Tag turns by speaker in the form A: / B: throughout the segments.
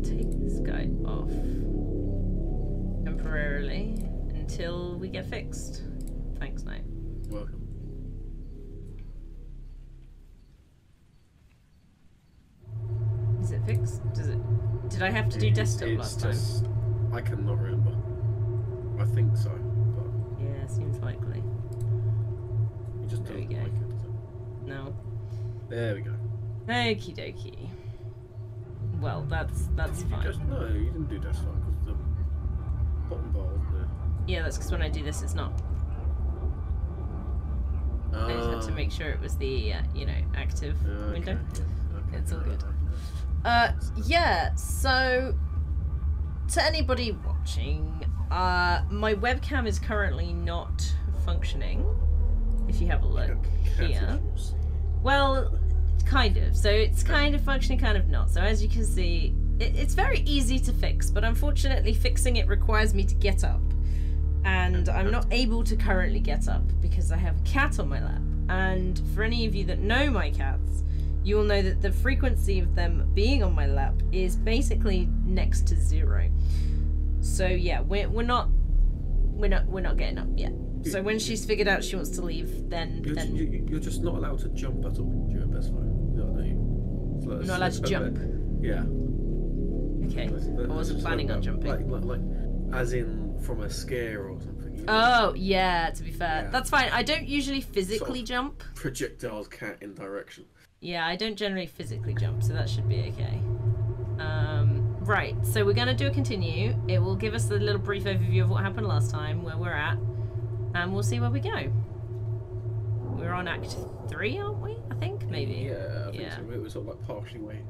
A: take this guy off temporarily until we get fixed. Thanks, Knight.
B: Welcome.
A: Is it fixed? Did I have to do desktop last time?
B: I cannot remember. I think so, but
A: Yeah, seems likely.
B: it just
A: There we
B: doesn't
A: go.
B: like it, does it?
A: No.
B: There we go.
A: Okie dokie. Well, that's fine.
B: No, you didn't do desktop because the bottom bar wasn't there.
A: Yeah, that's because when I do this, it's not. I just had to make sure it was the, you know, active window.
B: Yes, okay.
A: It's all good. Yeah, so to anybody watching, my webcam is currently not functioning. If you have a look here. Well, kind of. So it's kind of functioning, kind of not. So as you can see, it's very easy to fix, but unfortunately fixing it requires me to get up. And I'm not able to currently get up because I have a cat on my lap. And for any of you that know my cats, you will know that the frequency of them being on my lap is basically next to 0. So yeah, we're not getting up yet. So when she's figured out she wants to leave, then
B: you're just not allowed to jump at all during best time. You know what I mean? So
A: I'm not allowed to jump.
B: Yeah.
A: Okay. I wasn't planning on jumping.
B: Like, as in from a scare or something. You know?
A: Oh yeah. To be fair, that's fine. I don't usually physically jump.
B: Projectiles cat in direction.
A: Yeah, I don't generally physically jump, so that should be okay. Right, so we're going to do a continue. It will give us a little brief overview of what happened last time, where we're at, and we'll see where we go. We're on Act 3, aren't we? I think, maybe.
B: Yeah, I think so. It was sort of like partially waiting.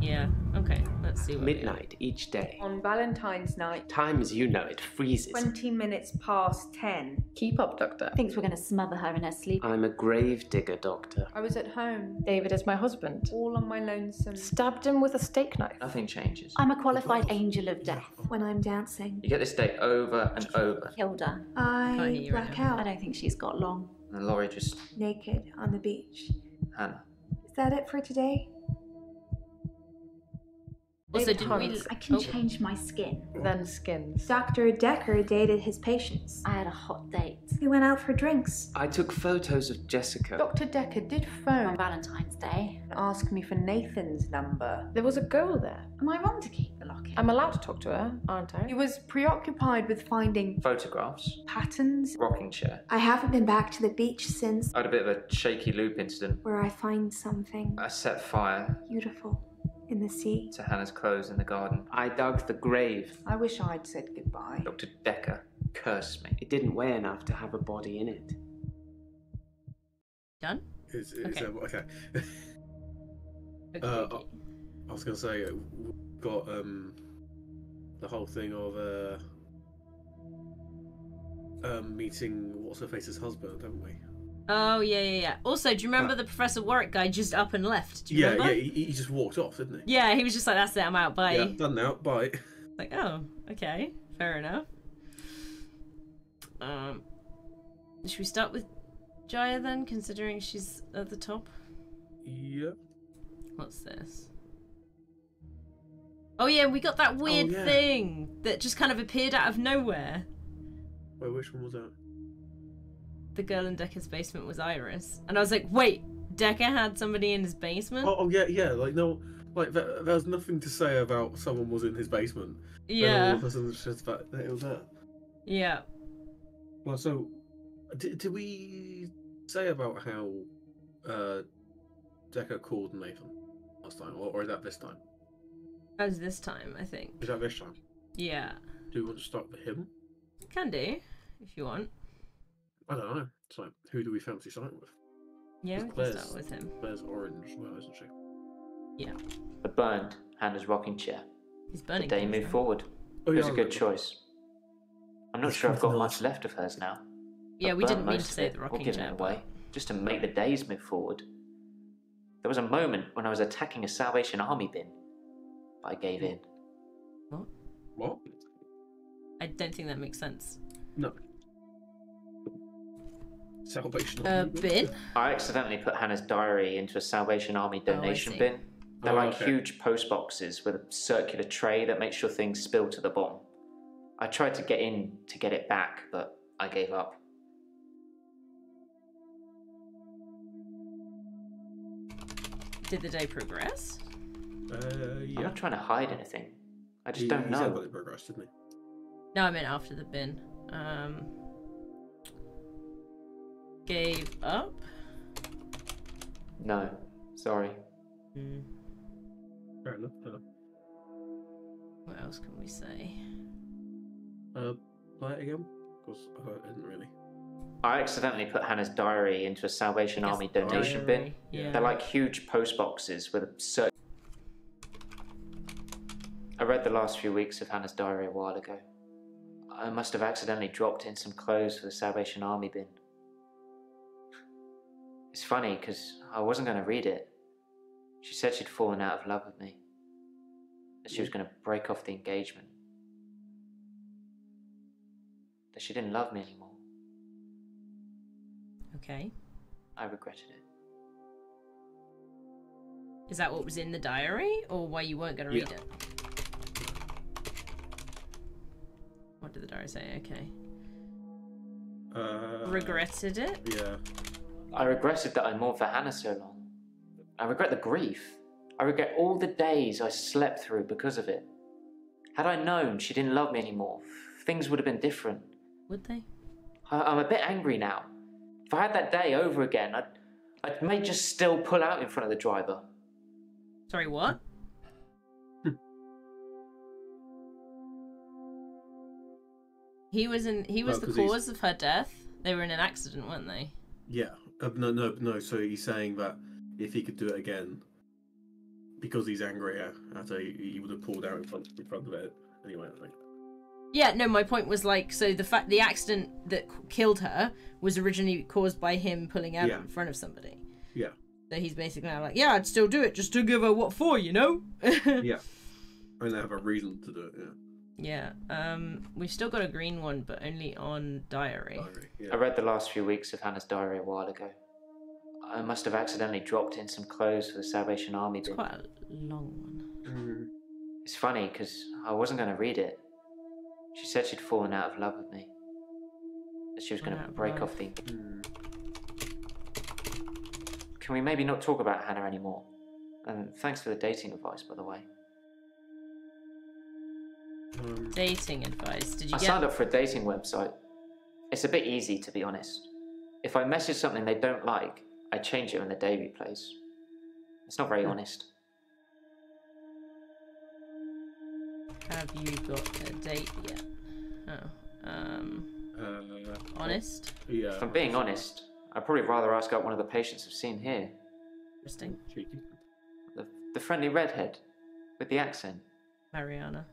A: Yeah, okay, let's see what
C: Midnight each day.
D: On Valentine's night,
C: Time as you know it freezes.
D: 20 minutes past 10.
E: Keep up, Doctor.
F: Thinks we're going to smother her in her sleep.
C: I'm a grave digger, Doctor.
D: I was at home,
E: David is my husband.
D: all on my lonesome.
E: Stabbed him with a steak knife.
G: Nothing changes.
F: I'm a qualified angel of death when I'm dancing.
G: You get this day over and over.
F: Hilda.
A: Can't hear
H: I
A: you
H: black
A: right
F: I
H: out,
F: don't think she's got long.
G: And Laurie just...
H: naked on the beach.
G: Hannah.
H: Is that it for today?
A: Also,
E: David
A: didn't we...
E: Hunt.
F: I can change my skin.
E: Then skins.
H: Dr. Dekker dated his patients.
F: I had a hot date.
H: We went out for drinks.
C: I took photos of Jessica.
D: Dr. Dekker did
F: On
D: phone
F: Valentine's Day.
D: and ask me for Nathan's number.
E: There was a girl there.
F: Am I wrong to keep the locket?
E: I'm allowed to talk to her, aren't I?
D: He was preoccupied with finding
G: Photographs.
D: patterns.
G: Rocking chair.
H: I haven't been back to the beach since,
G: I had a bit of a shaky loop incident.
H: where I find something
G: I set fire
H: beautiful in the sea.
G: to Hannah's clothes in the garden.
C: I dug the grave.
D: I wish I'd said goodbye.
G: Dr. Dekker cursed me.
C: It didn't weigh enough to have a body in it.
A: Done?
B: Okay.
A: Okay.
B: I was going to say, we've got the whole thing of meeting What's-Her-Face's husband, haven't we?
A: Oh, yeah. Also, do you remember the Professor Warwick guy just up and left? Do you remember?
B: Yeah, he just walked off, didn't he?
A: Yeah, he was just like, that's it, I'm out, bye.
B: Yeah, done now, bye.
A: Like, oh, okay, fair enough. Should we start with Jaya then, considering she's at the top?
B: Yeah.
A: What's this? Oh yeah, we got that weird thing that just kind of appeared out of nowhere.
B: Wait, which one was that?
A: The girl in Dekker's basement was Iris. And I was like, wait, Dekker had somebody in his basement?
B: Oh yeah, like, no, like, there was nothing to say about someone was in his basement.
A: Yeah.
B: Then all of a sudden it's just that it was that.
A: Yeah.
B: Well, so, did we say about how Dekker called Nathan last time, or is that this time?
A: That was this time, I think.
B: Is that this time?
A: Yeah.
B: Do we want to start with him?
A: Can do, if you want.
B: I don't know. It's like, who do we fancy starting with?
A: Yeah, we can start with him.
B: Claire's orange as well, isn't she?
A: Yeah.
G: I burned Hannah's rocking chair.
A: He's burning.
G: The day
A: things
G: moved
A: now.
G: forward.
B: Oh,
G: It was
B: yeah,
G: a
B: I
G: good
B: remember.
G: choice. I'm not sure I've got much left of hers now.
A: Yeah,
G: I've
A: we
G: burnt
A: didn't mean
G: most
A: to
G: of
A: say
G: it,
A: the
G: or
A: rocking
G: given
A: chair,
G: it away, just to make the days move forward. There was a moment when I was attacking a Salvation Army bin, but I gave in.
B: What?
A: I don't think that makes sense.
B: No. Salvation.
A: Bin?
G: I accidentally put Hannah's diary into a Salvation Army donation
A: see.
G: bin. They're
B: Oh,
G: like
B: okay.
G: huge post boxes with a circular tray that makes sure things spill to the bottom. I tried to get in to get it back, but I gave up.
A: Did the day progress?
G: I'm
B: Yeah.
G: not trying to hide anything. I just
B: He
G: don't
B: said
G: know.
B: that it progressed, didn't he?
A: No, I meant after the bin. Gave up?
G: No, sorry.
A: Hmm.
B: Fair enough.
A: What else can we say?
B: Play it again? Because I didn't really.
G: I accidentally put Hannah's diary into a Salvation
A: I guess
G: Army donation bin.
A: diary, yeah.
G: They're like huge post boxes with a I read the last few weeks of Hannah's diary a while ago. I must have accidentally dropped in some clothes for the Salvation Army bin. It's funny because I wasn't going to read it. She said she'd fallen out of love with me. That she was going to break off the engagement. That she didn't love me anymore.
A: Okay.
G: I regretted it.
A: Is that what was in the diary, or why you weren't going to read
B: Yeah.
A: it? What did the diary say? Okay. Regretted it?
B: Yeah.
G: I regretted that I mourned for Hannah so long. I regret the grief. I regret all the days I slept through because of it. Had I known she didn't love me anymore, things would have been different.
A: Would they?
G: I'm a bit angry now. If I had that day over again, I may just still pull out in front of the driver.
A: Sorry, what? He was
B: Well,
A: the
B: 'cause
A: cause of her death. They were in an accident, weren't they?
B: Yeah. No. So he's saying that if he could do it again, because he's angry at her, he would have pulled out in front of it anyway. I think.
A: Yeah, no, my point was like, so the accident that killed her was originally caused by him pulling out
B: Yeah.
A: in front of somebody.
B: Yeah.
A: So he's basically now like, yeah, I'd still do it just to give her what for, you know?
B: Yeah. And they have a reason to do it. Yeah.
A: Yeah. We've still got a green one, but only on diary.
B: Diary, yeah.
G: I read the last few weeks of Hannah's diary a while ago. I must have accidentally dropped in some clothes for the Salvation Army
A: It's
G: bin.
A: quite a long one.
G: It's funny because I wasn't going to read it. She said she'd fallen out of love with me. That she was going
A: Fallen
G: to
A: out of
G: break
A: love.
G: off the... Can we maybe not talk about Hannah anymore? And thanks for the dating advice, by the way.
A: Dating advice. Did you
G: I
A: get?
G: signed up for a dating website. It's a bit easy, to be honest. If I message something they don't like, I change it when the day replays. It's not very honest.
A: Have you got a date yet? Honest.
B: Yeah.
G: If I'm being honest, I'd probably rather ask out one of the patients I've seen here.
A: Interesting.
B: Cheeky.
G: The friendly redhead with the accent.
A: Mariana.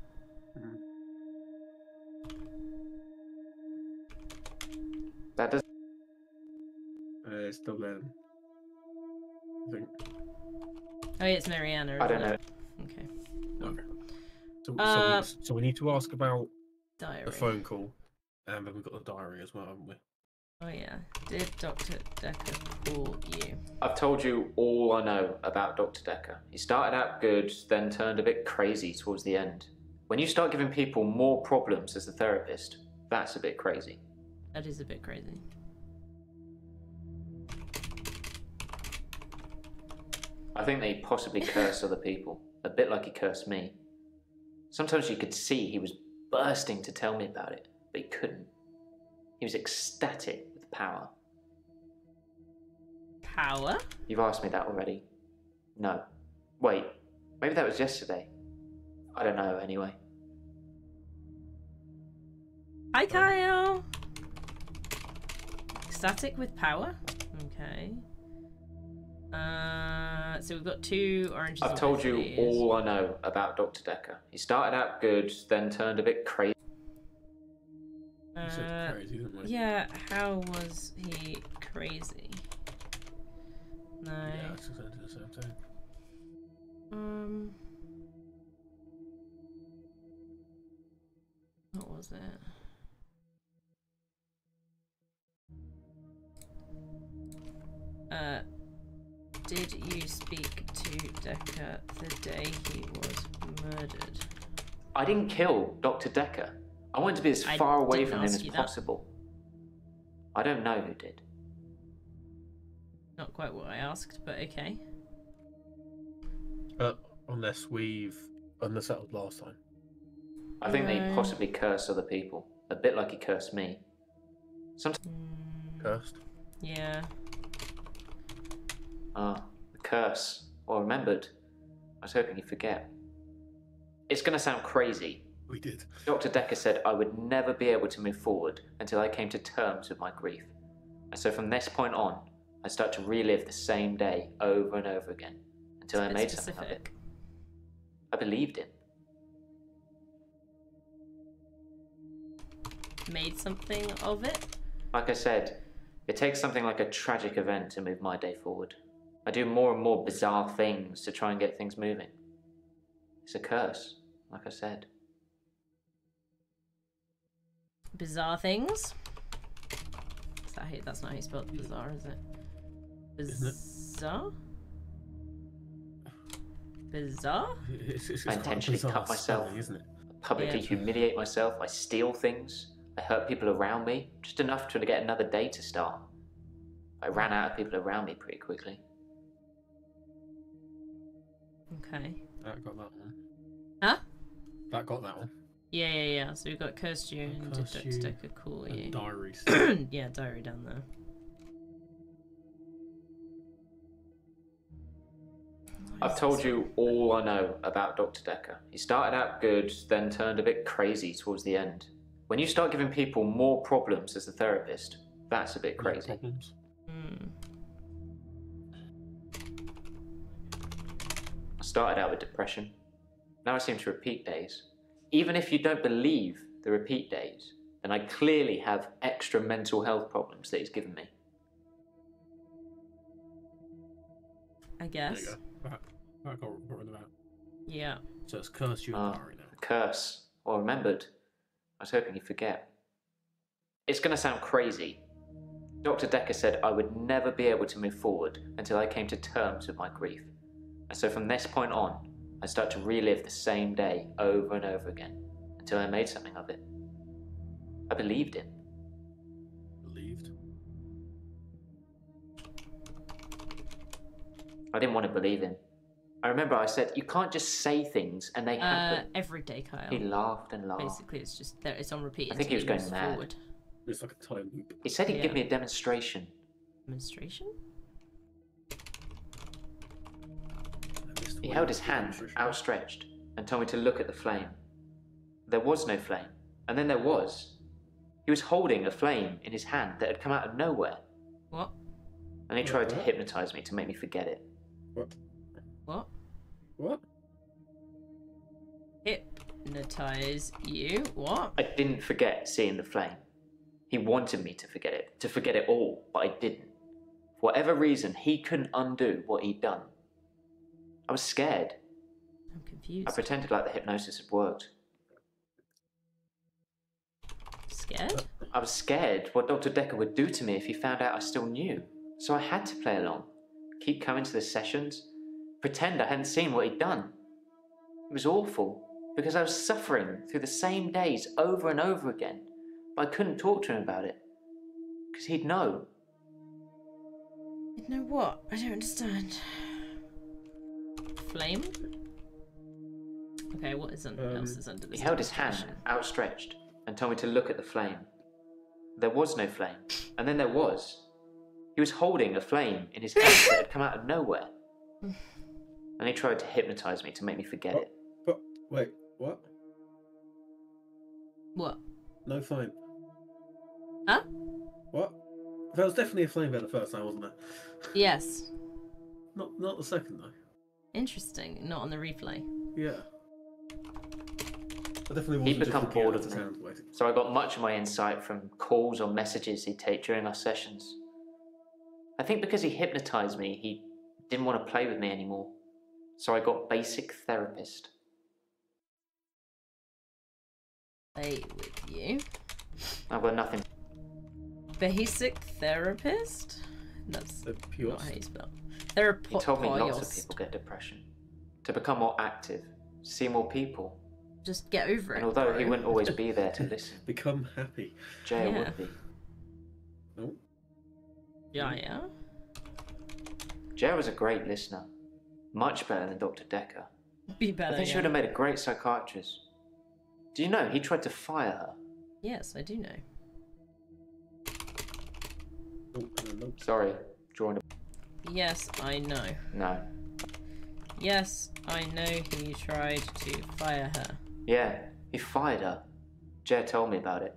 G: That does.
B: It's still then. I think.
A: Oh, yeah, it's Mariana.
G: I don't
A: isn't
G: know.
A: it? Okay.
B: Okay.
A: Uh,
B: So we need to ask about
A: Diary.
B: the phone call, and then we've got the diary as well, haven't we?
A: Oh yeah. Did Dr. Dekker call you?
G: I've told you all I know about Dr. Dekker. He started out good, then turned a bit crazy towards the end. When you start giving people more problems as a therapist, that's a bit crazy.
A: That is a bit crazy.
G: I think they possibly curse other people, a bit like he cursed me. Sometimes you could see he was bursting to tell me about it, but he couldn't. He was ecstatic with power.
A: Power?
G: You've asked me that already. No. Wait, maybe that was yesterday. I don't know, anyway.
A: Hi, Kyle. Ecstatic with power. Okay. So we've got 2 oranges.
G: I've
A: and
G: told
A: both
G: you
A: of these.
G: all I know about Dr. Dekker. He started out good, then turned a bit crazy.
B: You said crazy, didn't we?
A: Yeah, how was he crazy? No.
B: Yeah, it's exactly the same thing.
A: What was it? Did you speak to Dekker the day he was murdered?
G: I didn't kill Dr. Dekker. I wanted to be as
A: I
G: far away
A: didn't
G: from him
A: ask
G: as
A: you that.
G: possible. I don't know who did.
A: Not quite what I asked, but okay.
B: Unless we've unsettled last time.
G: I think they
A: No.
G: possibly cursed other people, a bit like he cursed me. Sometimes,
B: Cursed.
A: Yeah.
G: the curse, or remembered. I was hoping you'd forget. It's gonna sound crazy.
B: We did.
G: Dr. Dekker said I would never be able to move forward until I came to terms with my grief. And so from this point on, I start to relive the same day over and over again until
A: It's
G: I
A: a bit
G: made something of it.
A: specific.
G: I believed him.
A: Made something of it?
G: Like I said, it takes something like a tragic event to move my day forward. I do more and more bizarre things to try and get things moving. It's a curse, like I said.
A: Bizarre things? Is that that's not how you spell bizarre, is it?
B: Isn't it?
A: Bizarre? Bizarre?
B: It's
G: I
B: quite
G: intentionally
B: bizarre
G: cut myself.
B: spelling, isn't it?
G: I publicly
A: Yeah.
G: humiliate myself, I steal things, I hurt people around me, just enough to get another day to start. I ran out of people around me pretty quickly.
A: Okay.
B: That got that one.
A: Huh?
B: That got that one.
A: Yeah. So we've got cursed you and did
B: Cursed
A: Dr.
B: you
A: Dekker call you.
B: And diaries.
A: Yeah, diary down there.
G: I've told you all I know about Dr. Dekker. He started out good, then turned a bit crazy towards the end. When you start giving people more problems as a therapist, that's a bit
B: No
G: crazy.
B: problems.
G: I started out with depression. Now I seem to repeat days. Even if you don't believe the repeat days, then I clearly have extra mental health problems that he's given me.
A: I
B: There
A: guess.
B: you go. That got rid of that.
A: Yeah.
B: So it's cursed you and diary now.
G: A curse, or remembered. I was hoping you'd forget. It's going to sound crazy. Dr. Dekker said I would never be able to move forward until I came to terms with my grief. And so from this point on, I start to relive the same day over and over again until I made something of it. I believed him.
B: Believed.
G: I didn't want to believe him. I remember I said, you can't just say things and they happen.
A: Every day, Kyle.
G: He laughed and laughed.
A: Basically, it's just there. It's on repeat.
G: I think
A: until
G: he was going
A: moves
G: mad.
A: Forward.
B: It's like a time loop.
G: He said he'd give
A: Yeah.
G: me a demonstration.
A: Demonstration?
G: He held his hand outstretched and told me to look at the flame. There was no flame, and then there was. He was holding a flame in his hand that had come out of nowhere,
A: What?
G: and he tried to
B: What?
G: hypnotize me to make me forget it.
B: What?
A: What?
B: What?
A: Hypnotize you? What?
G: I didn't forget seeing the flame. He wanted me to forget it all, but I didn't. For whatever reason, he couldn't undo what he'd done. I was scared.
A: I'm confused.
G: I pretended like the hypnosis had worked.
A: Scared?
G: I was scared what Dr. Dekker would do to me if he found out I still knew. So I had to play along, keep coming to the sessions, pretend I hadn't seen what he'd done. It was awful, because I was suffering through the same days over and over again, but I couldn't talk to him about it, because he'd know.
A: You know what? I don't understand. Flame? Okay, what is else is under this?
G: He held his hand
A: demonstration?
G: outstretched and told me to look at the flame. There was no flame, and then there was. He was holding a flame in his hand that had come out of nowhere. And he tried to hypnotize me to make me forget it.
B: But wait, what?
A: What?
B: No flame.
A: Huh?
B: What? There was definitely a flame there the first time, wasn't there?
A: Yes.
B: Not the second though.
A: Interesting. Not on the replay.
B: Yeah. I definitely wasn't
G: He'd
B: just
G: become
B: looking
G: bored
B: at
G: of
B: the
G: me.
B: sound, basically.
G: So I got much of my insight from calls or messages he'd take during our sessions. I think because he hypnotized me, he didn't want to play with me anymore. So I got basic therapist.
A: Play with you.
G: I've got nothing.
A: Basic therapist? That's
B: The pure
A: not how you spell. They're
G: He told me lots of
A: poyos.
G: people get depression. To become more active, see more people.
A: Just get over it.
G: And although he
A: bro.
G: wouldn't always be there to listen,
B: Become happy.
G: Jaya
A: Yeah.
G: would be.
B: Oh,
A: Yeah.
G: Jaya was a great listener. Much better than Dr. Dekker.
A: Be
G: I
A: better.
G: think she would have made a great psychiatrist. Do you know, he tried to fire her.
A: Yes, I do know.
B: oh, no.
G: Sorry, drawing a...
A: Yes, I know.
G: No.
A: Yes, I know he tried to fire her.
G: Yeah, he fired her. Jaya told me about it.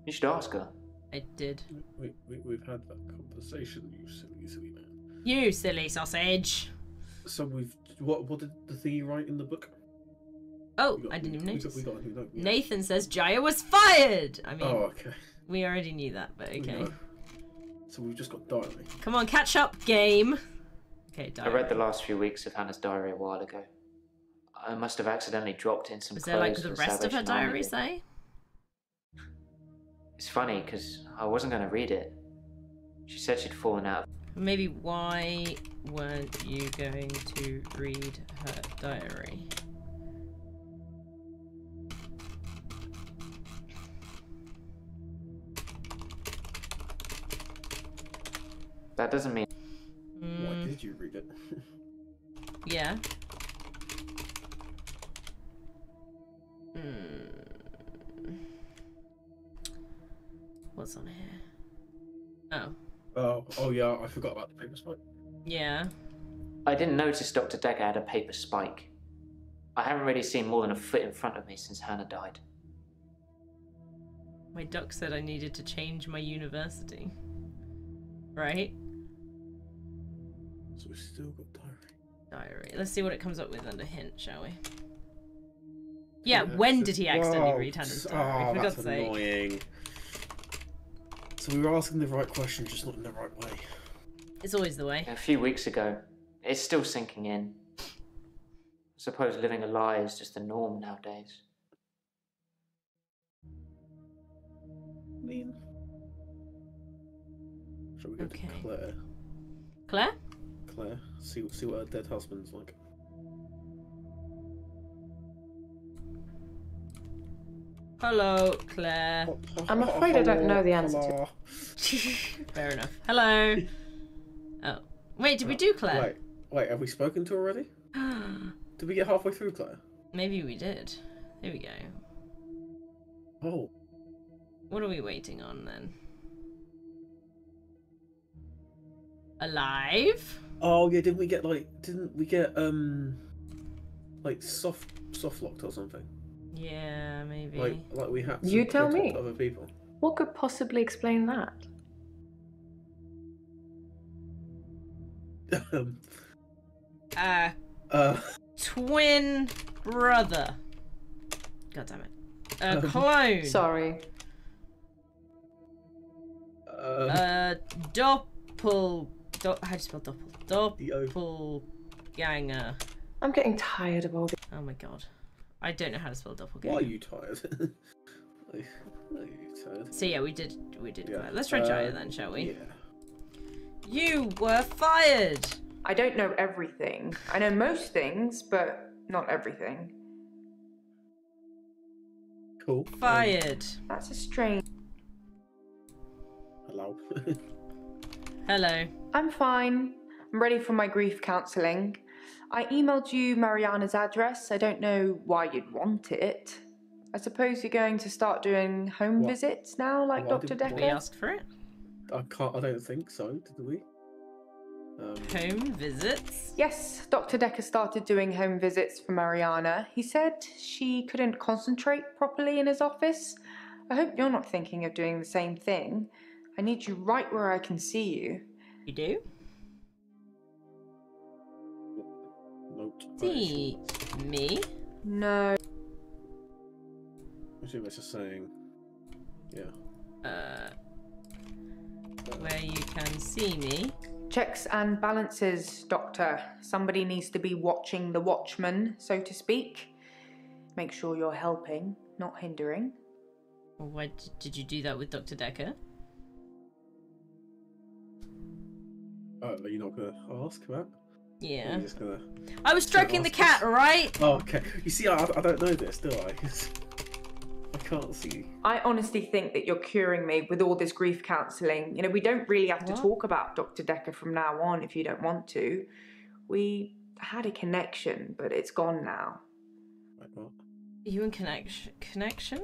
G: You should ask her.
A: I did.
B: We've had that conversation, you silly man.
A: You silly sausage.
B: So what did the thingy write in the book?
A: Oh, I didn't even
B: we
A: notice.
B: got a new note. Yeah.
A: Nathan says Jaya was fired! I mean,
B: Oh, okay.
A: we already knew that, but
B: We
A: okay.
B: know. So we've just got diary.
A: Come on, catch up, game. Okay,
G: I
A: diary.
G: read the last few weeks of Hannah's diary a while ago. I must have accidentally dropped in some
A: Was
G: clothes
A: there like
G: for
A: the
G: the
A: rest of her
G: Salvation Army
A: diary
G: Day.
A: say?
G: It's funny, because I wasn't going to read it. She said she'd fallen out.
A: Maybe why weren't you going to read her diary?
G: That doesn't mean...
B: Why
A: Mm,
B: did you read it?
A: yeah. Mm. What's on here? Oh,
B: Oh yeah, I forgot about the paper spike.
A: yeah.
G: I didn't notice Dr. Dekker had a paper spike. I haven't really seen more than a foot in front of me since Hannah died.
A: My doc said I needed to change my university. Right?
B: So we've still got diary.
A: Diary. Let's see what it comes up with under hint, shall we? Yeah,
B: Yeah,
A: when
B: so-
A: did he accidentally
B: Whoa,
A: read Hannah's
B: oh,
A: diary? For
B: that's
A: God's sake.
B: annoying. So we were asking the right question, just not in the right way.
A: It's always the way.
G: A few weeks ago, it's still sinking in. I suppose living a lie is just the norm nowadays.
B: Lean. Shall we go
A: Okay.
B: to Claire?
A: Claire?
B: Claire, see what her dead husband's like.
A: Hello, Claire.
E: I'm afraid I don't know the answer to-
B: Hello.
A: Fair enough. Hello. Oh. Wait, did we do Claire?
B: Wait, have we spoken to her already? Did we get halfway through Claire?
A: Maybe we did. Here we go.
B: Oh,
A: What are we waiting on then? Alive?
B: oh yeah. Didn't we get soft locked or something?
A: Yeah, maybe.
B: Like we had to
E: You tell
B: talk
E: me.
B: to other people.
E: What could possibly explain that?
B: Uh,
A: Twin brother. God damn it. A clone.
E: Sorry.
A: Doppel. How do you spell doppel?
B: D-O.
A: Doppelganger.
E: I'm getting tired of all this.
A: Oh my god. I don't know how to spell doppelganger.
B: Why are you tired? Why are you tired?
A: So yeah, we did.
B: Yeah.
A: Let's try Jaya then, shall we?
B: Yeah.
A: You were fired.
D: I don't know everything. I know most things, but not everything.
B: Cool.
A: Fired.
D: That's a strange.
B: Hello.
A: Hello.
D: I'm fine. I'm ready for my grief counselling. I emailed you Mariana's address. I don't know why you'd want it. I suppose you're going to start doing home
B: What?
D: visits now, like
B: Why
D: Dr.
B: did-
A: We
D: Dekker?
A: asked for it.
B: I don't think so. Did we?
A: Home visits.
D: Yes, Dr. Dekker started doing home visits for Mariana. He said she couldn't concentrate properly in his office. I hope you're not thinking of doing the same thing. I need you right where I can see you.
A: You do?
B: Note.
A: See me?
D: No.
B: I assume it's just saying. Yeah.
A: Where you can see me.
D: Checks and balances, Doctor. Somebody needs to be watching the watchman, so to speak. Make sure you're helping, not hindering.
A: Well, why did you do that with Dr. Dekker?
B: Oh, are you not gonna ask that?
A: Yeah.
B: You're just gonna.
A: I was stroking the cat, alright?
B: Oh, okay. You see, I don't know this, do I? I can't see.
D: I honestly think that you're curing me with all this grief counselling. You know, we don't really have to talk about Dr. Dekker from now on if you don't want to. We had a connection, but it's gone now.
B: Like what?
A: You in connection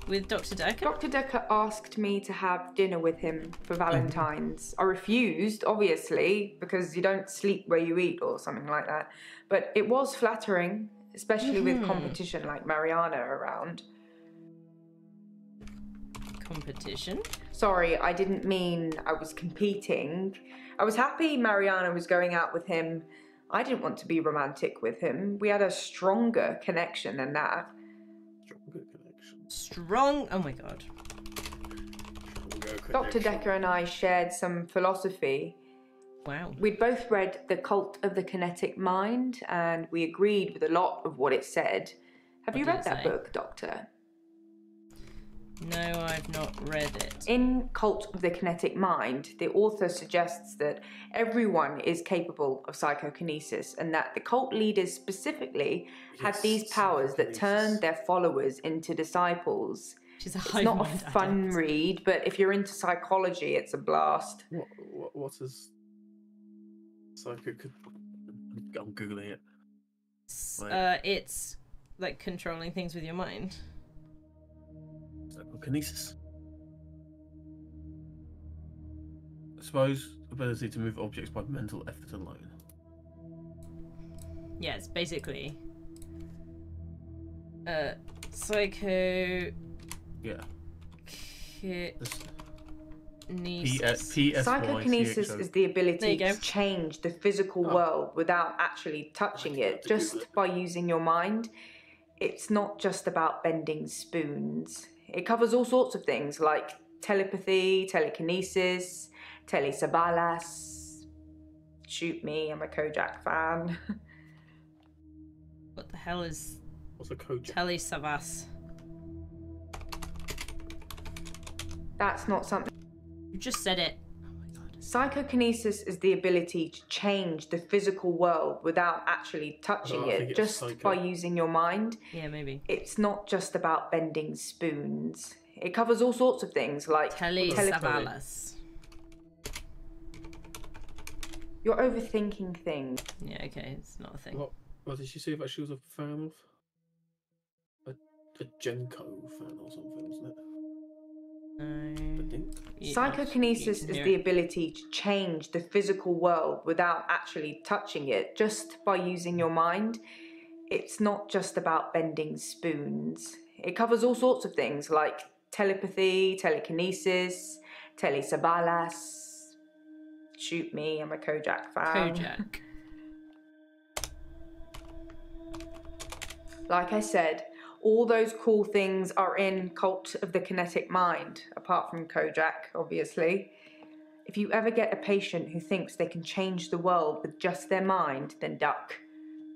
A: with Dr. Dekker?
D: Dr. Dekker asked me to have dinner with him for Valentine's. I refused, obviously, because you don't sleep where you eat or something like that. But it was flattering, especially with competition like Mariana around.
A: Competition?
D: Sorry, I didn't mean I was competing. I was happy Mariana was going out with him. I didn't want to be romantic with him. We had a stronger connection than that.
B: Stronger connection.
A: Strong. Oh my god.
D: Dr. Dekker and I shared some philosophy.
A: Wow.
D: We'd both read The Cult of the Kinetic Mind, and we agreed with a lot of what it said. Have you read that book, Doctor?
A: No, I've not read it.
D: In Cult of the Kinetic Mind, the author suggests that everyone is capable of psychokinesis and that the cult leaders specifically had these powers that turned their followers into disciples. It's not a fun read, but if you're into psychology, it's a blast.
B: What is psycho? I'm googling it.
A: It's like controlling things with your mind.
B: Psychokinesis. I suppose ability to move objects by mental effort alone.
A: Yeah, it's basically psycho.
B: Yeah.
D: Psychokinesis is the ability to change the physical world without actually touching it, just by using your mind. It's not just about bending spoons. It covers all sorts of things like telepathy, telekinesis, telesabalas. Shoot me, I'm a Kojak fan.
A: What the hell is...
B: What's a Kojak?
A: Telesavas.
D: That's not something...
A: You just said it.
D: Oh my god. Psychokinesis is the ability to change the physical world without actually touching it, just by using your mind.
A: Yeah, maybe.
D: It's not just about bending spoons. It covers all sorts of things like...
A: Telesavalas.
D: You're overthinking things.
A: Yeah, okay, it's not a thing.
B: What did she say that she was a fan of? A Genko fan or something, wasn't it?
D: Psychokinesis is the ability to change the physical world without actually touching it, just by using your mind. It's not just about bending spoons. It covers all sorts of things like telepathy, telekinesis, telesabalas. Shoot me, I'm a Kojak fan.
A: Kojak.
D: Like I said, all those cool things are in Cult of the Kinetic Mind, apart from Kojak, obviously. If you ever get a patient who thinks they can change the world with just their mind, then duck,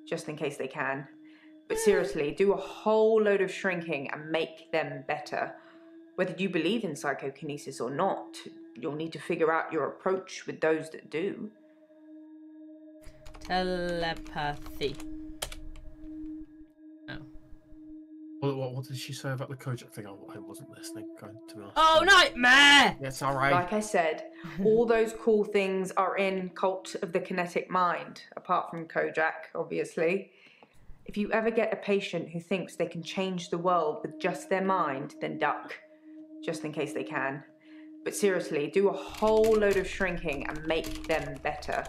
D: just in case they can. But seriously, do a whole load of shrinking and make them better. Whether you believe in psychokinesis or not, you'll need to figure out your approach with those that do.
A: Telepathy.
B: What did she say about the Kojak thing? I wasn't listening, to be honest.
A: Oh, nightmare!
B: That's alright.
D: Like I said, all those cool things are in Cult of the Kinetic Mind, apart from Kojak, obviously. If you ever get a patient who thinks they can change the world with just their mind, then duck, just in case they can. But seriously, do a whole load of shrinking and make them better.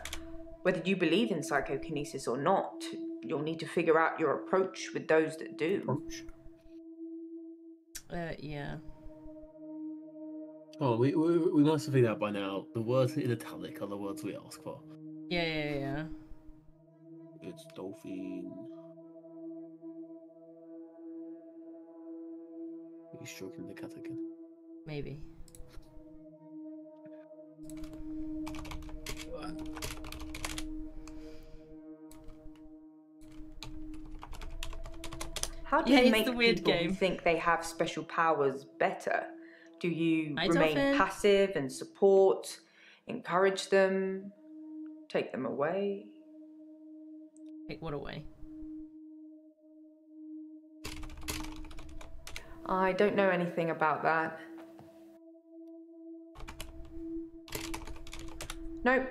D: Whether you believe in psychokinesis or not, you'll need to figure out your approach with those that do.
B: Approach?
A: Yeah.
B: Oh, we must have figured out by now. The words in italic are the words we ask for.
A: Yeah.
B: It's dolphin. He's stroking the cat again.
A: Maybe.
D: How do you make people who think they have special powers better? Do you remain passive and support, encourage them? Take them away.
A: Take what away?
D: I don't know anything about that. Nope.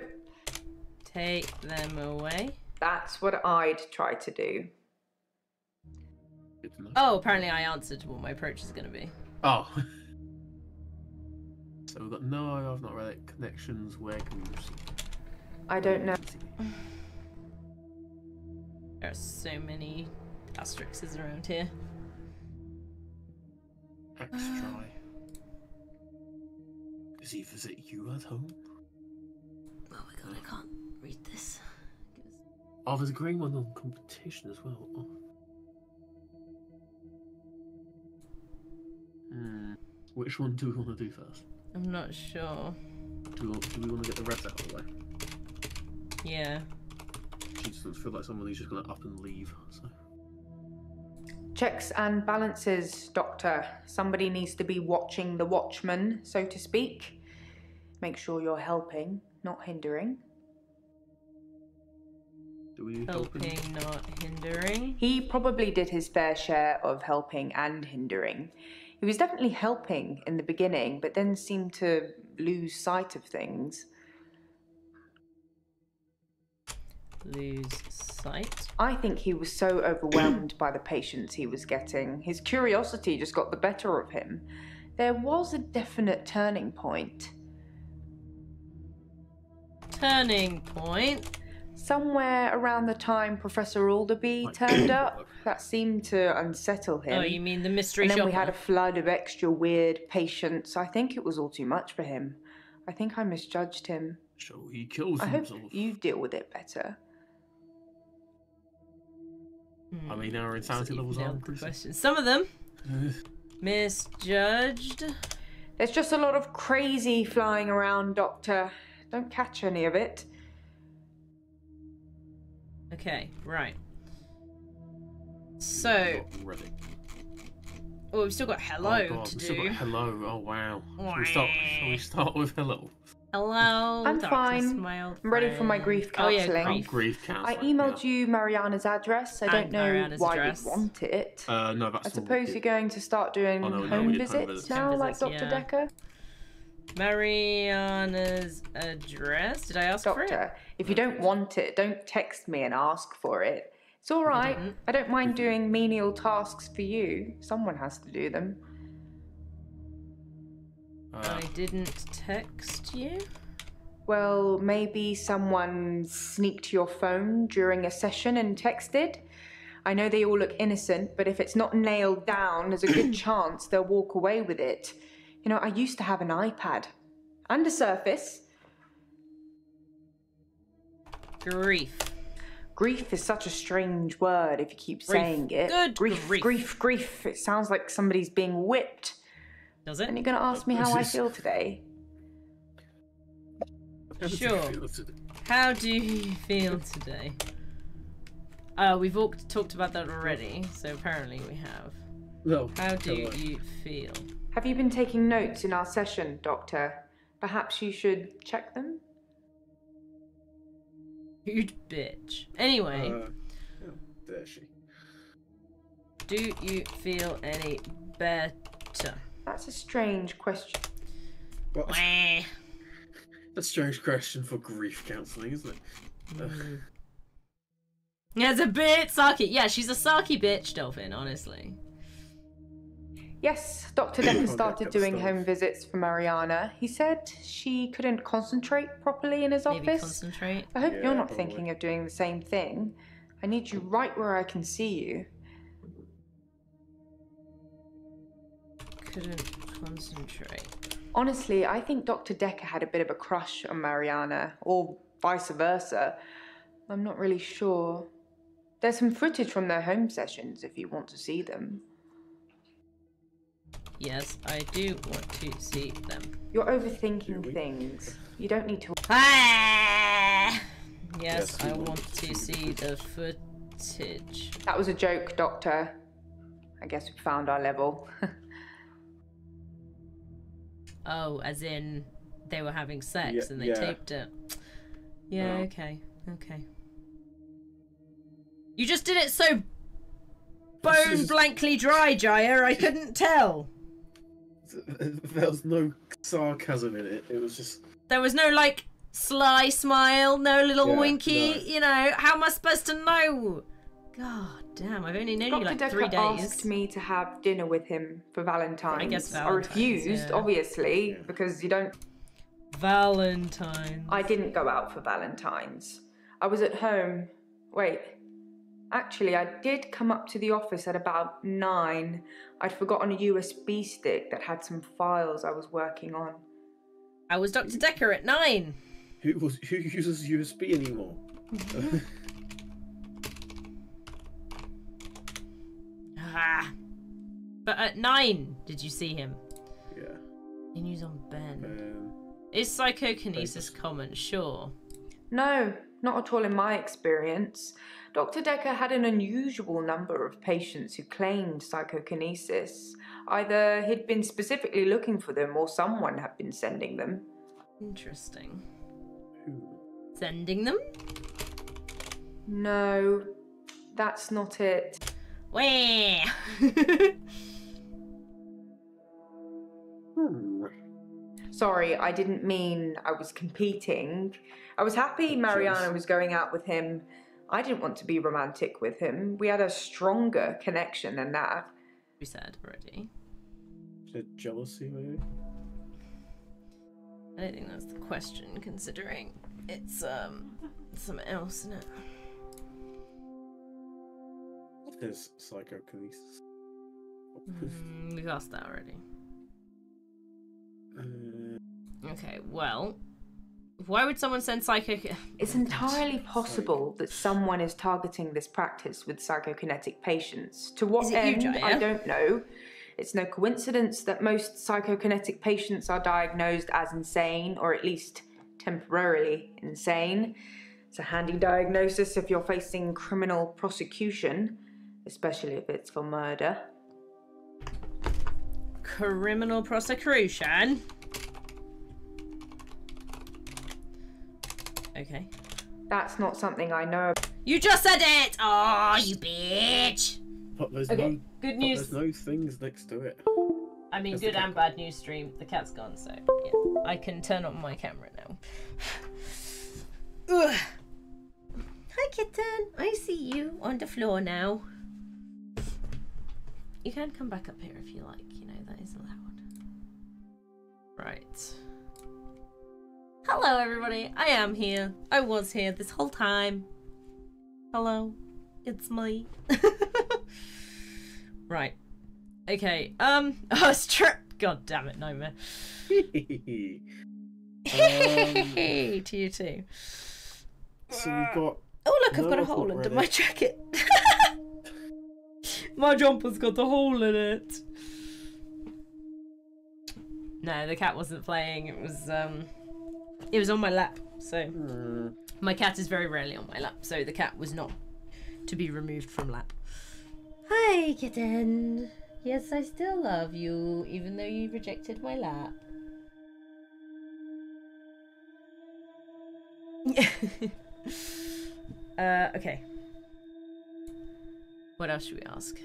A: Take them away?
D: That's what I'd try to do.
B: Good to know.
A: Oh, apparently I answered what my approach is going to be.
B: Oh. So we've got no, I've not read it. Connections, where can we receive?
D: I don't know.
A: There are so many asterisks around here.
B: X try. Does he visit you at home?
A: Oh my god, I can't read this.
B: Oh, there's a green one on competition as well. Oh. Which one do we want to do first?
A: I'm not sure.
B: Do we want to get the rest out of the way?
A: Yeah.
B: She just doesn't feel like someone who's just going to up and leave. So.
D: Checks and balances, Doctor. Somebody needs to be watching the watchman, so to speak. Make sure you're helping, not hindering.
B: Do we
A: Helping, not hindering.
D: He probably did his fair share of helping and hindering. He was definitely helping in the beginning, but then seemed to lose sight of things.
A: Lose sight.
D: I think he was so overwhelmed by the patients he was getting. His curiosity just got the better of him. There was a definite turning point.
A: Turning point?
D: Somewhere around the time Professor Alderby turned up, that seemed to unsettle him.
A: Oh, you mean the mystery
D: And then
A: shopper?
D: we had a flood of extra weird patients. I think it was all too much for him. I think I misjudged him.
B: So he kills
D: I hope
B: himself.
D: you deal with it better.
B: I mean, our insanity levels are
A: Nailed the
B: increasing.
A: question. Some of them misjudged.
D: There's just a lot of crazy flying around, Doctor. Don't catch any of it.
A: Okay, right. So,
B: Ready.
A: oh, we've still got hello
B: Oh, God,
A: to
B: we've still
A: do.
B: got hello. Oh wow.
A: Wah.
B: Shall we start with hello?
A: Hello,
D: I'm
A: darkness,
D: fine.
A: my old
D: I'm ready for my
A: friend.
D: grief
A: Oh yeah,
D: counselling.
A: grief.
B: Grief
D: I
B: counselling.
D: emailed you Mariana's address. I
A: And
D: don't know
A: Mariana's
D: why
A: address.
D: you'd want it.
B: No, that's
D: I
B: the
D: suppose you're going to start doing
B: Oh, no, we
D: home
B: did home
D: visits
B: visits.
D: now,
A: Home
D: like
A: visits,
D: Dr.
A: yeah.
D: Dekker?
A: Mariana's address? Did I ask for it?
D: Doctor, if you don't want it, don't text me and ask for it. It's all right.
A: didn't.
D: I don't mind doing menial tasks for you. Someone has to do them.
A: I didn't text you.
D: Well, maybe someone sneaked your phone during a session and texted. I know they all look innocent, but if it's not nailed down, there's a good chance they'll walk away with it. You know, I used to have an iPad. And a Surface.
A: Grief.
D: Grief is such a strange word if you keep
A: Grief.
D: saying it.
A: Good
D: grief,
A: grief.
D: grief, grief. It sounds like somebody's being whipped.
A: Does it?
D: And you're going to ask me how I feel today?
A: Sure. How do you feel today? We've all talked about that already, so apparently we have.
B: No.
A: How do you feel?
D: Have you been taking notes in our session, Doctor? Perhaps you should check them?
A: Huge bitch. Anyway,
B: There she.
A: do you feel any better?
D: That's a strange question.
B: Well,
A: Wah.
B: a strange question for grief counselling, isn't it?
A: Yeah, it's a bit sarky. Yeah, she's a sarky bitch, Dolphin, honestly.
D: Yes, Dr. Dekker
B: Oh,
D: started
B: Dekker
D: doing
B: stuff.
D: home visits for Mariana. He said she couldn't concentrate properly in his
A: Maybe
D: office.
A: concentrate.
D: I hope
B: Yeah,
D: you're not
B: probably.
D: thinking of doing the same thing. I need you right where I can see you.
A: Couldn't concentrate.
D: Honestly, I think Dr. Dekker had a bit of a crush on Mariana, or vice versa. I'm not really sure. There's some footage from their home sessions if you want to see them.
A: Yes, I do want to see them.
D: You're overthinking things. You don't need to.
A: Ah! Yes,
B: Yes, we
A: I
B: want
A: want
B: to
A: to
B: see
A: see the footage.
D: That was a joke, Doctor. I guess we found our level.
A: Oh, as in they were having sex
B: Yeah,
A: and they
B: yeah.
A: taped it. Yeah, okay. You just did it so bone blankly dry, Jaya, I couldn't tell.
B: There was no sarcasm in it. It was just...
A: There was no, like, sly smile, no little winky,
B: no.
A: you know. How am I supposed to know? God damn, I've only known you like 3 days.
D: asked me to have dinner with him for Valentine's.
A: I guess
D: I
A: Valentine's,
D: refused,
A: yeah.
D: obviously, because you don't...
A: Valentine's.
D: I didn't go out for Valentine's. I was at home. Wait. Actually, I did come up to the office at about 9. I'd forgotten a USB stick that had some files I was working on.
A: I was Dr. Dekker at 9.
B: Who uses USB anymore?
A: But at 9, did you see him?
B: Yeah.
A: He news on Ben. Is psychokinesis common? Sure.
D: No, not at all in my experience. Dr. Dekker had an unusual number of patients who claimed psychokinesis. Either he'd been specifically looking for them or someone had been sending them.
A: Interesting.
B: Who?
A: Sending them?
D: No, that's not it.
A: Where?
D: Sorry, I didn't mean I was competing. I was happy Mariana was going out with him. I didn't want to be romantic with him. We had a stronger connection than that.
A: We said already.
B: Is it jealousy, maybe?
A: I don't think that's the question, considering it's something else, isn't it?
B: There's psychokinesis.
A: We've asked that already. Okay, well, why would someone send
D: It's entirely possible that someone is targeting this practice with psychokinetic patients. To what end, I don't know. It's no coincidence that most psychokinetic patients are diagnosed as insane, or at least temporarily insane. It's a handy diagnosis if you're facing criminal prosecution, especially if it's for murder.
A: Criminal prosecution? Okay.
D: That's not something I know.
A: You just said it! Oh, you bitch!
B: But there's
A: okay, good news.
B: There's no things next to it.
A: I mean, good and bad news stream. The cat's gone, so yeah. I can turn on my camera now. Ugh. Hi, kitten. I see you on the floor now. You can come back up here if you like. You know, that is allowed. Right. Hello, everybody. I am here. I was here this whole time. Hello. It's me. Right. Okay. Oh, it's true. God damn it, nightmare. To you too.
B: So we've got...
A: Oh, look, I've got a hole under my jacket. My jumper's got a hole in it. No, the cat wasn't playing. It was on my lap. So my cat is very rarely on my lap. So the cat was not to be removed from lap. Hi, kitten. Yes, I still love you, even though you rejected my lap. Okay. What else should we ask?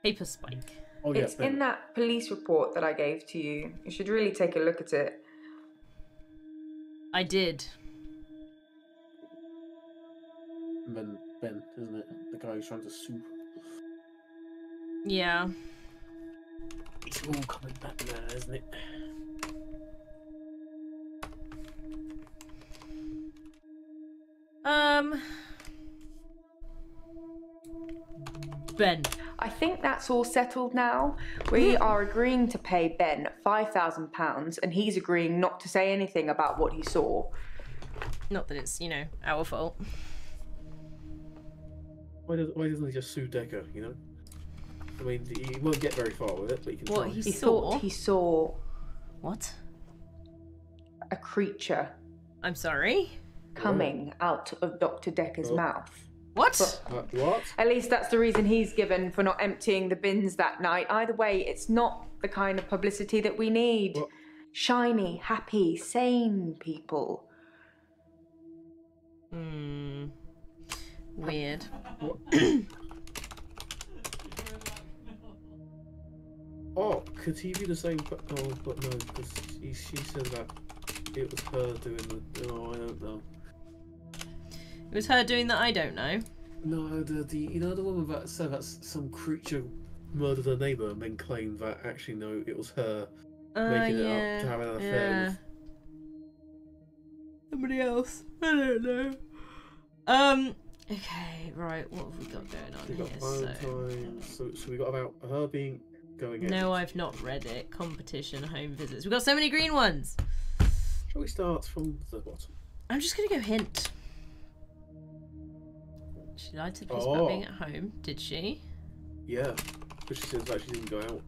A: Paper spike.
B: Oh, yeah,
D: it's in that police report that I gave to you. You should really take a look at it.
A: I did.
B: Ben, isn't it? The guy who's trying to sue.
A: Yeah.
B: It's all coming back now, isn't it?
A: Ben.
D: I think that's all settled now. We are agreeing to pay Ben £5,000 and he's agreeing not to say anything about what he saw.
A: Not that it's, you know, our fault.
B: Why doesn't he just sue Dekker, you know? I mean, he won't get very far with it, but he can try.
D: He thought he saw...
A: What?
D: A creature.
A: I'm sorry?
D: Coming out of Dr. Dekker's mouth.
A: What?
B: What?
D: At least that's the reason he's given for not emptying the bins that night. Either way, it's not the kind of publicity that we need.
B: What?
D: Shiny, happy, sane people.
A: Weird.
B: Oh, could he be the same? Oh, but no, because she said that it was her doing the. Oh, I don't know.
A: It was her doing that. I don't know.
B: No, the you know the woman that said that some creature murdered her neighbour and then claimed that actually no, it was her making it up to have an affair with
A: somebody else. I don't know. Okay, right. What have we got going on
B: we got
A: here?
B: Valentine. So we got about her being going in.
A: No, I've not read it. Competition, home visits. We've got so many green ones.
B: Shall we start from the bottom?
A: I'm just gonna go hint. She lied to the police about being at home, did she?
B: Yeah, because she says that she didn't go out.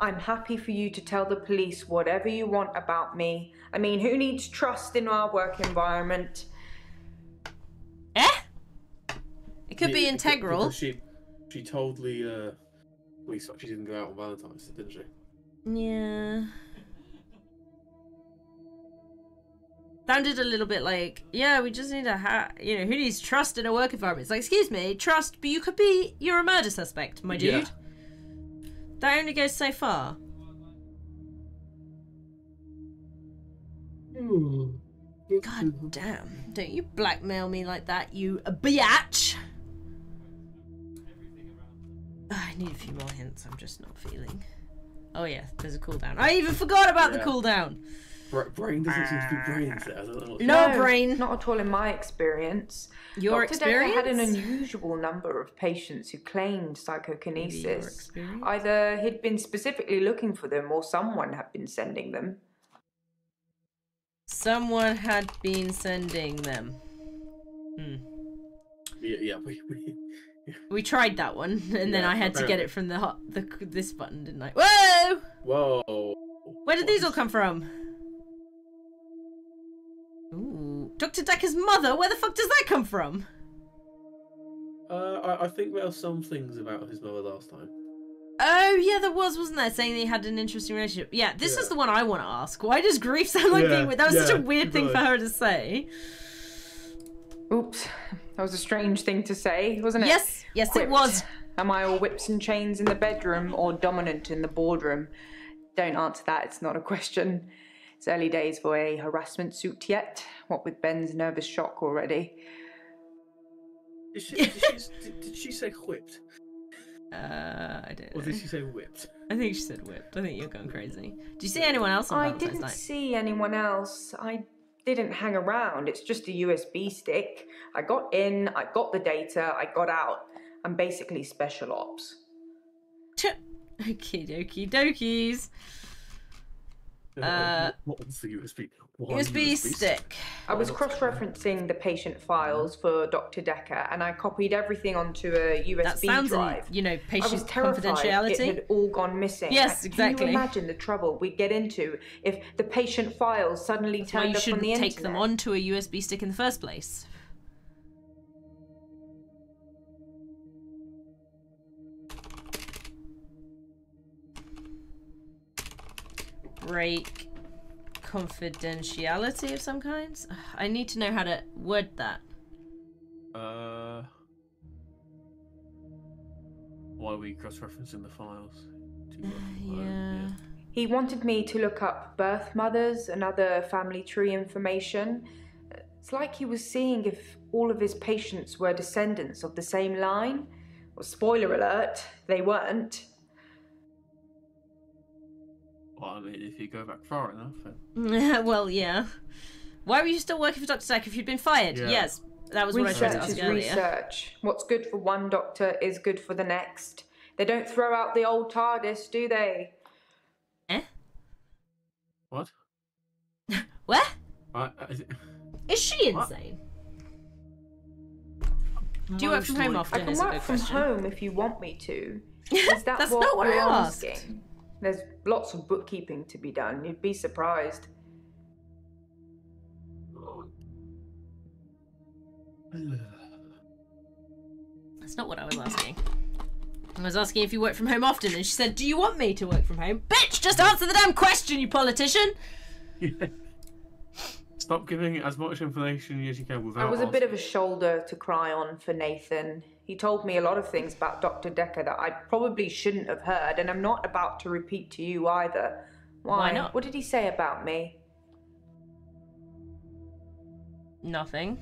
D: I'm happy for you to tell the police whatever you want about me. I mean, who needs trust in our work environment?
A: It could be integral.
B: Because she told the police that she didn't go out on Valentine's, didn't she?
A: Yeah. Sounded a little bit like, yeah, we just need to who needs trust in a work environment? It's like, excuse me, trust, but you're a murder suspect, my dude.
B: Yeah.
A: That only goes so far. God damn. Don't you blackmail me like that, you biatch! I need a few more hints, I'm just not feeling. Oh yeah, there's a cooldown. I even forgot about the cooldown!
B: Brain doesn't seem to be brains there. I don't know.
A: No brain.
D: Not at all in my experience.
A: Your
D: Dr.
A: experience?
D: Dekker had an unusual number of patients who claimed psychokinesis.
A: Maybe your experience?
D: Either he'd been specifically looking for them or someone had been sending them.
A: Someone had been sending them.
B: Yeah,
A: we tried that one, and then I had to get it from this button, didn't I? Whoa!
B: Whoa!
A: Where did these all come from? Ooh, Dr. Dekker's mother. Where the fuck does that come from?
B: I think there are some things about his mother last time.
A: Oh yeah, there wasn't there? Saying they had an interesting relationship. Yeah, this is the one I want to ask. Why does grief sound like being with? That was such a weird thing for her to say.
D: Oops, that was a strange thing to say, wasn't it?
A: Yes, it was.
D: Am I all whips and chains in the bedroom or dominant in the boardroom? Don't answer that, it's not a question. It's early days for a harassment suit yet, what with Ben's nervous shock already.
B: Did she say whipped?
A: I don't know.
B: Or did she say whipped?
A: I think she said whipped. I think you're going crazy. Do you see anyone else on
D: I
A: Valentine's
D: didn't
A: night?
D: see anyone else. I didn't hang around. It's just a USB stick. I got in, I got the data, I got out. I'm basically special ops.
A: Okie dokie dokies.
B: What was the USB?
A: USB stick.
D: I was cross-referencing the patient files for Dr. Dekker, and I copied everything onto a USB
A: That sounds
D: drive.
A: in,
D: I was
A: patient
D: terrified
A: confidentiality.
D: it had all gone missing.
A: Yes, exactly.
D: Can you imagine the trouble we'd get into if the patient files suddenly
A: That's why
D: turned
A: you
D: up on the
A: shouldn't
D: internet?
A: take them onto a USB stick in the first place. Break confidentiality of some kinds? I need to know how to word that.
B: Why are we cross-referencing the files?
A: Yeah.
D: He wanted me to look up birth mothers and other family tree information. It's like he was seeing if all of his patients were descendants of the same line. Well, spoiler alert, they weren't.
B: Well, I mean, if you go back far enough. Then...
A: Well, yeah. Why were you still working for Dr. Dekker if you'd been fired?
B: Yeah.
A: Yes, that was what I tried to
D: Research
A: ask
D: is
A: earlier.
D: research. What's good for one doctor is good for the next. They don't throw out the old TARDIS, do they?
B: What?
A: Where?
B: Is
A: she insane? Do you work from home often?
D: I can
A: is a
D: work
A: good
D: from
A: question.
D: home if you want me to. Is that
A: That's
D: what
A: not what
D: you're
A: I asked.
D: asking? There's lots of bookkeeping to be done. You'd be surprised.
A: That's not what I was asking. I was asking if you work from home often, and she said, "Do you want me to work from home?" Bitch, just answer the damn question, you politician!
B: Stop giving as much information as you can without.
D: I was a bit of a
B: asking.
D: shoulder to cry on for Nathan. He told me a lot of things about Dr. Dekker that I probably shouldn't have heard, and I'm not about to repeat to you either.
A: Why not?
D: What did he say about me?
A: Nothing.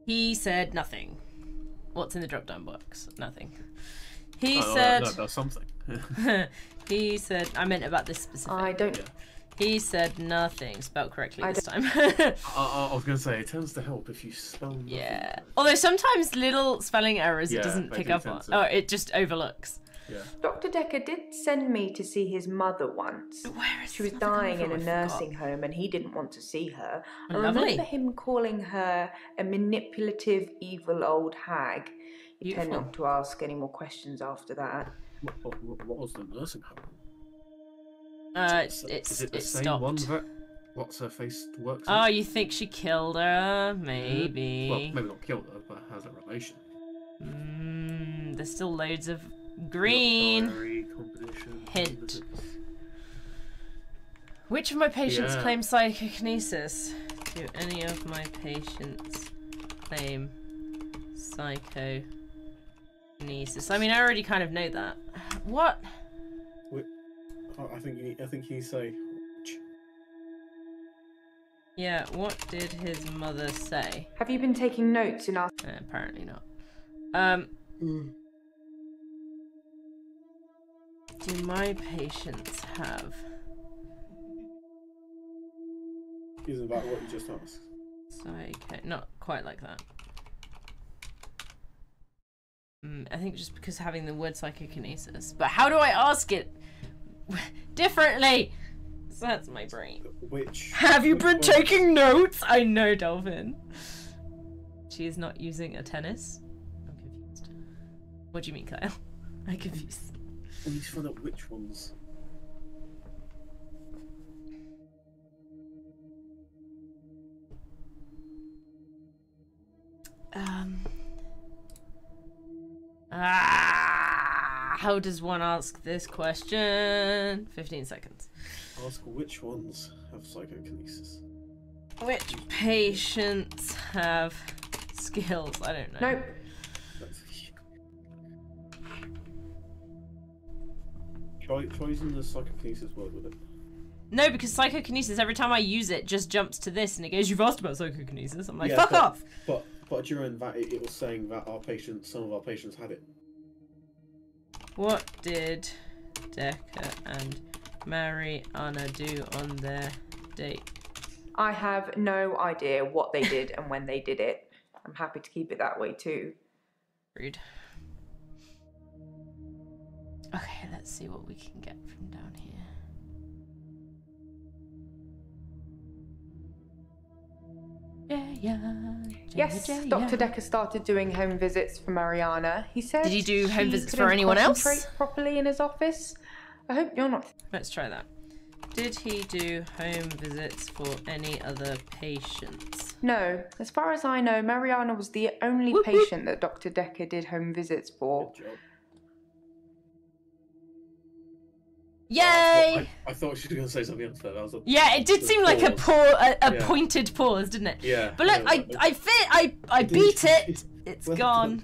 A: He said nothing. What's in the drop-down box? Nothing. He said...
B: No, that's something.
A: He said... I meant about this specific.
D: I don't...
B: Yeah.
A: He said nothing. Spelled correctly this time.
B: I was going to say, it tends to help if you spell nothing.
A: Yeah. Although sometimes little spelling errors it
B: Yeah,
A: doesn't
B: they
A: pick
B: do
A: up
B: tend
A: on.
B: to.
A: Oh, it just overlooks.
B: Yeah.
D: Dr. Dekker did send me to see his mother once.
A: Where is
D: She was
A: this mother coming
D: dying in
A: from?
D: a
A: I forgot.
D: nursing home and he didn't want to see her. I
A: Lovely.
D: remember him calling her a manipulative, evil old hag. He tend
A: Beautiful.
D: not to ask any more questions after that.
B: What was the nursing home?
A: It's
B: Is it the
A: it
B: same
A: stopped.
B: one that what's her face works in?
A: Oh, you think she killed her? Maybe.
B: Well, maybe not killed her, but has a relation.
A: There's still loads of green.
B: Diary, competition,
A: Hint.
B: visits.
A: Which of my patients
B: Yeah.
A: claim psychokinesis? Do any of my patients claim psychokinesis? I mean, I already kind of know that. What?
B: I think you say.
A: Yeah, what did his mother say?
D: Have you been taking notes in our...
A: Apparently not. Do my patients have
B: Isn't that what you just asked?
A: not quite like that. I think just because having the word psychokinesis. But how do I ask it differently? So that's my brain.
B: Which?
A: Have you
B: which
A: been
B: one?
A: taking notes? I know, Dolphin. She is not using a tennis. I'm confused. What do you mean, Kyle? I'm confused.
B: We need to find out which ones.
A: How does one ask this question? 15 seconds.
B: Ask which ones have psychokinesis.
A: Which patients have skills? I don't know.
D: Nope.
B: Try using the psychokinesis word with it.
A: No, because psychokinesis, every time I use it, just jumps to this and it goes, "You've asked about psychokinesis." I'm like,
B: Yeah,
A: fuck off!
B: But during that, it was saying that some of our patients had it.
A: What did Dekker and Mariana do on their date?
D: I have no idea what they did and when they did it. I'm happy to keep it that way too.
A: Rude. Okay, let's see what we can get from down here.
D: Yes, Dr. Dekker started doing home visits for Mariana. He said
A: Did he do home
D: she
A: visits for
D: couldn't
A: anyone else?
D: concentrate properly in his office. I hope you're not...
A: Let's try that. Did he do home visits for any other patients?
D: No, as far as I know, Mariana was the only
A: Whoop, whoop.
D: patient that Dr. Dekker did home visits for.
B: Good job.
A: Yay!
B: I thought she was going to say something else there. That was a,
A: Yeah, it did
B: the
A: seem like a
B: pause.
A: a
B: Yeah.
A: pointed pause, didn't it?
B: Yeah.
A: But look,
B: yeah,
A: I beat it. It's
B: Well
A: gone.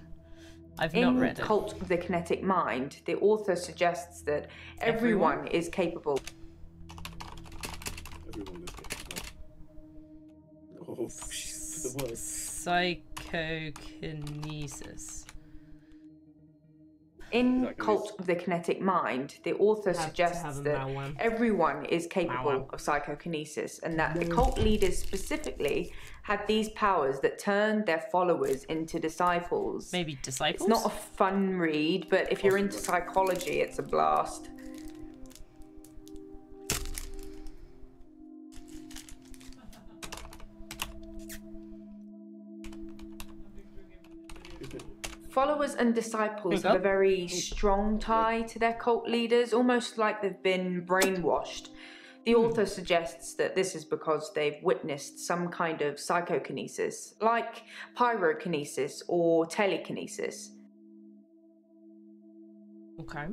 A: I've not
D: In
A: read it.
D: Cult of the Kinetic Mind, the author suggests that everyone is capable.
B: Everyone is getting that. Oh, she's the word.
A: Psychokinesis.
D: In
B: Exactly.
D: Cult of the Kinetic Mind, the author
A: Have to
D: suggests
A: have a
D: that
A: Malwan.
D: everyone is capable
A: Malwan.
D: of psychokinesis and that the cult leaders specifically had these powers that turned their followers into disciples.
A: Maybe disciples?
D: It's not a fun read, but if you're into psychology, it's a blast. Followers and disciples have a very strong tie to their cult leaders, almost like they've been brainwashed. The author suggests that this is because they've witnessed some kind of psychokinesis, like pyrokinesis or telekinesis.
A: Okay.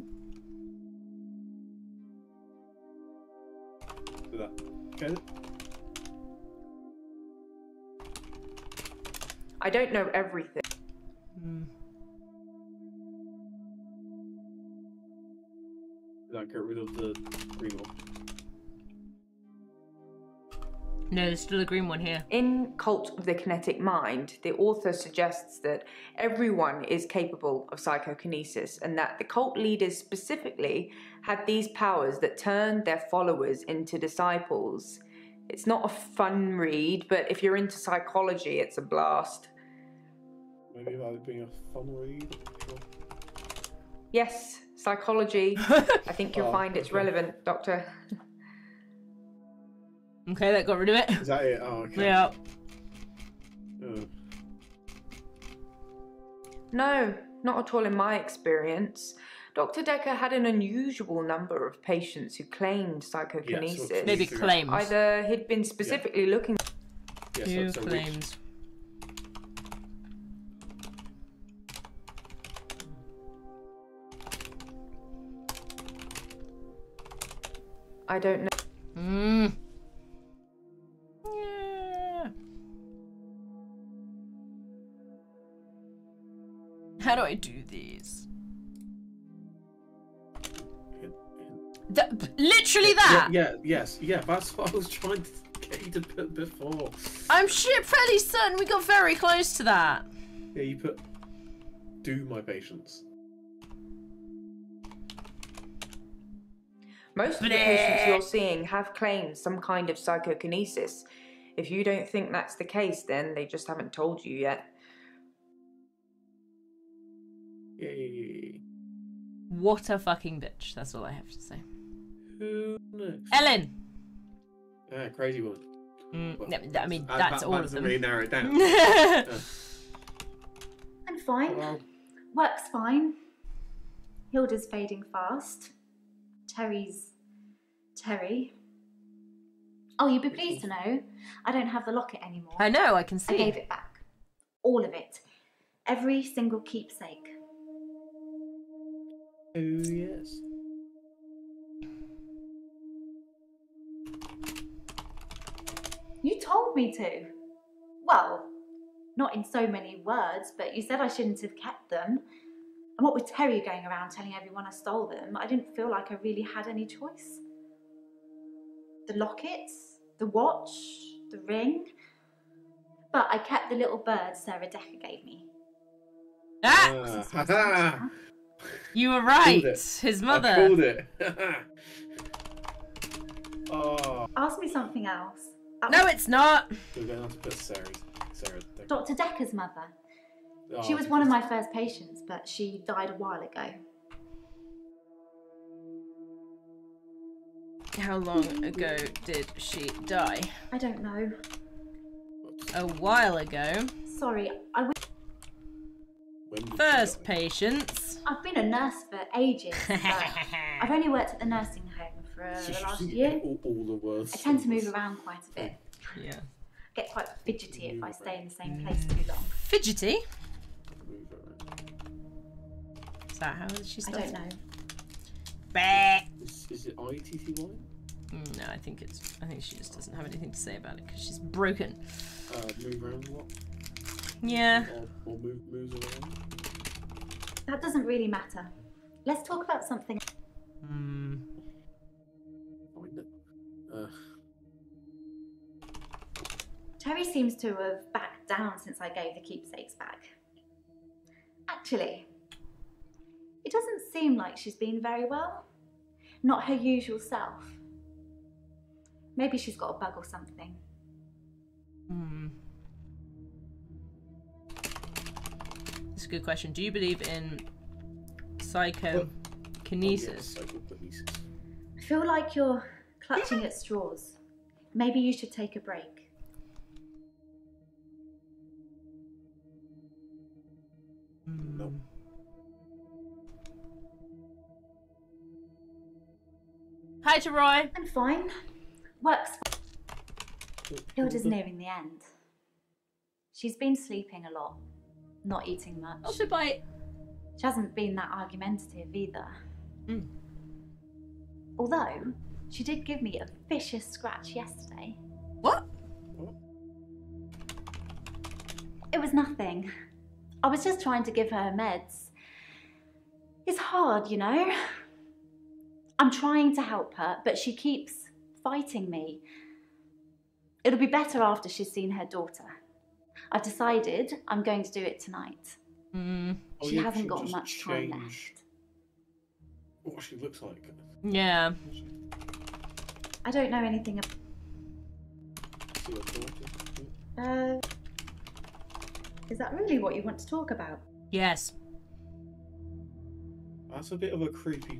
B: with that. Okay.
D: I don't know everything.
B: That get rid of the green one.
A: No, there's still a green one here.
D: In Cult of the Kinetic Mind, the author suggests that everyone is capable of psychokinesis and that the cult leaders specifically had these powers that turned their followers into disciples. It's not a fun read, but if you're into psychology, it's a blast.
B: Maybe that would be a fun read. Sure.
D: Yes, psychology. I think you'll find it's
B: okay.
D: relevant, Doctor.
A: Okay, that got rid of it.
B: Is that it? Oh, okay.
A: Yeah.
D: No, not at all in my experience. Dr. Dekker had an unusual number of patients who claimed psychokinesis.
B: Yeah, so
A: Maybe claims.
D: Either he'd been specifically looking...
B: Yeah,
A: Who
B: so
A: claims?
D: I don't know.
A: Yeah. How do I do these? Literally that!
B: Yeah, that's what I was trying to get you to put before.
A: I'm fairly certain we got very close to that.
B: Yeah, you put do my patients.
D: Most of the patients you're seeing have claimed some kind of psychokinesis. If you don't think that's the case, then they just haven't told you yet.
B: Yay.
A: What a fucking bitch. That's all I have to say.
B: Who next?
A: Ellen!
B: Ah, crazy one.
A: I mean, that's all of them.
B: Really narrow it down.
F: I'm fine.
B: Well,
F: Work's fine. Hilda's fading fast. Terry. Oh, you'd be pleased to know I don't have the locket anymore.
A: I know, I can see.
F: I gave it back. All of it. Every single keepsake.
B: oh yes.
F: You told me to. Well, not in so many words, but you said I shouldn't have kept them. And what with Terry going around telling everyone I stole them, I didn't feel like I really had any choice. The lockets, the watch, the ring. But I kept the little bird Sarah Dekker gave me.
A: Ah! You were right. His mother.
B: I pulled it. Oh.
F: Ask me something else.
A: No, it's not.
B: We're going to have to put Sarah Dekker.
F: Dr. Dekker's mother.
B: Oh,
F: She was one of my first patients, but she died a while ago.
A: How long ago did she die?
F: I don't know.
A: A while ago.
F: Sorry,
B: When did
A: First
B: she die?
A: patients.
F: I've been a nurse for ages, but I've only worked at the nursing home for the last year.
B: All the words.
F: I tend to move around quite a bit.
A: Yeah.
F: I get quite fidgety if I stay in the same place too long.
A: Fidgety?
B: Move around.
A: Is that how she
F: I
A: spells
F: don't
A: it?
F: know.
A: Bah.
B: Is it ITTY?
A: No, I think she just doesn't have anything to say about it because she's broken.
B: Move around what?
A: Yeah.
B: Or moves around?
F: That doesn't really matter. Let's talk about something. Terry seems to have backed down since I gave the keepsakes back. Actually, it doesn't seem like she's been very well. Not her usual self. Maybe she's got a bug or something.
A: That's a good question. Do you believe in psychokinesis?
B: Psychokinesis.
F: I feel like you're clutching at straws. Maybe you should take a break.
B: No.
A: Hi to Roy.
F: I'm fine. Works. Hilda's nearing the end. She's been sleeping a lot, not eating much.
A: Also bite.
F: She hasn't been that argumentative either. Although, She did give me a vicious scratch yesterday.
A: What?
F: It was nothing. I was just trying to give her meds. It's hard, you know? I'm trying to help her, but she keeps fighting me. It'll be better after she's seen her daughter. I've decided I'm going to do it tonight. She hasn't got much time left.
B: What she looks like.
A: Yeah.
F: I don't know anything is that really what you want to talk about?
A: Yes.
B: That's a bit of a creepy.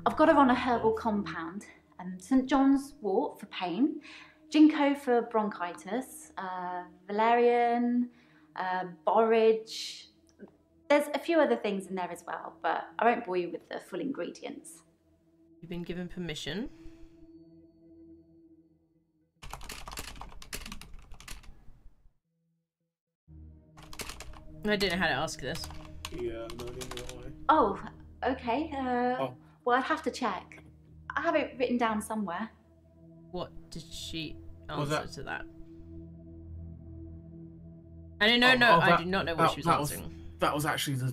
F: I've got her on a herbal compound. St. John's wort for pain, ginkgo for bronchitis, valerian, borage. There's a few other things in there as well, but I won't bore you with the full ingredients.
A: You've been given permission. I didn't know how to ask this.
B: Yeah, no, neither do I.
F: Oh, okay. Well, I'd have to check. I have it written down somewhere.
A: What did she
B: Was
A: answer
B: that-
A: to that? I don't know. No, I do not know what she was answering.
B: That was actually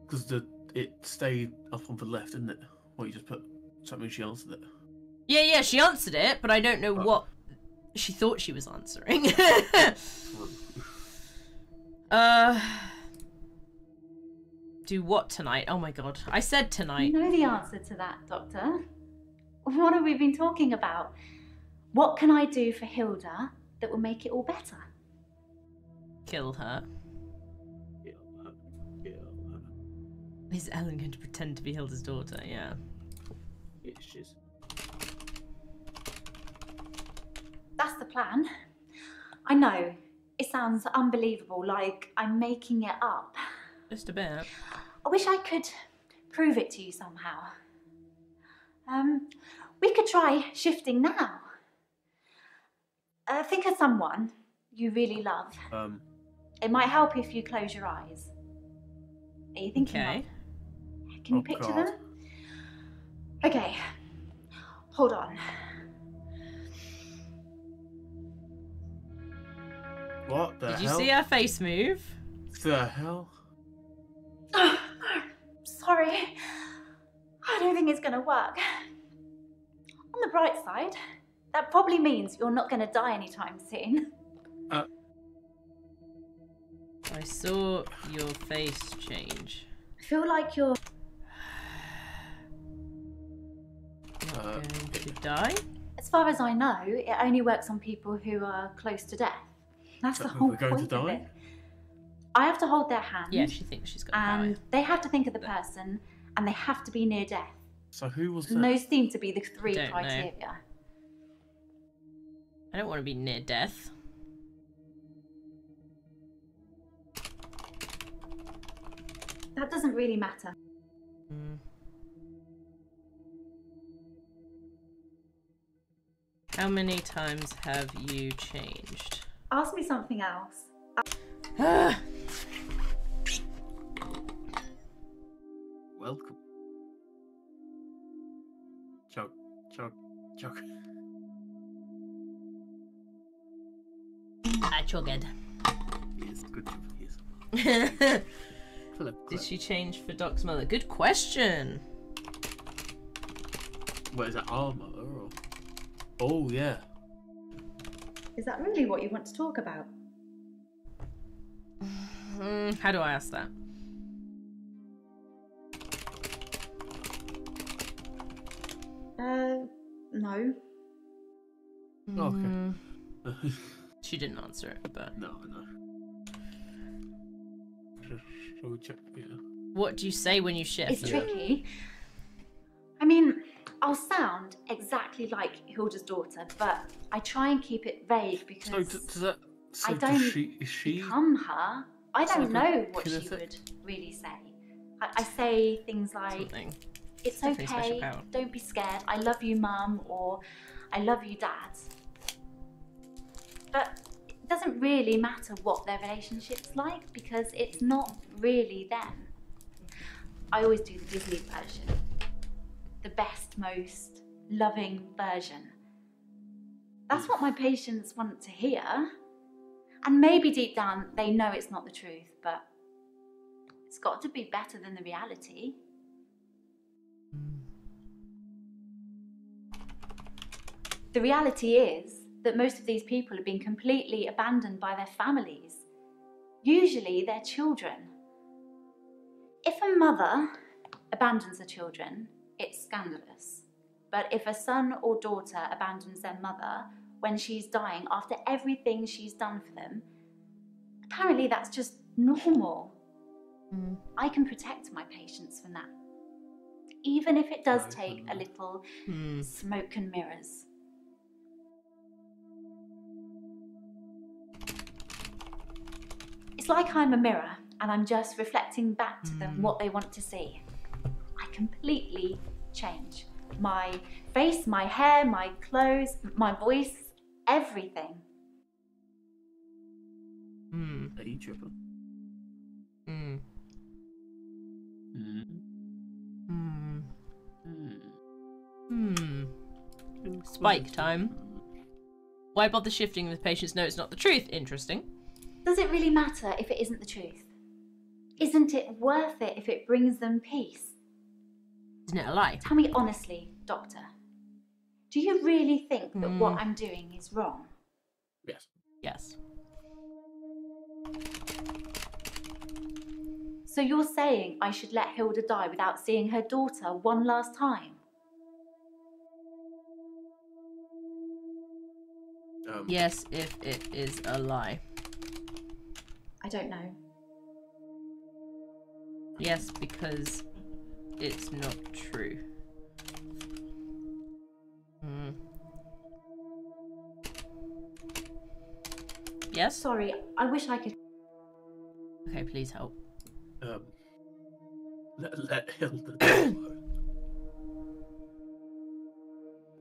B: because it stayed up on the left, didn't it? Or you just put something. She answered it.
A: Yeah, she answered it, but I don't know what she thought she was answering. Do what tonight? Oh my god. I said tonight.
F: You know the answer to that, Doctor. What have we been talking about? What can I do for Hilda that will make it all better?
A: Kill her. Is Ellen going to pretend to be Hilda's daughter? Yeah.
B: Yeah, she's.
F: That's the plan. I know. It sounds unbelievable, like I'm making it up.
A: Just a bit.
F: I wish I could prove it to you somehow. We could try shifting now. Think of someone you really love. It might help if you close your eyes. Are you thinking of? Can you picture them? Okay. Hold on.
B: What the hell?
A: Did you see her face move?
B: The hell?
F: Sorry. I don't think it's gonna work. On the bright side, that probably means you're not gonna die anytime soon.
A: I saw your face change.
F: I feel like you're
A: Not going to die?
F: As far as I know, it only works on people who are close to death. That's the whole
B: We're going
F: point
B: to
F: of
B: die?
F: it. I have to hold their hand.
A: Yeah, she thinks she's gonna
F: And
A: die.
F: they have to think of the person, and they have to be near death.
B: So who was that?
F: And those seem to be the three
A: Don't know.
F: criteria.
A: I don't want to be near death.
F: That doesn't really matter.
A: How many times have you changed?
F: Ask me something else.
B: Welcome. Chug, chug, chug.
A: I chugged.
B: Yes, good job. Yes.
A: Did she change for Doc's mother? Good question.
B: What is that, armor? Or... Oh yeah.
F: Is that really what you want to talk about?
A: How do I ask that?
F: No.
B: Okay.
A: She didn't answer it, but...
B: No. Shall we check? Yeah.
A: What do you say when you shift?
F: It's tricky. I mean, I'll sound exactly like Hilda's daughter, but I try and keep it vague because
B: So does that? So
F: I don't
B: is she?
F: become her. I don't know what she
B: kinetic?
F: would really say. I say things like,
A: Something.
F: it's
A: Definitely special
F: okay,
A: power.
F: don't be scared, I love you, Mum, or I love you, Dad. But it doesn't really matter what their relationship's like because it's not really them. I always do the Disney version. The best, most loving version. That's what my patients want to hear. And maybe deep down they know it's not the truth, but it's got to be better than the reality. The reality is that most of these people have been completely abandoned by their families, usually their children. If a mother abandons her children, it's scandalous. But if a son or daughter abandons their mother when she's dying after everything she's done for them, apparently that's just normal. I can protect my patients from that, even if it does take a little smoke and mirrors. It's like I'm a mirror and I'm just reflecting back to them what they want to see. I completely change. My face, my hair, my clothes, my voice, everything.
B: Are you tripping?
A: Spike time. Why bother shifting if patients know it's not the truth? Interesting.
F: Does it really matter if it isn't the truth? Isn't it worth it if it brings them peace?
A: Isn't it a lie?
F: Tell me honestly, Doctor. Do you really think that what I'm doing is wrong?
B: Yes.
A: Yes.
F: So you're saying I should let Hilda die without seeing her daughter one last time?
A: Yes, if it is a lie.
F: I don't know.
A: Yes, because it's not true. Yes?
F: Sorry, I wish I could...
A: Okay, please help.
B: Let Hilda die.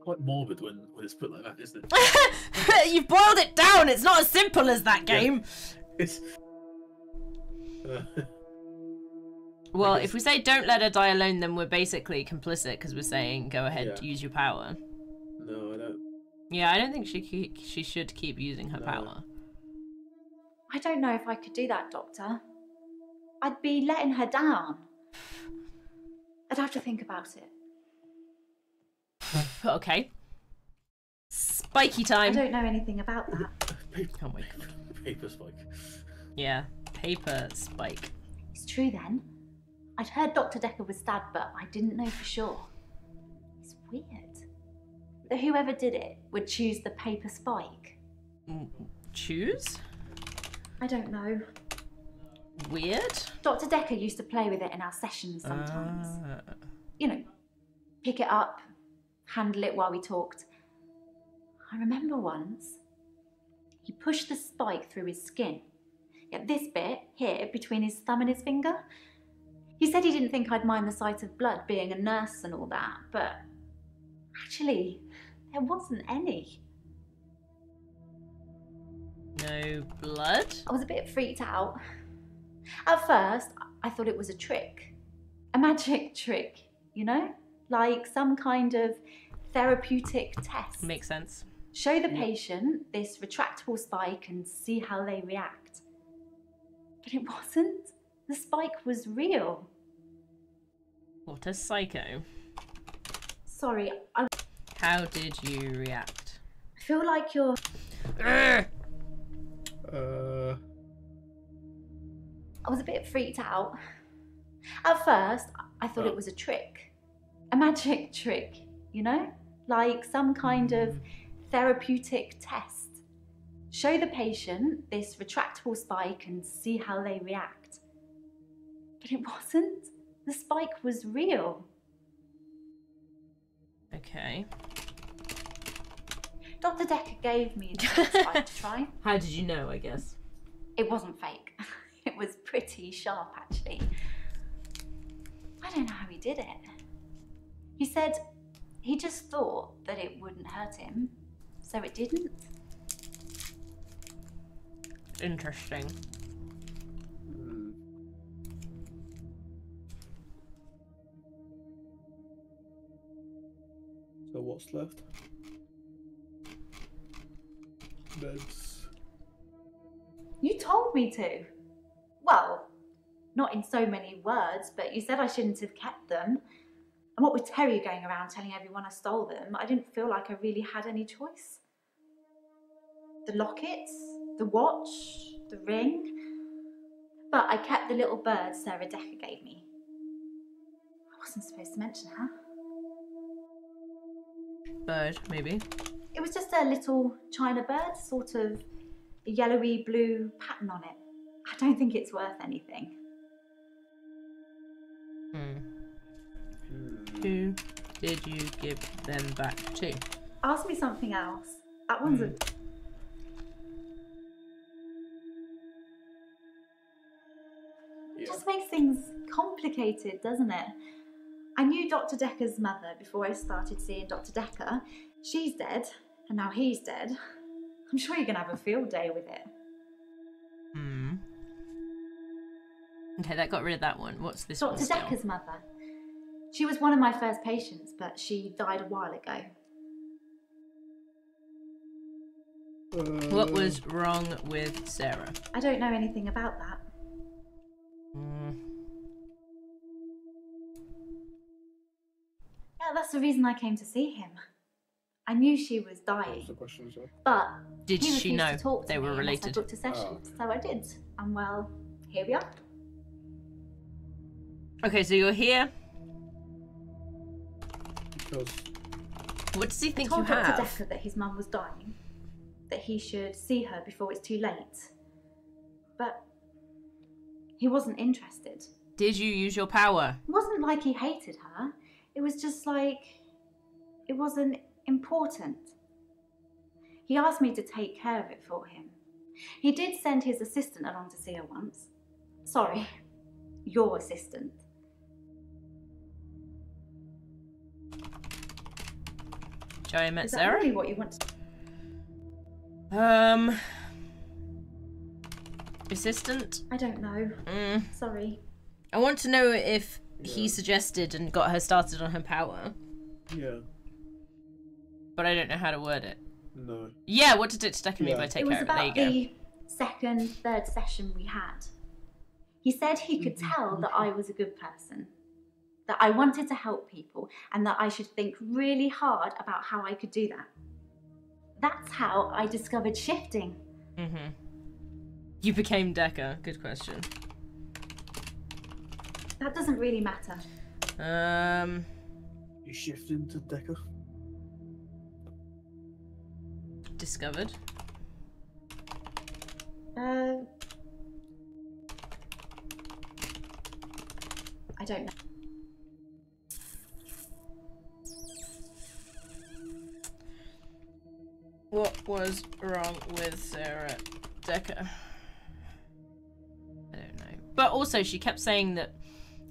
B: Quite morbid when it's put like that, isn't it?
A: You've boiled it down! It's not as simple as that game!
B: Yeah. It's...
A: Well, if we say don't let her die alone, then we're basically complicit because we're saying go ahead, use your power.
B: No, I don't.
A: Yeah, I don't think she should keep using her power.
F: I don't know if I could do that, Doctor. I'd be letting her down. I'd have to think about it.
A: Okay. Spiky time.
F: I don't know anything about that.
A: Oh my god.
B: Paper spike.
A: Yeah, paper spike.
F: It's true then. I'd heard Dr. Dekker was stabbed, but I didn't know for sure. It's weird that whoever did it would choose the paper spike.
A: Choose?
F: I don't know.
A: Weird?
F: Dr. Dekker used to play with it in our sessions sometimes. You know, pick it up, handle it while we talked. I remember once, he pushed the spike through his skin. Yeah, this bit here between his thumb and his finger. He said he didn't think I'd mind the sight of blood being a nurse and all that, but actually, there wasn't any.
A: No blood?
F: I was a bit freaked out. At first, I thought it was a trick. A magic trick, you know? Like some kind of therapeutic test.
A: Makes sense.
F: Show the patient this retractable spike and see how they react. But it wasn't. The spike was real.
A: What a psycho.
F: Sorry,
A: How did you react?
F: I feel like you're... I was a bit freaked out. At first, I thought it was a trick. A magic trick, you know? Like some kind of therapeutic test. Show the patient this retractable spike and see how they react. But it wasn't. The spike was real.
A: Okay.
F: Dr. Dekker gave me the spike to try.
A: How did you know, I guess?
F: It wasn't fake. It was pretty sharp, actually. I don't know how he did it. He said he just thought that it wouldn't hurt him, so it didn't.
A: Interesting.
B: So What's left? Meds.
F: You told me to. Well, not in so many words, but you said I shouldn't have kept them. And what with Terry going around telling everyone I stole them, I didn't feel like I really had any choice. The lockets, the watch, the ring. But I kept the little bird Sarah Dekker gave me. I wasn't supposed to mention her.
A: Bird, maybe.
F: It was just a little china bird, sort of a yellowy blue pattern on it. I don't think it's worth anything.
A: Who did you give them back to?
F: Ask me something else. That one's a... It just makes things complicated, doesn't it? I knew Dr. Dekker's mother before I started seeing Dr. Dekker. She's dead, and now he's dead. I'm sure you're going to have a field day with it.
A: Okay, that got rid of that one. What's this
F: Dr.
A: one still?
F: Dekker's mother. She was one of my first patients, but she died a while ago.
A: What was wrong with Sarah?
F: I don't know anything about that. Yeah, that's the reason I came to see him. I knew she was dying,
B: What's the question, sorry?
F: but
A: Did
F: he
A: she
F: refused
A: know
F: to talk to
A: they were
F: me unless I
A: related?
F: booked a session, so I did. And well, here we are.
A: Okay, so you're here.
B: Because
A: What does he
F: I
A: think you
F: told Dr.
A: have?
F: Dekker that his mum was dying, that he should see her before it's too late. But he wasn't interested.
A: Did you use your power?
F: It wasn't like he hated her. It was just like it wasn't important. He asked me to take care of it for him. He did send his assistant along to see her once. Sorry, your assistant.
A: Joey met
F: Is that
A: Sarah?
F: really what you want to...
A: Assistant?
F: I don't know. Sorry.
A: I want to know if he suggested and got her started on her power,
B: yeah,
A: but I don't know how to word it.
B: no.
A: Yeah, what did Dr. Dekker mean by
F: It
A: take
F: was
A: care of it? There you
F: about
A: go.
F: the second, third session we had. He said he could tell that I was a good person, that I wanted to help people, and that I should think really hard about how I could do that. That's how I discovered shifting.
A: You became Dekker. Good question.
F: That doesn't really matter.
B: You shift into Dekker.
A: Discovered.
F: I don't know.
A: What was wrong with Sarah Dekker? I don't know. But also, she kept saying that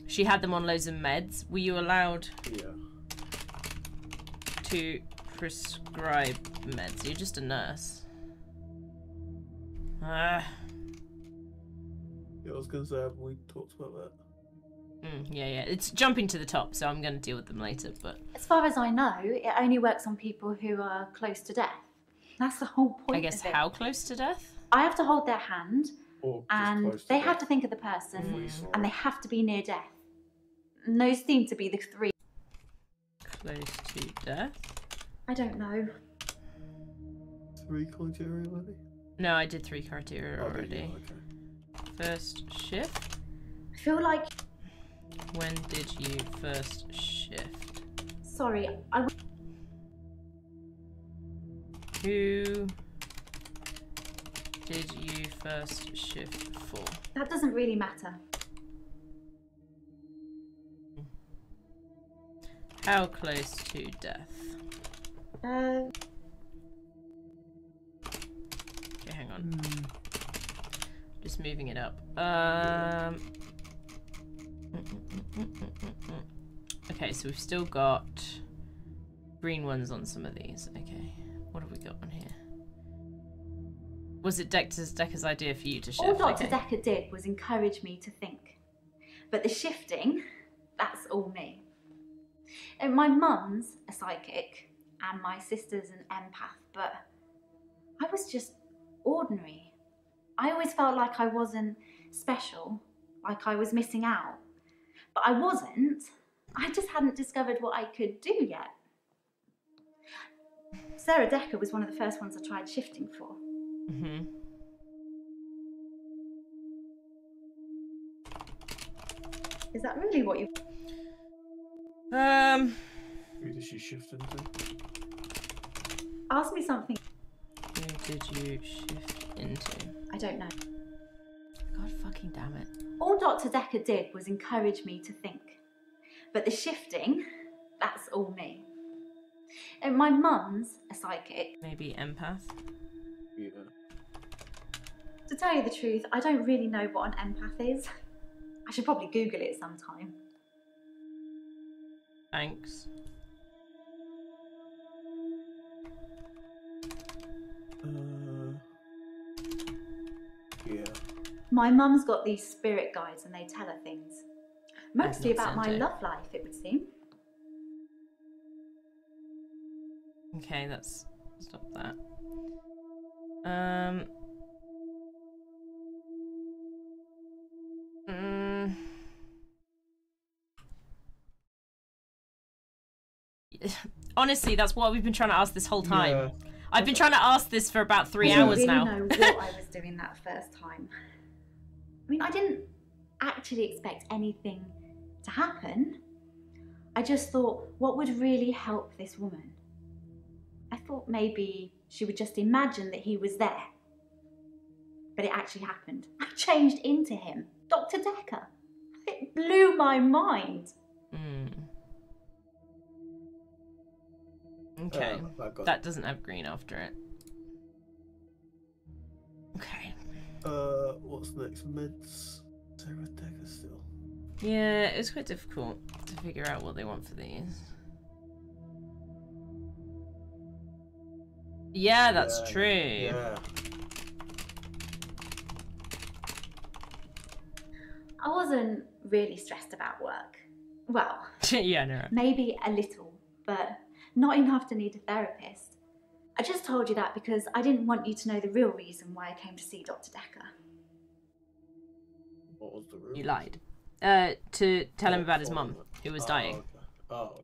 A: she had them on loads of meds. Were you allowed
B: Yeah.
A: to prescribe meds? You're just a nurse.
B: Yeah, I was gonna say, haven't we talked about that?
A: Yeah. It's jumping to the top, so I'm going to deal with them later, but...
F: As far as I know, it only works on people who are close to death. That's the whole point
A: I guess
F: of it.
A: how close to death?
F: I have to hold their hand,
B: Or just
F: and
B: close to
F: they have
B: death?
F: to think of the person,
B: Mm.
F: and they have to be near death. And those seem to be the three.
A: Close to death?
F: I don't know.
B: 3 criteria, maybe?
A: No, I did 3 criteria
B: Oh,
A: already.
B: yeah, okay.
A: First shift?
F: I feel like...
A: When did you first shift?
F: Sorry,
A: Who did you first shift for?
F: that doesn't really matter.
A: How close to death? Okay, hang on. Just moving it up. Okay, so we've still got green ones on some of these. Okay, what have we got on here? Was it Dekker's idea for you to shift?
F: All Dr.
A: Okay.
F: Dekker did was encourage me to think. But the shifting, that's all me. And my mum's a psychic, and my sister's an empath, but I was just ordinary. I always felt like I wasn't special, like I was missing out. But I wasn't. I just hadn't discovered what I could do yet. Sarah Dekker was one of the first ones I tried shifting for.
A: Mm-hmm.
F: Is that really what you...
B: Who did she shift into?
F: Ask me something.
A: Who did you shift into?
F: I don't know.
A: God fucking damn it.
F: All Dr. Dekker did was encourage me to think. But the shifting, that's all me. And my mum's a psychic.
A: Maybe empath?
B: Yeah.
F: To tell you the truth, I don't really know what an empath is. I should probably Google it sometime.
A: Thanks.
B: Yeah.
F: My mum's got these spirit guides and they tell her things. Mostly
A: not
F: about my
A: sent it.
F: love life, it would seem.
A: Okay, let's stop that. Honestly, that's what we've been trying to ask this whole time.
B: Yeah.
A: I've been trying to ask this for about 3
F: I
A: hours
F: didn't
A: now.
F: really know what I was doing that first time. I mean, I didn't actually expect anything to happen. I just thought, what would really help this woman? I thought maybe she would just imagine that he was there. But it actually happened. I changed into him, Dr. Dekker. It blew my mind.
A: Okay,
B: I got
A: that doesn't have green after it. Okay.
B: What's next? Meds? Sarah Dekker still.
A: Yeah, it's quite difficult to figure out what they want for these. Yeah, that's true.
B: Yeah.
F: I wasn't really stressed about work. Well,
A: Yeah, no.
F: maybe a little, but not enough to need a therapist. I just told you that because I didn't want you to know the real reason why I came to see Dr. Dekker.
B: What was the room?
A: You lied. To tell him about his mum, who was dying.
B: Okay. Oh, okay.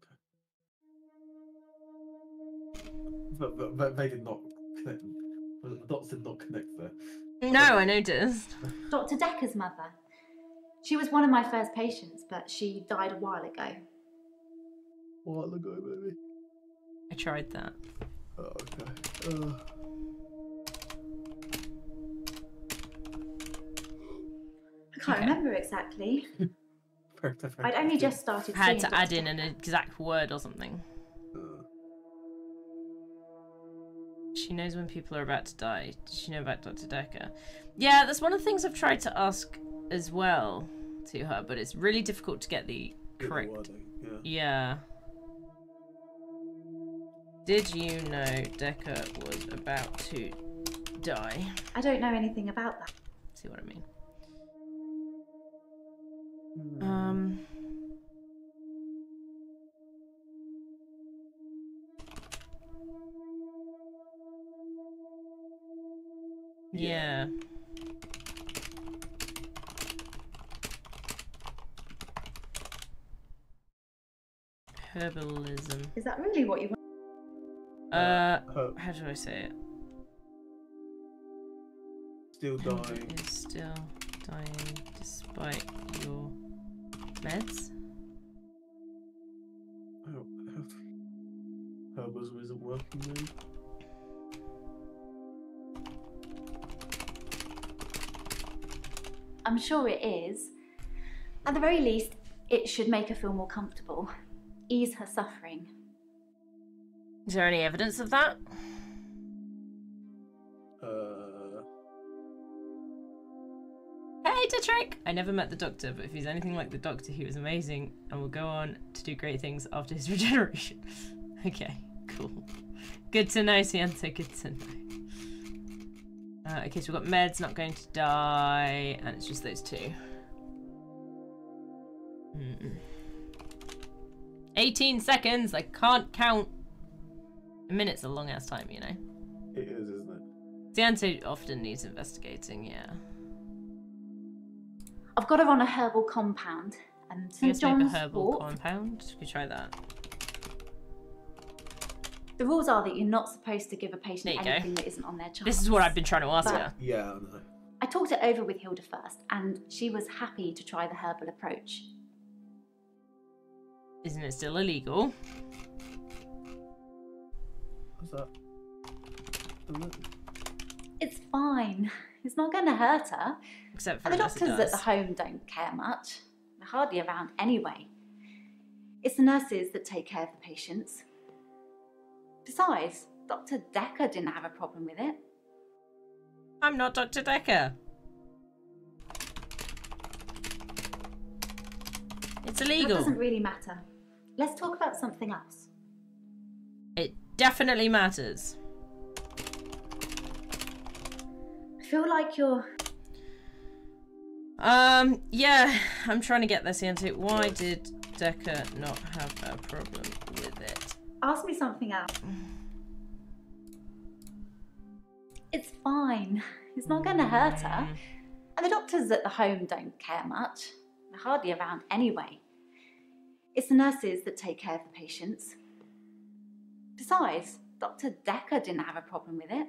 B: But they did not connect. The dots did not connect there.
A: No, I noticed.
F: Dr. Dekker's mother. She was one of my first patients, but she died a while ago.
B: A while ago, maybe.
A: I tried that.
B: Oh, okay.
F: I can't remember exactly. I'd only just started
A: Had
F: seeing
A: to add
F: Dr.
A: in an exact word or something. She knows when people are about to die. Does she know about Dr. Dekker? Yeah, that's one of the things I've tried to ask as well to her, but it's really difficult to get the correct. Yeah. Did you know Dekker was about to die?
F: I don't know anything about that.
A: See what I mean? Yeah. Herbalism.
F: Is that really what you want?
A: How do I say it?
B: Still dying.
A: Is still dying despite your meds?
B: Herbalism isn't working now.
F: I'm sure it is. At the very least, it should make her feel more comfortable. Ease her suffering.
A: Is there any evidence of that? Hey, Detrick! I never met the Doctor, but if he's anything like the Doctor, he was amazing and will go on to do great things after his regeneration. Okay, cool. Good to know, Sienta, good to know. Okay, so we've got meds, not going to die, and it's just those two. 18 seconds, I can't count. A minute's a long ass time, you know.
B: It is, isn't it?
A: The antidote often needs investigating, yeah.
F: I've got her on a herbal compound, and St.
A: Let's make a
F: John's
A: herbal
F: Wort.
A: compound. We try that.
F: The rules are that you're not supposed to give a patient
A: There you go.
F: anything that isn't on their chart.
A: This is what I've been trying to ask
F: But-
A: you.
B: Yeah, I know.
F: I talked it over with Hilda first, and she was happy to try the herbal approach.
A: Isn't it still illegal?
B: What's that?
F: It's fine. It's not going to hurt her.
A: Except for
F: And the
A: unless it
F: doctors at
A: does.
F: the home don't care much. They're hardly around anyway. It's the nurses that take care of the patients. Besides, Dr. Dekker didn't have a problem with it.
A: I'm not Dr. Dekker. It's
F: That
A: illegal.
F: doesn't really matter. Let's talk about something else.
A: It definitely matters.
F: I feel like you're...
A: Yeah, I'm trying to get this into. Why did Dekker not have a problem with it?
F: Ask me something else. It's fine. It's not going to hurt her. And the doctors at the home don't care much. They're hardly around anyway. It's the nurses that take care of the patients. Besides, Dr. Dekker didn't have a problem with it.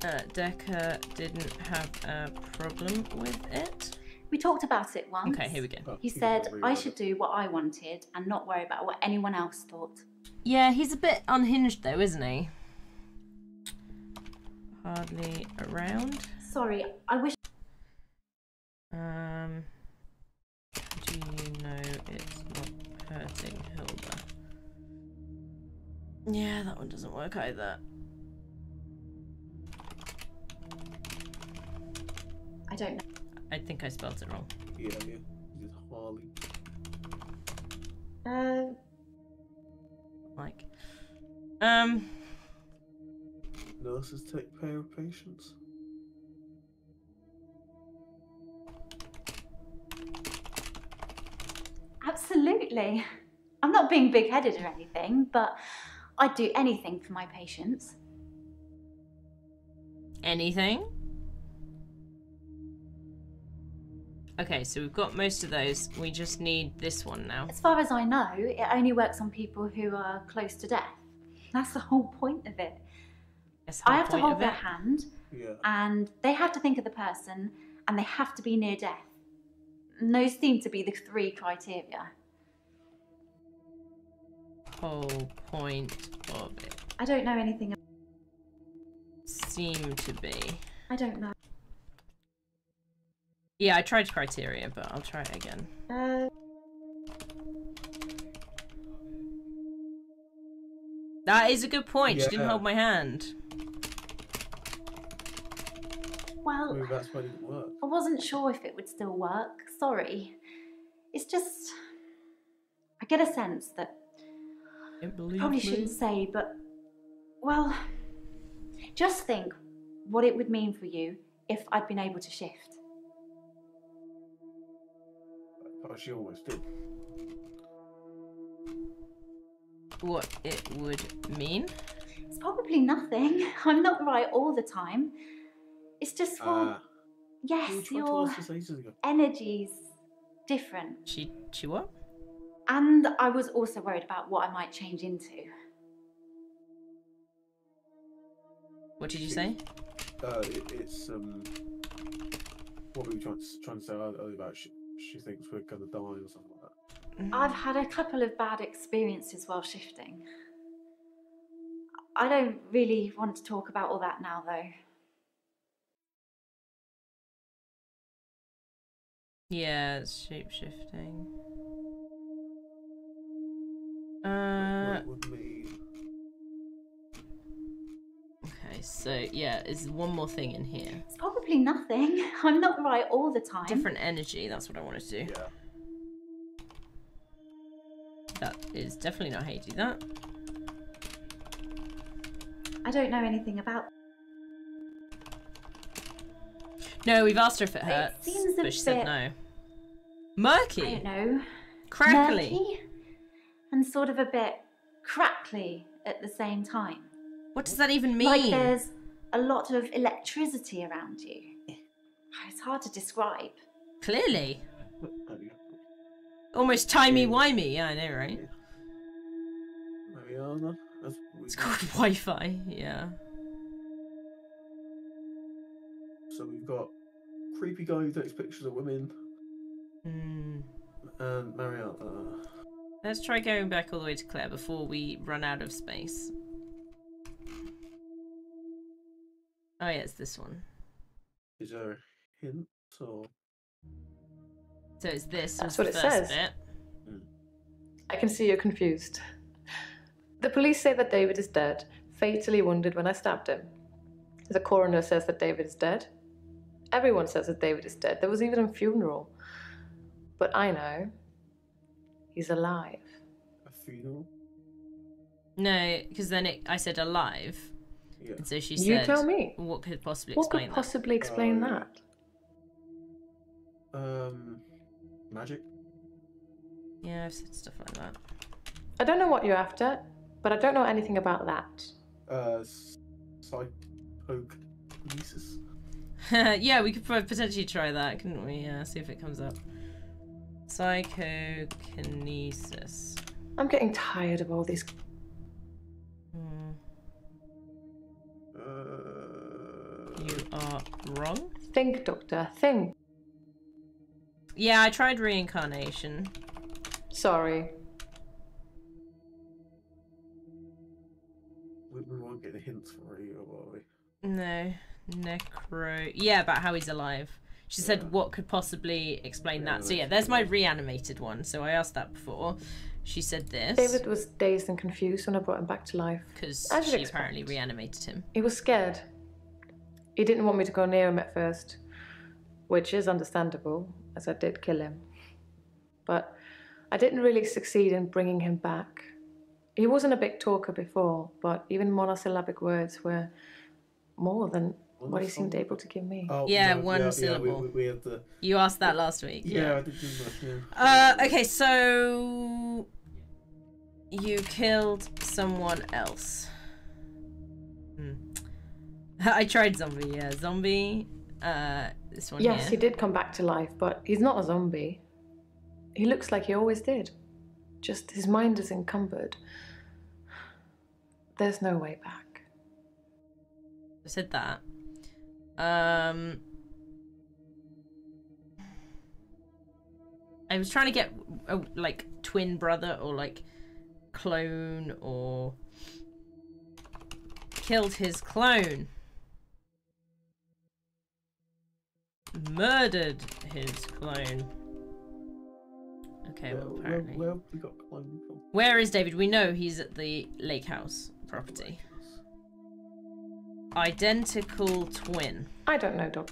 A: Dekker didn't have a problem with it.
F: We talked about it once.
A: Okay, here we go.
B: Oh,
F: He
B: you
F: said
B: can
F: I
B: reread
F: should
B: it.
F: do what I wanted and not worry about what anyone else thought.
A: Yeah, he's a bit unhinged though, isn't he? Hardly around.
F: Sorry, I wish...
A: Do you know it's not hurting Hilda? Yeah, that one doesn't work either.
F: I don't know.
A: I think I spelled it wrong.
B: Yeah. This is Harley.
A: Like,
B: Nurses take care of patients.
F: Absolutely. I'm not being big-headed or anything, but I'd do anything for my patients.
A: anything? Okay, so we've got most of those. We just need this one now.
F: As far as I know, it only works on people who are close to death. That's the whole point of it.
A: That's the
F: I
A: whole
F: have to
A: point
F: hold
A: of
F: their
A: it.
F: hand,
B: Yeah.
F: and they have to think of the person, and they have to be near death. And those seem to be the 3 criteria.
A: Whole point of it
F: I don't know anything.
A: seem to be.
F: I don't know.
A: Yeah, I tried criteria, but I'll try it again. That is a good point. She didn't
B: Yeah.
A: hold my hand.
F: Well,
B: Maybe that's why it didn't work.
F: I wasn't sure if it would still work. Sorry. It's just... I get a sense that...
A: Don't believe
F: Probably
A: me.
F: shouldn't say, but... Well... Just think what it would mean for you if I'd been able to shift.
B: Oh, she almost did.
A: What it would mean?
F: It's probably nothing. I'm not right all the time. It's just for...
B: You
F: yes,
B: tried to
F: your
B: ask us ages ago.
F: energy's different.
A: She what?
F: And I was also worried about what I might change into.
A: What did you say?
B: It's what were we trying to say earlier about? She thinks we're gonna die or something like that.
F: I've had a couple of bad experiences while shifting. I don't really want to talk about all that now, though.
A: Yeah, it's shape-shifting.
B: What it would mean.
A: Okay, so yeah, there's one more thing in here.
F: It's probably nothing. I'm not right all the time.
A: Different energy, that's what I wanted to do.
B: Yeah.
A: That is definitely not how you do that.
F: I don't know anything about...
A: No, we've asked her if it hurts,
F: seems a
A: but she said
F: bit-
A: no.
F: I
A: Murky!
F: don't know.
A: Crackly!
F: Murky? and sort of a bit crackly at the same time.
A: What does that even mean?
F: Like there's a lot of electricity around you. It's hard to describe.
A: Clearly. Almost timey-wimey, yeah, I know, right?
B: Mariana?
A: It's called Wi-Fi, yeah.
B: So we've got creepy guy who takes pictures of women. And Mariana.
A: Let's try going back all the way to Claire before we run out of space. Oh yeah, it's this one.
B: Is there a hint or?
A: So it's this.
E: That's
A: was
E: what
A: the
E: it
A: first
E: says.
A: bit.
E: I can see you're confused. The police say that David is dead, fatally wounded when I stabbed him. The coroner says that David is dead. Everyone says that David is dead. There was even a funeral. But I know he's alive.
B: A funeral?
E: No,
A: because then I said alive.
B: Yeah.
A: And so she
E: You
A: said,
E: tell me.
A: what could possibly
E: What
A: explain
E: could
A: that?
E: possibly explain
B: yeah.
E: that?
B: Magic?
A: Yeah, I've said stuff like that.
E: I don't know what you're after, but I don't know anything about that.
B: Psychokinesis?
A: Yeah, we could potentially try that, couldn't we? See if it comes up. Psychokinesis.
E: I'm getting tired of all these.
A: You are wrong.
E: Think, Doctor, think.
A: Yeah, I tried reincarnation.
E: Sorry.
B: We won't get the hints for you, are we?
A: No. Necro. Yeah, about how he's alive. She said what could possibly explain that. So yeah, there's my reanimated one. So I asked that before. She said this.
E: David was dazed and confused when I brought him back to life.
A: Because
E: As you'd
A: she
E: expect.
A: apparently reanimated him.
E: He was scared. He didn't want me to go near him at first, which is understandable, as I did kill him. But I didn't really succeed in bringing him back. He wasn't a big talker before, but even monosyllabic words were more than what he seemed able to give me.
B: Oh,
A: Yeah,
B: no,
A: one syllable.
B: we had the...
A: You asked that last week.
B: Yeah, I did do that, yeah.
A: Okay, so you killed someone else. I tried zombie, yeah. Zombie, this one
E: Yes,
A: here.
E: he did come back to life, but he's not a zombie. He looks like he always did. Just his mind is encumbered. There's no way back.
A: I said that. I was trying to get a like twin brother or like clone or killed his clone. Murdered his clone. Okay, well, apparently.
B: Where have we got clone from?
A: Where is David? We know he's at the lake house property. Identical twin.
E: I don't know, Doc.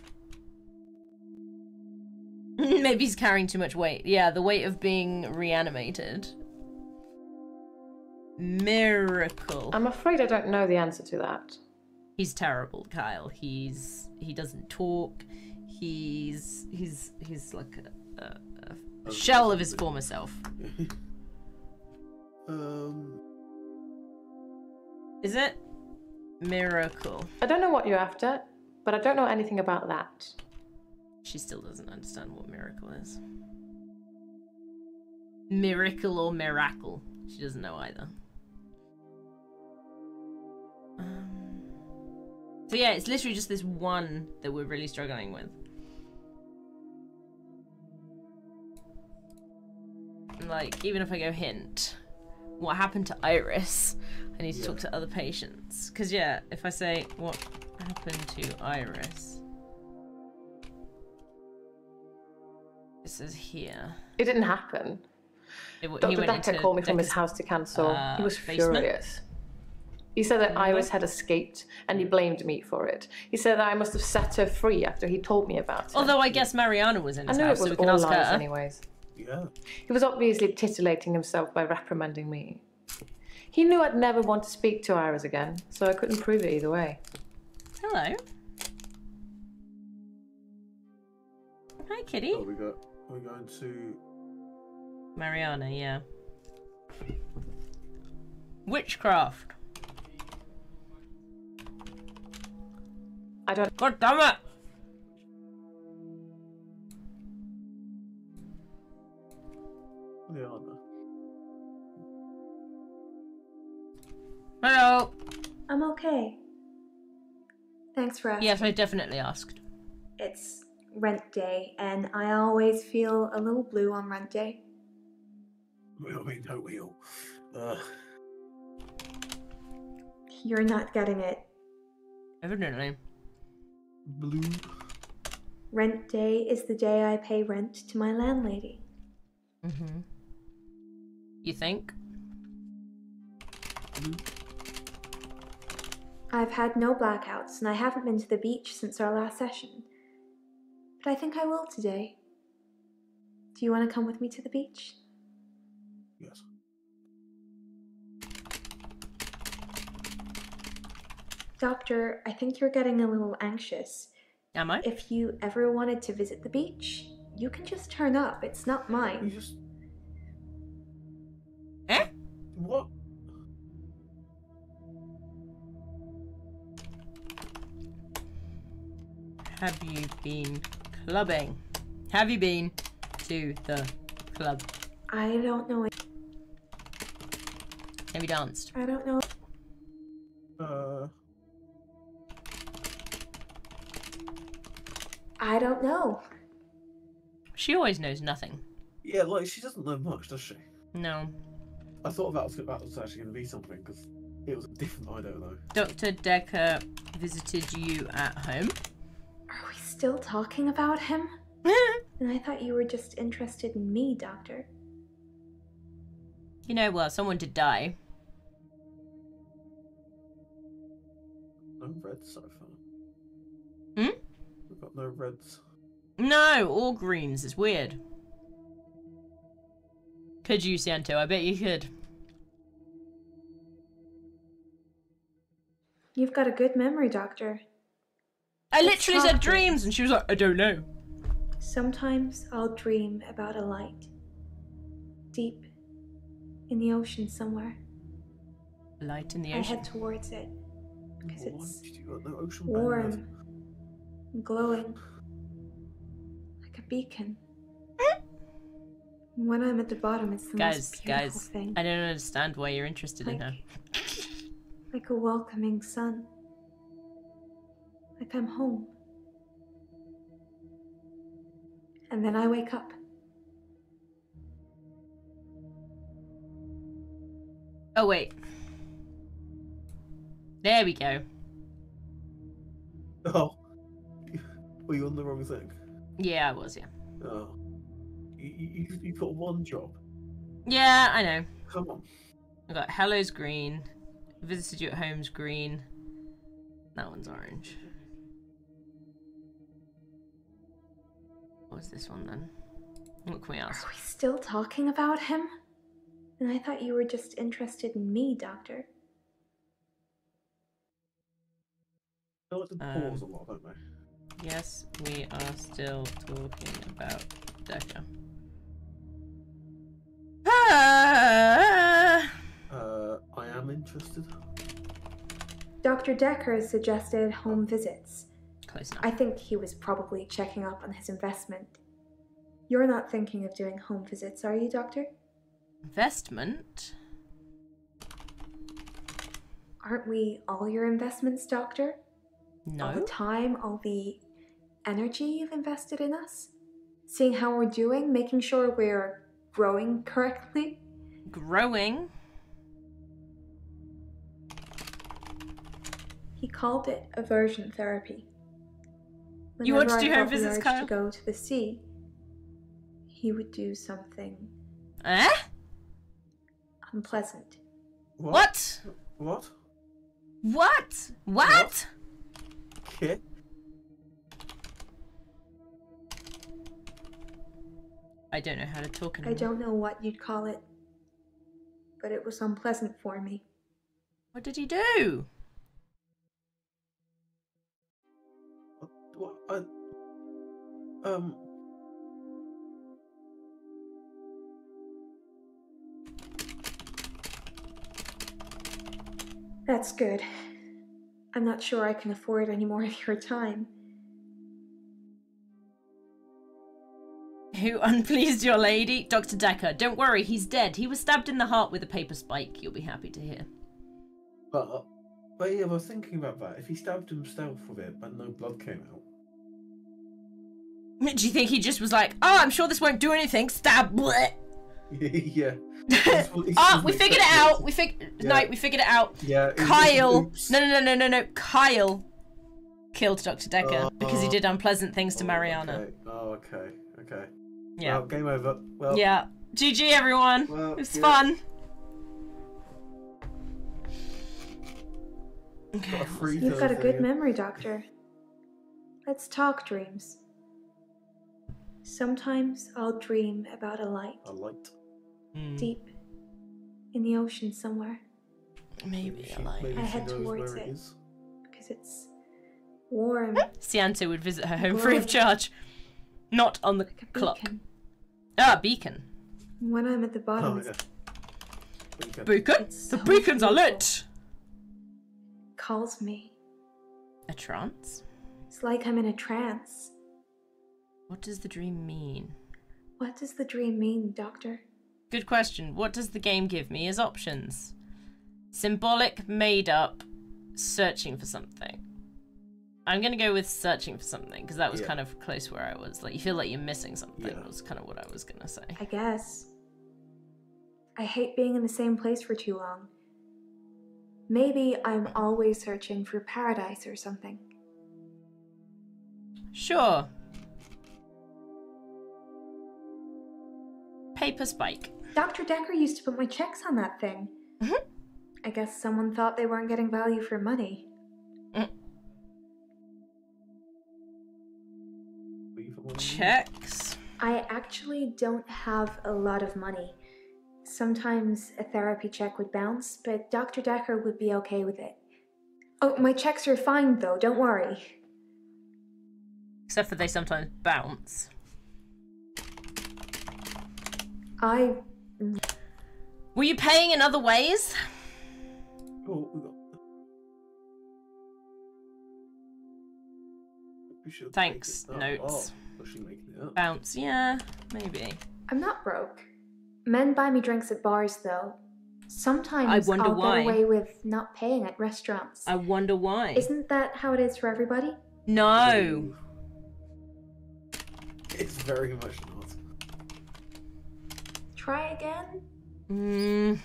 A: Maybe he's carrying too much weight. Yeah, the weight of being reanimated. Miracle.
E: I'm afraid I don't know the answer to that.
A: He's terrible, Kyle. He doesn't talk. He's like a shell of his former self. Is it? Miracle.
E: I don't know what you're after, but I don't know anything about that.
A: She still doesn't understand what miracle is. Miracle or miracle? She doesn't know either. So yeah, it's literally just this one that we're really struggling with. Like, even if I go hint, what happened to Iris? I need to talk to other patients. Because yeah, if I say, what happened to Iris? It says here.
E: It didn't happen. Dr. Dekker called me from his house to cancel. He was furious. He said that Iris had escaped and he blamed me for it. He said that I must have set her free after he told me about it.
A: Although I guess Mariana was in his
E: I knew
A: house,
E: it was
A: so we can
E: all
A: ask
E: lies
A: her.
E: anyways.
B: Yeah.
E: He was obviously titillating himself by reprimanding me. He knew I'd never want to speak to Iris again, so I couldn't prove it either way.
A: Hello. Hi, kitty.
B: Oh, we're going to...
A: Mariana, yeah. Witchcraft.
E: I don't.
A: God damn it!
B: Yeah, I know.
A: Hello.
H: I'm okay. Thanks for asking.
A: Yes, I definitely asked.
H: It's rent day, and I always feel a little blue on rent day.
B: I mean, don't we all?
H: You're not getting it.
A: Evidently.
B: Blue.
H: Rent day is the day I pay rent to my landlady.
A: Mm-hmm. You think?
B: Blue.
H: I've had no blackouts, and I haven't been to the beach since our last session. But I think I will today. Do you want to come with me to the beach?
B: Yes.
H: Doctor, I think you're getting a little anxious.
A: Am I?
H: If you ever wanted to visit the beach, you can just turn up. It's not
B: You
H: mine.
B: just.
A: Eh?
B: What?
A: Have you been clubbing? Have you been to the club?
H: I don't know.
A: Have you danced?
H: I don't know. I don't know.
A: She always knows nothing.
B: Yeah, like she doesn't know much, does she?
A: No.
B: I thought that was actually going to be something because it was different. I don't know.
A: Dr. Dekker visited you at home?
H: Are we still talking about him? And I thought you were just interested in me, Doctor.
A: You know, well, someone did die.
B: No reds so far.
A: Hmm?
B: We've got no reds.
A: No, all greens. It's weird. Could you, Santo? I bet you could.
H: You've got a good memory, Doctor.
A: I
H: Let's
A: literally
H: talk
A: said
H: then.
A: dreams, and she was like, I don't know.
H: Sometimes I'll dream about a light. Deep in the ocean somewhere.
A: Light in the
H: I
A: ocean.
H: head towards it. Because
B: Why
H: it's
B: did you got no ocean
H: warm and glowing. Like a beacon. And when I'm at the bottom, it's the most beautiful thing.
A: I don't understand why you're interested in her.
H: Like a welcoming sun. Like I'm home. And then I wake up.
A: Oh, wait. There we go.
B: Oh. Were you on the wrong thing?
A: Yeah, I was, yeah.
B: Oh. You've got one job.
A: Yeah, I know.
B: Come on.
A: I got Hello's green. Visited you at home's green. That one's orange. What was this one then? What can we ask?
H: Are we still talking about him? And I thought you were just interested in me, Doctor.
B: They like to pause a lot, don't they?
A: Yes, we are still talking about Dekker.
B: I am interested.
H: Dr. Dekker suggested home visits.
A: Close enough.
H: I think he was probably checking up on his investment. You're not thinking of doing home visits, are you, Doctor?
A: Investment?
H: Aren't we all your investments, Doctor? All the
A: No.
H: time, all the energy you've invested in us? Seeing how we're doing, making sure we're growing correctly?
A: Growing?
H: He called it aversion therapy.
A: You want to
H: Whenever
A: do
H: I
A: home
H: felt the
A: visits,
H: urge
A: Kyle?
H: to go to the sea, he would do something
A: Eh?
H: unpleasant.
A: What?
B: What?
A: What? What?
B: Yeah.
A: I don't know how to talk anymore.
H: I don't know what you'd call it, but it was unpleasant for me.
A: What did he do?
B: What?
H: That's good. I'm not sure I can afford any more of your time.
A: Who unpleased your lady? Dr. Dekker. Don't worry, he's dead. He was stabbed in the heart with a paper spike. You'll be happy to hear.
B: But yeah, I was thinking about that. If he stabbed himself with it, but no blood came out.
A: Do you think he just was like, oh, I'm sure this won't do anything. Stab. Bleh.
B: Yeah.
A: Oh, we figured it out. We figured it out.
B: Yeah.
A: Kyle. No. Kyle killed Dr. Dekker because he did unpleasant things to Mariana.
B: Okay.
A: Yeah.
B: Well, game over. Well.
A: Yeah. GG, everyone.
B: Well,
A: it was fun. Okay.
H: You've got a good memory, Doctor. Let's talk dreams. Sometimes I'll dream about a light.
B: A light.
H: Deep in the ocean somewhere.
A: Maybe a light.
H: I head towards it because it's warm.
A: Cianto would visit her home free of charge. Not on the
H: Like a
A: clock.
H: beacon.
A: Beacon.
H: When I'm at the bottom,
A: Beacon?
H: It's
A: The
H: so
A: beacons are
H: beautiful.
A: lit.
H: Calls me.
A: A trance?
H: It's like I'm in a trance.
A: What does the dream mean?
H: What does the dream mean, Doctor?
A: Good question. What does the game give me as options? Symbolic, made up, searching for something. I'm gonna go with searching for something because that was kind of close where I was. Like, you feel like you're missing something was kind of what I was gonna say.
H: I guess. I hate being in the same place for too long. Maybe I'm always searching for paradise or something.
A: Sure. Paper spike.
H: Dr. Dekker used to put my checks on that thing. I guess someone thought they weren't getting value for money.
A: Checks.
H: I actually don't have a lot of money. Sometimes a therapy check would bounce, but Dr. Dekker would be okay with it. Oh, my checks are fine though, don't worry.
A: Except for they sometimes bounce. Were you paying in other ways? Thanks, notes. Bounce, yeah, maybe.
H: I'm not broke. Men buy me drinks at bars though. Sometimes
A: I wonder
H: I'll
A: why.
H: get away with not paying at restaurants.
A: I wonder why.
H: Isn't that how it is for everybody?
A: No.
B: It's very much not.
H: Try again?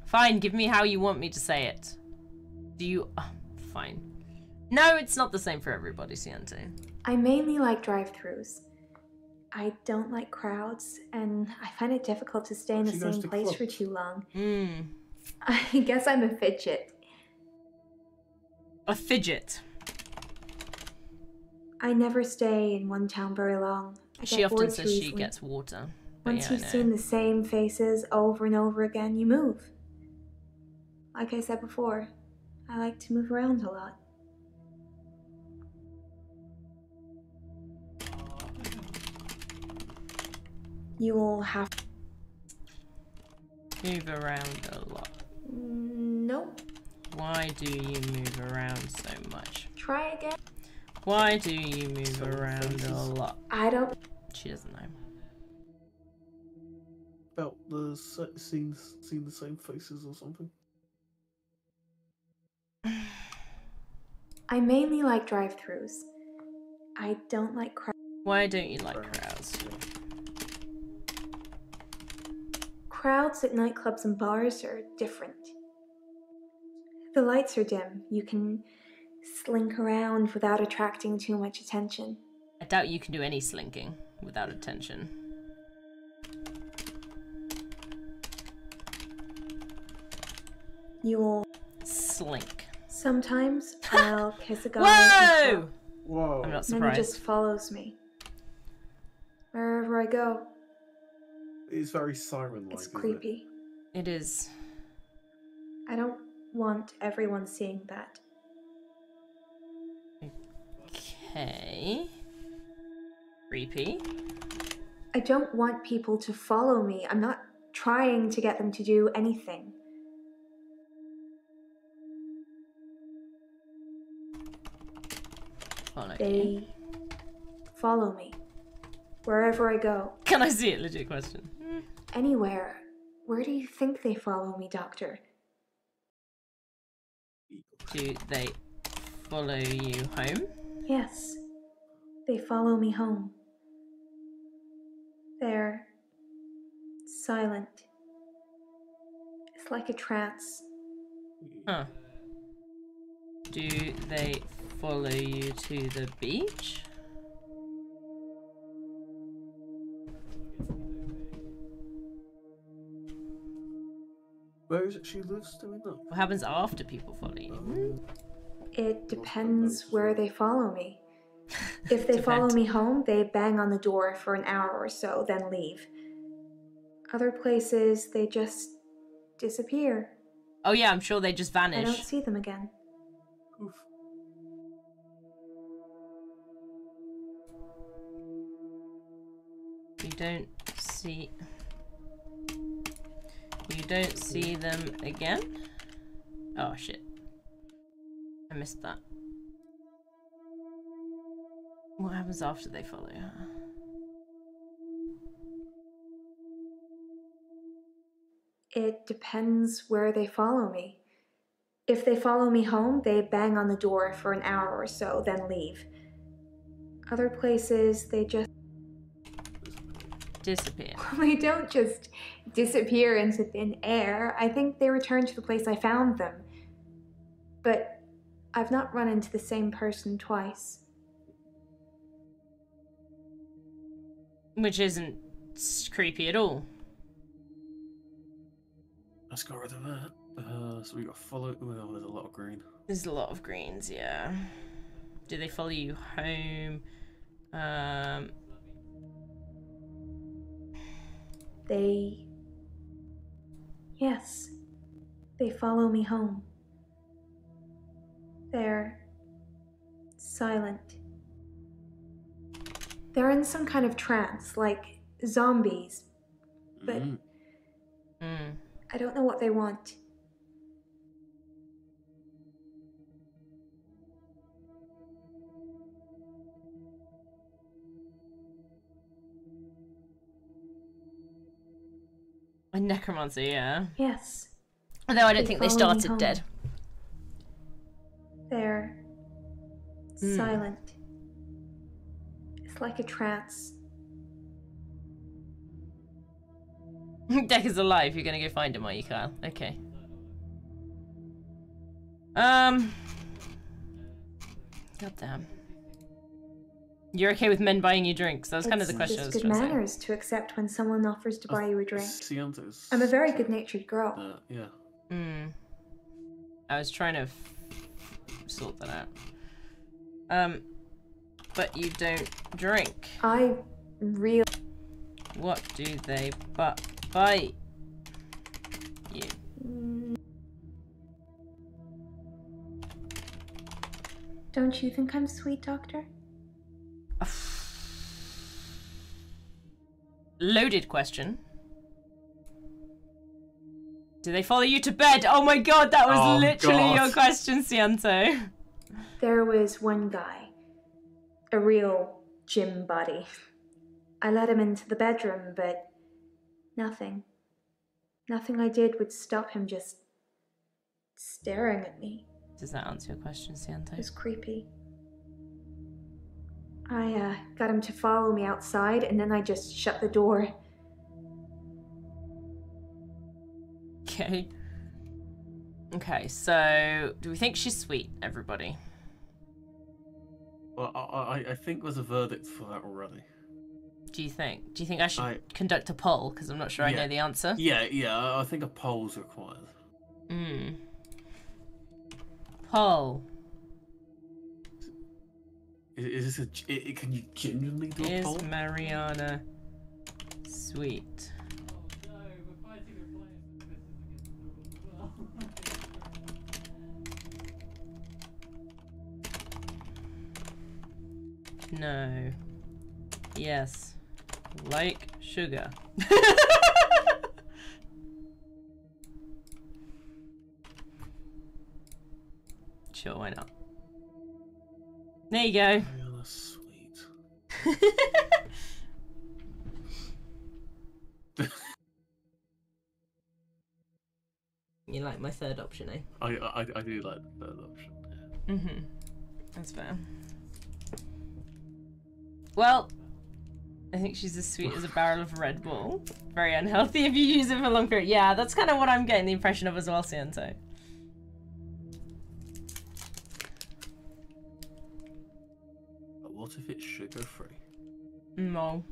A: Fine, give me how you want me to say it. Do you... fine. No, it's not the same for everybody, Cianto.
H: I mainly like drive-thrus. I don't like crowds, and I find it difficult to stay in the same place for too long. I guess I'm a fidget.
A: A fidget.
H: I never stay in one town very long. I
A: She
H: get
A: often
H: bored
A: says
H: too
A: she
H: easily.
A: gets water. But
H: Once
A: yeah,
H: you've
A: I know.
H: seen the same faces over and over again, you move. Like I said before, I like to move around a lot. You will have to
A: Move around a lot.
H: Nope.
A: Why do you move around so much?
H: Try again.
A: Why do you move around a lot?
H: I don't.
A: She doesn't know.
B: About the seen the same faces or something.
H: I mainly like drive-thrus. I don't like crowds.
A: Why don't you like crowds?
H: Crowds at nightclubs and bars are different. The lights are dim. You can slink around without attracting too much attention.
A: I doubt you can do any slinking without attention.
H: You'll
A: Slink.
H: sometimes I'll kiss a guy.
A: Whoa!
B: Whoa.
A: I'm not
H: And then he
A: surprised.
H: just follows me. Wherever I go.
B: It's very siren-like.
H: It's
B: isn't
H: creepy.
A: It is.
H: I don't want everyone seeing that.
A: Okay. Creepy.
H: I don't want people to follow me. I'm not trying to get them to do anything.
A: follow you?
H: They follow me. Wherever I go.
A: Can I see it? Legit question.
H: Anywhere. Where do you think they follow me, Doctor?
A: Do they follow you home?
H: Yes. They follow me home. They're silent. It's like a trance.
A: Huh. Do they follow you to the beach?
B: Where is it she lives? Do we know?
A: What happens after people follow you?
H: It depends where they follow me. If they follow me home, they bang on the door for an hour or so, then leave. Other places, they just disappear.
A: Oh yeah, I'm sure they just
H: I
A: vanish.
H: don't see them again.
B: Oof.
A: You don't see... You don't see them again? Oh shit. I missed that. What happens after they follow you?
H: It depends where they follow me. If they follow me home, they bang on the door for an hour or so, then leave. Other places, they just
A: disappear.
H: They don't just disappear into thin air. I think they return to the place I found them. But I've not run into the same person twice.
A: Which isn't creepy at all.
B: Let's get rid of that. So we got follow. Well, there's a lot of green.
A: There's a lot of greens, yeah. Do they follow you home?
H: Yes. They follow me home. They're silent. They're in some kind of trance, like zombies. But I don't know what they want.
A: A necromancer, yeah.
H: Yes.
A: Although I don't think they
H: follow me
A: started
H: home.
A: dead.
H: They're silent. It's like a trance.
A: Dekker's alive. You're gonna go find him, are you, Kyle? Okay. Goddamn. You're okay with men buying you drinks? That was kind of the question I was
H: It's
A: trying
H: good
A: to say.
H: manners to accept when someone offers to buy you a drink.
B: Cianto's.
H: I'm a very good-natured girl.
B: Yeah.
A: I was trying to sort that out. But you don't drink.
H: I really...
A: What do they buy you?
H: Don't you think I'm sweet, Doctor?
A: Loaded question. Do they follow you to bed? Oh my god, that was literally your question, Cianto.
H: There was one guy. A real gym buddy. I let him into the bedroom, but nothing. Nothing I did would stop him just staring at me.
A: Does that answer your question, Cianto?
H: It was creepy. I got him to follow me outside, and then I just shut the door.
A: Okay. Okay, so do we think she's sweet, everybody?
B: Well, I think there's a verdict for that already.
A: Do you think? Do you think I should conduct a poll? Because I'm not sure I know the answer.
B: Yeah, I think a poll's required.
A: Poll.
B: Is this can you genuinely do a poll?
A: Is Mariana sweet? No. Yes. Like sugar. Sure, why not? There you go.
B: Oh, that's sweet.
A: You like my third option, eh?
B: I do like the third option. Yeah.
A: Mm-hmm. That's fair. Well, I think she's as sweet as a barrel of Red Bull. Very unhealthy if you use it for a long period. Yeah, that's kind of what I'm getting the impression of as well, Siento.
B: But what if it's sugar-free?
A: No.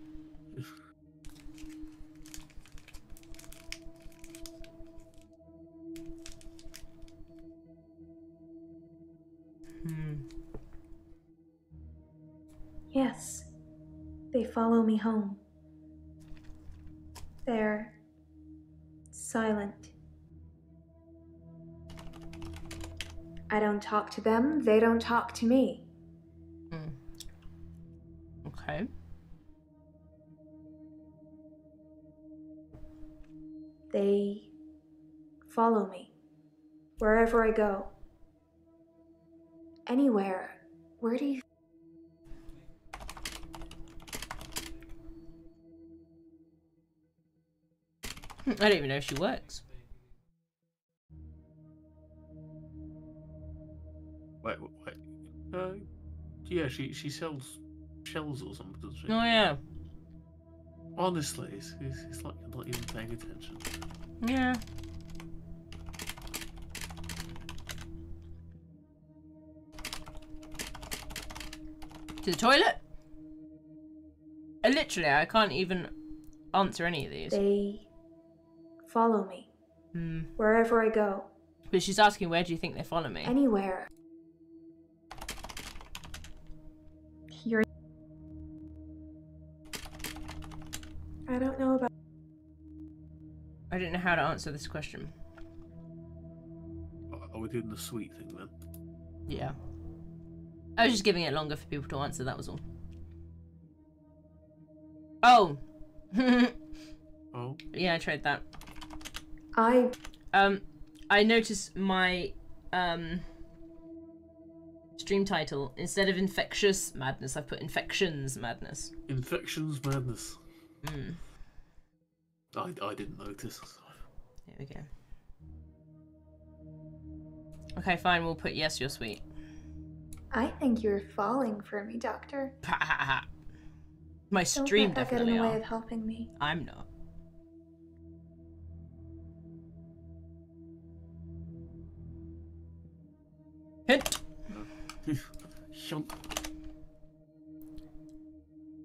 H: Yes, they follow me home. They're silent. I don't talk to them, they don't talk to me.
A: Okay.
H: They follow me wherever I go. Anywhere. Where do you...
A: I don't even know if she works.
B: Wait. Yeah, she sells shells or something, doesn't she?
A: Oh yeah.
B: Honestly, it's like you're not even paying attention.
A: Yeah. To the toilet? Literally, I can't even answer any of these.
H: They follow me wherever I go.
A: But she's asking, where do you think they follow me?
H: Anywhere. You're... I don't know about...
A: I don't know how to answer this question.
B: Are we doing the sweet thing then?
A: Yeah. I was just giving it longer for people to answer, that was all. Oh!
B: Oh?
A: Yeah, I tried that.
H: I
A: noticed my, stream title, instead of Infectious Madness, I put Infections Madness.
B: Infections Madness. I didn't notice.
A: There we go. Okay, fine, we'll put yes, you're sweet.
H: I think you're falling for me, Doctor.
A: My stream
H: Don't let that get in
A: definitely
H: the way
A: are.
H: of helping me.
A: I'm not. Hint!
B: Shunk.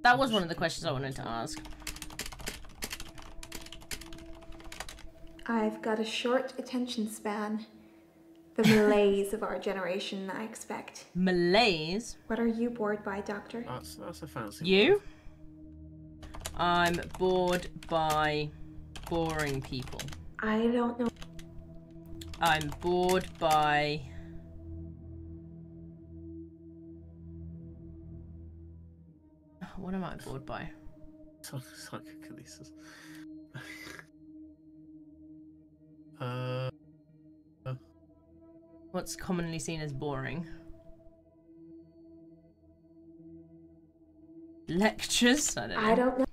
A: That was one of the questions I wanted to ask.
H: I've got a short attention span. The malaise of our generation, I expect.
A: Malaise?
H: What are you bored by, Doctor?
B: That's a fancy
A: You?
B: word.
A: I'm bored by boring people.
H: I don't know.
A: I'm bored by... What am I bored by?
B: Psychokinesis.
A: What's commonly seen as boring? Lectures? I don't know.
H: I don't know.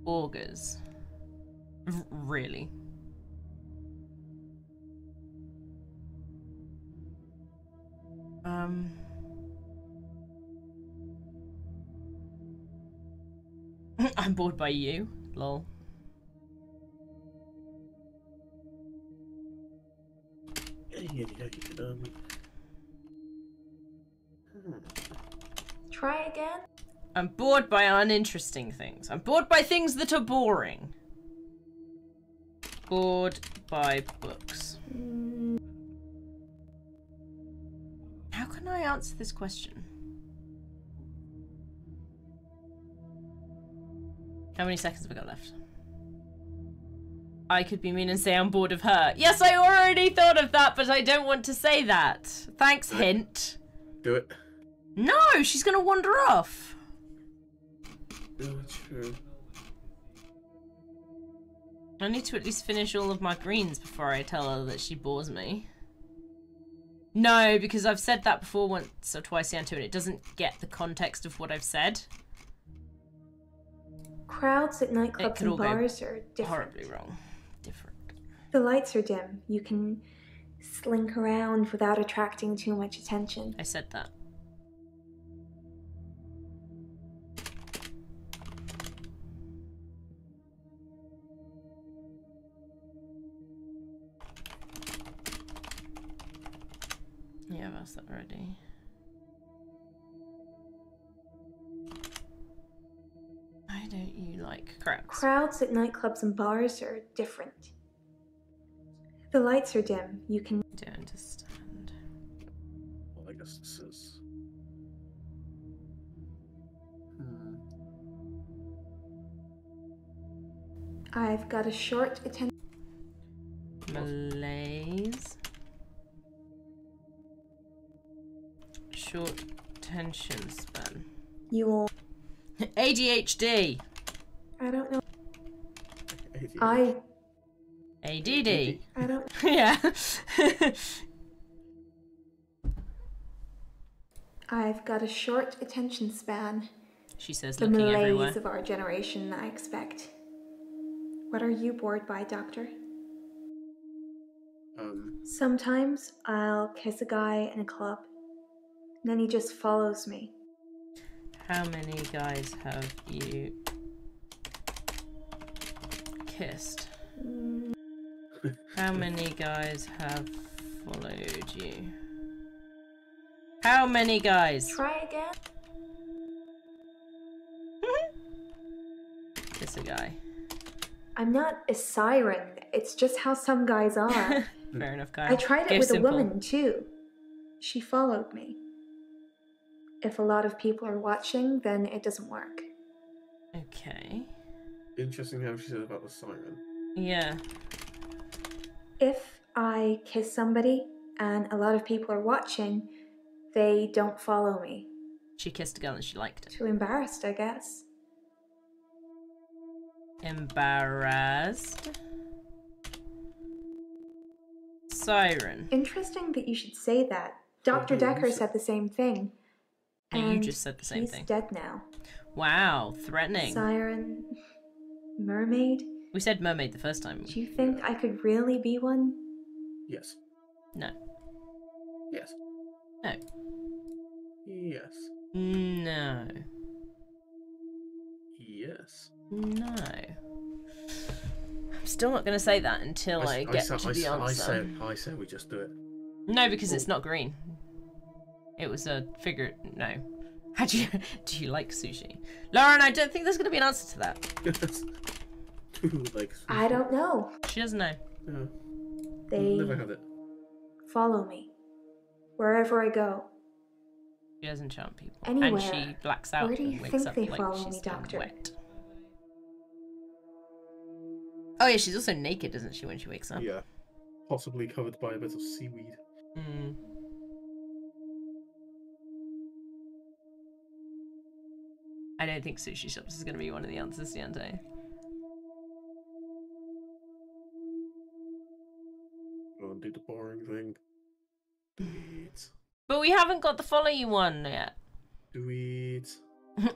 A: Augurs. Really? I'm bored by you. Lol.
H: Try again?
A: I'm bored by uninteresting things. I'm bored by things that are boring. Bored by books. How can I answer this question? How many seconds have we got left? I could be mean and say I'm bored of her. Yes, I already thought of that, but I don't want to say that. Thanks, hint.
B: Do it.
A: No, she's gonna wander off.
B: Oh, true.
A: I need to at least finish all of my greens before I tell her that she bores me. No, because I've said that before once or twice, Yanto, and it doesn't get the context of what I've said.
H: Crowds at nightclubs and bars are different.
A: Horribly wrong. Different.
H: The lights are dim. You can slink around without attracting too much attention.
A: I said that. Yeah, I've asked that already. Why don't you like crowds?
H: Crowds at nightclubs and bars are different. The lights are dim. You can...
A: I don't understand.
B: Well, I guess this is...
H: I've got a short attention...
A: Malaise. Short attention span.
H: You will...
A: ADHD.
H: I don't know.
A: ADD.
H: I don't...
A: Yeah.
H: I've got a short attention span.
A: She says,
H: The
A: looking
H: malaise
A: everywhere.
H: of our generation, I expect. What are you bored by, Doctor? Sometimes I'll kiss a guy in a club. And then he just follows me.
A: How many guys have you kissed? How many guys have followed you? How many guys?
H: Try again.
A: Kiss a guy.
H: I'm not a siren. It's just how some guys are.
A: Fair enough, Kyle.
H: I tried it
A: Go
H: with
A: simple.
H: a woman, too. She followed me. If a lot of people are watching, then it doesn't work.
A: Okay.
B: Interesting how she said about the siren.
A: Yeah.
H: If I kiss somebody and a lot of people are watching, they don't follow me.
A: She kissed a girl and she liked it.
H: Too embarrassed, I guess.
A: Embarrassed. Siren.
H: Interesting that you should say that. Dr. Dekker said the same thing.
A: No, you
H: And
A: just said the same
H: he's
A: thing.
H: dead now.
A: Wow, threatening.
H: Siren... Mermaid?
A: We said mermaid the first time.
H: Do you think I could really be one?
B: Yes.
A: No.
B: Yes.
A: No.
B: Yes.
A: No.
B: Yes.
A: No. I'm still not going to say that until I get to the answer.
B: I say we just do it.
A: No, because it's not green. It was a figure. No. How do you like sushi? Lauren, I don't think there's going to be an answer to that.
B: Like,
H: I don't know.
A: She doesn't know.
B: yeah.
H: They
B: Never had it.
H: follow me. Wherever I go.
A: She doesn't chant people.
H: Anywhere.
A: And she blacks out
H: Where do you
A: and wakes
H: think
A: up
H: they
A: like
H: follow
A: she's
H: me,
A: still
H: Doctor?
A: wet. Oh yeah, she's also naked, isn't she, when she wakes up?
B: Yeah. Possibly covered by a bit of seaweed.
A: Mm. I don't think sushi shops is going to be one of the answers, Yante.
B: Go and do the boring thing. Do it.
A: But we haven't got the follow you one yet.
B: Do it.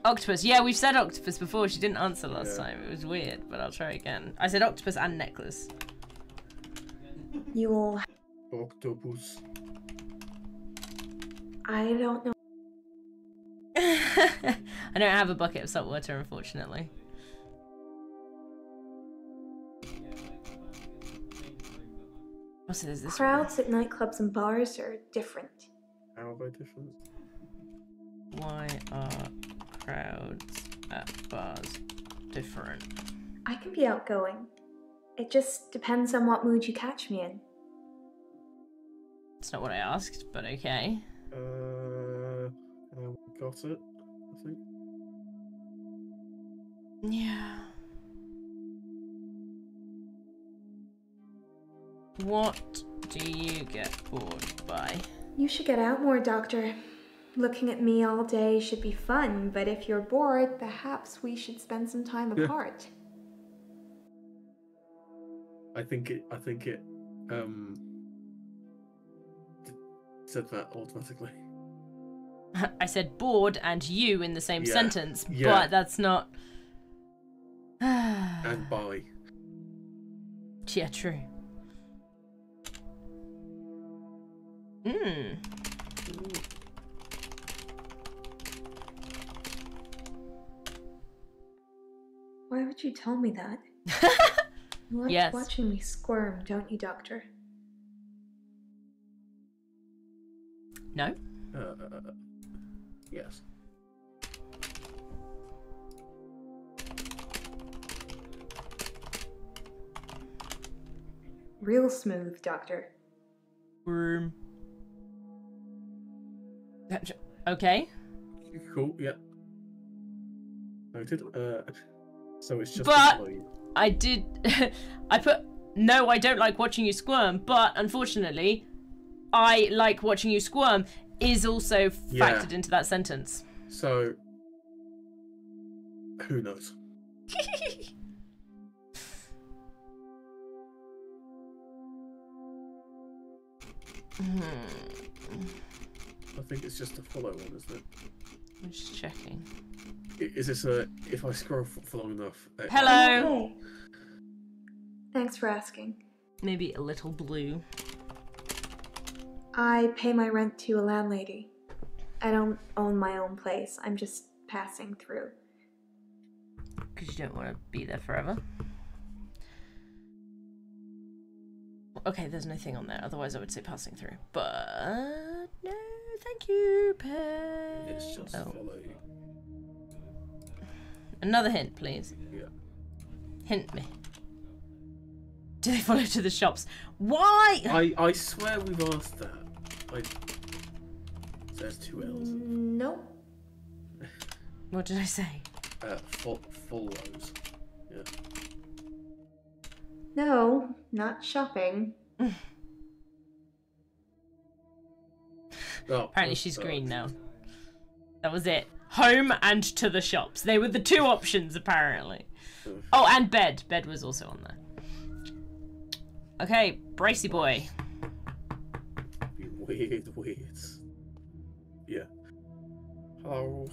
A: Octopus. Yeah, we've said octopus before. She didn't answer last
B: Yeah.
A: time. It was weird, but I'll try again. I said octopus and necklace.
H: You will...
B: Octopus.
H: I don't know.
A: I don't have a bucket of salt water, unfortunately. Also, there's this
H: Crowds at nightclubs and bars are different.
B: How are they different?
A: Why are crowds at bars different?
H: I can be outgoing. It just depends on what mood you catch me in.
A: It's not what I asked, but okay.
B: Got it, I think.
A: Yeah. What do you get bored by?
H: You should get out more, Doctor. Looking at me all day should be fun, but if you're bored, perhaps we should spend some time apart.
B: I think it said that automatically.
A: I said bored and you in the same
B: Yeah,
A: sentence,
B: yeah.
A: but that's not.
B: And by.
A: Yeah, true. Hmm.
H: Why would you tell me that? You like
A: Yes.
H: watching me squirm, don't you, Doctor?
A: No.
B: Yes.
H: Real smooth, Doctor.
A: Room. Okay.
B: Cool. Yeah. Noted. So it's just.
A: But-
B: employee.
A: I did. I put. No, I don't like watching you squirm, but unfortunately, I like watching you squirm is also
B: Yeah.
A: factored into that sentence.
B: So. Who knows? I think it's just a follow one, isn't it?
A: I'm just checking.
B: Is this a? If I scroll for long enough.
A: Hello.
H: Hey. Thanks for asking.
A: Maybe a little blue.
H: I pay my rent to a landlady. I don't own my own place. I'm just passing through.
A: Because you don't want to be there forever. Okay, there's nothing on there. Otherwise, I would say passing through. But no, thank you, pet.
B: It's just follow.
A: Another hint, please.
B: Yeah.
A: Hint me. Do they follow to the shops? Why?
B: I swear we've asked that. There's two L's.
H: Nope.
A: What did I say?
B: Follows. Yeah.
H: No, not shopping.
B: Oh,
A: Apparently she's green now. That was it. Home and to the shops. They were the two options, apparently. Oh, and bed. Bed was also on there. Okay, Bracey boy.
B: Weird. Yeah. Hello.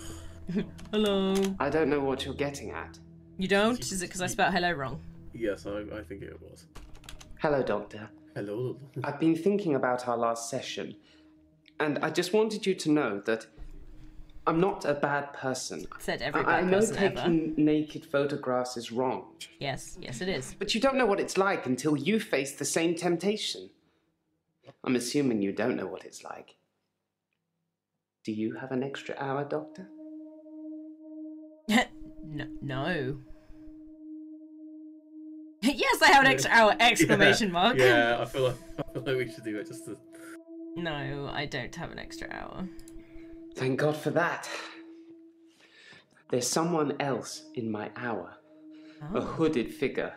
A: Hello.
C: I don't know what you're getting at.
A: You don't? Is it because I spelled hello wrong?
B: Yes, I think it was.
C: Hello, Doctor.
B: Hello.
C: I've been thinking about our last session, and I just wanted you to know that I'm not a bad person.
A: Said every
C: I
A: bad
C: know
A: person ever.
C: taking naked photographs is wrong,
A: Yes, yes it is.
C: but you don't know what it's like until you face the same temptation. I'm assuming you don't know what it's like. Do you have an extra hour, Doctor?
A: No. Yes, I have an extra hour! Exclamation mark.
B: Yeah, I feel like we should do it just to.
A: No, I don't have an extra hour.
C: Thank God for that. There's someone else in my hour.
A: Oh.
C: A hooded figure.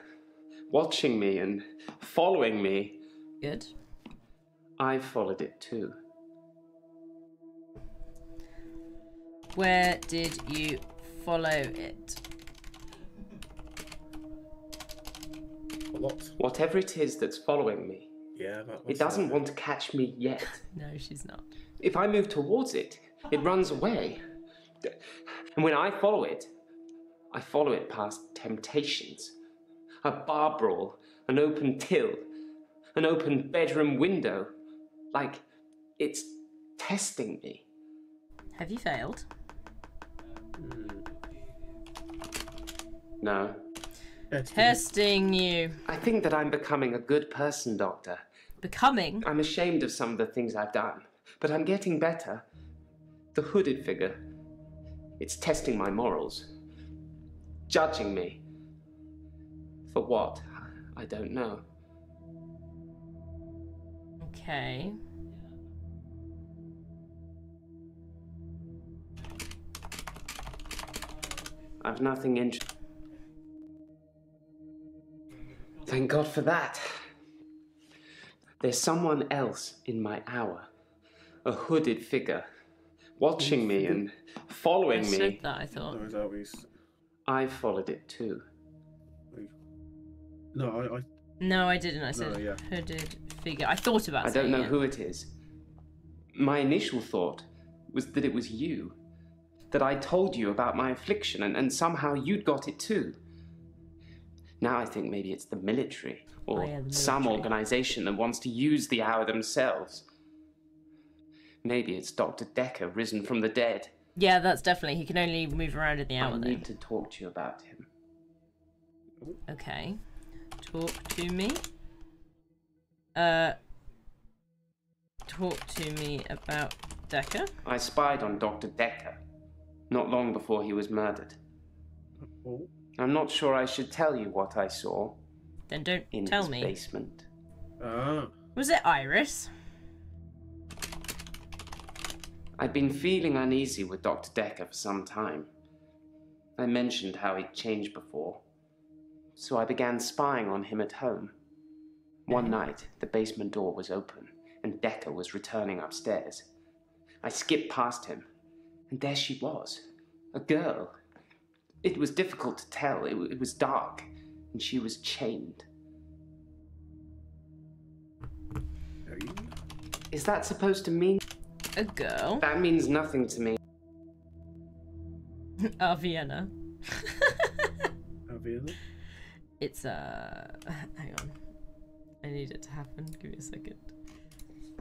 C: Watching me and following me.
A: Good.
C: I followed it too.
A: Where did you follow it?
B: A lot.
C: Whatever it is that's following me,
B: Yeah, that
C: it doesn't want to catch me yet.
A: No, she's not.
C: If I move towards it, it runs away. And when I follow it past temptations. A bar brawl, an open till, an open bedroom window. Like, it's testing me.
A: Have you failed?
C: No.
A: Testing you.
C: I think that I'm becoming a good person, Doctor.
A: Becoming?
C: I'm ashamed of some of the things I've done, but I'm getting better. The hooded figure, it's testing my morals. Judging me. For what? I don't know.
A: Okay.
C: I've nothing in. Thank God for that. There's someone else in my hour. A hooded figure. Watching me and
A: I
C: following
A: said
C: me.
A: that, I thought.
B: No, is that what he's...
C: I followed it too.
B: No,
A: No, I didn't. I said
B: No, yeah.
A: hooded figure. I thought about
C: I don't
A: saying
C: know
A: it.
C: who it is. My initial thought was that it was you. That I told you about my affliction and somehow you'd got it too. Now I think maybe it's the military or
A: Oh, yeah, the
C: some
A: military.
C: organization that wants to use the hour themselves. Maybe it's Dr. Dekker risen from the dead.
A: Yeah, that's definitely. He can only move around in the hour,
C: I
A: though.
C: need to talk to you about him.
A: Okay. Talk to me. Talk to me about Dekker.
C: I spied on Dr. Dekker not long before he was murdered.
B: Oh.
C: I'm not sure I should tell you what I saw
A: Then don't
C: in
A: tell
C: his
A: me.
C: basement.
B: Ah.
A: Was it Iris?
C: I'd been feeling uneasy with Dr. Dekker for some time. I mentioned how he'd changed before, so I began spying on him at home. One night, the basement door was open, and Dekker was returning upstairs. I skipped past him, and there she was, a girl. It was difficult to tell. It was dark, and she was chained. Is that supposed to mean?
A: A girl?
C: That means nothing to me.
A: Vienna.
B: Aviana?
A: It's hang on. I need it to happen. Give me a second.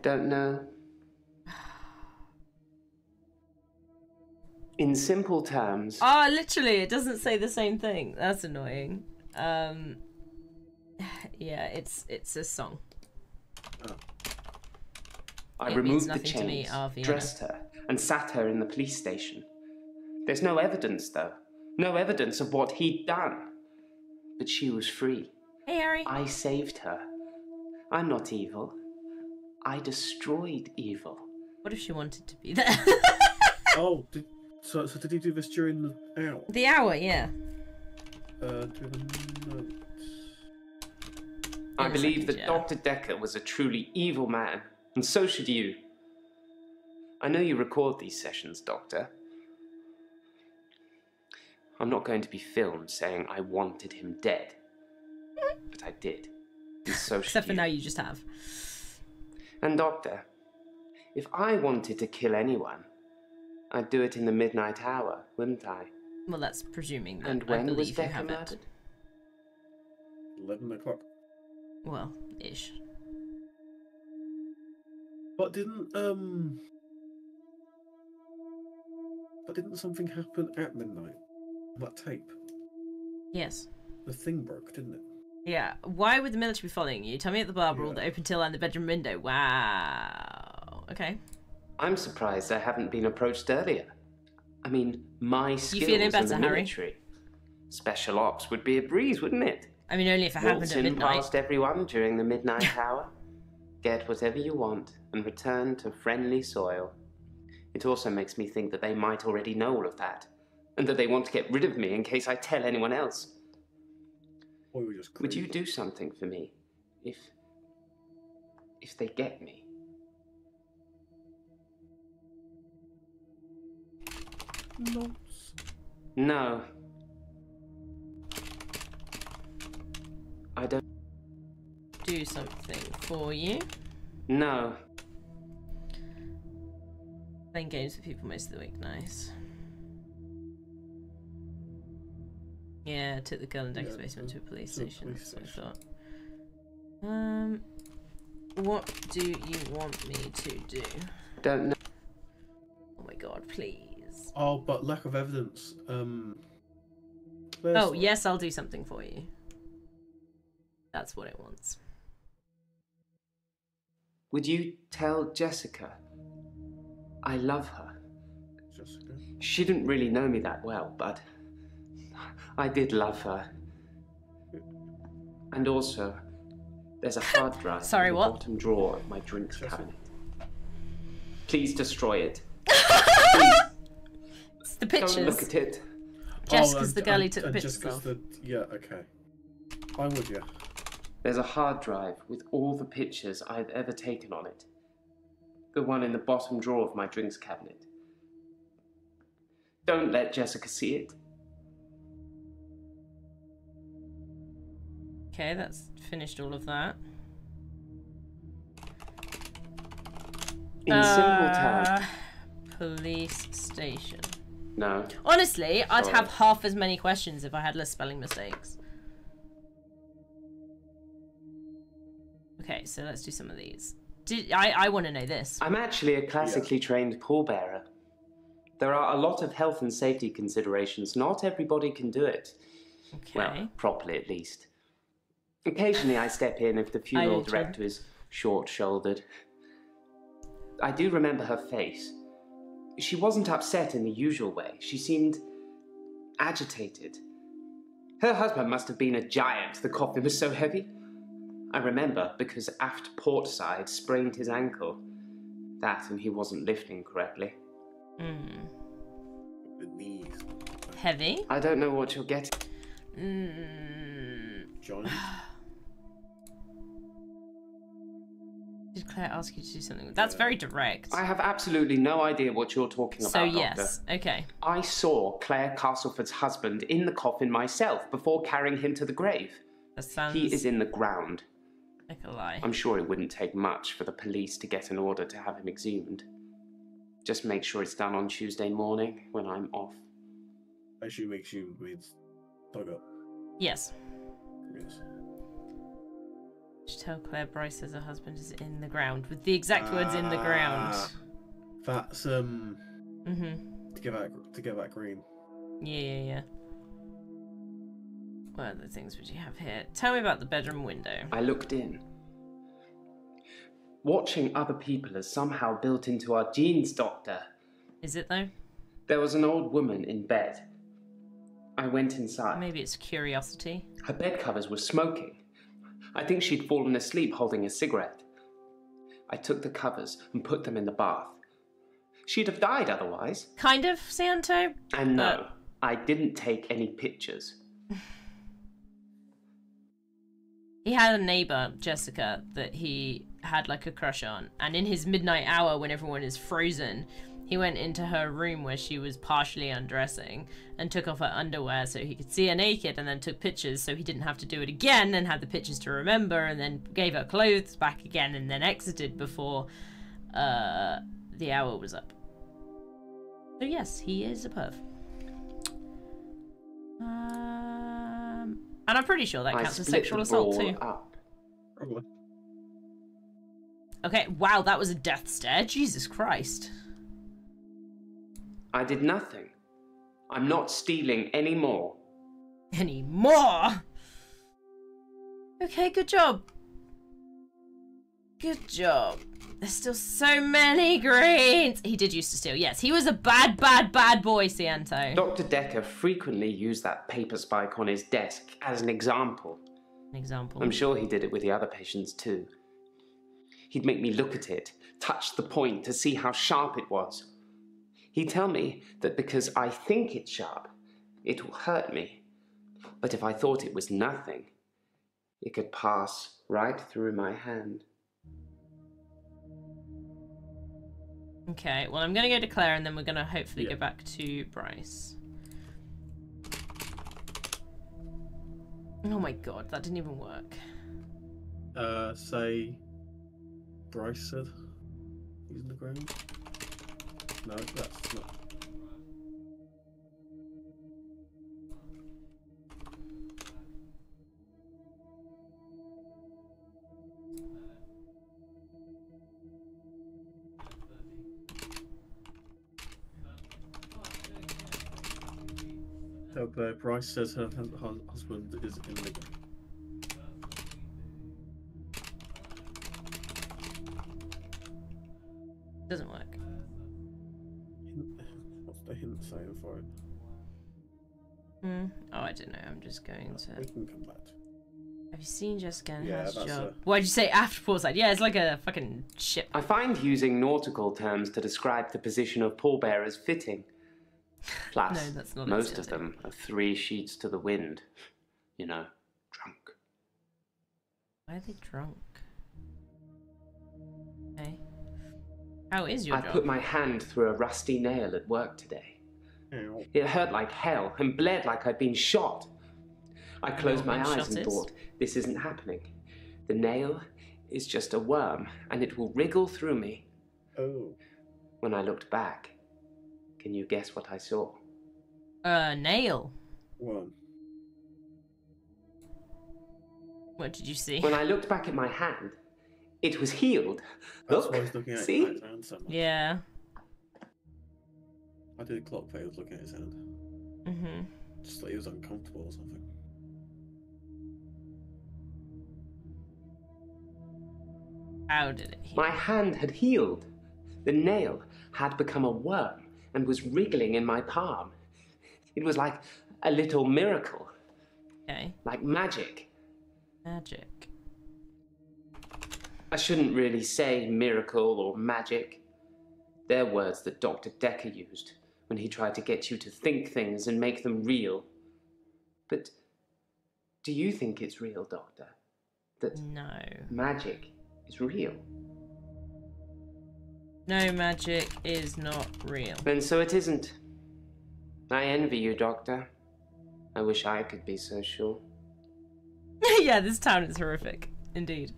C: Don't know. In simple terms,
A: Oh, literally, it doesn't say the same thing. That's annoying. Yeah, it's a song.
C: I
A: It means
C: removed the
A: nothing to me,
C: chains,
A: Aviana.
C: dressed her, and sat her in the police station. There's no evidence, though. No evidence of what he'd done. But she was free.
A: Hey, Harry.
C: I saved her. I'm not evil. I destroyed evil.
A: What if she wanted to be there?
B: Oh, so did he do this during the hour?
A: The hour, yeah.
B: Do the notes.
C: I
A: In a
C: believe
A: second,
C: that
A: yeah.
C: Dr. Dekker was a truly evil man, and so should you. I know you record these sessions, Doctor. I'm not going to be filmed saying I wanted him dead. But I did. And so should
A: Except for
C: you.
A: now, you just have.
C: And Doctor, if I wanted to kill anyone, I'd do it in the midnight hour, wouldn't I?
A: Well, that's presuming that
C: And
A: I
C: when was
A: believe you
C: Dekker
A: have it.
C: murdered?
B: 11 o'clock.
A: Well, ish.
B: But didn't something happen at midnight? That tape.
A: Yes.
B: The thing broke, didn't it?
A: Yeah. Why would the military be following you? Tell me at the bar brawl,
B: Yeah.
A: the open till and the bedroom window. Wow. Okay.
C: I'm surprised I haven't been approached earlier. I mean, my skills
A: feeling
C: in
A: better,
C: the
A: Harry?
C: military. Special ops would be a breeze, wouldn't it?
A: I mean, only if it happened
C: Waltz
A: at
C: in
A: midnight.
C: past everyone during the midnight hour, get whatever you want, and return to friendly soil. It also makes me think that they might already know all of that, and that they want to get rid of me in case I tell anyone else.
B: Or we were just
C: Would you
B: crazy.
C: do something for me if they get me?
B: Notes.
C: No. I don't.
A: Do something for you.
C: No.
A: Playing games with people most of the week. Nice. Yeah, took the girl in Dekker's
B: Yeah,
A: basement to a police
B: to a
A: station.
B: police
A: That's what I thought. What do you want me to do?
C: Don't know.
A: Oh my god, please.
B: Oh, but lack of evidence.
A: Oh,
B: there's-
A: yes, I'll do something for you. That's what it wants.
C: Would you tell Jessica I love her?
B: Jessica.
C: She didn't really know me that well, but I did love her. And also, there's a hard drive
A: Sorry,
C: in the
A: what?
C: bottom drawer of my drinks
B: Jessica.
C: cabinet. Please destroy it. Please,
A: It's the
C: don't look
A: pictures.
C: at it.
A: Jessica's
B: and-
A: the girl who
B: and-
A: took the
B: and
A: pictures
B: Jessica's
A: of.
B: the yeah. Okay. I'm with you.
C: There's a hard drive with all the pictures I've ever taken on it. The one in the bottom drawer of my drinks cabinet. Don't let Jessica see it.
A: Okay, that's finished all of that.
C: In simple terms.
A: Police station.
C: No.
A: Honestly, I'd
C: Sorry.
A: have half as many questions if I had less spelling mistakes. Okay, so let's do some of these. I want to know this.
C: I'm actually a classically trained pallbearer. There are a lot of health and safety considerations. Not everybody can do it.
A: Okay.
C: Well, properly at least. Occasionally I step in if the funeral
A: do too.
C: director is short-shouldered. I do remember her face. She wasn't upset in the usual way. She seemed agitated. Her husband must have been a giant. The coffin was so heavy. I remember because aft port side sprained his ankle. That and he wasn't lifting correctly.
B: The knees.
A: Heavy?
C: I don't know what you're getting.
B: Johnny.
A: Did Claire ask you to do something? That's very direct.
C: I have absolutely no idea what you're talking about,
A: So
C: Doctor.
A: yes, okay.
C: I saw Claire Castleford's husband in the coffin myself before carrying him to the grave.
A: That sounds
C: He is in the ground.
A: like a lie.
C: I'm sure it wouldn't take much for the police to get an order to have him exhumed. Just make sure it's done on Tuesday morning when I'm off.
B: I assume exhumed means dug up.
A: Yes.
B: Yes.
A: Just tell Claire Bryce says her husband is in the ground with the exact words "in the ground."
B: That's
A: Mm-hmm.
B: to get that green.
A: Yeah. What other things would you have here? Tell me about the bedroom window.
C: I looked in. Watching other people is somehow built into our genes, Doctor.
A: Is it though?
C: There was an old woman in bed. I went inside.
A: Maybe it's curiosity.
C: Her bed covers were smoking. I think she'd fallen asleep holding a cigarette. I took the covers and put them in the bath. She'd have died otherwise.
A: Kind of, Santo.
C: And no, I didn't take any pictures.
A: He had a neighbor, Jessica, that he had like a crush on, and in his midnight hour when everyone is frozen, he went into her room where she was partially undressing and took off her underwear so he could see her naked, and then took pictures so he didn't have to do it again, and had the pictures to remember, and then gave her clothes back again, and then exited before the hour was up. So yes, he is a perv. And I'm pretty sure that counts as sexual assault too.
C: Up.
B: Probably.
A: Okay, wow, that was a death stare. Jesus Christ.
C: I did nothing. I'm not stealing anymore.
A: Anymore? Okay, good job. Good job. There's still so many greens. He did used to steal, yes. He was a bad boy, Cianto.
C: Dr. Dekker frequently used that paper spike on his desk as an example.
A: An example?
C: I'm sure he did it with the other patients too. He'd make me look at it, touch the point to see how sharp it was. He'd tell me that because I think it's sharp, it will hurt me. But if I thought it was nothing, it could pass right through my hand.
A: Okay, well, I'm going to go to Claire and then we're going to hopefully go back to Bryce. Oh my god, that didn't even work.
B: Say Bryce said he's in the ground. No, that's not. Tell Claire Bryce says her husband is in the ground.
A: Doesn't work.
B: What's the hint saying for it?
A: Oh, I don't know. I'm just going to...
B: We can come back.
A: Have you seen Jessica and
B: Yeah,
A: House
B: that's
A: Job?
B: a-
A: Why'd you say after poolside? Yeah, it's like a fucking ship.
C: I find using nautical terms to describe the position of pallbearers fitting. Plus,
A: No, that's not
C: most of
A: acceptable.
C: them are 3 sheets to the wind. You know, drunk.
A: Why are they drunk? Okay. How is your
C: I
A: job?
C: put my hand through a rusty nail at work today.
B: Ow.
C: It hurt like hell and bled like I'd been shot. I closed my
A: Your
C: eyes
A: shot
C: and
A: is?
C: thought, this isn't happening. The nail is just a worm, and it will wriggle through me.
B: Oh.
C: When I looked back, can you guess what I saw?
A: Nail.
B: One.
A: What did you see?
C: When I looked back at my hand, it was healed.
B: That's
C: Look,
B: why I was looking at
C: see?
B: his hand so much.
A: Yeah.
B: I did clock that he was looking at his hand.
A: Mm-hmm.
B: Just like he was uncomfortable or something.
A: How did it heal?
C: My hand had healed. The nail had become a worm and was wriggling in my palm. It was like a little miracle,
A: Okay.
C: like magic.
A: Magic.
C: I shouldn't really say miracle or magic. They're words that Dr. Dekker used when he tried to get you to think things and make them real. But do you think it's real, Doctor? That
A: No.
C: magic is real?
A: No, magic is not real.
C: Then so it isn't. I envy you, Doctor. I wish I could be so sure.
A: Yeah, this town is horrific. Indeed.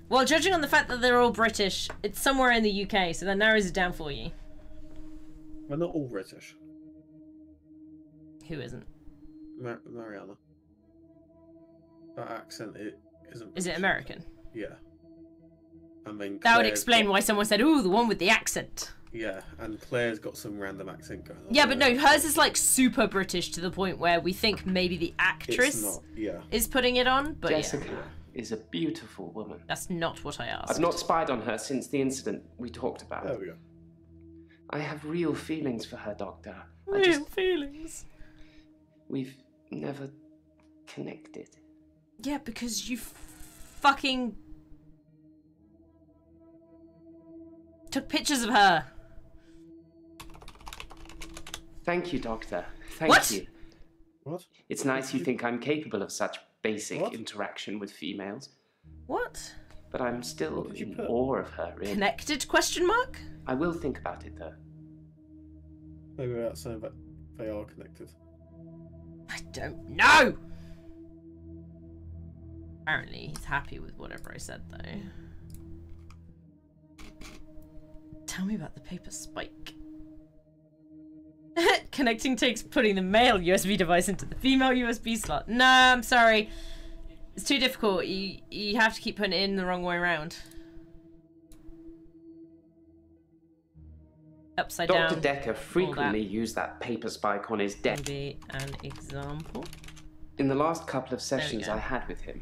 A: Well, judging on the fact that they're all British, it's somewhere in the UK, so that narrows it down for you.
B: We're not all British.
A: Who isn't?
B: Mariana. That accent isn't.
A: Is it
B: British.
A: American?
B: Yeah. I mean,
A: That would
B: Claire's
A: explain
B: got-
A: why someone said, ooh, the one with the accent.
B: Yeah, and Claire's got some random accent going on.
A: Yeah, but no, hers is like super British to the point where we think maybe the actress
B: It's not. Yeah.
A: is putting it on, but
C: Jessica
A: yeah.
C: is a beautiful woman.
A: That's not what I asked.
C: I've not spied on her since the incident we talked about.
B: There we go.
C: I have real feelings for her, Doctor.
A: Real feelings.
C: We've never connected.
A: Yeah, because you fucking took pictures of her.
C: Thank you, Doctor. Thank
A: What?
C: you.
B: What?
C: It's nice you think I'm capable of such basic
B: What?
C: interaction with females,
A: What?
C: but I'm still
B: What did you
C: in
B: put?
C: awe of her, really.
A: Connected, question mark?
C: I will think about it, though.
B: Maybe that's saying that they are connected.
A: I don't know! Apparently, he's happy with whatever I said, though. Tell me about the paper spike. Connecting takes putting the male USB device into the female USB slot. No, I'm sorry. It's too difficult. You have to keep putting it in the wrong way around. Upside down.
C: Dr. Dekker frequently used that paper spike on his desk.
A: Maybe an example.
C: In the last couple of
A: we
C: sessions
A: go.
C: I had with him,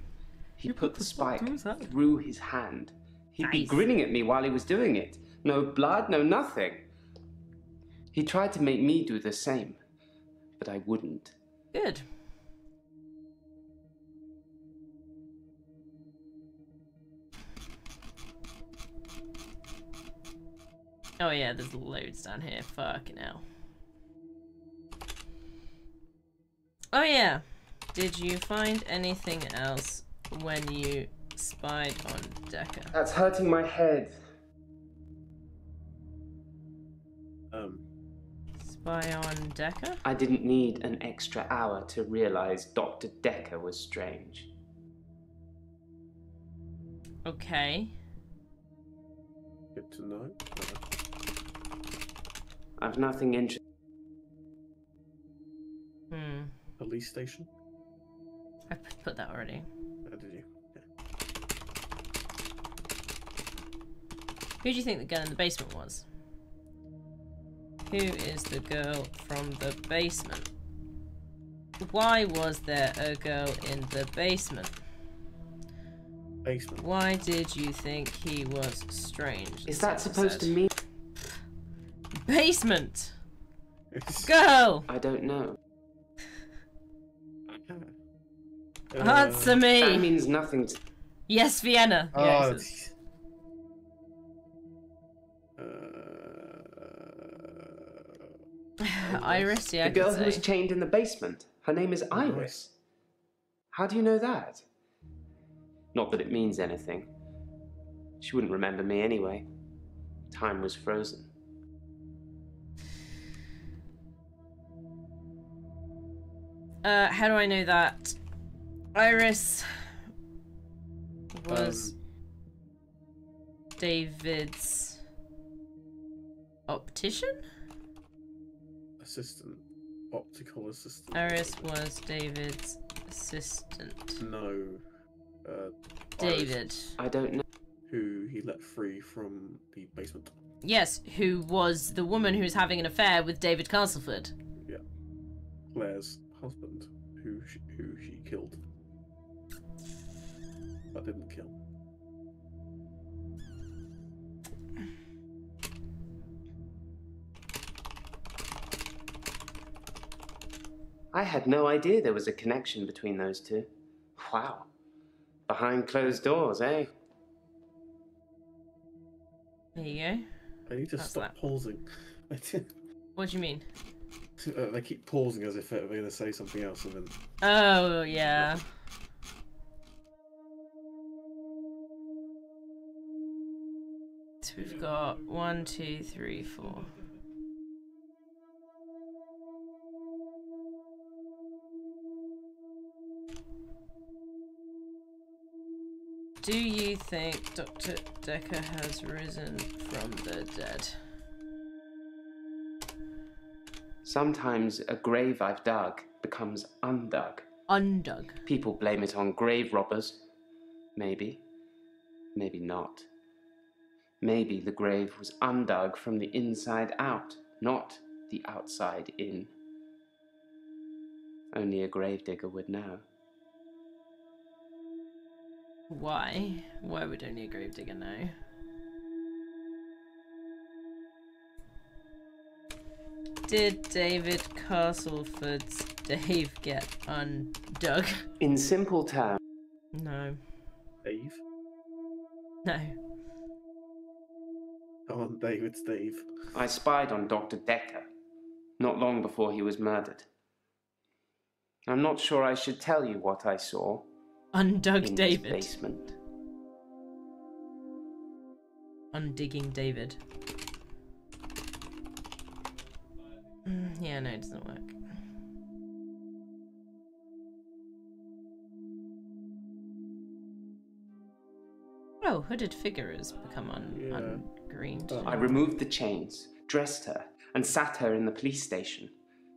C: he
A: You
C: put the spike
A: through that?
C: through his hand. He'd be
A: Nice.
C: grinning at me while he was doing it. No blood, no nothing. He tried to make me do the same, but I wouldn't.
A: Good. Oh yeah, there's loads down here. Fucking hell. Oh yeah. Did you find anything else when you spied on Dekker?
C: That's hurting my head.
A: Spy on Dekker?
C: I didn't need an extra hour to realize Dr. Dekker was strange.
A: Okay.
B: Good to know.
C: I've nothing interesting.
B: Police station?
A: I put that already.
B: How did you? Yeah.
A: Who do you think the girl in the basement was? Who is the girl from the basement? Why was there a girl in the basement?
B: Basement.
A: Why did you think he was strange?
C: Is that supposed to mean?
A: Basement! Girl!
C: I don't know.
A: Answer
C: That
A: me!
C: means nothing to...
A: Yes, Vienna.
B: Oh,
A: Yes. Iris, yeah.
C: The
A: I
C: girl
A: could
C: who was
A: say.
C: chained in the basement. Her name is Iris. How do you know that? Not that it means anything. She wouldn't remember me anyway. Time was frozen.
A: How do I know that? Iris was David's optician?
B: Assistant. Optical assistant.
A: Iris was David's assistant.
B: No.
A: David.
B: Iris,
C: I don't know.
B: who he let free from the basement.
A: Yes, who was the woman who was having an affair with David Castleford.
B: Yeah. Claire's husband, who she killed. But didn't kill.
C: I had no idea there was a connection between those two. Wow. Behind closed doors, eh?
A: There you go.
B: I need to
A: That's
B: stop
A: that.
B: pausing.
A: What do you mean?
B: They keep pausing as if they're going to say something else, and then
A: Oh, yeah. So we've got 1, 2, 3, 4. Do you think Dr. Dekker has risen from the dead?
C: Sometimes a grave I've dug becomes undug.
A: Undug.
C: People blame it on grave robbers. Maybe. Maybe not. Maybe the grave was undug from the inside out, not the outside in. Only a gravedigger would know.
A: Why? Why would only a gravedigger know? Did David Castleford's Dave get undug?
C: In simple terms,
A: No.
B: Dave.
A: No.
B: Come on, David, Steve.
C: I spied on Dr. Dekker, not long before he was murdered. I'm not sure I should tell you what I saw
A: Undug
C: in
A: David.
C: his basement.
A: Undigging David. Yeah, no, it doesn't work. Oh, hooded figure has become ungreened.
C: I removed the chains, dressed her, and sat her in the police station.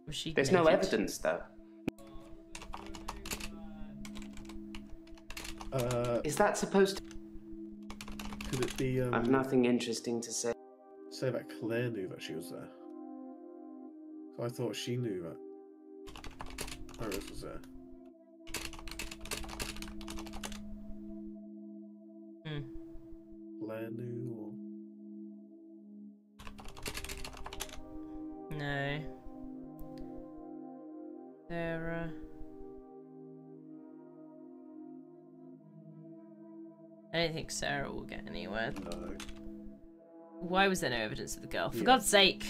A: Was she
C: There's no
A: naked?
C: evidence, though. Is that supposed to...
B: Could it be,
C: I've nothing interesting to say.
B: say that Claire knew that she was there? So I thought she knew that Iris was there. Claire knew, or...
A: No. Sarah. I don't think Sarah will get anywhere.
B: No.
A: Why was there no evidence of the girl? For
B: Yeah.
A: God's sake!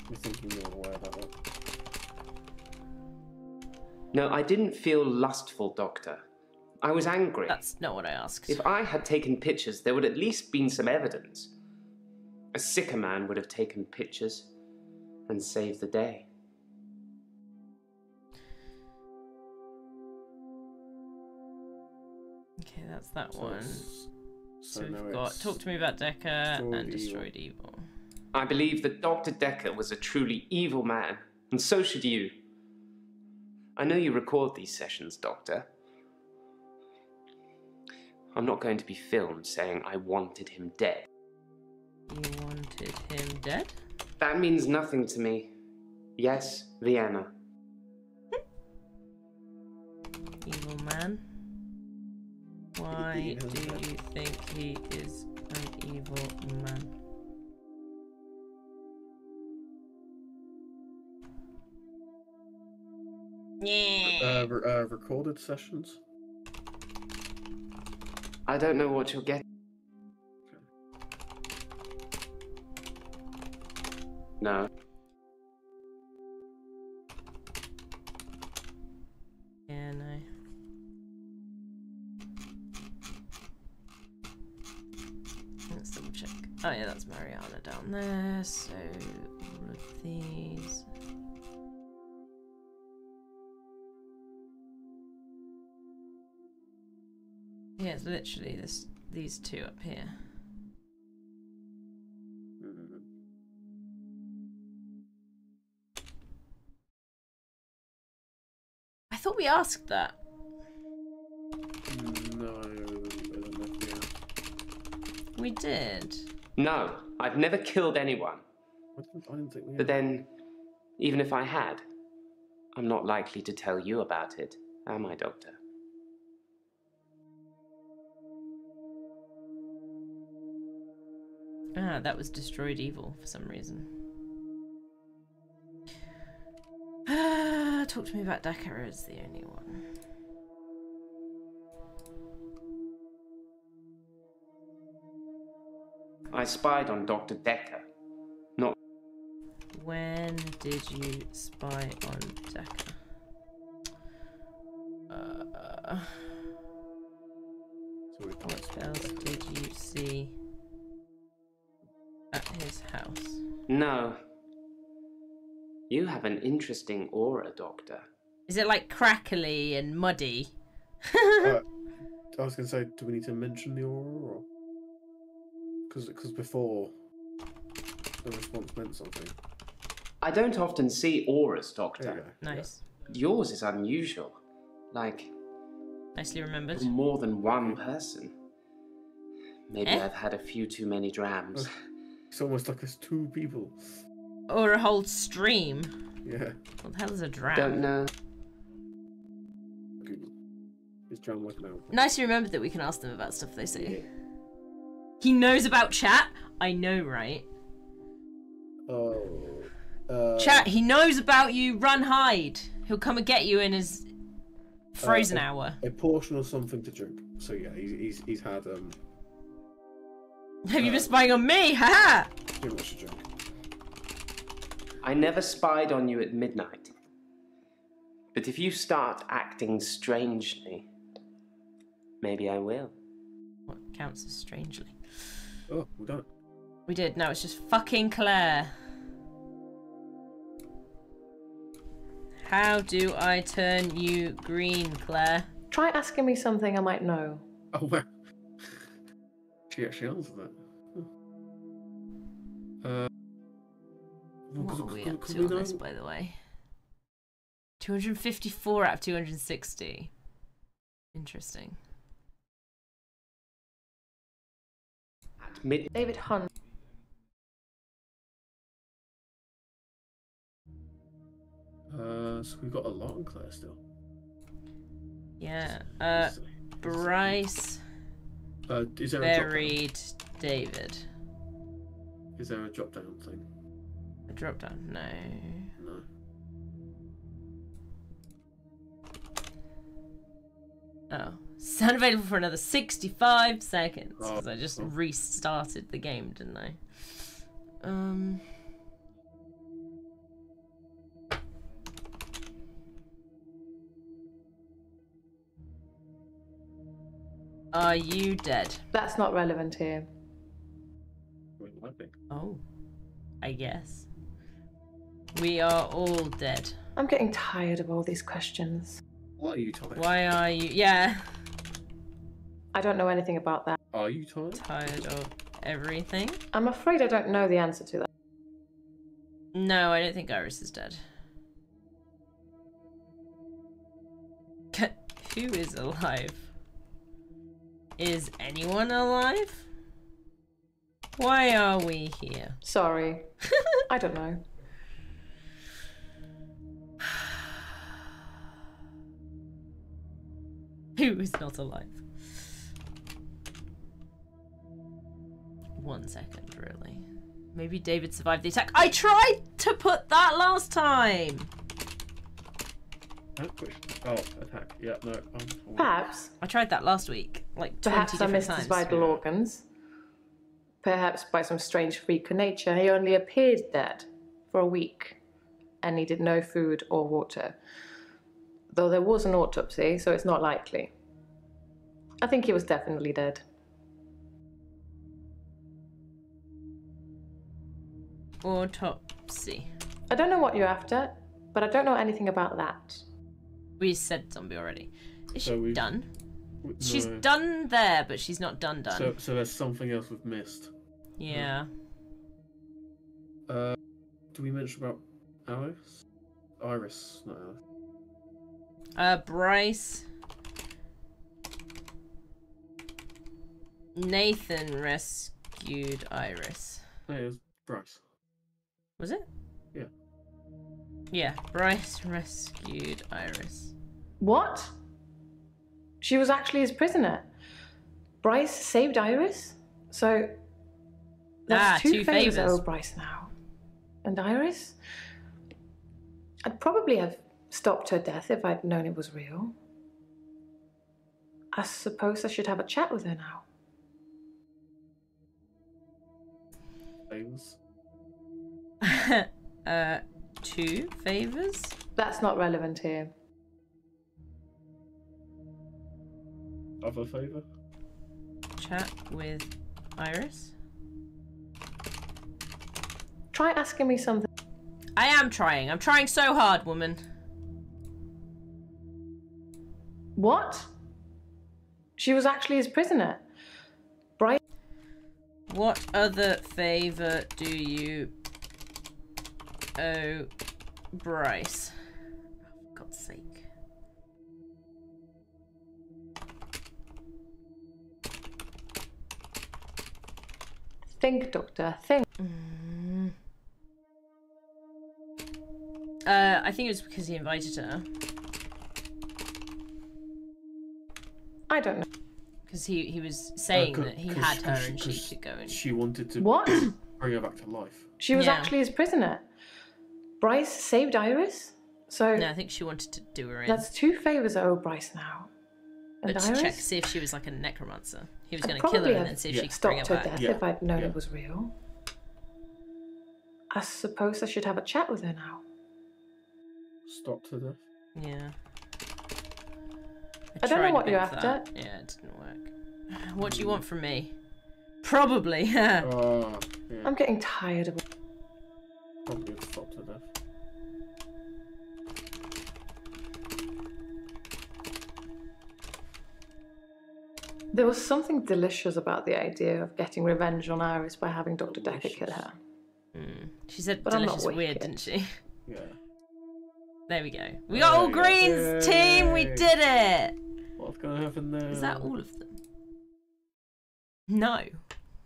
B: You're thinking you're aware about that.
C: No, I didn't feel lustful, Doctor. I was angry.
A: That's not what I asked.
C: If I had taken pictures, there would at least been some evidence. A sicker man would have taken pictures and saved the day.
A: Okay, that's that
B: So
A: one.
B: it's-
A: So
B: now
A: we've got
B: it's
A: Talk to Me About Dekker
B: Destroyed
A: and
B: Evil.
A: Destroyed Evil.
C: I believe that Dr. Dekker was a truly evil man, and so should you. I know you record these sessions, Doctor. I'm not going to be filmed saying I wanted him dead.
A: You wanted him dead?
C: That means nothing to me. Yes, Vienna.
A: Evil man. Why
B: He
A: do
B: is
A: you
B: dead.
A: think he is an evil man? Yeah.
B: Recorded sessions?
C: I don't know what you'll get. No.
A: Yeah, no. Let's double check. Oh yeah, that's Mariana down there, so all of these. Yeah, it's literally these two up here. I thought we asked that.
B: No, I don't know if we have.
A: We did.
C: No, I've never killed anyone.
B: I didn't think we had.
C: But then, even if I had, I'm not likely to tell you about it, am I, Doctor?
A: Ah, that was destroyed evil for some reason. Talk to me about Dekker is the only one.
C: I spied on Dr. Dekker. Not.
A: When did you spy on Dekker? What spells did you see at his house?
C: No. You have an interesting aura, Doctor.
A: Is it like crackly and muddy?
B: I was going to say, do we need to mention the aura? Because before, the response meant something.
C: I don't often see auras,
B: There you
C: Doctor.
B: go.
A: Nice.
C: Yours is unusual. Like,
A: Nicely remembered.
C: for more than one person. Maybe
A: Eh?
C: I've had a few too many drams.
B: It's almost like there's two people.
A: Or a whole stream.
B: Yeah.
A: What the hell is a dram?
C: Don't know.
B: Google. Is John working out?
A: Nicely remembered that we can ask them about stuff they see. He knows about chat? I know, right?
B: Oh.
A: Chat, he knows about you. Run, hide. He'll come and get you in his frozen hour.
B: A portion of something to drink. So yeah, he's had
A: Have you been spying on me? Haha!
B: too much to drink.
C: I never spied on you at midnight. But if you start acting strangely, maybe I will.
A: What counts as strangely?
B: Oh, we done it.
A: We did. No, it's just fucking Claire. How do I turn you green, Claire?
E: Try asking me something I might know.
B: Oh well. She actually answered that.
A: What are we up to on this, by the way? 254 out of 260. Interesting.
C: At midnight.
E: David Hunt.
B: So we've got a lot on Claire still.
A: Yeah. Bryce
B: Is there a drop
A: buried David.
B: down? Is there a drop down thing?
A: A drop down? No.
B: No.
A: Oh. It's unavailable for another 65 seconds.
B: Oh,
A: Because I just
B: oh.
A: restarted the game, didn't I? Are you dead?
E: That's not relevant here.
B: Well, it might be.
A: Oh. I guess. We are all dead.
E: I'm getting tired of all these questions.
B: What are you tired?
A: Why are you... Yeah.
E: I don't know anything about that.
B: Are you tired?
A: Tired of everything?
E: I'm afraid I don't know the answer to that.
A: No, I don't think Iris is dead. Who is alive? Is anyone alive? Why are we here?
E: Sorry. I don't know.
A: Who is not alive? 1 second, really. Maybe David survived the attack. I tried to put that last time!
B: Oh, attack. Yeah, no.
E: Perhaps.
A: I tried that last week. Like 20
E: Perhaps I
A: different
E: missed
A: times.
E: his vital organs. Perhaps by some strange freak of nature, he only appeared dead for a week and needed no food or water. Though there was an autopsy, so it's not likely. I think he was definitely dead.
A: Autopsy.
E: I don't know what you're after, but I don't know anything about that.
A: We said zombie already. Is
B: So
A: she
B: we've-
A: done? She's
B: No.
A: done there, but she's not done.
B: So there's something else we've missed.
A: Yeah.
B: Do we mention about Alice? Iris, not Alice.
A: Bryce. Nathan rescued Iris.
B: No, it was Bryce.
A: Was it?
B: Yeah.
A: Yeah, Bryce rescued Iris.
E: What? She was actually his prisoner. Bryce saved Iris? So that's two favors I owe Bryce now. And Iris? I'd probably have stopped her death if I'd known it was real. I suppose I should have a chat with her now.
B: Favors?
A: 2 favors?
E: That's not relevant here.
B: Other favour?
A: Chat with Iris?
E: Try asking me something.
A: I am trying. I'm trying so hard, woman.
E: What? She was actually his prisoner. Bryce.
A: What other favor do you owe Bryce? Oh, for God's sake.
E: Think, Doctor, think.
A: I think it was because he invited her.
E: I don't know.
A: Because he was saying that he had her and she could go and...
B: She wanted to
E: What?
B: bring her back to life.
E: She was actually his prisoner. Bryce saved Iris? So
A: No, I think she wanted to do her in.
E: that's 2 favors I owe Bryce now. And
A: But to
E: Iris?
A: check, see if she was like a necromancer. He was
E: I'd
A: going to kill her
E: probably
A: and
E: have
A: then see if she could bring her
E: stopped her
A: back.
E: death if I'd known it was real. I suppose I should have a chat with her now.
B: Stopped her death?
A: Yeah.
E: I don't know
A: tried
E: what
A: a
E: you're
A: bit of
E: after.
A: that. Yeah, it didn't work. What do you want from me? Probably.
B: Yeah.
E: I'm getting tired of it.
B: Probably have stopped her death.
E: There was something delicious about the idea of getting revenge on Iris by having Dr. Dekker kill her.
A: She said
E: But I'm not
A: delicious weird,
E: wicked.
A: didn't she?
B: Yeah.
A: There we go. We got all greens, team! We did it!
B: What's going to happen there?
A: Is that all of them? No.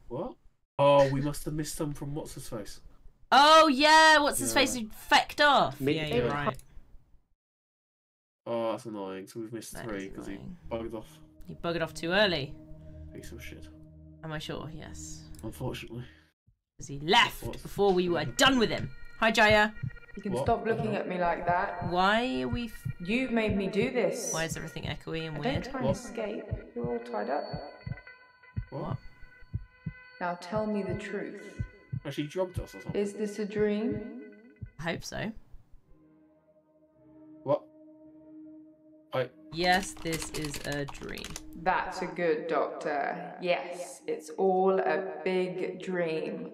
B: What? Oh, we must have missed some from What's-His-Face.
A: Oh, yeah! What's his face? Who fecked off? Yeah, you're
B: Yeah.
A: right.
B: Oh, that's annoying. So we've missed
A: That
B: 3
A: is
B: because he
A: annoying.
B: bugged off.
A: You buggered off too early.
B: Piece of shit.
A: Am I sure? Yes.
B: Unfortunately.
A: Because he left before we were done with him. Hi, Jaya.
D: You can
B: What?
D: stop looking at me like that.
A: Why are we...
D: You made me do this.
A: Why is everything echoey and
D: Don't
A: weird?
D: try and
B: What?
D: escape. You're all tied up.
B: What?
D: Now tell me the truth.
B: Has she drugged us or something?
D: Is this a dream?
A: I hope so.
B: What?
A: Yes, this is a dream.
D: That's a good doctor. Yes, it's all a big dream.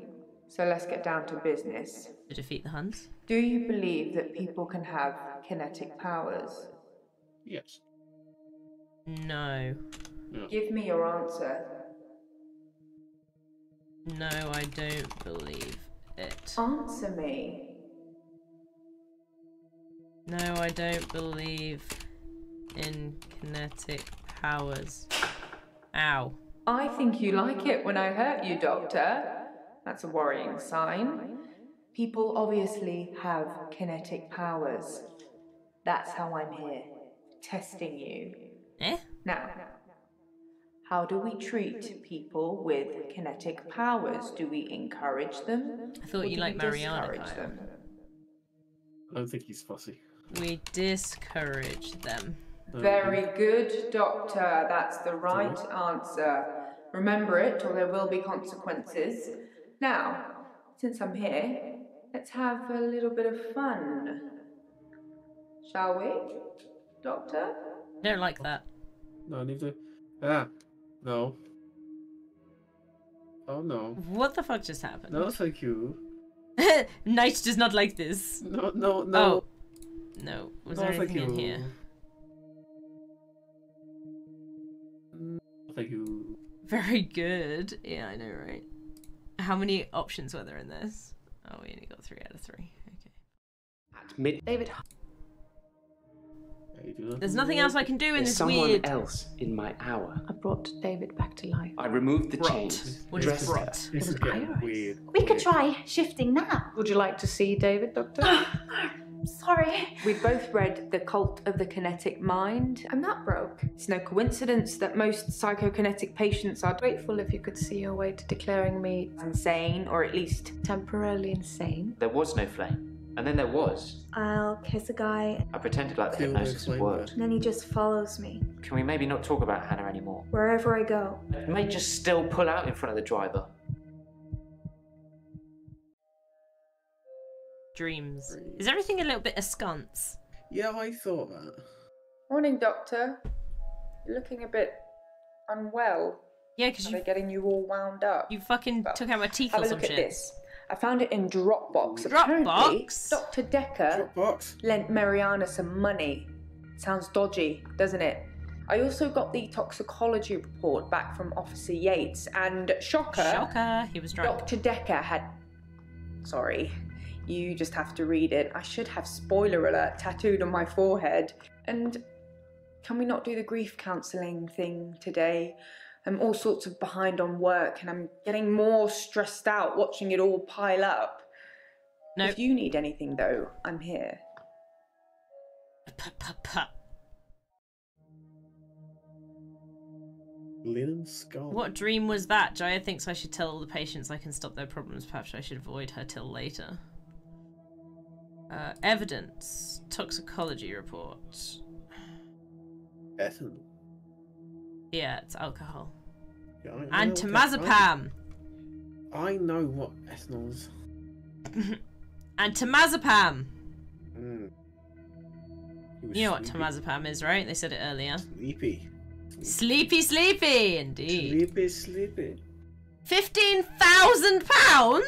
D: So let's get down to business.
A: To defeat the Huns?
D: Do you believe that people can have kinetic powers?
B: Yes.
A: No.
B: Yeah.
D: Give me your answer.
A: No, I don't believe it.
D: Answer me.
A: No, I don't believe in kinetic powers. Ow.
D: I think you like it when I hurt you, Doctor. That's a worrying sign. People obviously have kinetic powers. That's how I'm here, testing you.
A: Eh?
D: Now, how do we treat people with kinetic powers? Do we encourage them?
A: I thought
D: or
A: you
D: do
A: liked
D: we
A: Mariana,
D: discourage
A: Kyle.
D: them?
B: I don't think he's fussy.
A: We discourage them.
D: Very good, Doctor. That's the right answer. Remember it, or there will be consequences. Now, since I'm here, let's have a little bit of fun. Shall we, Doctor?
A: I don't like that.
B: No, I need to. Ah, no. Oh no.
A: What the fuck just happened?
B: No, thank you.
A: Knight does not like this.
B: No, no, no.
A: Oh. No. Was
B: No,
A: there
B: thank
A: anything in
B: you.
A: here?
B: you.
A: Very good. Yeah, I know, right? How many options were there in this? Oh, we only got 3 out of 3. Okay.
C: At mid,
E: David,
A: There's nothing else I can do in
C: there's
A: this
C: someone
A: weird...
C: else in my hour.
E: I brought David back to life.
C: I removed the
A: Rot.
C: chains.
A: What is
C: dressed her.
A: rot?
B: This is
E: was
B: getting
E: Iris.
B: weird.
F: We could
B: weird.
F: try shifting now.
E: Would you like to see David, Doctor?
F: Sorry.
D: We both read The Cult of the Kinetic Mind. I'm not broke. It's no coincidence that most psychokinetic patients are
E: Grateful if you could see your way to declaring me
D: insane, or at least
E: temporarily insane.
G: There was no flame. And then there was.
H: I'll kiss a guy,
G: I pretended like the
B: Still no
G: hypnosis
B: flame
G: worked.
H: and then he just follows me
G: Can we maybe not talk about Hannah anymore?
H: wherever I go.
G: I may just still pull out in front of the driver.
A: Dreams. Is everything a little bit askance?
B: Yeah, I thought that.
D: Morning, Doctor. You're looking a bit unwell.
A: Yeah, because
D: Are they
A: you
D: getting you all wound up?
A: you fucking
D: Well,
A: took out my teeth
D: Have
A: or
D: a
A: some
D: look
A: shit.
D: at this. I found it in Dropbox.
A: Dropbox?
D: Apparently, Dr. Dekker
B: Dropbox.
D: lent Mariana some money. Sounds dodgy, doesn't it? I also got the toxicology report back from Officer Yates, and
A: Shocker, he was drunk.
D: Dr. Dekker had... Sorry, you just have to read it. I should have spoiler alert tattooed on my forehead. And can we not do the grief counselling thing today? I'm all sorts of behind on work, and I'm getting more stressed out watching it all pile up.
A: No.
D: If you need anything, though, I'm here.
B: Linen skull.
A: What dream was that? Jaya thinks I should tell all the patients I can stop their problems. Perhaps I should avoid her till later. Evidence. Toxicology report.
B: Ethanol.
A: Yeah, it's alcohol.
B: Yeah,
A: And
B: okay.
A: temazepam.
B: I know what ethanol is.
A: And temazepam.
B: Mm. He was
A: You know what
B: sleepy.
A: temazepam is, right? They said it earlier.
B: Sleepy.
A: Sleepy, sleepy, indeed.
B: Sleepy, sleepy.
A: £15,000?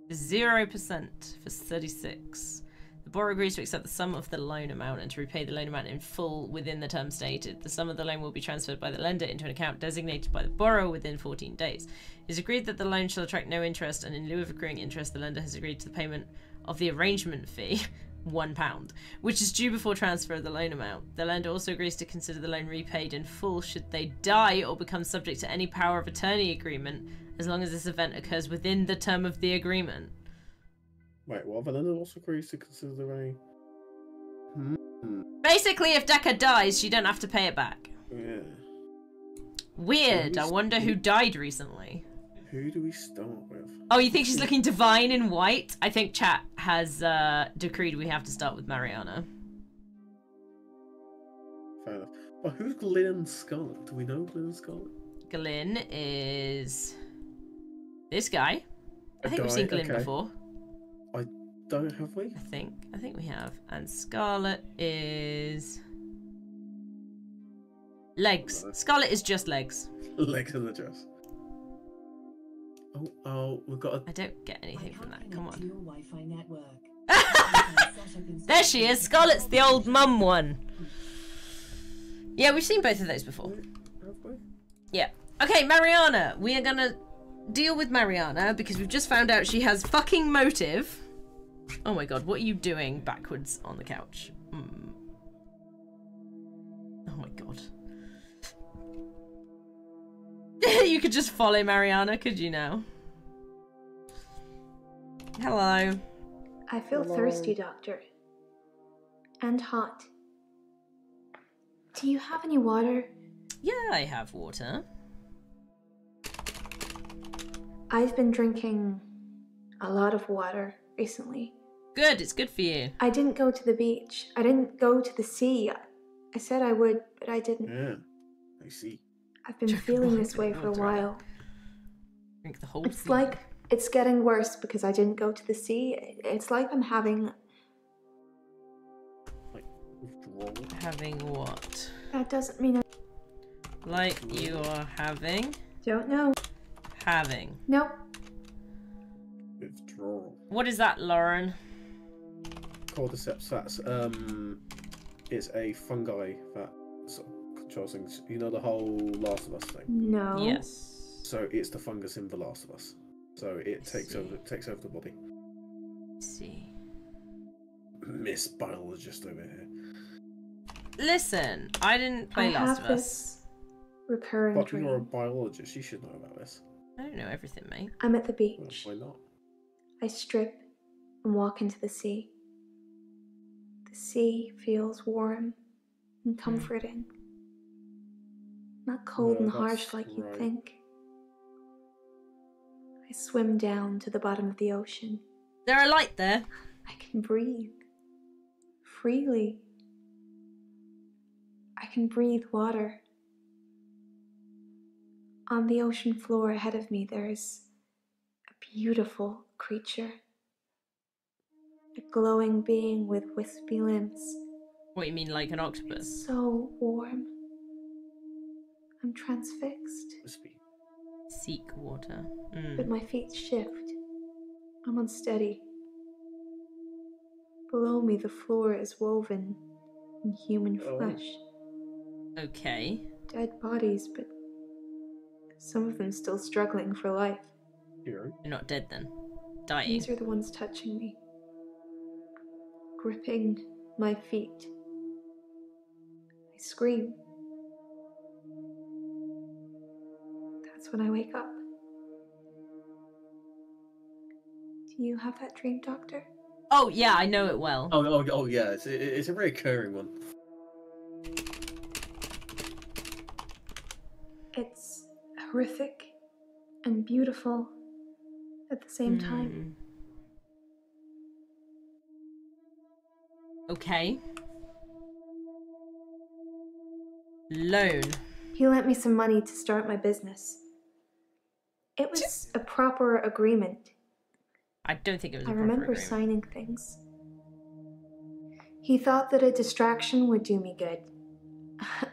A: 0% for 36. The borrower agrees to accept the sum of the loan amount and to repay the loan amount in full within the term stated. The sum of the loan will be transferred by the lender into an account designated by the borrower within 14 days. It is agreed that the loan shall attract no interest, and in lieu of accruing interest, the lender has agreed to the payment of the arrangement fee, £1, which is due before transfer of the loan amount. The lender also agrees to consider the loan repaid in full should they die or become subject to any power of attorney agreement, as long as this event occurs within the term of the agreement.
B: Wait, what? The lender also agrees to consider a...
A: Basically, if Dekker dies, you don't have to pay it back.
B: Yeah.
A: Weird. I wonder who died recently.
B: Who do we start with?
A: Oh, you think she's looking divine in white? I think chat has decreed we have to start with Mariana.
B: Fair enough. Well, who's Glyn Scarlet? Do we know Glyn Scarlet?
A: Glyn is this guy. I think we've
B: guy,
A: seen Glyn
B: okay.
A: before.
B: Don't have we?
A: I think we have. And Scarlet is legs. Scarlet is just legs.
B: Legs in the dress. Oh, we've got a...
A: I don't get anything from that. Come on.
I: Your Wi-Fi network.
A: There she is. Scarlet's the old mum one. Yeah, we've seen both of those before.
B: Have we?
A: Yeah. Okay, Mariana. We are gonna deal with Mariana because we've just found out she has fucking motive. Oh my god, what are you doing backwards on the couch? Oh my god. You could just follow Mariana, could you now? Hello.
H: I feel thirsty, Doctor. And hot. Do you have any water?
A: Yeah, I have water.
H: I've been drinking a lot of water recently.
A: Good, it's good for you.
H: I didn't go to the beach. I didn't go to the sea. I said I would, but I didn't.
B: Yeah, I see.
H: I've been feeling this way for a while.
A: Drink the whole
H: It's
A: sea.
H: like it's getting worse because I didn't go to the sea. It's like I'm having...
B: Like, withdrawal.
A: Having what?
H: That doesn't mean I
A: Like you are having?
H: don't know.
A: Having.
H: Nope.
B: Withdrawal.
A: What is that, Lauren?
B: Cordyceps, that's, it's a fungi that sort of control things. You know the whole Last of Us thing.
H: No.
A: Yes.
B: So it's the fungus in the Last of Us. So it takes over the body.
A: Let's see.
B: Miss Biologist over here.
A: Listen, I didn't play
H: I
A: Last
H: have
A: of Us.
H: this recurring
B: But you're a
H: dream.
B: biologist. You should know about this.
A: I don't know everything, mate.
H: I'm at the
B: Well,
H: beach.
B: why not?
H: I strip and walk into the sea. The sea feels warm and comforting. Not cold
B: No,
H: and harsh
B: that's
H: like you'd
B: right.
H: think. I swim down to the bottom of the ocean.
A: There a light there?
H: I can breathe freely. I can breathe water. On the ocean floor ahead of me, there's a beautiful creature. A glowing being with wispy limbs.
A: What, you mean like an octopus?
H: So warm. I'm transfixed,
B: Wispy.
A: Seek water.
H: but my feet shift. I'm unsteady. Below me, the floor is woven in human
B: Oh.
H: flesh.
A: Okay.
H: Dead bodies, but some of them still struggling for life.
B: Hero.
A: You're not dead then. Dying.
H: These are the ones touching me, gripping my feet. I scream. That's when I wake up. Do you have that dream, Doctor?
A: Oh, yeah, I know it well.
B: Oh yeah. It's a very recurring one.
H: It's horrific and beautiful at the same time.
A: Okay. Loan.
H: He lent me some money to start my business. It was a proper agreement.
A: I don't think it was a
H: I
A: proper
H: remember
A: agreement.
H: signing things. He thought that a distraction would do me good.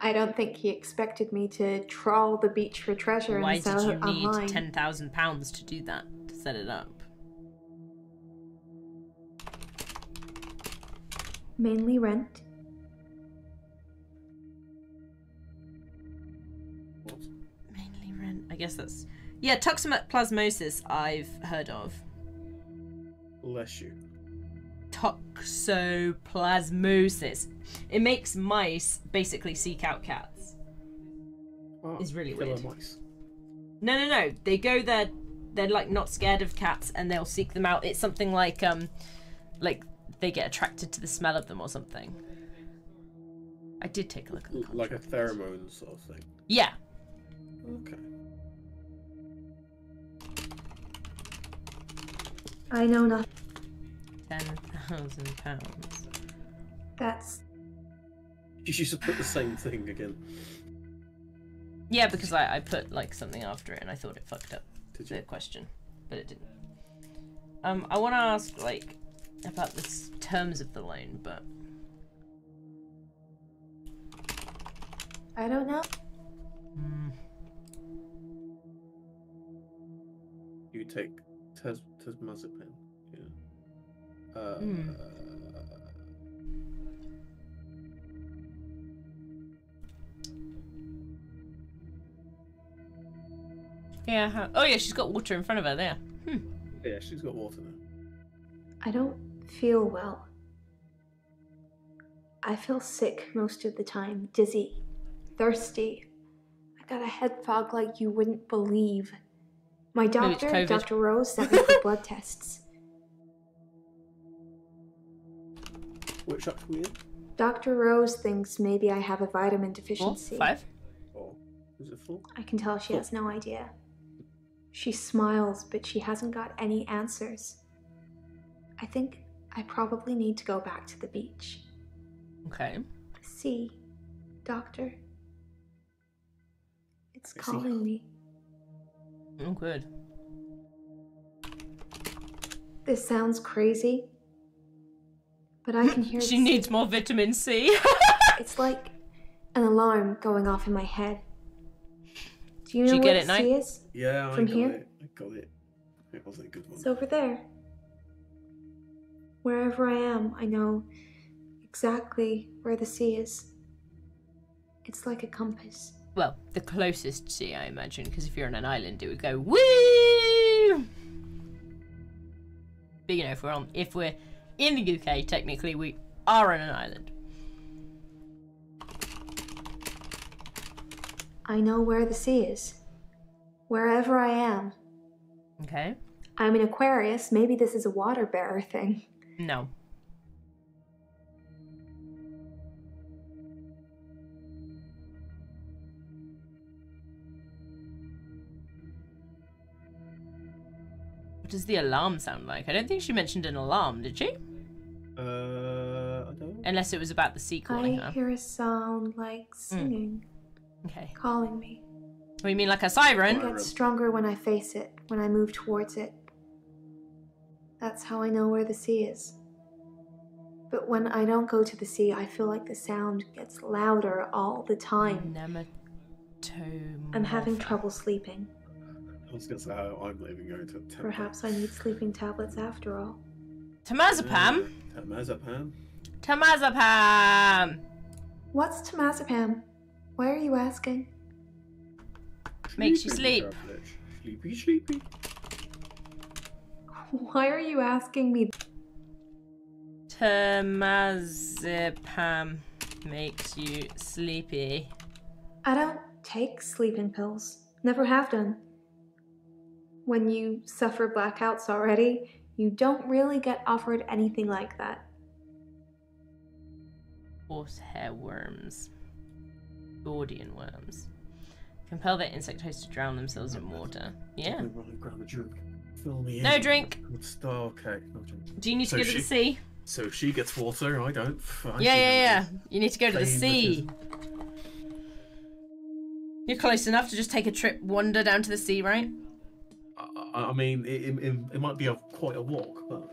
H: I don't think he expected me to trawl the beach for treasure
A: Why
H: and
A: did
H: sell
A: you
H: it
A: need
H: online.
A: £10,000 to do that? To set it up?
H: Mainly rent.
A: Mainly rent. I guess that's... Yeah, toxoplasmosis I've heard of.
B: Bless you.
A: Toxoplasmosis. It makes mice basically seek out cats.
B: Oh,
A: It's really
B: killer
A: weird.
B: mice.
A: No. They go there. They're like not scared of cats, and they'll seek them out. It's something like they get attracted to the smell of them or something. I did take a look at the
B: Like a
A: contract.
B: pheromone sort of thing.
A: Yeah.
B: Okay.
H: I know nothing.
A: £10,000.
H: That's
B: You should put the same thing again.
A: Yeah, because I put like something after it, and I thought it fucked up
B: Did
A: the
B: you?
A: question, but it didn't. I want to ask like about the terms of the loan, but
H: I don't know.
B: You take tasmazepam. Yeah.
A: yeah. Oh yeah, she's got water in front of her there.
B: Yeah, she's got water now.
H: I don't feel well. I feel sick most of the time, dizzy, thirsty. I got a head fog like you wouldn't believe. My
A: Maybe it's
H: doctor,
A: COVID.
H: Dr. Rose, sent me for blood tests.
B: Which up we in?
H: Dr. Rose thinks maybe I have a vitamin
A: 4,
H: deficiency.
A: 5.
B: Or is it 4?
H: I can tell she has no idea. She smiles, but she hasn't got any answers. I think I probably need to go back to the beach.
A: Okay.
H: See, Doctor. It's
B: I see.
H: calling me.
A: Oh, good.
H: This sounds crazy, but I can hear
A: She
H: it.
A: needs more vitamin C.
H: It's like an alarm going off in my head. Do you know
A: Did you
H: where
A: get it,
H: the
A: Knight?
H: sea is?
B: Yeah, I
H: From
B: got
H: here?
B: it. I got it. It wasn't a good one.
H: It's over there. Wherever I am, I know exactly where the sea is. It's like a compass.
A: Well, the closest sea, I imagine, because if you're on an island, it would go woo. But you know, if we're in the UK, technically we are on an island.
H: I know where the sea is. Wherever I am.
A: Okay.
H: I'm an Aquarius. Maybe this is a water bearer thing.
A: No. What does the alarm sound like? I don't think she mentioned an alarm, did she?
B: I don't.
A: Unless it was about the sea calling
H: I
A: her.
H: hear a sound like singing,
A: Okay.
H: calling me.
A: Oh, you mean like a siren?
H: It gets stronger when I face it, when I move towards it. That's how I know where the sea is. But when I don't go to the sea, I feel like the sound gets louder all the time. I'm having trouble sleeping.
B: I was going to say, I'm not even going to attempt
H: Perhaps I need sleeping tablets after all.
A: Temazepam?
B: Temazepam?
A: Temazepam!
H: What's temazepam? Why are you asking?
A: Makes you sleep.
B: Sleepy, sleepy.
H: Why are you asking me?
A: Temazepam makes you sleepy.
H: I don't take sleeping pills. Never have done. When you suffer blackouts already, you don't really get offered anything like that.
A: Horsehair worms. Gordian worms. Compel their insect host to drown themselves in water. Yeah.
B: Grab a drink. Fill me in.
A: No drink.
B: Okay, no drink.
A: Do you need to go to the sea?
B: So she gets water, I don't.
A: Yeah. You need to go to the sea. You're close enough to just take a trip, wander down to the sea, right?
B: I mean, it might be quite a walk, but...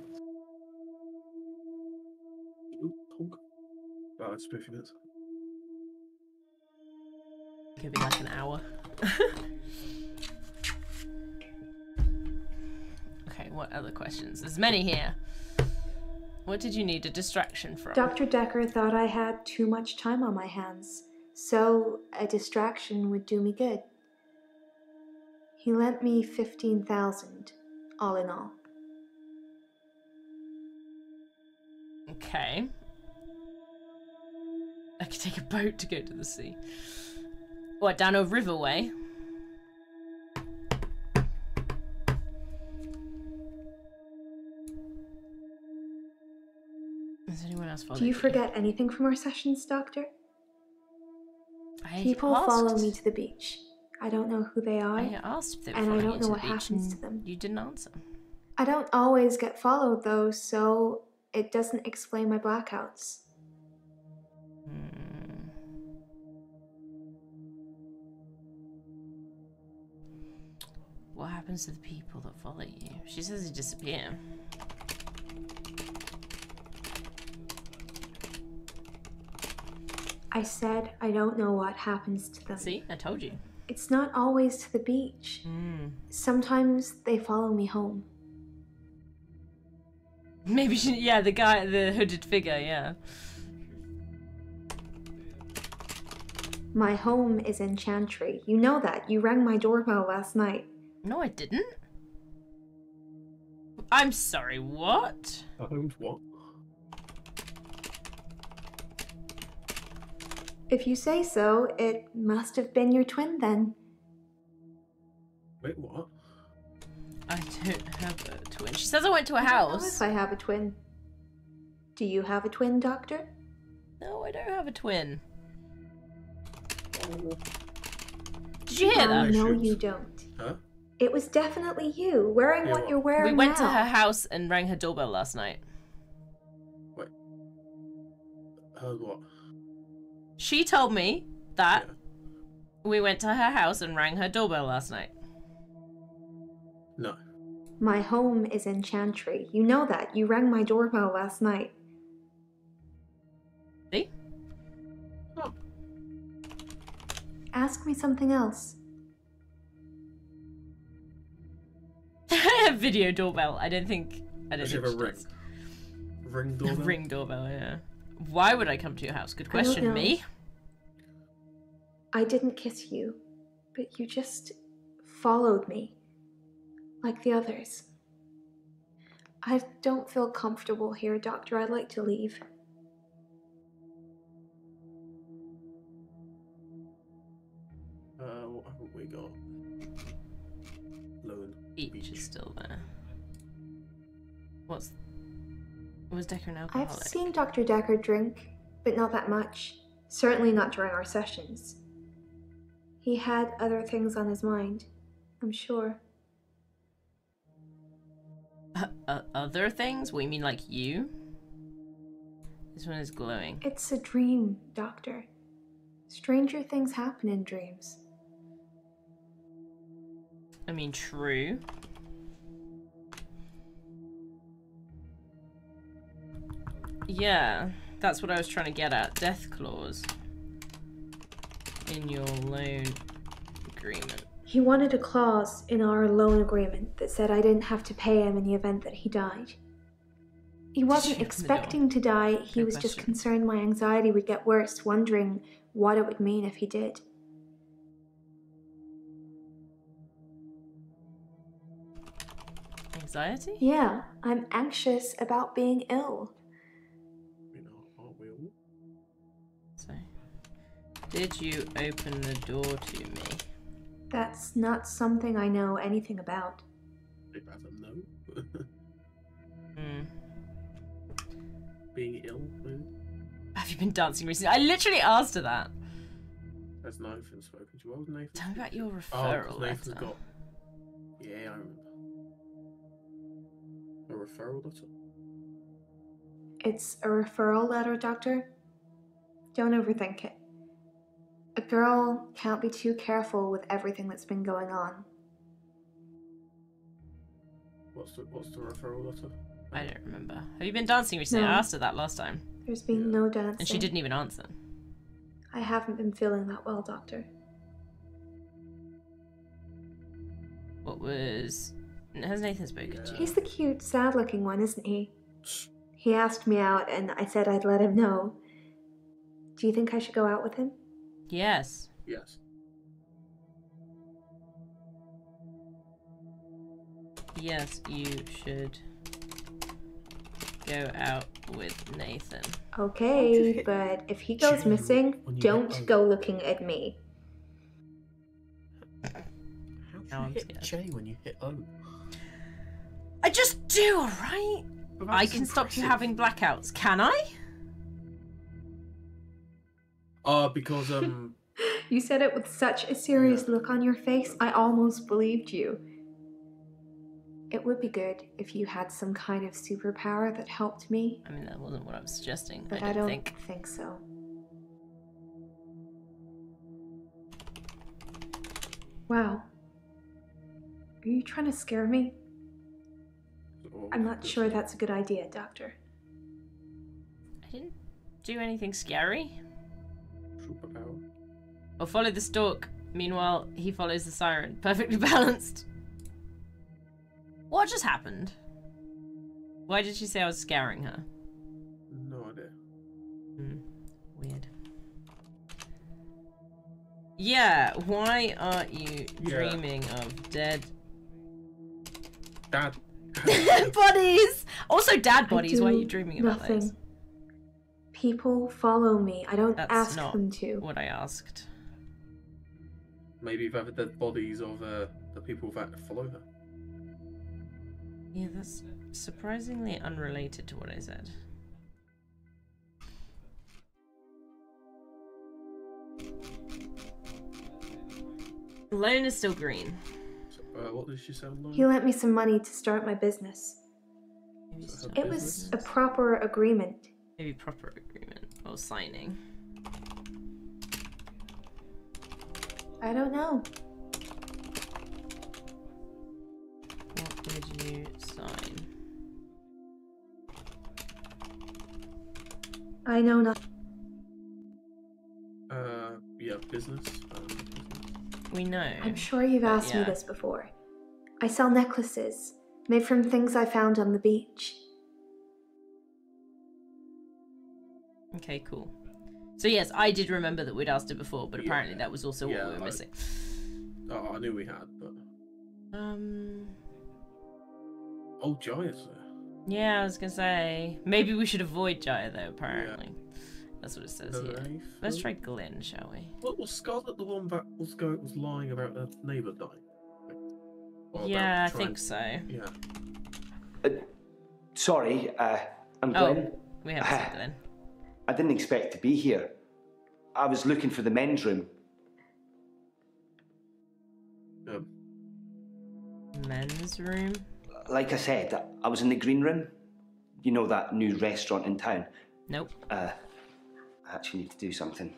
B: Ooh, honk. Oh, it's 50 minutes.
A: Could be like an hour. Okay, what other questions? There's many here. What did you need a distraction from?
H: Dr. Dekker thought I had too much time on my hands, so a distraction would do me good. He lent me 15,000, all in all.
A: Okay. I could take a boat to go to the sea. What, down a riverway? Is anyone else following?
H: Do you forget anything from our sessions, Doctor?
A: I
H: People
A: asked,
H: follow me to the beach. I don't know who they are,
A: I asked if they were
H: and I
A: following
H: don't
A: you
H: know
A: to
H: what
A: the beach
H: happens
A: and
H: to them.
A: You didn't answer.
H: I don't always get followed, though, so it doesn't explain my blackouts.
A: What happens to the people that follow you? She says they disappear.
H: I said I don't know what happens to them.
A: See? I told you.
H: It's not always to the beach. Sometimes they follow me home.
A: Maybe she, yeah, the guy, the hooded figure, yeah.
H: My home is in Chantry. You know that. You rang my doorbell last night.
A: No, I didn't. I'm sorry, what?
B: Home's what?
H: If you say so, it must have been your twin then.
B: Wait, what?
A: I don't have a twin. She says I went to a
H: I don't know
A: house.
H: if I have a twin. Do you have a twin, Doctor?
A: No, I don't have a twin. Did you hear that?
H: No, you don't.
B: Huh?
H: It was definitely you, wearing
B: Yeah,
H: what
B: what?
H: you're wearing
A: We went
H: now.
A: to her house and rang her doorbell last night.
B: Wait. Heard what?
A: She told me that
B: Yeah.
A: we went to her house and rang her doorbell last night.
B: No.
H: My home is in Chantry. You know that. You rang my doorbell last night.
A: See?
B: Oh.
H: Ask me something else.
A: Video doorbell. I don't think
B: Does she
A: think
B: have a
A: she
B: ring?
A: does.
B: Ring doorbell?
A: Ring doorbell, yeah. Why would I come to your house? Good
H: I don't
A: question.
H: know.
A: Me?
H: I didn't kiss you, but you just followed me, like the others. I don't feel comfortable here, Doctor. I'd like to leave.
B: What haven't we got? Lone
A: Beach is still there. Was Dekker an alcoholic?
H: I've seen Dr. Dekker drink, but not that much. Certainly not during our sessions. He had other things on his mind, I'm sure.
A: Other things? What, you mean like you? This one is glowing.
H: It's a dream, Doctor. Stranger things happen in dreams.
A: I mean, true. Yeah, that's what I was trying to get at. Death clause in your loan agreement.
H: He wanted a clause in our loan agreement that said I didn't have to pay him in the event that he died. He wasn't expecting to die, he was just concerned my anxiety would get worse, wondering what it would mean if he did.
A: Anxiety?
H: Yeah, I'm anxious about being ill.
B: You know, aren't we all?
A: So, did you open the door to me?
H: That's not something I know anything about.
B: I'd rather know.
A: Hmm.
B: Being ill, maybe?
A: Have you been dancing recently? I literally asked her that.
B: Has Nathan spoken to you? What was Nathan?
A: Tell me about your
B: Oh,
A: referral
B: 'cause Nathan's
A: letter.
B: got... Yeah, I remember. A referral letter?
H: It's a referral letter, Doctor. Don't overthink it. A girl can't be too careful with everything that's been going on.
B: What's the referral letter?
A: I don't remember. Have you been dancing recently?
H: No.
A: I asked her that last time.
H: There's been no dancing.
A: And she didn't even answer.
H: I haven't been feeling that well, Doctor.
A: What was... Has Nathan spoken to you?
H: He's the cute, sad-looking one, isn't he? He asked me out, and I said I'd let him know. Do you think I should go out with him?
A: Yes.
B: Yes.
A: Yes, you should go out with Nathan.
H: Okay, but if he goes missing, don't go looking at me.
B: How do you hit J when you hit O?
A: I just do, alright? I can stop you having blackouts, can I?
B: Because,
H: You said it with such a serious look on your face, I almost believed you. It would be good if you had some kind of superpower that helped me.
A: I mean, that wasn't what I was suggesting.
H: But
A: I don't
H: think so. Wow. Are you trying to scare me? I'm not sure that's a good idea, Doctor.
A: I didn't do anything scary.
B: Superpower.
A: I'll follow the stork. Meanwhile, he follows the siren. Perfectly balanced. What just happened? Why did she say I was scaring her?
B: No idea.
A: Weird. Yeah, why aren't you dreaming of dead
B: Dad.
A: bodies? Also dad bodies, why are you dreaming about
H: nothing.
A: those?
H: People follow me. I don't
A: That's
H: ask
A: not
H: them to.
A: what I asked.
B: Maybe you've had the dead bodies of the people that follow her.
A: Yeah, that's surprisingly unrelated to what I said. Lone is still green.
B: So, what did she say?
H: He lent me some money to start my business.
A: Maybe,
B: So
H: It was a proper agreement.
A: maybe proper agreement or signing.
H: I don't know.
A: What would you sign?
H: I know nothing.
B: Yeah, business.
A: We know.
H: I'm sure you've asked me
A: yeah.
H: this before. I sell necklaces made from things I found on the beach.
A: Okay, cool. So yes, I did remember that we'd asked it before, but apparently that was also
B: Yeah,
A: what we were missing.
B: Oh, I knew we had, but oh, Jaya's there.
A: Yeah, I was gonna say maybe we should avoid Jaya though. Apparently, that's what it says here. Let's try Glenn, shall we?
B: What was Scarlet the one that was lying about her neighbour dying? Or
A: Yeah, I
B: about
A: think so.
B: Yeah.
C: Sorry, I'm
A: Oh,
C: Glenn.
A: we haven't seen Glenn.
C: I didn't expect to be here. I was looking for the men's room.
A: Men's room?
C: Like I said, I was in the green room. You know, that new restaurant in town?
A: Nope.
C: I actually need to do something.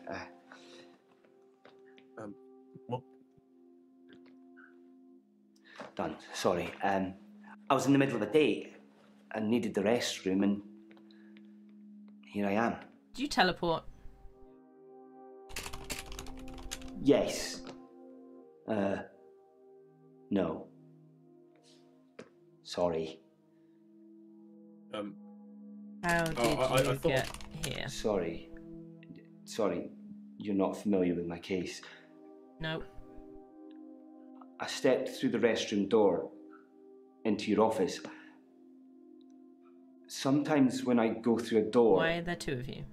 B: What?
C: Done. Sorry. I was in the middle of a date and needed the restroom, and here I am.
A: Do you teleport?
C: Yes. No. Sorry.
A: How did you get here?
C: Sorry. Sorry, you're not familiar with my case.
A: Nope.
C: I stepped through the restroom door into your office. Sometimes when I go through a door...
A: Why are there two of you?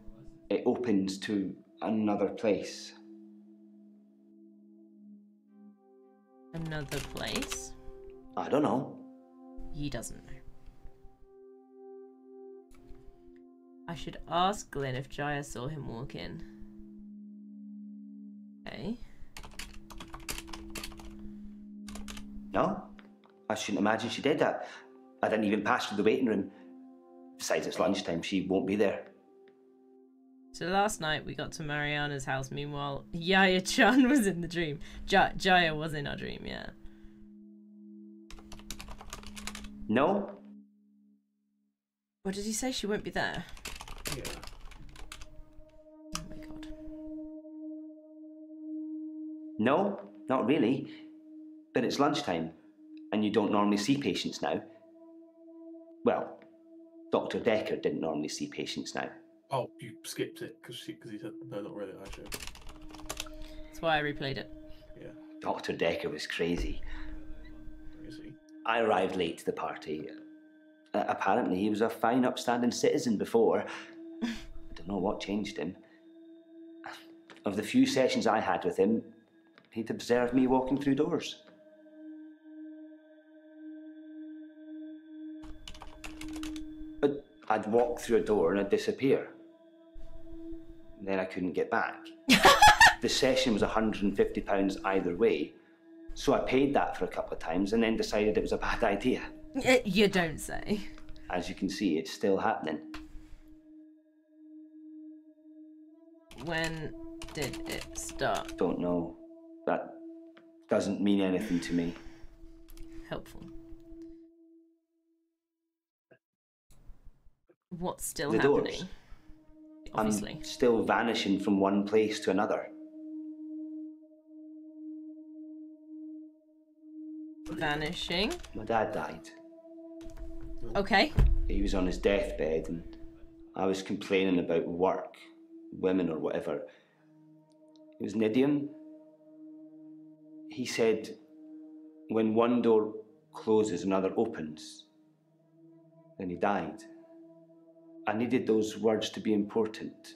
C: It opens to another place.
A: Another place?
C: I don't know.
A: He doesn't know. I should ask Glenn if Jaya saw him walk in. Okay.
C: No, I shouldn't imagine she did that. I didn't even pass through the waiting room. Besides, it's lunchtime, she won't be there.
A: So last night we got to Mariana's house. Meanwhile, Yaya-chan was in the dream. Jaya was in our dream, yeah.
C: No?
A: What did he say? She won't be there?
B: Yeah.
A: Oh my god.
C: No, not really. But it's lunchtime, and you don't normally see patients now. Well, Dr. Dekker didn't normally see patients now.
B: Oh, you skipped it because he said no, not really. Actually.
A: That's why I replayed it.
B: Yeah.
C: Dr. Dekker was crazy.
B: Is he?
C: I arrived late to the party. Apparently, he was a fine, upstanding citizen before. I don't know what changed him. Of the few sessions I had with him, he'd observed me walking through doors. But I'd walk through a door and I'd disappear. And then I couldn't get back. The session was £150 either way, so I paid that for a couple of times and then decided it was a bad idea.
A: You don't say.
C: As you can see, it's still happening.
A: When did it start?
C: Don't know. That doesn't mean anything to me.
A: Helpful. What's still
C: The
A: happening?
C: doors.
A: Obviously.
C: I'm still vanishing from one place to another.
A: Vanishing.
C: My dad died.
A: Okay.
C: He was on his deathbed and I was complaining about work, women or whatever. It was an idiom. He said, when one door closes, another opens. Then he died. I needed those words to be important.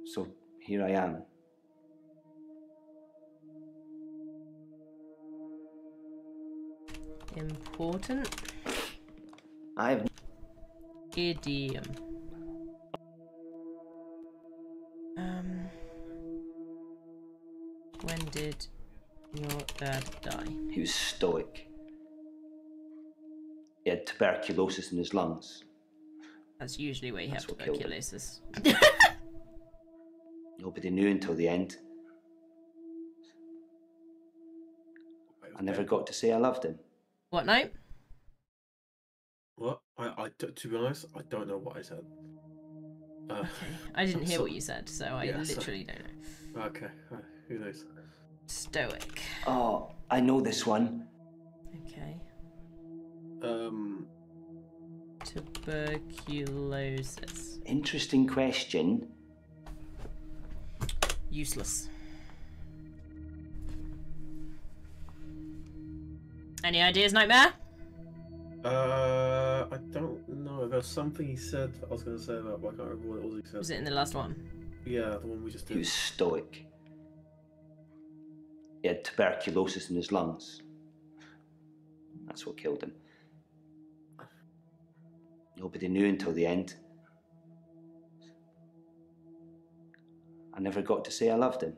C: So here I am.
A: Important.
C: I've...
A: Idiom. When did your dad die?
C: He was stoic. He had tuberculosis in his lungs.
A: That's usually where you have
C: That's what killed him.
A: tuberculosis.
C: Nobody knew until the end. I never got to say I loved him.
A: What night?
B: What? To be honest, I don't know what I said.
A: Okay. I didn't hear what you said, so I
B: yeah,
A: literally don't know.
B: Okay, who knows?
A: Stoic.
C: Oh, I know this one.
A: Okay. tuberculosis?
I: Interesting question.
A: Useless. Any ideas, Nightmare?
B: I don't know. There's something he said that I was going to say about, but I can't remember what it was he said.
A: Was it in the last one?
B: Yeah, the one we just did.
I: He was stoic. He had tuberculosis in his lungs. That's what killed him. Nobody knew until the end. I never got to say I loved him.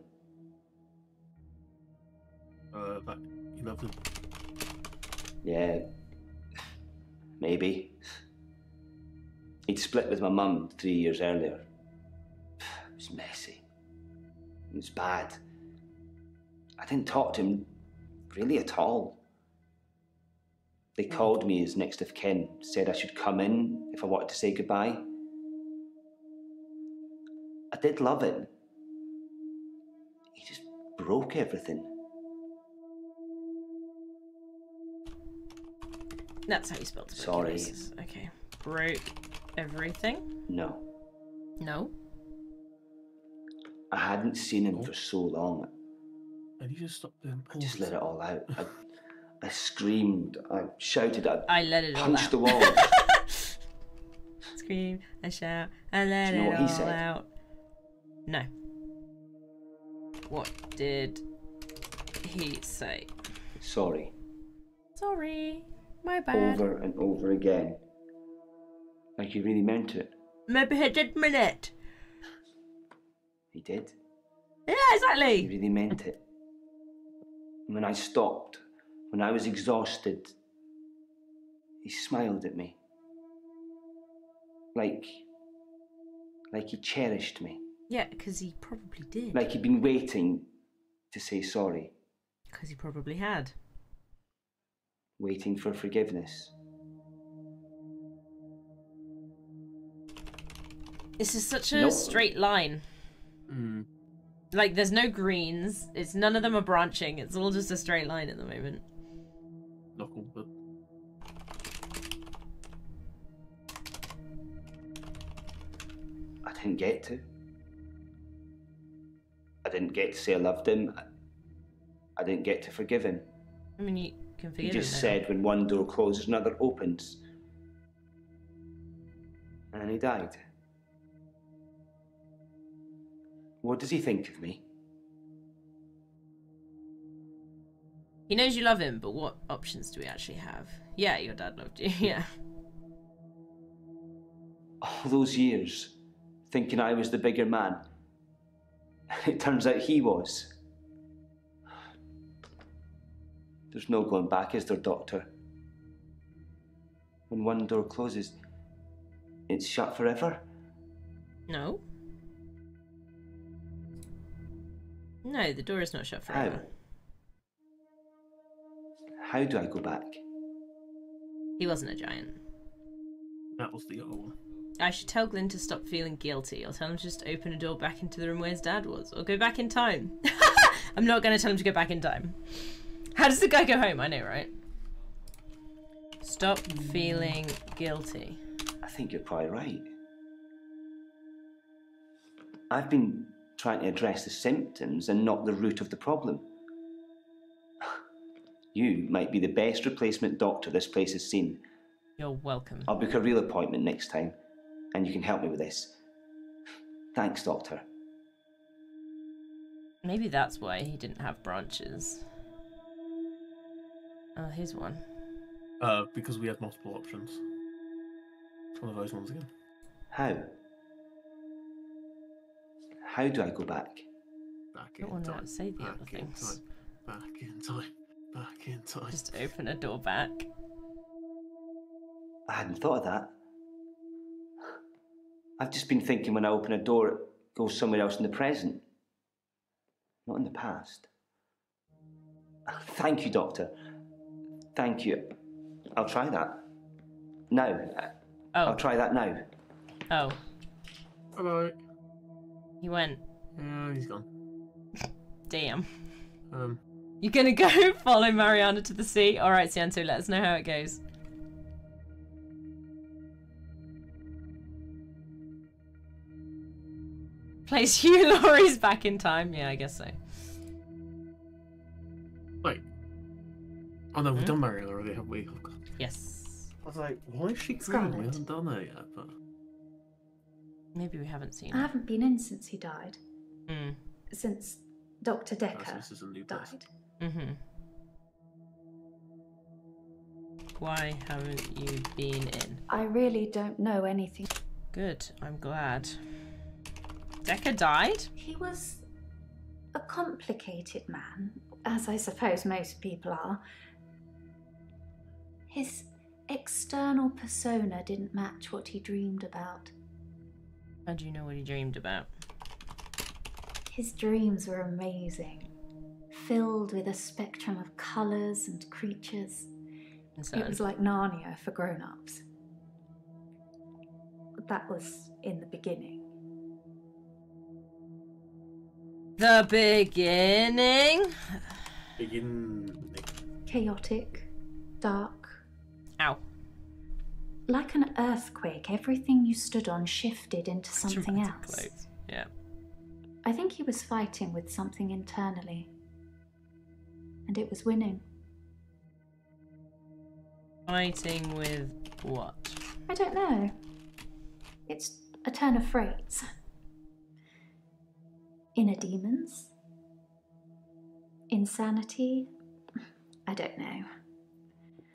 B: That you loved him.
I: Yeah, maybe. He'd split with my mum 3 years earlier. It was messy. It was bad. I didn't talk to him really at all. They called me as next of kin, said I should come in if I wanted to say goodbye. I did love him. He just broke everything.
A: That's how you spelled tuberculosis. Sorry. Okay. Broke everything?
I: No.
A: No?
I: I hadn't seen him for so long.
B: And you just stopped doing
I: I just let it all out. I screamed, I shouted,
A: I let it all out.
I: Punched the wall.
A: Scream, I shout, I let
I: Do you know
A: it
I: what he
A: all
I: said?
A: out. No. What did he say?
I: Sorry.
A: Sorry. My bad.
I: Over and over again. Like he really meant it.
A: Maybe he did mean it.
I: He did.
A: Yeah,
I: He
A: exactly.
I: really meant it. When I stopped, when I was exhausted, he smiled at me. Like he cherished me.
A: Yeah, because he probably did.
I: Like he'd been waiting to say sorry.
A: Because he probably had.
I: Waiting for forgiveness.
A: This is such a straight line.
B: Mm.
A: Like, there's no greens. It's none of them are branching. It's all just a straight line at the moment.
B: Knuckle, but
I: I didn't get to. I didn't get to say I loved him. I didn't get to forgive him.
A: I mean, you can forgive
I: He just
A: him now.
I: said when one door closes, another opens. And then he died. What does he think of me?
A: He knows you love him, but what options do we actually have? Yeah, your dad loved you, yeah.
I: All those years, thinking I was the bigger man. It turns out he was. There's no going back, is there, Doctor? When one door closes, it's shut forever?
A: No. No, the door is not shut forever.
I: How do I go back?
A: He wasn't a giant.
B: that was the other one.
A: I should tell Glyn to stop feeling guilty, or tell him to just open a door back into the room where his dad was, or go back in time. I'm not going to tell him to go back in time. How does the guy go home? I know, right? Stop feeling guilty.
I: I think you're probably right. I've been trying to address the symptoms and not the root of the problem. You might be the best replacement doctor this place has seen.
A: You're welcome.
I: I'll book a real appointment next time, and you can help me with this. Thanks, Doctor.
A: Maybe that's why he didn't have branches. Oh, here's one.
B: Because we had multiple options. It's one of those ones again.
I: How? How do I go back?
B: Back
A: I don't
B: in
A: want
B: time.
A: to say the other
B: Back in
A: things.
B: time. Back in time. Back in time.
A: Just open a door back.
I: I hadn't thought of that. I've just been thinking when I open a door, it goes somewhere else in the present, not in the past. Thank you, Doctor. Thank you. I'll try that. Now.
A: Oh.
I: I'll try that now.
A: Oh,
B: Hello.
A: he went.
B: Yeah, he's gone.
A: Damn.
B: Um.
A: You're gonna go follow Mariana to the sea? Alright, Cianto, let us know how it goes. Place Hugh Laurie's back in time. Yeah, I guess so.
B: Wait. Oh no, we've done Marion already, haven't we? Oh, God.
A: Yes.
B: I was like, why is she green?
F: Scarlet.
B: We haven't done that yet, but...
A: Maybe we haven't seen
F: I
A: it.
F: haven't been in since he died.
A: Mm.
F: Since Dr.
B: Oh, so
F: Dekker
B: this is a new person.
F: died.
A: Mm-hmm. Why haven't you been in?
F: I really don't know anything.
A: Good, I'm glad. Dekker died?
F: He was a complicated man, as I suppose most people are. His external persona didn't match what he dreamed about.
A: How do you know what he dreamed about?
F: His dreams were amazing, filled with a spectrum of colours and creatures. It was like Narnia for grown-ups. That was in the beginning.
A: The beginning?
F: Chaotic, dark.
A: Ow.
F: Like an earthquake, everything you stood on shifted into something
A: Dramatic
F: else.
A: clothes. Yeah.
F: I think he was fighting with something internally. And it was winning.
A: Fighting with what?
F: I don't know. It's a turn of phrase. Inner demons? Insanity? I don't know.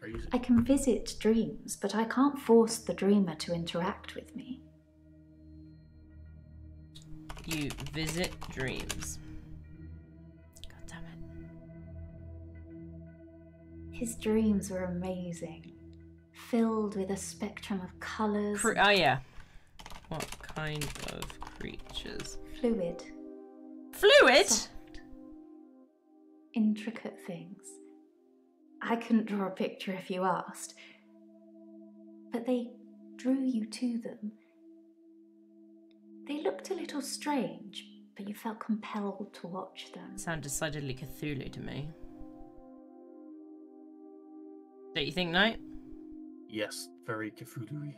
B: Crazy.
F: I can visit dreams, but I can't force the dreamer to interact with me.
A: You visit dreams. God damn it.
F: His dreams were amazing, filled with a spectrum of colours.
A: Oh yeah. What kind of creatures?
F: Fluid.
A: Fluid?
F: Soft. Intricate things. I couldn't draw a picture if you asked, but they drew you to them. They looked a little strange, but you felt compelled to watch them.
A: Sound decidedly Cthulhu to me. Don't you think, Knight?
B: Yes, very Cthulhu-y.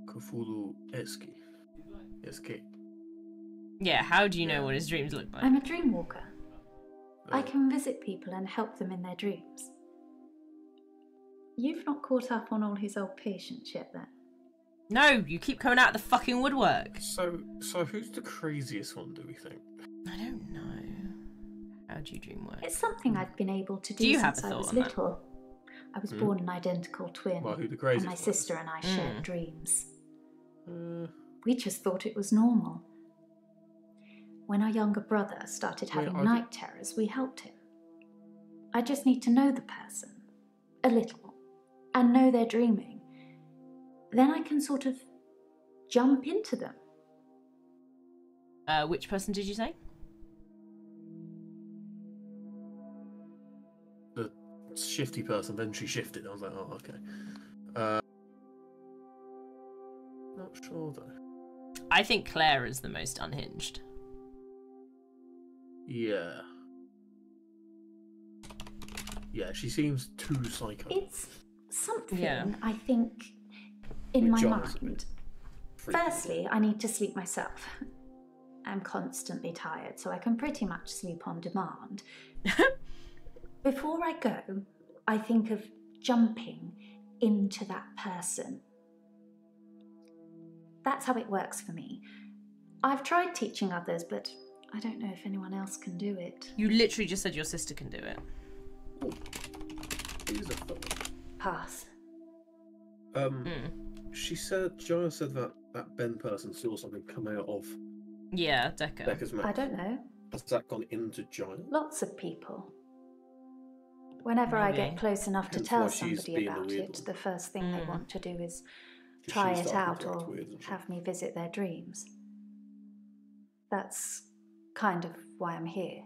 B: Cthulhu-esque. Esque.
A: Yeah, how do you know what his dreams look like?
F: I'm a dream walker. I can visit people and help them in their dreams. You've not caught up on all his old patients yet, then?
A: No, you keep coming out of the fucking woodwork.
B: So who's the craziest one, do we think?
A: I don't know. How do you dream work?
F: It's something I've been able to do
A: Do you have
F: since
A: a
F: I
A: thought
F: was
A: on that?
F: little. I was born an identical twin,
B: Well, who the
F: and
B: craziest
F: my
B: one is?
F: sister and I shared dreams.
B: Uh,
F: We just thought it was normal. When our younger brother started having
B: I
F: night terrors, we helped him. I just need to know the person, a little, and know they're dreaming. Then I can sort of jump into them.
A: Which person did you say?
B: the shifty person, then she shifted. I was like, oh, okay. Not sure though.
A: I think Claire is the most unhinged.
B: Yeah. Yeah, she seems too psycho.
F: It's something,
A: Yeah.
F: I think, in my
B: John is a bit
F: mind.
B: freaky.
F: Firstly, I need to sleep myself. I'm constantly tired, so I can pretty much sleep on demand. Before I go, I think of jumping into that person. That's how it works for me. I've tried teaching others, but I don't know if anyone else can do it.
A: You literally just said your sister can do it.
B: Who's a fuck?
F: Pass.
B: She said, Joanna said that Ben person saw something come out of
A: Yeah, Dekker.
B: Dekker's mouth.
F: I don't know.
B: Has that gone into Giant?
F: Lots of people. Whenever I
A: Maybe.
F: get close enough to
B: Hence
F: tell
B: why she's
F: somebody
B: being the
F: about
B: weird
F: it,
B: one.
F: the first thing they want to do is
B: She
F: try it
B: started
F: out
B: to act
F: or
B: weird, isn't she?
F: have me visit their dreams. That's kind of why I'm here.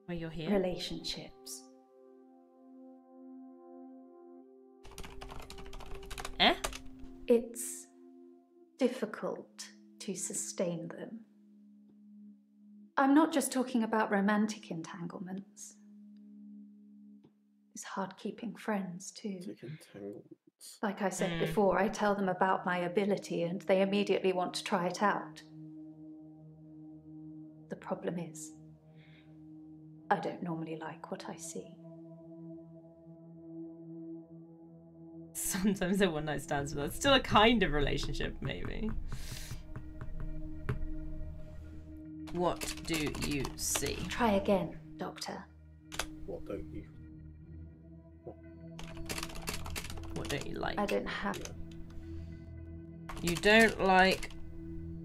A: Where you're here?
F: Relationships.
A: Eh?
F: It's difficult to sustain them. I'm not just talking about romantic entanglements. It's hard keeping friends too.
B: Tick and tangle.
F: Like I said before, I tell them about my ability and they immediately want to try it out. The problem is, I don't normally like what I see.
A: Sometimes they're one night stands, but that's still a kind of relationship, maybe. What do you see?
F: Try again, Doctor.
B: What don't you?
A: What don't you like?
F: I don't have...
A: You don't like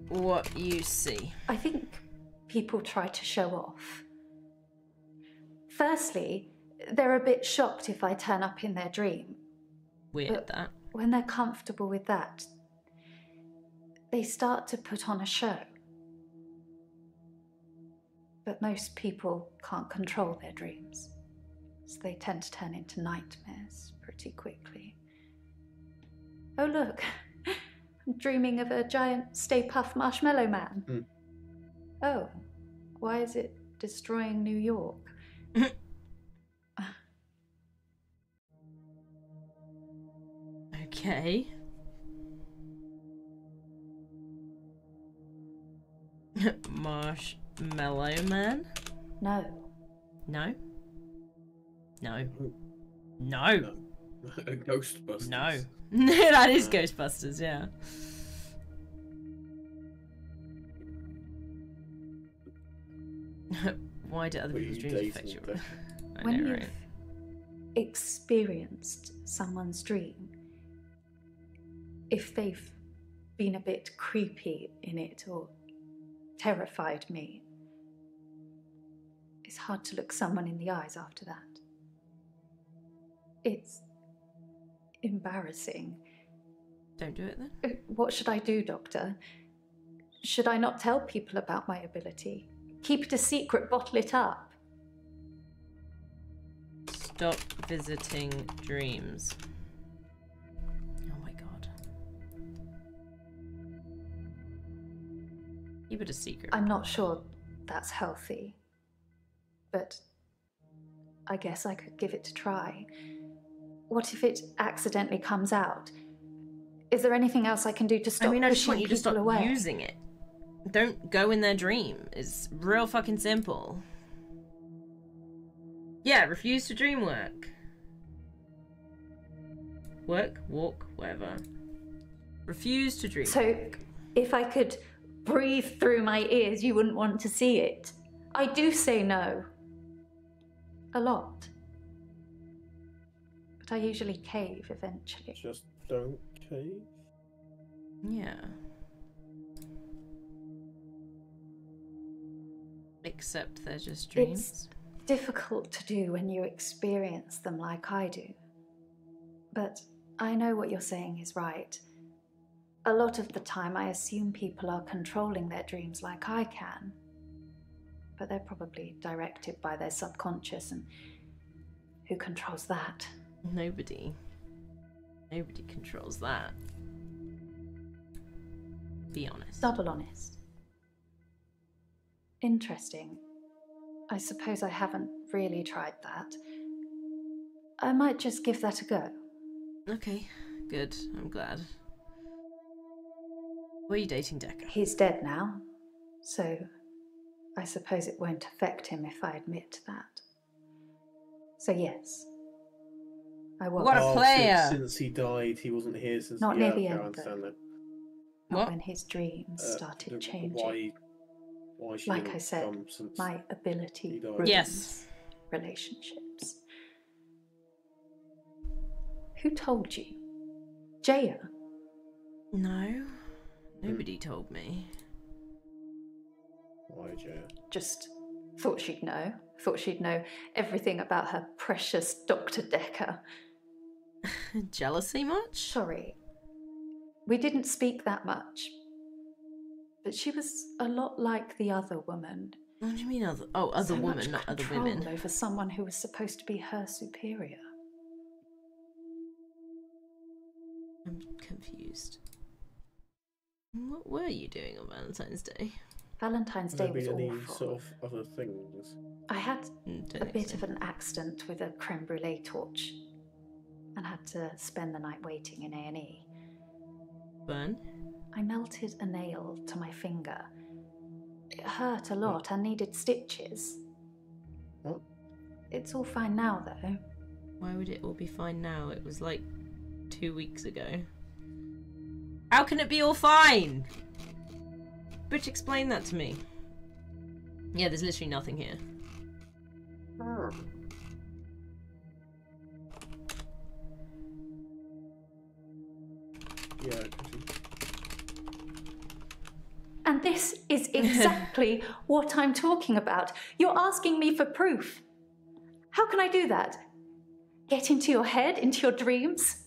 A: what you see.
F: I think people try to show off. Firstly, they're a bit shocked if I turn up in their dream.
A: Weird,
F: But
A: that.
F: when they're comfortable with that, they start to put on a show. But most people can't control their dreams, so they tend to turn into nightmares pretty quickly. Oh look, I'm dreaming of a giant Stay Puft Marshmallow Man. Oh, why is it destroying New York?
A: Okay. Marshmallow Man?
F: No.
A: No? No. No.
B: Ghostbusters.
A: No. That is Ghostbusters, yeah. Why do other people's dreams affect you? I
F: When
A: know,
F: you've
A: right?
F: experienced someone's dream, if they've been a bit creepy in it or terrified me, it's hard to look someone in the eyes after that. It's embarrassing.
A: Don't do it then.
F: What should I do, Doctor? Should I not tell people about my ability? Keep it a secret, bottle it up?
A: Stop visiting dreams. Oh my god. Keep it a secret.
F: I'm not sure that's healthy, but I guess I could give it a try. What if it accidentally comes out? Is there anything else I can do to stop
A: I just
F: pushing
A: want you to
F: people
A: stop
F: away?
A: using it. Don't go in their dream. It's real fucking simple. Yeah, refuse to dream work. Work, walk, whatever. Refuse to dream.
F: So, if I could breathe through my ears, you wouldn't want to see it. I do say no. A lot. But I usually cave eventually.
B: Just don't cave.
A: Yeah. Except they're just dreams.
F: It's difficult to do when you experience them like I do. But I know what you're saying is right. A lot of the time I assume people are controlling their dreams like I can. But they're probably directed by their subconscious, and who controls that?
A: Nobody. Nobody controls that. Be honest.
F: Double honest. Interesting. I suppose I haven't really tried that. I might just give that a go.
A: Okay, good. I'm glad. Were you dating Dekker?
F: He's dead now, so I suppose it won't affect him if I admit that. So yes, I was.
A: What a player!
B: Since he died, he wasn't here since.
F: Not near the
B: okay, I
F: end,
B: understand
F: though.
B: that.
F: Not
A: What?
F: when his dreams started changing.
B: Why she
F: Like
B: didn't
F: I said,
B: come since
F: my ability
B: he died?
F: ruins
A: Yes.
F: relationships. Who told you? Jaya?
A: No. Nobody told me.
B: Why, Jay?
F: Just thought she'd know. Thought she'd know everything about her precious Dr. Dekker.
A: Jealousy much?
F: Sorry. We didn't speak that much. But she was a lot like the other woman.
A: What do you mean other? Oh, other
F: So
A: woman,
F: much
A: not other
F: control
A: women.
F: over someone who was supposed to be her superior.
A: I'm confused. What were you doing on Valentine's Day?
F: Valentine's Day
B: Have
F: was
B: there been any
F: awful.
B: sort of other things?
F: I had
A: Don't
F: a
A: think
F: bit
A: so.
F: of an accident with a creme brulee torch. and had to spend the night waiting in A&E.
A: Burn?
F: I melted a nail to my finger. It hurt a lot and needed stitches.
B: What?
F: It's all fine now, though.
A: Why would it all be fine now? It was like 2 weeks ago. How can it be all fine? Bitch, explain that to me. Yeah, there's literally nothing here.
B: Yeah.
F: And this is exactly what I'm talking about. You're asking me for proof. How can I do that? Get into your head, into your dreams?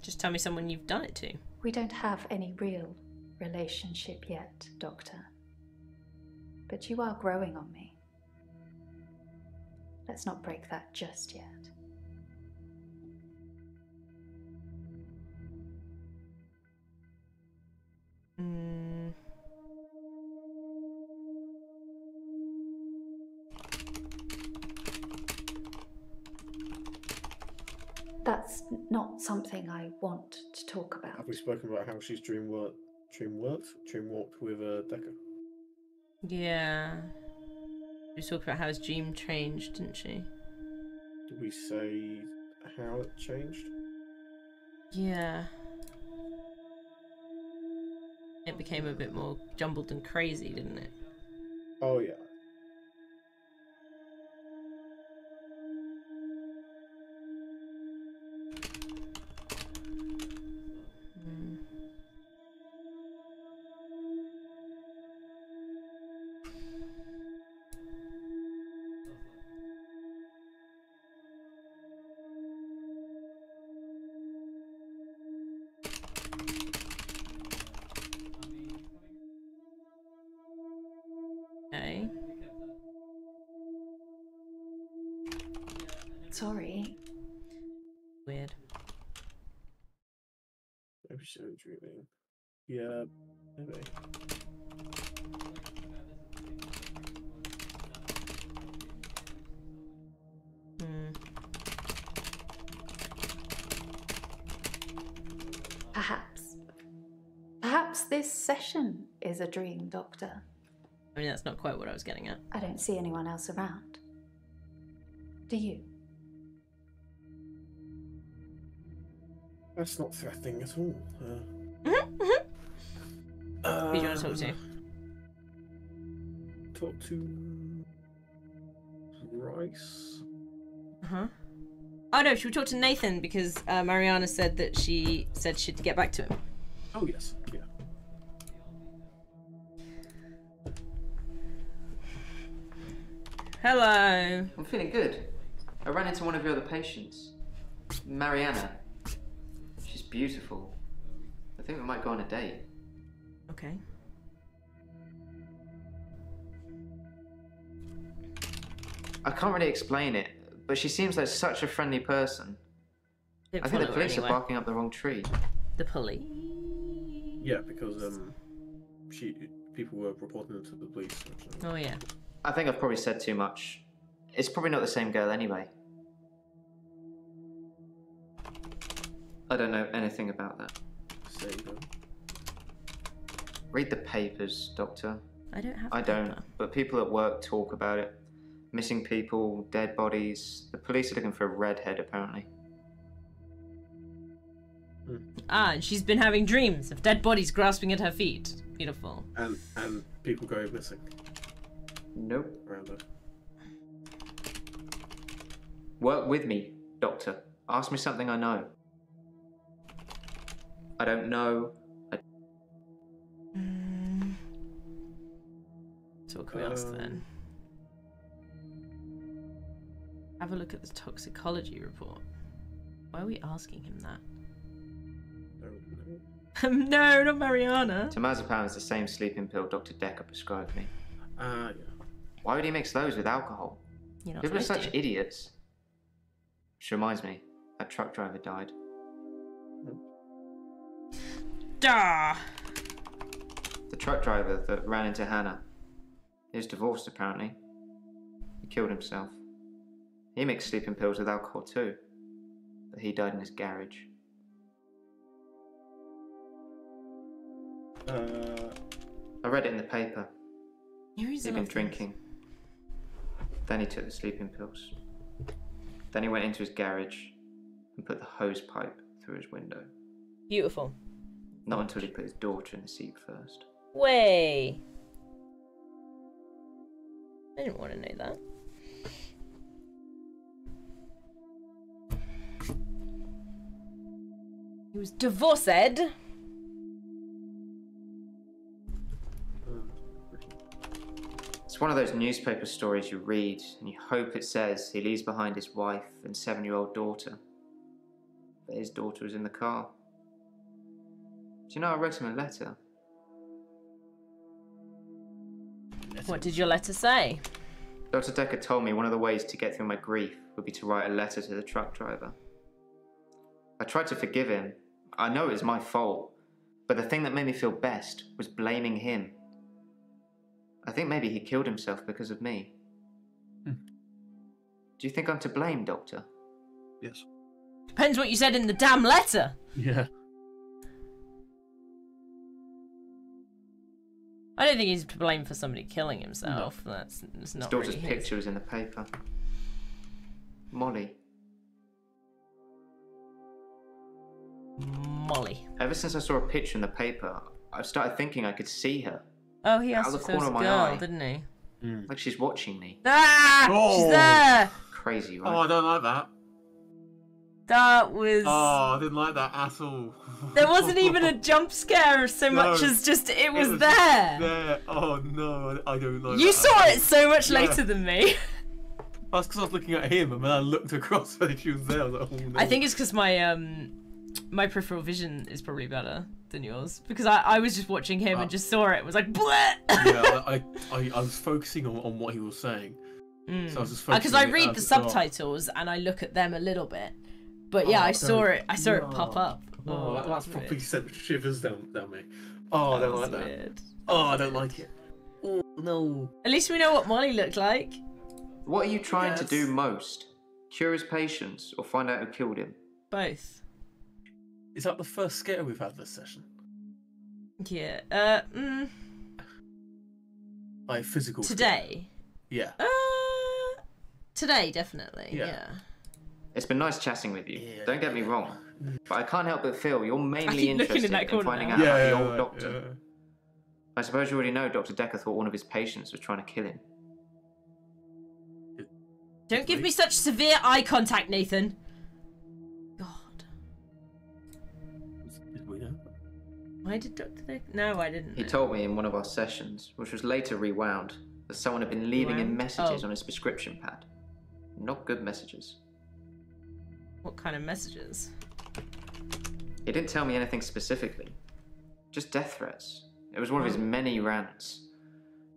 A: Just tell me someone you've done it to.
F: We don't have any real relationship yet, Doctor. But you are growing on me. Let's not break that just yet. That's not something I want to talk about.
B: Have we spoken about how she's dream walked with Dekker?
A: Yeah. She was talking about how his dream changed, didn't she?
B: Did we say how it changed?
A: Yeah. It became a bit more jumbled and crazy, didn't it?
B: Oh yeah.
A: Okay.
F: Sorry.
A: Weird.
B: Maybe she's only dreaming. Yeah, maybe.
F: Perhaps this session is a dream, Doctor.
A: I mean, that's not quite what I was getting at.
F: I don't see anyone else around. Do you?
B: That's not threatening at all.
A: Who do you want to talk to?
B: Talk to Rice.
A: Uh-huh. Oh no, should we talk to Nathan because Mariana said that she'd get back to him.
B: Oh yes, yeah.
A: Hello.
G: I'm feeling good. I ran into one of your other patients, Mariana. She's beautiful. I think we might go on a date.
A: Okay.
G: I can't really explain it, but she seems like such a friendly person. I think the police are barking up the wrong tree.
A: The police?
B: Yeah, because people were reporting it to the police. Actually.
A: Oh yeah.
G: I think I've probably said too much. It's probably not the same girl anyway. I don't know anything about that.
B: There you go.
G: Read the papers, Doctor.
A: I don't have.
G: I don't, but people at work talk about it. Missing people, dead bodies. The police are looking for a redhead, apparently.
A: Ah, and she's been having dreams of dead bodies grasping at her feet. Beautiful.
B: And people go missing.
G: Nope.
B: Around her.
G: Work with me, Doctor. Ask me something I know. I don't know.
A: So what can we ask then? Have a look at the toxicology report. Why are we asking him that? No, not Mariana.
G: Temazepam is the same sleeping pill Dr. Dekker prescribed me.
B: Yeah.
G: Why would he mix those with alcohol?
A: You're not
G: People are
A: supposed
G: such
A: to.
G: idiots. Which reminds me, that truck driver died.
A: Duh.
G: The truck driver that ran into Hannah. He was divorced, apparently. He killed himself. He mixed sleeping pills with alcohol too. but he died in his garage. I read it in the paper. He'd been drinking. Then he took the sleeping pills. Then he went into his garage and put the hose pipe through his window.
A: Beautiful.
G: Not until he put his daughter in the seat first.
A: Way. I didn't want to know that. He was divorced.
G: It's one of those newspaper stories you read and you hope it says he leaves behind his wife and 7-year-old daughter. But his daughter was in the car. Do you know, I wrote him a letter.
A: What did your letter say?
G: Dr. Dekker told me one of the ways to get through my grief would be to write a letter to the truck driver. I tried to forgive him. I know it was my fault, but the thing that made me feel best was blaming him. I think maybe he killed himself because of me. Do you think I'm to blame, Doctor?
B: Yes.
A: Depends what you said in the damn letter.
B: Yeah.
A: I don't think he's to blame for somebody killing himself. No. That's not
G: his daughter's
A: really
G: picture was in the paper. Molly.
A: Molly.
G: Ever since I saw a picture in the paper, I've started thinking I could see her.
A: Oh, he asked
G: out of
A: if
G: the
A: there was
G: corner
A: a
G: of my
A: girl,
G: eye.
A: didn't he?
G: Like she's watching me.
A: Ah!
B: Oh!
A: She's there!
G: Crazy, right?
B: Oh, I don't like that.
A: That was...
B: Oh, I didn't like that at all.
A: There wasn't even a jump scare so much as just it was there.
B: There. Oh no, I don't like that.
A: You saw it so much later than me.
B: That's because I was looking at him and when I looked across and she was there, I was like, oh no.
A: I think it's because my my peripheral vision is probably better than yours. Because I was just watching him and just saw it. It was like, bleh!
B: Yeah, I was focusing on what he was saying. So I was just focusing
A: because I read the subtitles and I look at them a little bit. But yeah, I saw it pop up.
B: Oh, that's probably sent shivers down me. Oh, I don't like that.
A: Weird.
B: Oh, I don't like it. Oh, no.
A: At least we know what Molly looked like.
G: What are you trying to do most? Cure his patients or find out who killed him?
A: Both.
B: Is that the first scare we've had this session?
A: Yeah.
B: Like physical
A: today?
B: Scare. Yeah.
A: Today, definitely. Yeah.
G: It's been nice chatting with you. Yeah. Don't get me wrong. But I can't help but feel you're mainly
A: in
G: interested in finding out about the old doctor.
B: Yeah.
G: I suppose you already know Dr. Dekker thought one of his patients was trying to kill him.
A: Don't give me such severe eye contact, Nathan. God.
B: Did we know?
A: Why did Dr. Dekker... No, I didn't know.
G: He told me in one of our sessions, which was later rewound, that someone had been leaving him messages on his prescription pad. Not good messages.
A: What kind of messages?
G: He didn't tell me anything specifically. Just death threats. It was one of his many rants.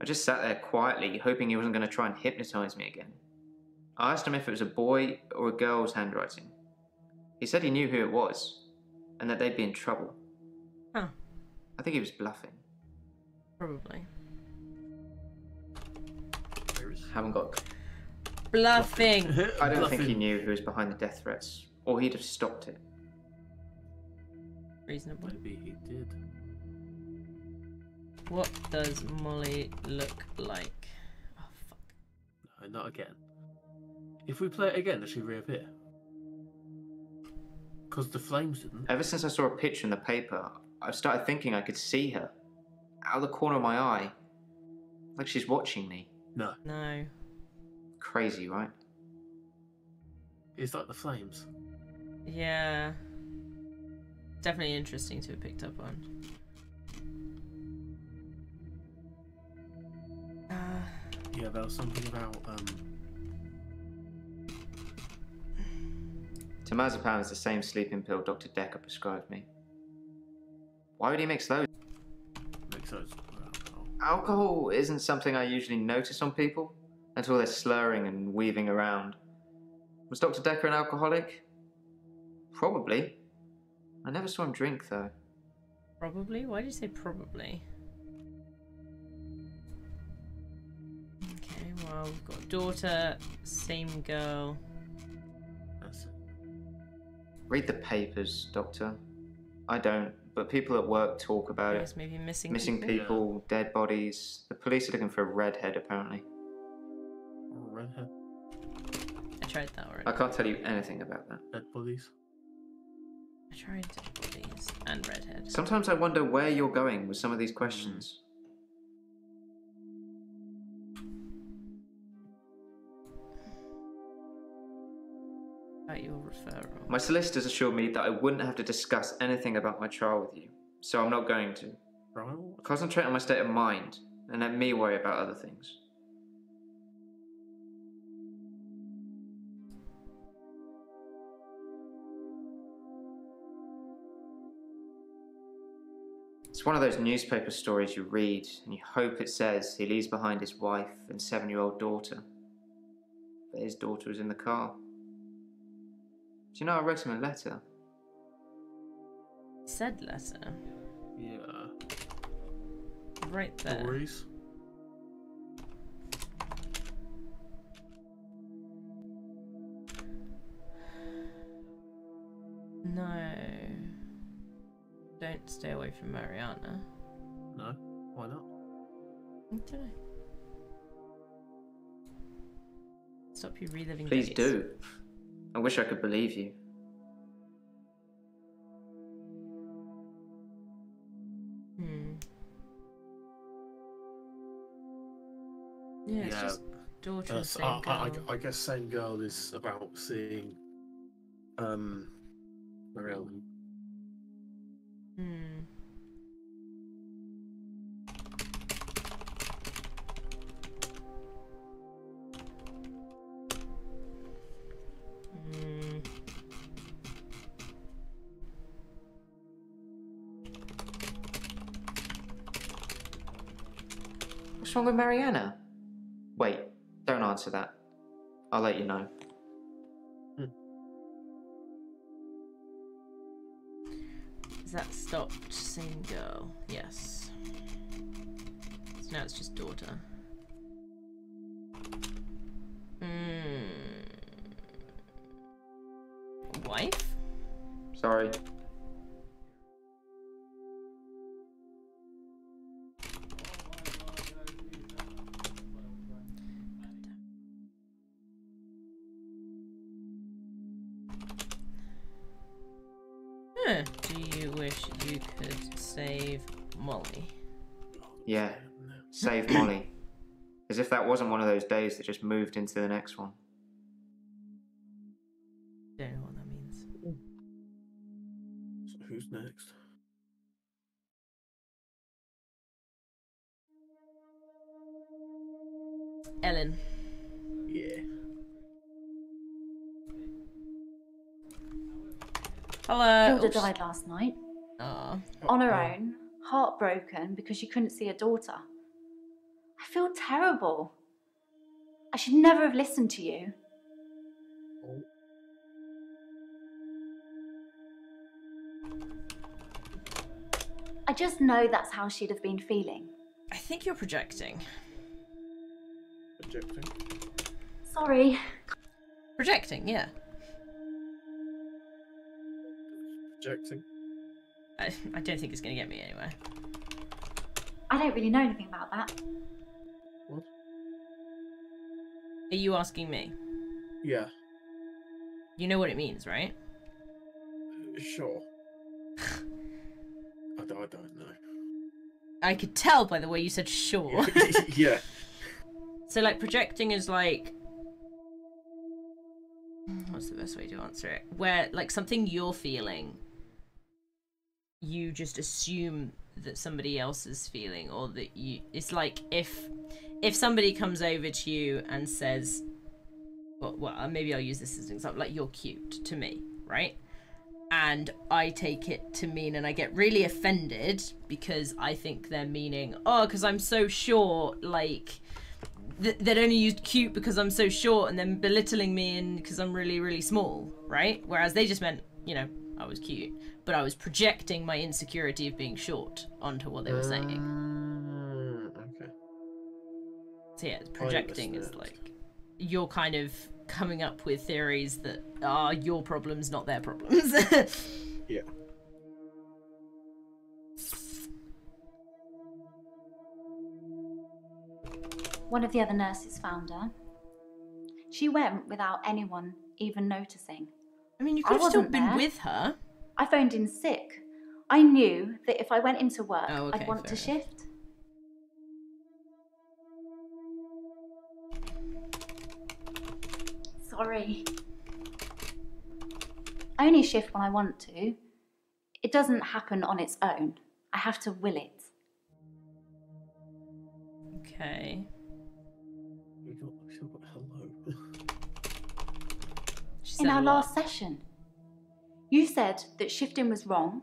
G: I just sat there quietly, hoping he wasn't going to try and hypnotize me again. I asked him if it was a boy or a girl's handwriting. He said he knew who it was, and that they'd be in trouble.
A: Huh.
G: I think he was bluffing.
A: Probably.
G: Haven't got...
A: Bluffing.
G: I don't think he knew who was behind the death threats, or he'd have stopped it.
A: Reasonable.
B: Maybe he did.
A: What does Molly look like? Oh, fuck.
B: No, not again. If we play it again, does she reappear? Because the flames didn't.
G: Ever since I saw a picture in the paper, I've started thinking I could see her. Out of the corner of my eye. Like she's watching me.
B: No.
A: No.
G: Crazy, right?
B: It's like the flames.
A: Yeah. Definitely interesting to have picked up on.
B: Yeah, there was something about
G: Temazepam is the same sleeping pill Dr. Dekker prescribed me. Why would he mix those?
B: Makes those.
G: Alcohol isn't something I usually notice on people until they're slurring and weaving around. Was Dr. Dekker an alcoholic? Probably. I never saw him drink, though.
A: Probably? Why did you say probably? Okay, well, we've got a daughter, same girl.
B: That's it.
G: Read the papers, Doctor. I don't, but people at work talk about
A: Yes,
G: it.
A: maybe missing
G: People, dead bodies. The police are looking for a redhead, apparently.
B: Oh, redhead.
A: I tried that already.
G: I can't tell you anything about that.
B: Dead bodies.
A: I tried dead bodies and redhead.
G: Sometimes I wonder where you're going with some of these questions.
A: About your referral.
G: My solicitors assured me that I wouldn't have to discuss anything about my trial with you, so I'm not going to.
B: Trial?
G: Concentrate on my state of mind, and let me worry about other things. It's one of those newspaper stories you read, and you hope it says he leaves behind his wife and 7-year-old daughter. But his daughter was in the car. Do you know I wrote him a letter?
A: Said letter.
B: Yeah.
A: Right there.
B: Stories.
A: No. Don't stay away from Mariana.
B: No. Why not?
A: I don't know. Stop you reliving
G: Please
A: days.
G: do. I wish I could believe you.
A: Yeah, it's just daughter of same
B: I
A: girl.
B: guess same girl is about seeing Mariana.
G: What's wrong with Mariana? Wait, don't answer that. I'll let you know.
A: Is that stopped same girl? Yes. So now it's just daughter. Wife?
G: Sorry.
A: Do you wish you could save Molly?
G: Yeah, save Molly. As if that wasn't one of those days that just moved into the next one.
A: Don't know what that means.
B: So who's next?
A: Ellen.
B: Yeah.
A: Hello.
F: Hilda died last night. On her own, heartbroken because she couldn't see her daughter. I feel terrible. I should never have listened to you.
B: Oh.
F: I just know that's how she'd have been feeling.
A: I think you're projecting.
B: Projecting.
F: Sorry.
A: Projecting, yeah.
B: Projecting.
A: I don't think it's going to get me anywhere.
F: I don't really know anything about that.
B: What?
A: Are you asking me?
B: Yeah.
A: You know what it means, right?
B: Sure. I don't know.
A: I could tell by the way you said sure.
B: Yeah.
A: So, like, projecting is like... What's the best way to answer it? Where, like, something you're feeling, you just assume that somebody else is feeling, or that you... It's like if somebody comes over to you and says... Well, maybe I'll use this as an example. Like, you're cute to me, right? And I take it to mean, and I get really offended because I think they're meaning, oh, because I'm so short, like... They'd only used cute because I'm so short, and then belittling me and because I'm really, really small, right? Whereas they just meant, you know, I was cute, but I was projecting my insecurity of being short onto what they were saying.
B: Okay.
A: So yeah, projecting is like, you're kind of coming up with theories that are your problems, not their problems.
B: Yeah.
F: One of the other nurses found her. She went without anyone even noticing.
A: I mean, you
F: I
A: could have still
F: wasn't
A: been
F: there.
A: with her.
F: I phoned in sick. I knew that if I went into work,
A: Oh, okay,
F: I'd want to
A: fair enough.
F: shift. Sorry. I only shift when I want to. It doesn't happen on its own. I have to will it.
A: Okay.
B: We still got hello.
A: She
F: In
A: said
F: our
A: a lot.
F: last session, you said that shifting was wrong,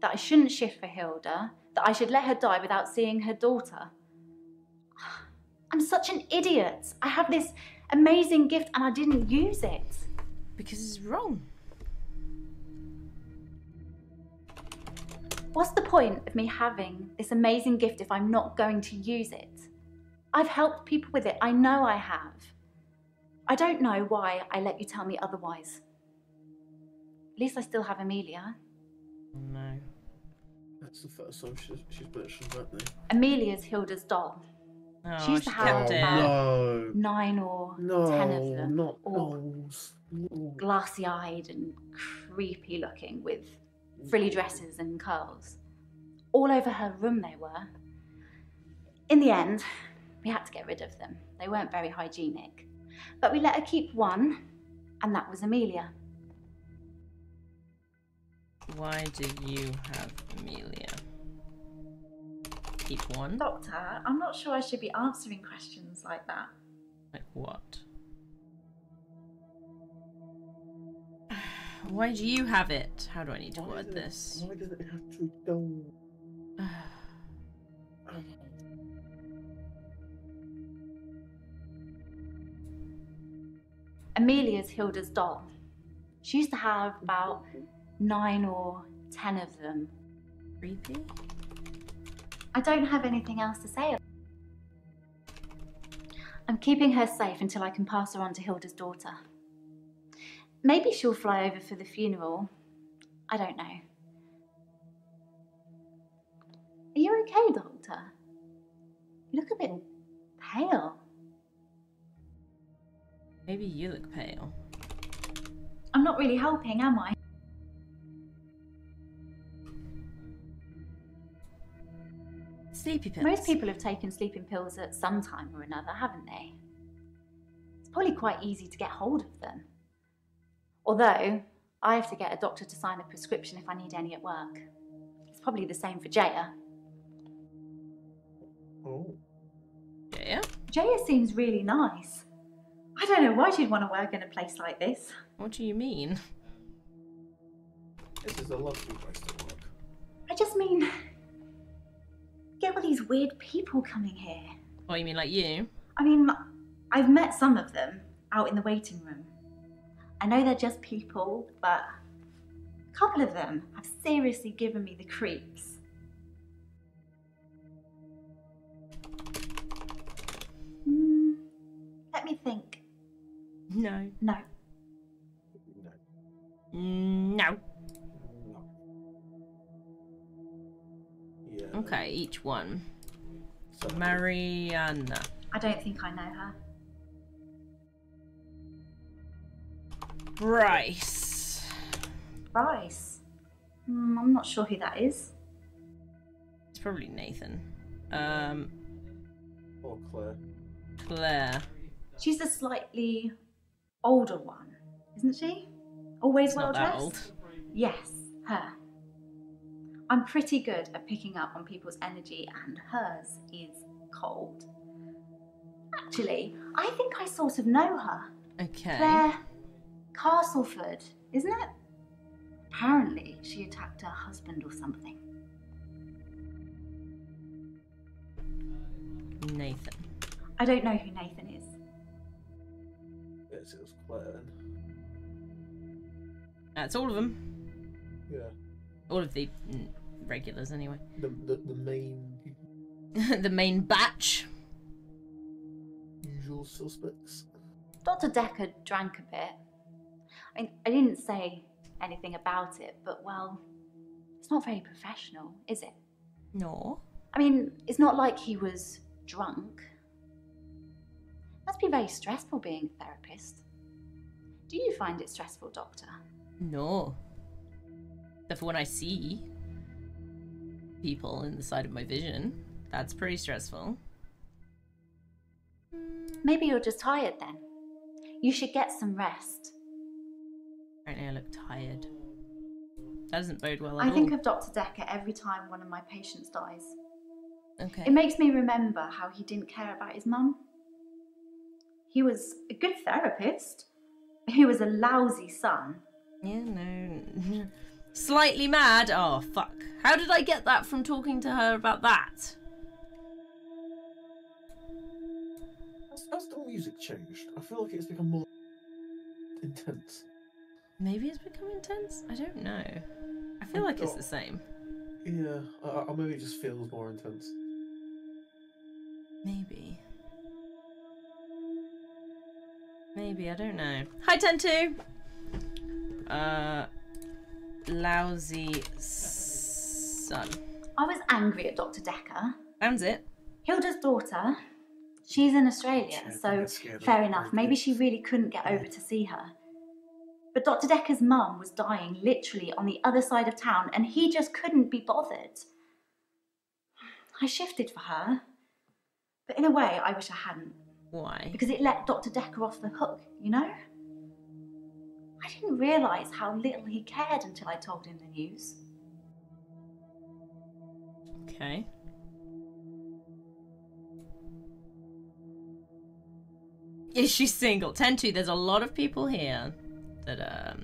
F: that I shouldn't shift for Hilda, that I should let her die without seeing her daughter. I'm such an idiot. I have this amazing gift and I didn't use it.
A: Because it's wrong.
F: What's the point of me having this amazing gift if I'm not going to use it? I've helped people with it. I know I have. I don't know why I let you tell me otherwise. At least I still have Amelia.
A: No.
B: That's the first time she's mentioned that name.
F: Amelia's Hilda's doll.
A: Oh,
F: She used to
A: she
F: have
A: kept it.
B: No.
F: 9 or
B: No,
F: 10 of them.
B: not
F: all
B: dolls. No.
F: glassy-eyed and creepy looking with frilly dresses and curls. All over her room they were. In the end, we had to get rid of them. They weren't very hygienic. But we let her keep one, and that was Amelia.
A: Why do you have Amelia? Keep one?
F: Doctor, I'm not sure I should be answering questions like that.
A: Like what? Why do you have it? How do I need to word this?
B: Why does it have to be done?
F: Amelia's Hilda's doll. She used to have about 9 or 10 of them.
A: Creepy?
F: I don't have anything else to say. I'm keeping her safe until I can pass her on to Hilda's daughter. Maybe she'll fly over for the funeral. I don't know. Are you okay, Doctor? You look a bit pale.
A: Maybe you look pale.
F: I'm not really helping, am I?
A: Sleepy pills.
F: Most people have taken sleeping pills at some time or another, haven't they? It's probably quite easy to get hold of them. Although, I have to get a doctor to sign a prescription if I need any at work. It's probably the same for Jaya.
B: Oh.
A: Yeah?
F: Jaya seems really nice. I don't know why she'd want to work in a place like this.
A: What do you mean?
B: This is a lovely place to work.
F: I just mean, get all these weird people coming here.
A: Oh, you mean like you?
F: I mean, I've met some of them out in the waiting room. I know they're just people, but a couple of them have seriously given me the creeps. Let me think.
A: No.
F: No.
B: No.
A: No.
B: No. Yeah.
A: Okay, each one.
B: So,
A: Mariana.
F: I don't think I know her.
A: Bryce.
F: Bryce? I'm not sure who that is.
A: It's probably Nathan.
B: Or Claire.
A: Claire.
F: She's the slightly older one, isn't she? Always
A: It's
F: well
A: not that
F: dressed?
A: old.
F: Yes, her. I'm pretty good at picking up on people's energy, and hers is cold. Actually, I think I sort of know her.
A: Okay.
F: Claire Castleford, isn't it? Apparently, she attacked her husband or something.
A: Nathan.
F: I don't know who Nathan is.
B: Yes, it was Claire then.
A: That's all of them.
B: Yeah.
A: All of the regulars, anyway.
B: The main
A: The main batch.
B: usual suspects.
F: Dr. Dekker drank a bit. I didn't say anything about it, but well, it's not very professional, is it?
A: No.
F: I mean, it's not like he was drunk. Must be very stressful being a therapist. Do you find it stressful, Doctor?
A: No. Except for when I see people in the side of my vision. That's pretty stressful.
F: Maybe you're just tired then. You should get some rest.
A: Apparently I look tired. That doesn't bode well at
F: I
A: all.
F: think of Dr. Dekker every time one of my patients dies.
A: Okay.
F: It makes me remember how he didn't care about his mum. He was a good therapist. He was a lousy son.
A: Yeah, no. Slightly mad? Oh, fuck. How did I get that from talking to her about that?
B: Has the music changed? I feel like it's become more intense.
A: Maybe it's become intense? I don't know. I feel like it's the same.
B: Yeah, or maybe it just feels more intense.
A: Maybe. Maybe, I don't know. Hi, Tentu! Lousy son.
F: I was angry at Dr. Dekker.
A: Sounds it.
F: Hilda's daughter, she's in Australia, so fair enough. Maybe she really couldn't get over to see her. But Dr. Dekker's mum was dying literally on the other side of town, and he just couldn't be bothered. I shifted for her, but in a way, I wish I hadn't.
A: Why?
F: Because it let Dr. Dekker off the hook, you know? I didn't realise how little he cared until I told him the news.
A: Okay. Is she single? Tentu, there's a lot of people here that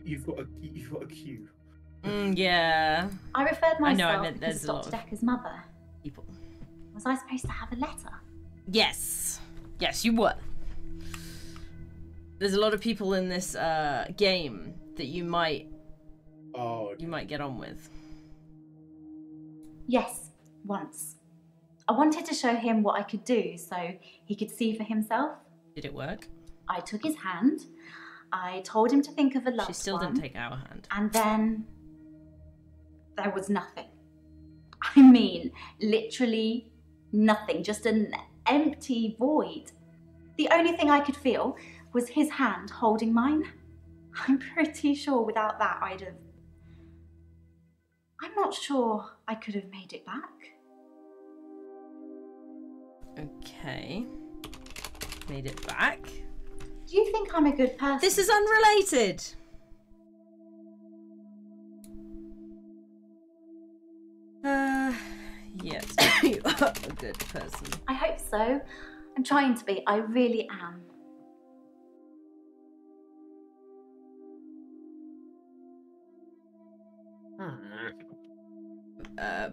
B: You've got a queue.
A: yeah.
F: I referred
A: I know, I
F: myself
A: meant
F: because
A: there's a lot
F: Dr.
A: of
F: Dekker's mother.
A: people.
F: Was I supposed to have a letter?
A: Yes. Yes, you were. There's a lot of people in this game that you might get on with.
F: Yes, once. I wanted to show him what I could do so he could see for himself.
A: Did it work?
F: I took his hand. I told him to think of a loved one.
A: She still didn't take our hand.
F: And then there was nothing. I mean, literally nothing. Just an empty void. The only thing I could feel was his hand holding mine. I'm pretty sure without that I'm not sure I could have made it back.
A: Okay. Made it back.
F: Do you think I'm a good person?
A: This is unrelated. Yes, you are a good person.
F: I hope so. I'm trying to be. I really am.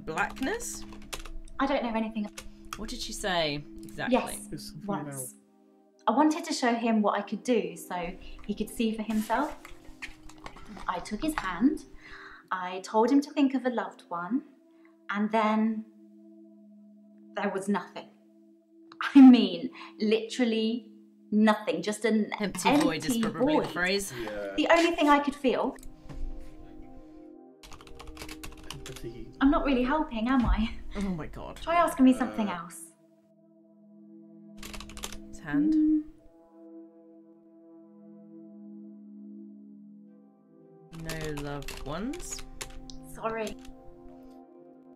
A: Blackness?
F: I don't know anything.
A: What did she say exactly?
F: Yes, once. I wanted to show him what I could do so he could see for himself. I took his hand. I told him to think of a loved one. And then there was nothing. I mean, literally nothing. Just an
A: empty void is probably the phrase.
B: Yeah.
F: The only thing I could feel.
B: Empathy.
F: I'm not really helping, am I?
A: Oh my god.
F: Try asking me something else.
A: His hand. No loved ones.
F: Sorry.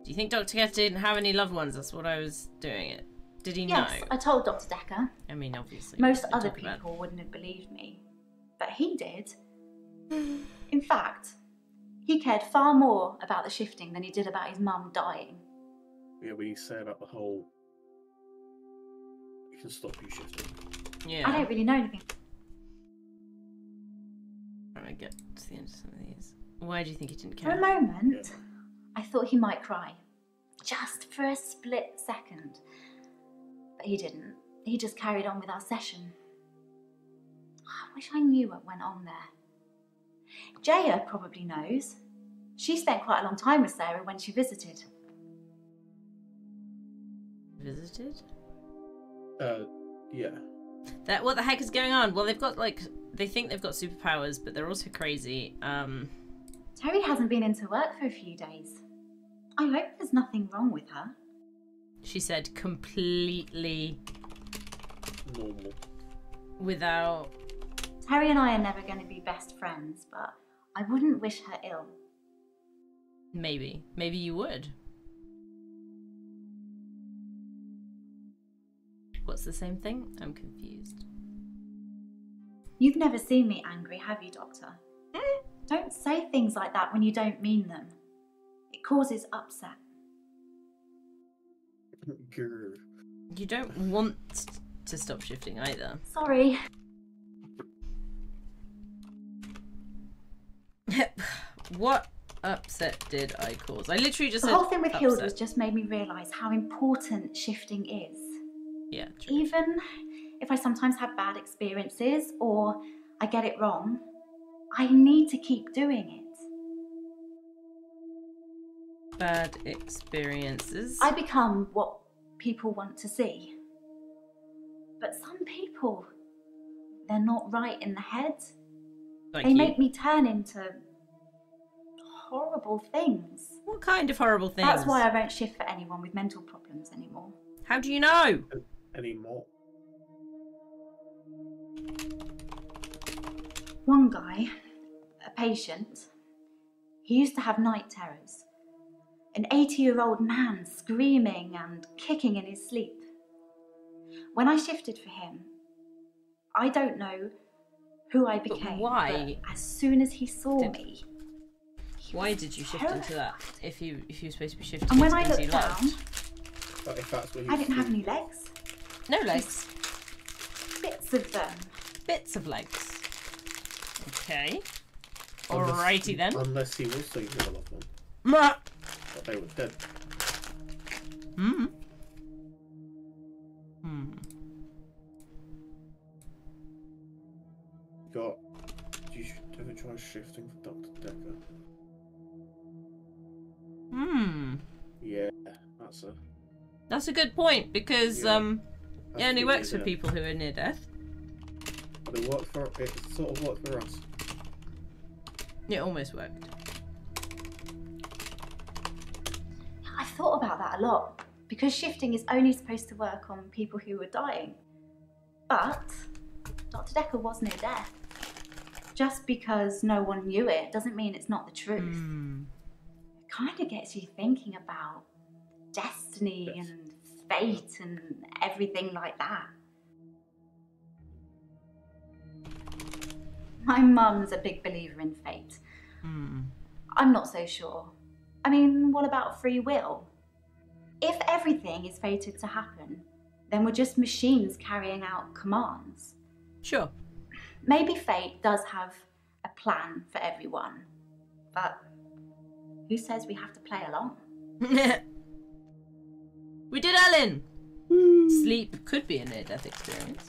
A: Do you think Dr. Dekker didn't have any loved ones? That's what I was doing it. Did he know?
F: Yes, I told Dr. Dekker.
A: I mean, obviously.
F: Most
A: we
F: other
A: talk about-
F: people wouldn't have believed me. But he did. In fact, he cared far more about the shifting than he did about his mum dying.
B: Yeah, we say about the whole. We can stop you shifting.
A: Yeah.
F: I don't really know anything.
A: Trying to get to the end of some of these. Why do you think he didn't
F: For
A: care?
F: a moment, I thought he might cry. Just for a split second. But he didn't. He just carried on with our session. I wish I knew what went on there. Jaya probably knows. She spent quite a long time with Sarah when she visited.
A: Visited?
B: Yeah.
A: What the heck is going on? Well, they've got, like, they think they've got superpowers, but they're also crazy.
F: Terry hasn't been into work for a few days. I hope there's nothing wrong with her.
A: She said completely
B: Normal.
A: without...
F: Terry and I are never going to be best friends, but I wouldn't wish her ill.
A: Maybe. Maybe you would. What's the same thing? I'm confused.
F: You've never seen me angry, have you, Doctor? Don't say things like that when you don't mean them. It causes upset.
B: Grr.
A: You don't want to stop shifting either.
F: Sorry.
A: What upset did I cause? I literally just
F: The
A: said
F: whole thing with Hilda
A: upset.
F: has just made me realise how important shifting is.
A: Yeah, true.
F: Even if I sometimes have bad experiences or I get it wrong, I need to keep doing it.
A: Bad experiences.
F: I become what people want to see. But some people, they're not right in the head.
A: Like
F: They
A: you.
F: make me turn into horrible things.
A: What kind of horrible things?
F: That's why I won't shift for anyone with mental problems anymore.
A: How do you know?
B: Anymore.
F: One guy, a patient, he used to have night terrors. An 80-year-old man screaming and kicking in his sleep. When I shifted for him, I don't know who I became.
A: why?
F: But as soon as he saw me,
A: Why did you shift into that? If you were supposed to be shifting
F: and when
A: into
F: I
A: things you
F: looked down,
A: loved?
B: But if that's what
F: I didn't have any legs.
A: No legs.
F: Bits of them.
A: Bits of legs. Okay.
B: Unless-
A: Alrighty then.
B: Unless he was so good of them.
A: Mwah.
B: But they were dead.
A: Hmm. Hmm.
B: You should ever try shifting for Dr. Dekker.
A: Hmm.
B: Yeah,
A: That's a good point because
B: Yeah.
A: it only works for people who are near death.
B: But it sort of worked for us.
A: It almost worked.
F: I thought about that a lot because shifting is only supposed to work on people who are dying. But Dr. Dekker was near death. Just because no one knew it doesn't mean it's not the truth. It kind of gets you thinking about destiny and fate and everything like that. My mum's a big believer in fate. I'm not so sure. I mean, what about free will? If everything is fated to happen, then we're just machines carrying out commands.
A: Sure.
F: Maybe fate does have a plan for everyone, but who says we have to play along?
A: We did Ellen! Sleep could be a near-death experience.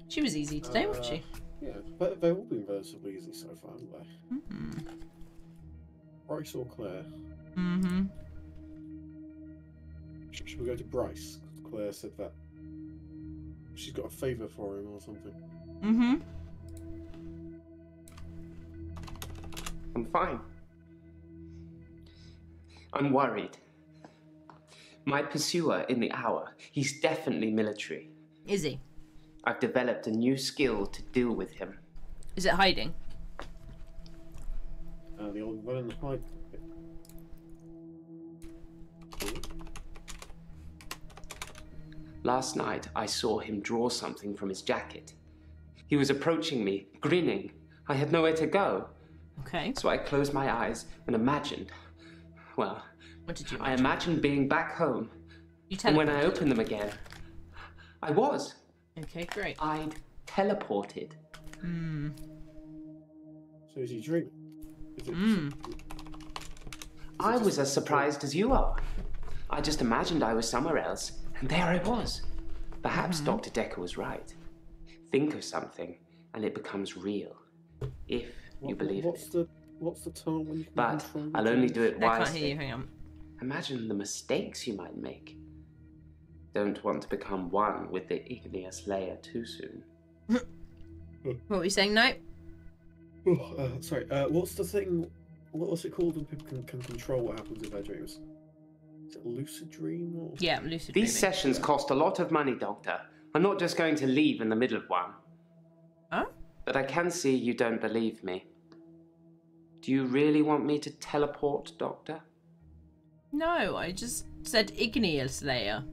A: She was easy today, wasn't she?
B: Yeah, but they've all been relatively easy so far, haven't they? Bryce or Claire?
A: Mm-hmm.
B: Should we go to Bryce? Claire said that she's got a favour for him or something.
A: Mm-hmm.
C: I'm fine. I'm worried. My pursuer in the hour, he's definitely military.
A: Is he?
C: I've developed a new skill to deal with him.
A: Is it hiding?
B: The old run and hide.
C: Last night, I saw him draw something from his jacket. He was approaching me, grinning. I had nowhere to go.
A: Okay.
C: So I closed my eyes and imagined. Well,
A: What did you
C: I
A: imagine?
C: imagined being back home.
A: You
C: And when I
A: teleported.
C: opened them again, I was.
A: Okay, great.
C: I'd teleported.
B: So is he dreaming? Is it,
C: I was as surprised as you are. I just imagined I was somewhere else, and there I was. Perhaps Dr. Dekker was right. Think of something, and it becomes real. If you believe in it.
B: What's the term when you can
C: But
B: control
C: I'll
B: your
C: only
B: dreams?
C: do it
A: I can't hear you,
C: wisely.
A: hang on.
C: Imagine the mistakes you might make. Don't want to become one with the igneous layer too soon.
A: What were you saying, Knight?
B: Oh, sorry. What's the thing? What's it called when people can control what happens in their dreams? Is it lucid dream or?
A: Yeah, lucid dreaming.
C: These sessions cost a lot of money, Doctor. I'm not just going to leave in the middle of one.
A: Huh?
C: But I can see you don't believe me. Do you really want me to teleport, Doctor?
A: No, I just said igneous layer.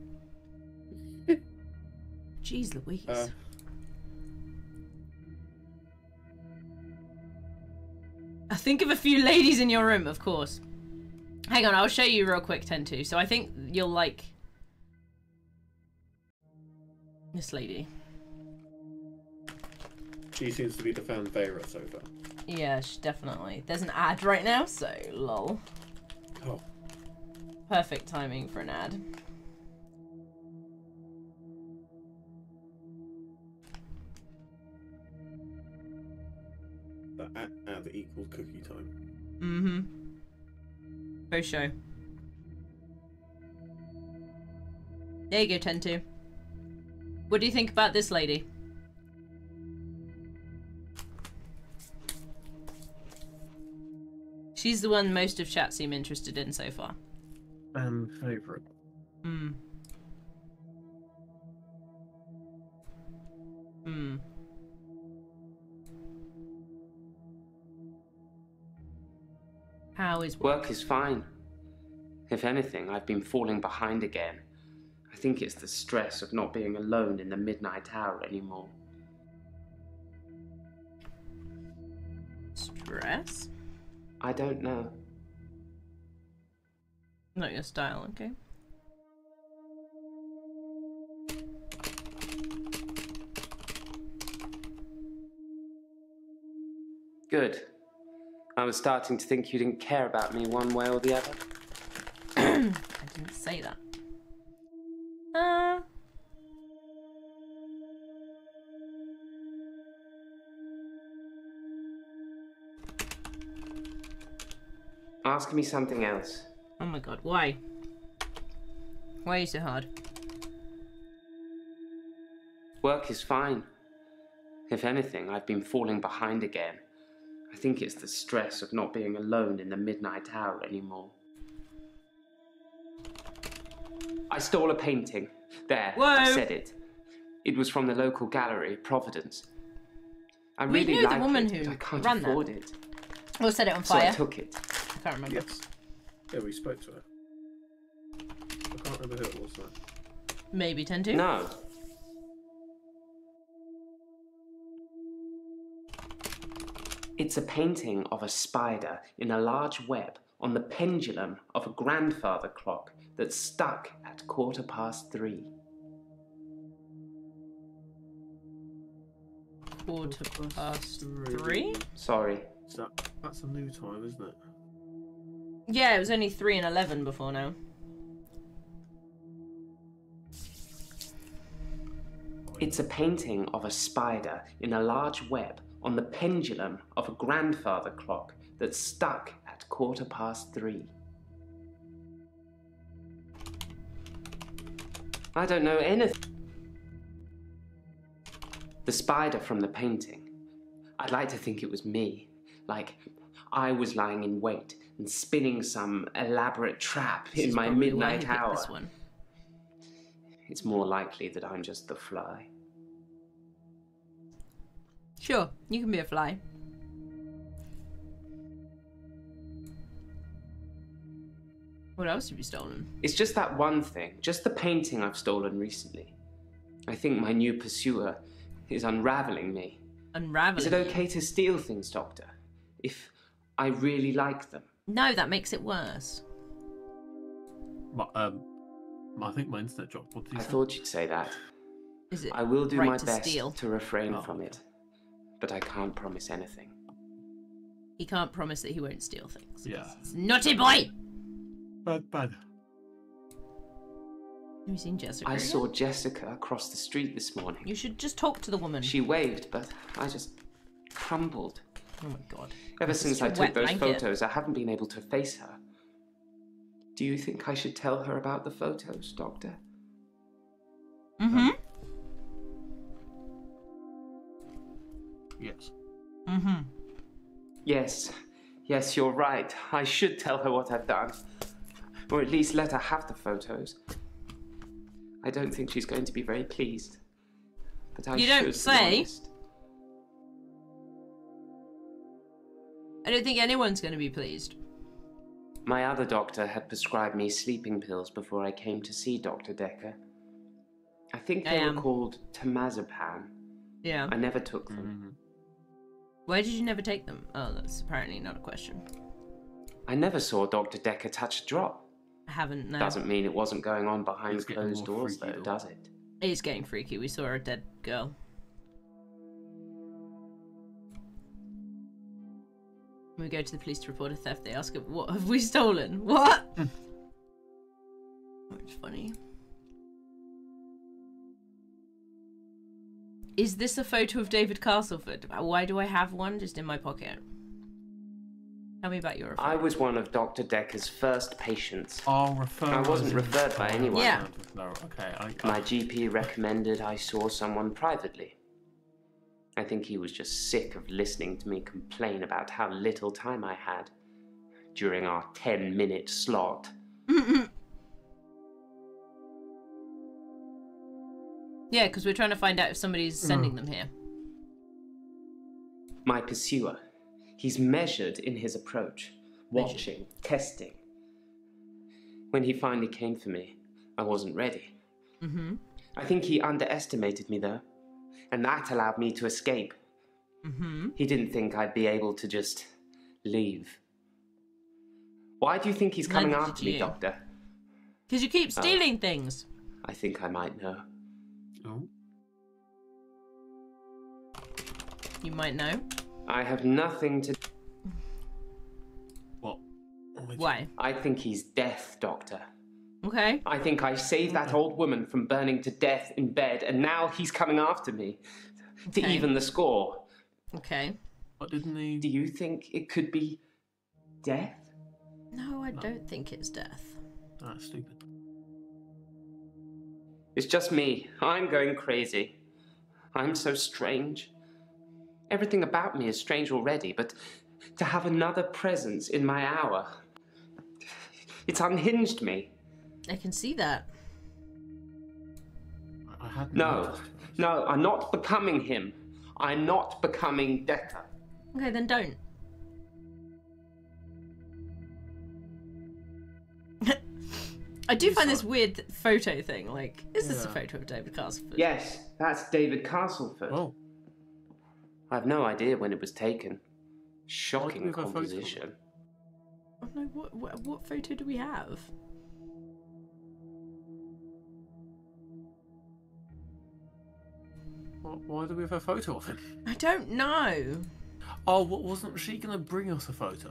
A: Jeez Louise. I think of a few ladies in your room, of course. Hang on, I'll show you real quick, 10-2. So I think you'll like this lady.
B: She seems to be the fan favorite so far.
A: Yeah, definitely. There's an ad right now, so lol.
B: Oh.
A: Perfect timing for an ad.
B: That ad equals cookie time.
A: Mm-hmm. For sure. There you go, 10-2. What do you think about this lady? She's the one most of chat seem interested in so far.
B: Fan favorite.
A: Hmm. Hmm. How is
C: Work is fine. If anything, I've been falling behind again. I think it's the stress of not being alone in the midnight hour anymore.
A: stress?
C: I don't know.
A: Not your style, okay.
C: Good. I was starting to think you didn't care about me one way or the other.
A: I didn't say that.
C: Ask me something else.
A: Oh my god, why? Why are you so hard?
C: Work is fine. If anything, I've been falling behind again. I think it's the stress of not being alone in the midnight hour anymore. I stole a painting. There,
A: Whoa.
C: I said it. It was from the local gallery, Providence. I
A: We
C: really
A: knew the
C: like
A: woman
C: it,
A: who
C: but I can't
A: ran that.
C: afford it.
A: Or set it on
C: So I
A: fire.
C: took it.
A: I can't remember.
B: Yes. Yeah, we spoke to her. I can't remember who it was though.
A: Maybe 10-2?
C: No. It's a painting of a spider in a large web on the pendulum of a grandfather clock that's stuck at 3:15.
A: 3:15?
C: Sorry.
B: So that's a new time, isn't it?
A: Yeah, it was only 3 and 11 before now.
C: It's a painting of a spider in a large web on the pendulum of a grandfather clock that's stuck at 3:15. I don't know anything. The spider from the painting. I'd like to think it was me. Like, I was lying in wait and spinning some elaborate trap in my midnight hour.
A: This one.
C: It's more likely that I'm just the fly.
A: Sure, you can be a fly. What else have you stolen?
C: It's just that one thing, just the painting I've stolen recently. I think my new pursuer is unraveling me.
A: Unraveling?
C: Is it okay to steal things, Doctor? If I really like them?
A: No, that makes it worse.
B: I think my internet dropped. What did you
C: I
B: say?
C: thought you'd say that.
A: Is it
C: I will do
A: right
C: my
A: to
C: best
A: steal?
C: to refrain
B: Oh,
C: from
B: okay.
C: it, but I can't promise anything.
A: He can't promise that he won't steal things.
B: Yeah.
A: He's a naughty boy!
B: Bad.
A: Have you seen Jessica?
C: I
A: again?
C: saw Jessica across the street this morning.
A: You should just talk to the woman.
C: She waved, but I just crumbled.
A: Oh my god.
C: Ever
A: This
C: since
A: is
C: I
A: your
C: took
A: wet
C: those
A: blanket.
C: photos, I haven't been able to face her. Do you think I should tell her about the photos, Doctor?
A: Mm-hmm.
B: Yes.
A: Mm-hmm.
C: Yes. Yes, you're right. I should tell her what I've done. Or at least let her have the photos. I don't think she's going to be very pleased. But I
A: You
C: should
A: don't
C: be
A: say.
C: honest.
A: I don't think anyone's going to be pleased.
C: My other doctor had prescribed me sleeping pills before I came to see Dr. Dekker. I think they were called temazepam.
A: Yeah.
C: I never took them.
A: Why did you never take them? Oh, that's apparently not a question.
C: I never saw Dr. Dekker touch a drop.
A: I haven't, no.
C: Doesn't mean it wasn't going on behind
B: It's getting
C: closed
B: more
C: doors,
B: freaky,
C: though,
B: though.
C: does it?
A: It is getting freaky. We saw a dead girl. When we go to the police to report a theft, they ask, what have we stolen? What? It's funny. Is this a photo of David Castleford? Why do I have one just in my pocket? Tell me about your affair.
C: I was one of Dr. Dekker's first patients.
B: I'll refer.
C: I wasn't referred by anyone.
A: Yeah.
B: No, okay.
C: My GP recommended I saw someone privately. I think he was just sick of listening to me complain about how little time I had during our 10-minute slot.
A: Yeah, because we're trying to find out if somebody's sending them here.
C: My pursuer. He's measured in his approach, watching, testing. When he finally came for me, I wasn't ready.
A: Mm-hmm.
C: I think he underestimated me, though, and that allowed me to escape.
A: Mm-hmm.
C: He didn't think I'd be able to just leave. Why do you think he's coming
A: Neither
C: after
A: did
C: me,
A: you.
C: Doctor?
A: Because you keep stealing things.
C: I think I might know.
B: Oh.
A: You might know.
C: I have nothing to...
B: What?
A: Why?
C: I think he's death, Doctor.
A: Okay.
C: I think I saved that old woman from burning to death in bed, and now he's coming after me to
A: Okay.
C: even the score.
A: Okay.
B: What didn't he?
C: Do you think it could be death?
A: No, I don't think it's death.
B: That's stupid.
C: It's just me. I'm going crazy. I'm so strange. Everything about me is strange already, but to have another presence in my hour, it's unhinged me.
A: I can see that.
B: I hadn't
C: No,
B: noticed.
C: no, I'm not becoming him. I'm not becoming Dekker.
A: Okay, then don't. I do find this weird photo thing. Like, is this a
B: Yeah.
A: photo of David Castleford?
C: Yes, that's David Castleford.
B: Oh.
C: I have no idea when it was taken.
B: Why do
C: Shocking
B: we have a photo?
C: composition.
A: Oh no, what photo do we have?
B: Why do we have a photo of him?
A: I don't know.
B: Oh, wasn't she going to bring us a photo?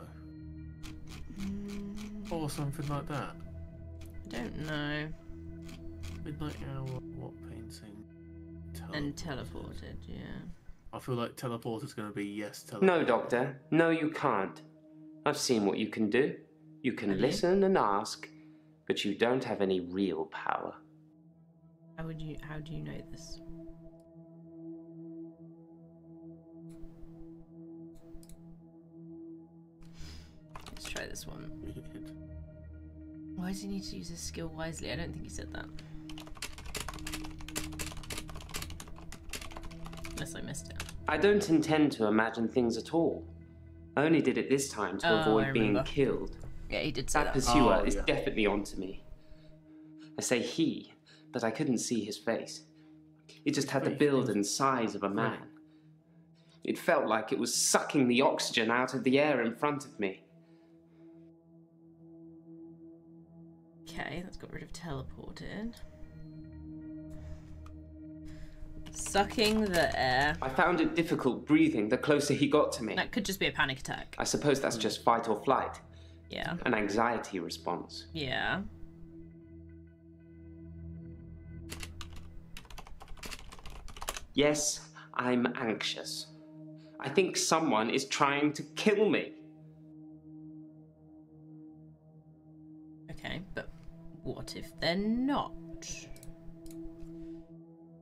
B: Or something like that?
A: I don't know.
B: Midnight Hour, what painting?
A: And teleported, yeah.
B: I feel like teleporter's going to be yes, teleport.
C: No, Doctor. No, you can't. I've seen what you can do. You can
A: Have you?
C: listen and ask, but you don't have any real power.
A: How do you know this? Let's try this one. Why does he need to use his skill wisely? I don't think he said that. Unless I missed it.
C: I don't intend to imagine things at all. I only did it this time to
A: Oh, I
C: avoid being
A: remember.
C: killed.
A: Yeah, he did say
C: That
A: that.
C: pursuer
B: Oh,
C: is
B: yeah.
C: definitely onto me. I say he, but I couldn't see his face. It just had the build and size of a man. It felt like it was sucking the oxygen out of the air in front of me.
A: Okay, that's got rid of teleported. Sucking the air.
C: I found it difficult breathing the closer he got to me.
A: That could just be a panic attack.
C: I suppose that's just fight or flight,
A: Yeah.
C: an anxiety response.
A: Yeah.
C: Yes, I'm anxious. I think someone is trying to kill me.
A: Okay, but what if they're not?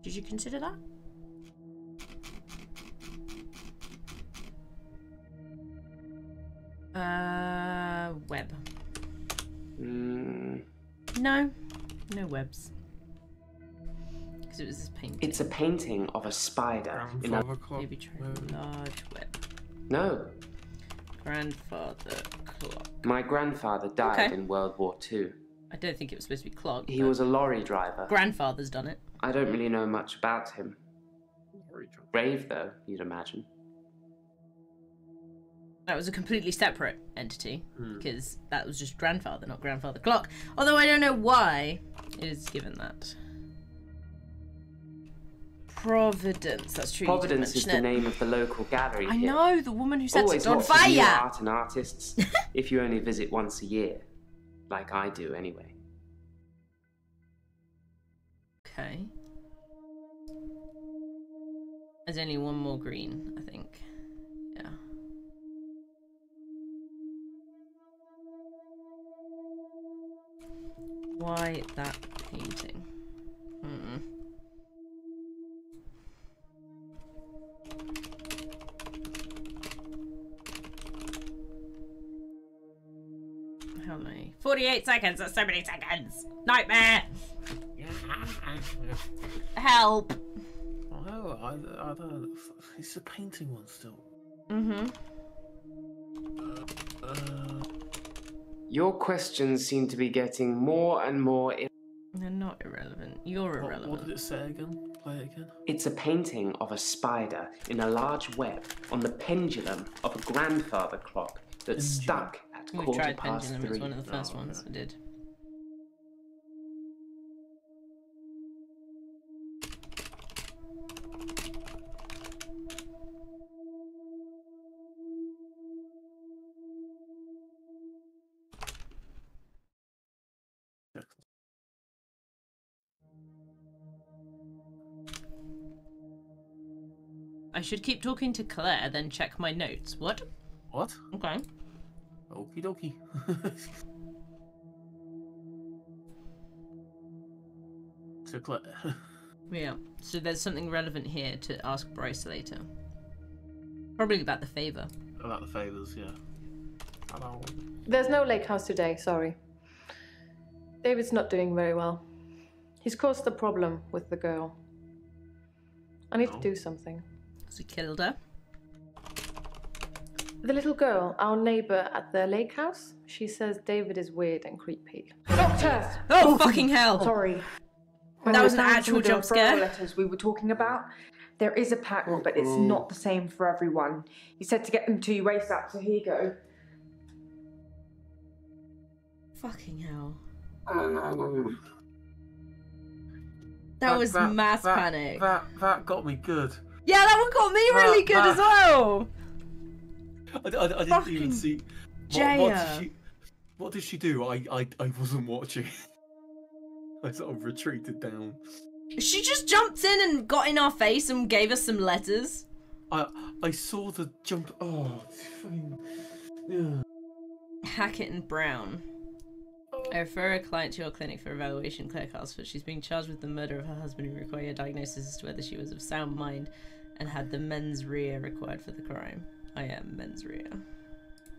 A: Did you consider that? Web. No. No webs. Because it was this painting.
C: It's a painting of a spider in a...
A: Maybe try large web.
C: No.
A: Grandfather clock.
C: My grandfather died in World War II.
A: I don't think it was supposed to be clock.
C: He was a lorry driver.
A: Grandfather's done it.
C: I don't really know much about him. Brave, though, you'd imagine.
A: That was a completely separate entity, because that was just grandfather, not grandfather clock. Although I don't know why it is given that. Providence, that's true.
C: Providence is the name of the local gallery.
A: I know, the woman who sets
C: Always
A: it on
C: lots of new
A: fire!
C: art and artists, if you only visit once a year. Like I do, anyway.
A: Okay. There's only one more green, I think. Yeah. Why that painting? How many? 48 seconds! That's so many seconds! Nightmare! Help!
B: Oh, I don't. It's a painting one still.
C: Your questions seem to be getting more and more...
A: They're not irrelevant. You're irrelevant.
B: What did it say again? Play it again.
C: It's a painting of a spider in a large web on the pendulum of a grandfather clock that's stuck at
A: We've
C: quarter
A: tried
C: past
A: pendulum. It's
C: 3.
A: one of the first ones I did. I should keep talking to Claire, then check my notes. What?
B: What?
A: Okay.
B: Okie dokie. To Claire.
A: Yeah. So there's something relevant here to ask Bryce later. Probably about the favour.
B: About the favours, yeah. Hello.
E: There's no lake house today, sorry. David's not doing very well. He's caused a problem with the girl. I need to do something.
A: So he killed her?
E: The little girl, our neighbour at the lake house, she says David is weird and creepy. Doctor!
A: Oh, fucking hell!
D: Sorry.
A: That was an actual jump scare.
D: Letters we were talking about. There is a pattern, but it's not the same for everyone. He said to get them to you ASAP, so here you go.
A: Fucking hell. That was mass panic.
B: That got me good.
A: Yeah, that one got me really good as well.
B: I didn't even see.
A: Jaya.
B: What did she do? I wasn't watching. I sort of retreated down.
A: She just jumped in and got in our face and gave us some letters.
B: I saw the jump. Oh, fucking. Yeah.
A: Hackett and Brown. I refer a client to your clinic for evaluation, Claire Casper. She's being charged with the murder of her husband and require a diagnosis as to whether she was of sound mind and had the mens rea required for the crime. I am mens rea.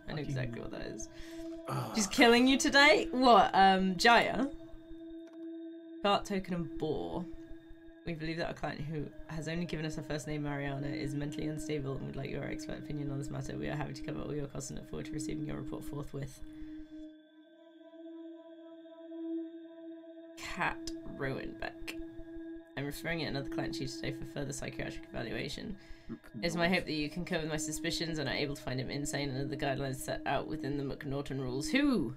A: I know exactly what that is. She's killing you today? What, Jaya? Cart, token, and bore. We believe that our client, who has only given us her first name, Mariana, is mentally unstable and would like your expert opinion on this matter. We are happy to cover all your costs and look forward to receiving your report forthwith. Kat Rowenbeck. I'm referring it another client to you today for further psychiatric evaluation. It's my hope that you concur with my suspicions and are able to find him insane under the guidelines set out within the McNaughton rules. Who?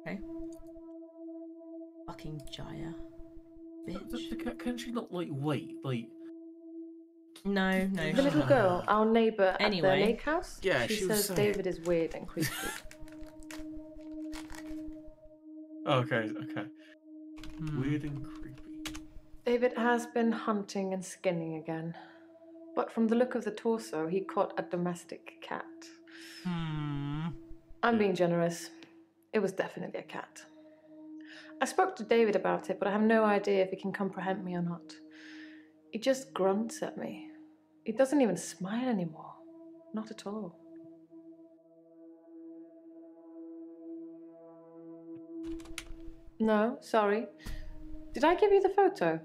A: Okay. Fucking Jaya. Bitch.
B: Can she not, like, wait? Like.
A: No.
E: The little girl, our neighbour at the
A: Anyway.
E: lake house,
B: Yeah,
E: she
B: she was
E: says
B: saying.
E: David is weird and creepy.
B: Okay. Weird and creepy.
E: David has been hunting and skinning again. But from the look of the torso, he caught a domestic cat. I'm being generous. It was definitely a cat. I spoke to David about it, but I have no idea if he can comprehend me or not. He just grunts at me. He doesn't even smile anymore. Not at all. No, sorry. Did I give you the photo?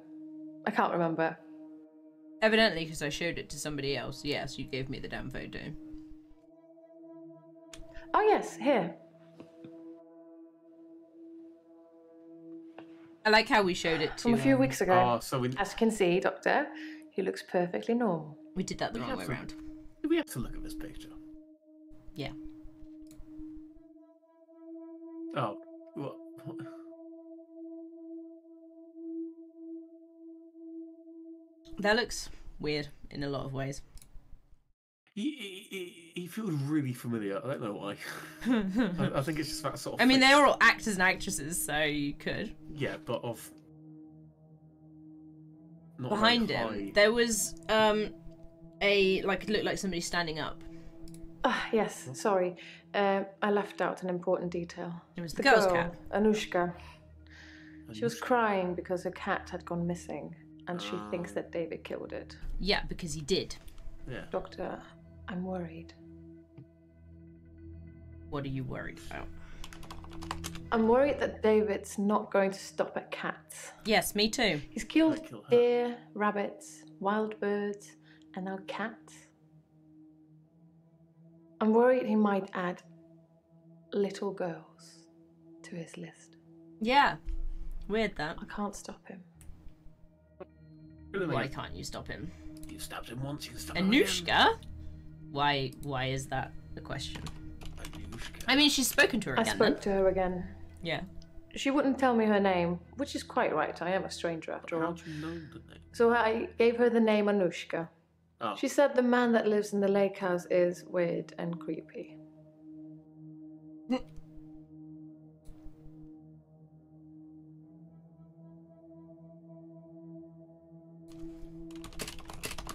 E: I can't remember.
A: Evidently, because I showed it to somebody else. Yes, you gave me the damn photo.
E: Oh yes, here.
A: I like how we showed it to...
E: From a few weeks ago.
B: Oh, so we
E: As you can see, Doctor, he looks perfectly normal.
A: We did that the wrong way around.
B: do we have to look at this picture?
A: Yeah.
B: Oh, what?
A: That looks weird in a lot of ways.
B: He feels really familiar. I don't know why. I think it's just that sort of.
A: I mean,
B: face.
A: they're all actors and actresses, so you could.
B: Yeah, but of. Not
A: Behind
B: very
A: him,
B: high.
A: there was it looked like somebody standing up.
E: Ah, yes, sorry. I left out an important detail.
A: It was the girl's
E: girl,
A: cat.
E: Anushka. She was
B: Anushka.
E: crying because her cat had gone missing, and she thinks that David killed it.
A: Yeah, because he did.
B: Yeah.
E: Doctor, I'm worried.
A: What are you worried about?
E: I'm worried that David's not going to stop at cats.
A: Yes, me too.
E: He's killed
B: I'd kill her.
E: deer, rabbits, wild birds, and now cats. I'm worried he might add little girls to his list.
A: Yeah. Weird that.
E: I can't stop him.
A: Why can't you stop him?
B: You stabbed him once, you can stab him again.
A: Anushka? Why is that a question?
B: Anushka.
A: I mean, she's spoken to her
E: I
A: again,
E: spoke to her again.
A: Yeah.
E: She wouldn't tell me her name, which is quite right. I am a stranger after
B: How
E: all.
B: do you know the name?
E: So I gave her the name Anushka.
B: Oh.
E: She said the man that lives in the lake house is weird and creepy.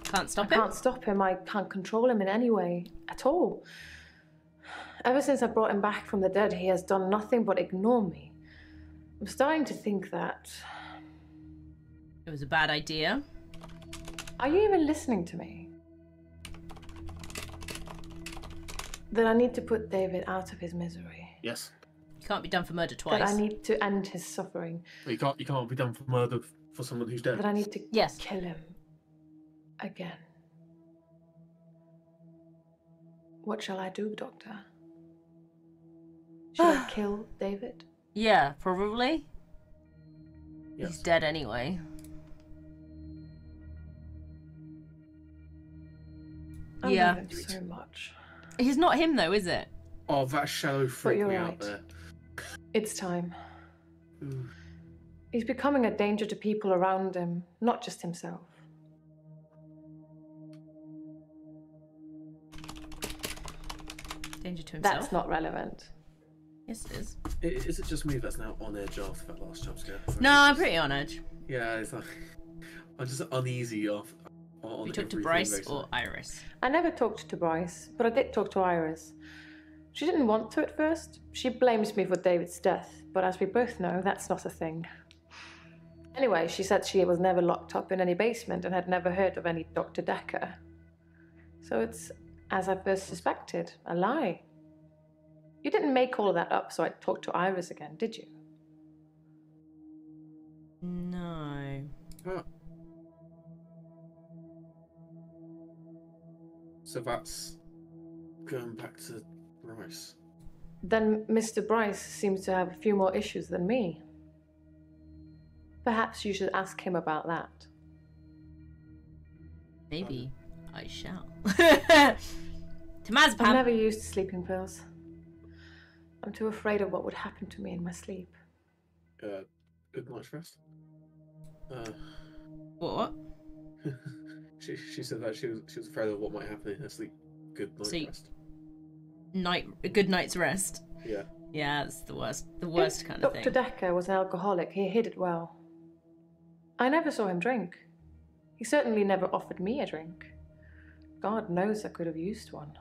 A: Can't stop
E: I
A: him?
E: can't stop him. I can't control him in any way at all. Ever since I brought him back from the dead, he has done nothing but ignore me. I'm starting to think that...
A: It was a bad idea.
E: Are you even listening to me? That I need to put David out of his misery.
B: Yes.
A: You can't be done for murder
E: That I
A: twice.
E: need to end his suffering.
B: You can't be done for murder for someone who's dead.
E: That I need to
A: Yes.
E: kill him. Again. What shall I do, Doctor? Should I kill David?
A: Yeah, probably.
B: Yes.
A: He's dead anyway.
E: I
A: Yeah.
E: love him so much.
A: He's not him though, is it?
B: Oh, that shadow freaked
E: you're
B: me
E: right.
B: out there.
E: It's time.
B: Ooh.
E: He's becoming a danger to people around him, not just himself.
A: Danger to himself.
E: That's not relevant.
A: Yes, it is.
B: Is it just me that's now on edge after that last jump scare?
A: No, I'm pretty on edge.
B: Yeah, it's like I'm just uneasy off. On
A: You talked to
B: everything
A: Bryce
B: they say.
A: or Iris?
E: I never talked to Bryce, but I did talk to Iris. She didn't want to at first. She blames me for David's death, but as we both know, that's not a thing. Anyway, she said she was never locked up in any basement and had never heard of any Dr. Dekker. So it's, as I first suspected, a lie. You didn't make all of that up so I'd talk to Iris again, did you?
A: No.
B: Huh. So that's going back to Bryce.
E: Then Mr. Bryce seems to have a few more issues than me. Perhaps you should ask him about that.
A: Maybe I shall.
E: I've
A: Tomazepam.
E: never used sleeping pills. I'm too afraid of what would happen to me in my sleep.
B: Good night's rest.
A: What?
B: She said that she was afraid of what might happen in her sleep. Good night's
A: Sleep.
B: rest.
A: A good night's rest.
B: Yeah.
A: Yeah, it's the worst. The worst kind of
E: Dr.
A: thing.
E: Dekker was an alcoholic. He hid it well. I never saw him drink. He certainly never offered me a drink. God knows I could have used one.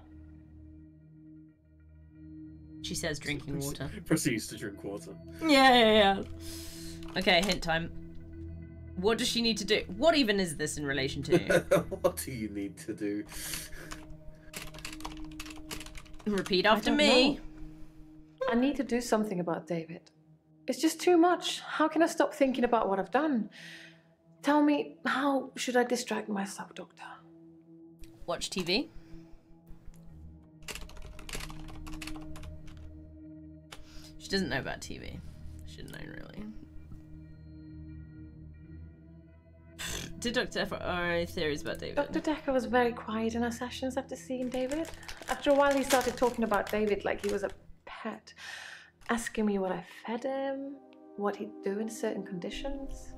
A: She says drinking water.
B: Proceeds to drink water.
A: Yeah. Okay, hint time. What does she need to do? What even is this in relation to?
B: What do you need to do?
A: Repeat after me.
E: know. I need to do something about David. It's just too much. How can I stop thinking about what I've done? Tell me, how should I distract myself, Doctor?
A: Watch TV. She doesn't know about TV. Should have known, really. Did Dr. F any theories about David?
E: Dr. Dekker was very quiet in our sessions after seeing David. After a while, he started talking about David like he was a pet, asking me what I fed him, what he'd do in certain conditions.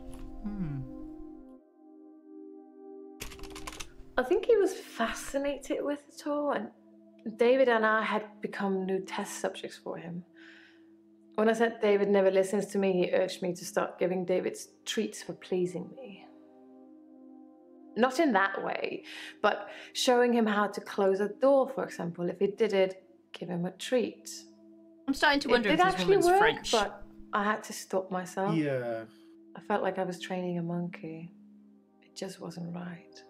E: I think he was fascinated with it all, and David and I had become new test subjects for him. When I said David never listens to me, he urged me to start giving David treats for pleasing me. Not in that way, but showing him how to close a door, for example. If he did it, give him a treat.
A: I'm starting to wonder
E: It
A: if
E: did
A: this
E: actually
A: woman's
E: work,
A: French.
E: but I had to stop myself.
B: Yeah.
E: I felt like I was training a monkey. It just wasn't right.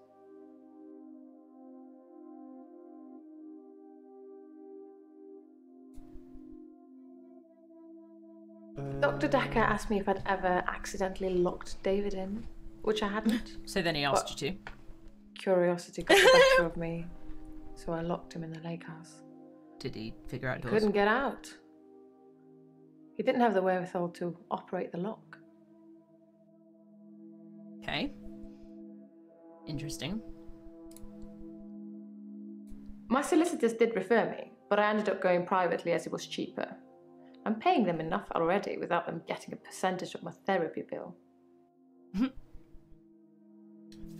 E: Dr. Dekker asked me if I'd ever accidentally locked David in, which I hadn't.
A: So then he asked you to.
E: Curiosity got the better of me, so I locked him in the lake house.
A: Did he figure out
E: He
A: doors?
E: couldn't get out. He didn't have the wherewithal to operate the lock.
A: Okay. Interesting.
E: My solicitors did refer me, but I ended up going privately as it was cheaper. I'm paying them enough already without them getting a percentage of my therapy bill.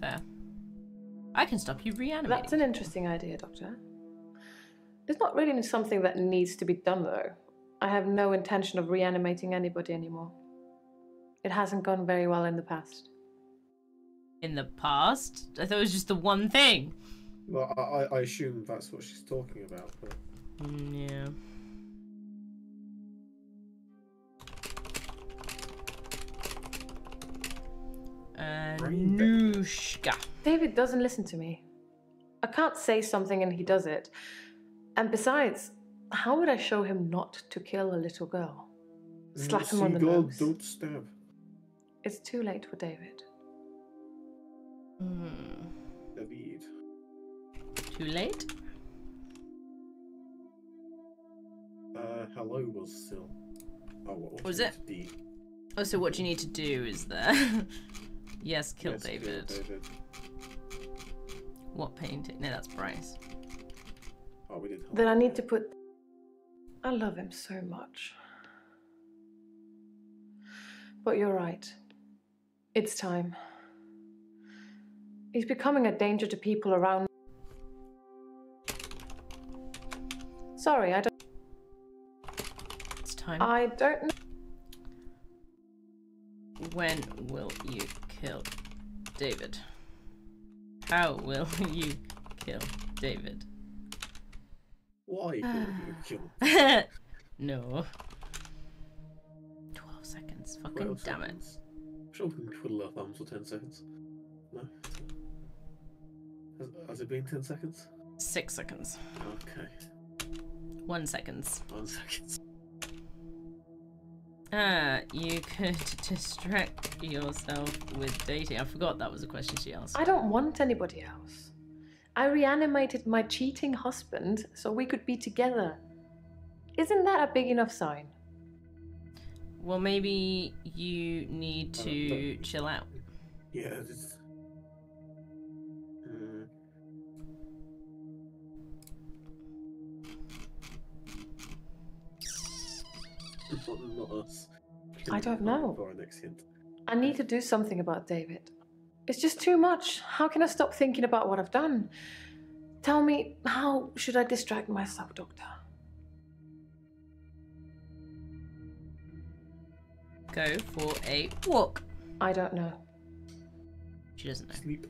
A: Fair. I can stop you reanimating.
E: That's an interesting idea, Doctor. It's not really something that needs to be done, though. I have no intention of reanimating anybody anymore. It hasn't gone very well in the past.
A: In the past? I thought it was just the one thing.
B: Well, I assume that's what she's talking about. But...
A: Yeah. Anushka.
E: David doesn't listen to me. I can't say something and he does it. And besides, how would I show him not to kill a little girl? Slap him on the nose.
B: Don't stab.
E: It's too late for David.
B: David.
A: Too late?
B: Hello was still. Oh, what
A: Was it?
B: D.
A: Oh, so what you need to do is there. Yes, kill David.
B: Kill David.
A: What painting? No, that's Bryce.
B: Oh, we did.
E: Then I need to put... I love him so much. But you're right. It's time. He's becoming a danger to people around. Sorry, I don't...
A: It's time.
E: I don't know.
A: When will you kill David? How will you kill David?
B: Why will you kill?
A: No. 12 seconds. Fucking
B: 12
A: damn
B: seconds. Sure, we can twiddle our thumbs for 10 seconds. No. Has it been 10 seconds?
A: 6 seconds.
B: Okay.
A: 1 second.
B: 1 second.
A: You could distract yourself with dating. I forgot that was a question she asked.
E: I don't want anybody else. I reanimated my cheating husband so we could be together. Isn't that a big enough sign?
A: Well, maybe you need to chill out.
B: Yeah, it's... Not us.
E: I don't know.
B: For our next hint.
E: I need to do something about David. It's just too much. How can I stop thinking about what I've done? Tell me, how should I distract myself, Doctor?
A: Go for a walk.
E: I don't know.
A: She doesn't know.
B: Sleep.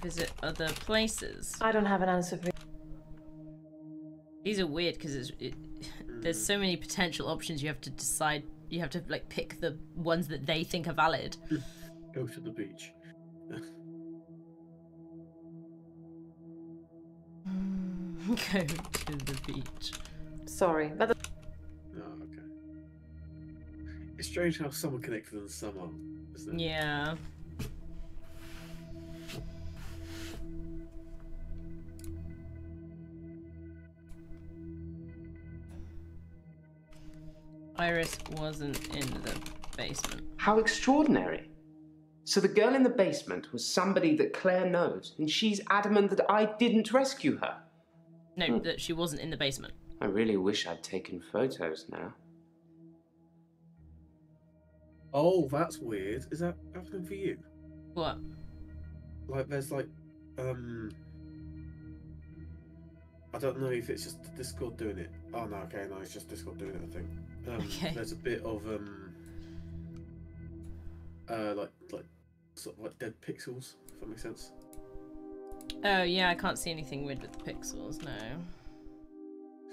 A: Visit other places.
E: I don't have an answer for you.
A: These are weird because there's so many potential options. You have to decide. You have to like pick the ones that they think are valid.
B: Go to the beach.
A: Go to the beach.
E: Sorry, that.
B: Oh, okay. It's strange how some are connected and some aren't, isn't it?
A: Yeah. Iris wasn't in the basement.
C: How extraordinary. So the girl in the basement was somebody that Claire knows, and she's adamant that I didn't rescue her.
A: No, that she wasn't in the basement.
C: I really wish I'd taken photos now.
B: Oh, that's weird. Is that happening for you?
A: What?
B: Like, there's like, I don't know if it's just Discord doing it. Oh no, okay, no, it's just Discord doing it, I think.
A: Okay.
B: There's a bit of like sort of like dead pixels, if that makes sense.
A: Oh yeah, I can't see anything weird with the pixels. No.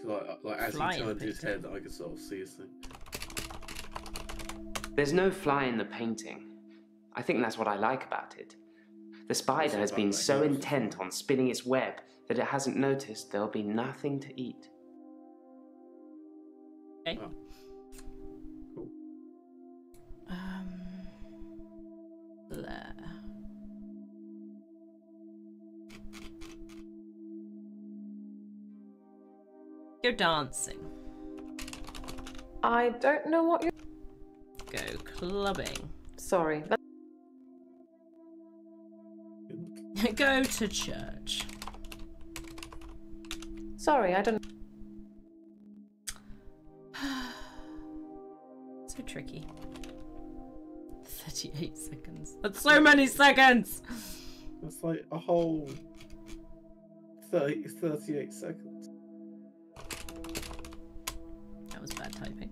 B: So like as
A: Fly
B: he
A: in
B: turned his
A: painting.
B: head, I could sort of see his thing.
C: There's no fly in the painting. I think that's what I like about it. The spider has been so intent on spinning its web that it hasn't noticed there'll be nothing to eat.
A: Okay.
B: Oh. Cool.
A: Blair. Go dancing.
E: I don't know what you're.
A: Go clubbing.
E: Sorry, that.
A: Go to church.
E: Sorry, I don't.
A: So tricky. 38 seconds. That's so many seconds!
B: That's like a whole 38 seconds.
A: That was bad typing.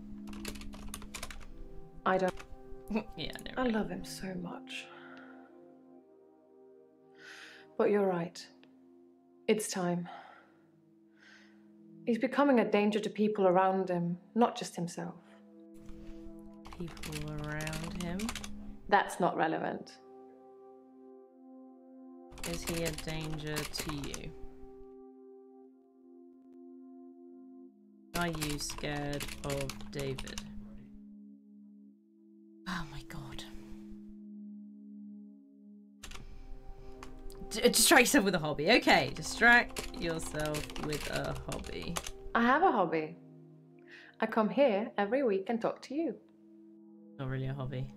E: I don't.
A: Yeah, no.
E: I love him so much. But you're right. It's time. He's becoming a danger to people around him, not just himself.
A: People around him.
E: That's not relevant.
A: Is he a danger to you? Are you scared of David? Oh my god. Distract yourself with a hobby. Okay, distract yourself with a hobby.
E: I have a hobby. I come here every week and talk to you.
A: Not really a hobby.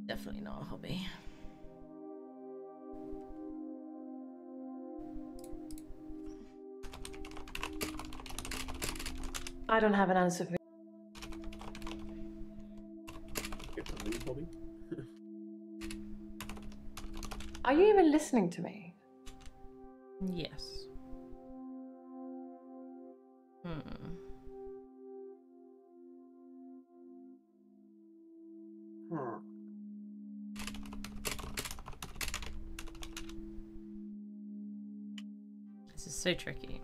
A: Definitely not a hobby.
E: I don't have an answer for you.
B: Get a new hobby.
E: Are you even listening to me?
A: Yes. This is so tricky.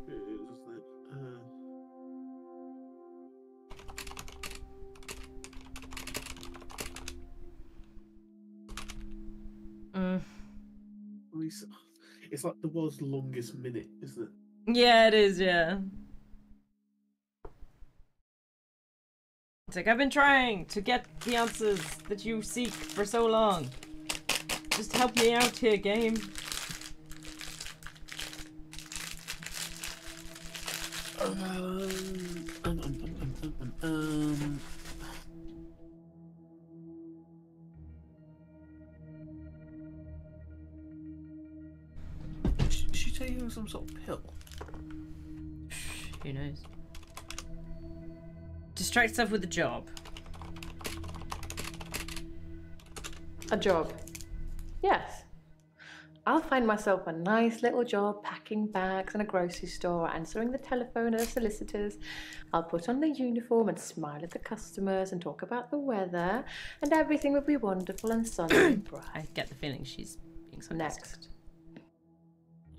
B: It is, isn't it? It's like the world's longest minute, isn't it?
A: Yeah, it is, yeah. It's like, I've been trying to get the answers that you seek for so long. Just help me out here, game.
B: Is she taking some sort of pill?
A: Who knows? Distract yourself with a job.
E: A job. Yes. I'll find myself a nice little job packing bags in a grocery store, answering the telephone at the solicitors. I'll put on the uniform and smile at the customers and talk about the weather, and everything will be wonderful and sunny and bright.
A: I get the feeling she's being sarcastic.
E: Next.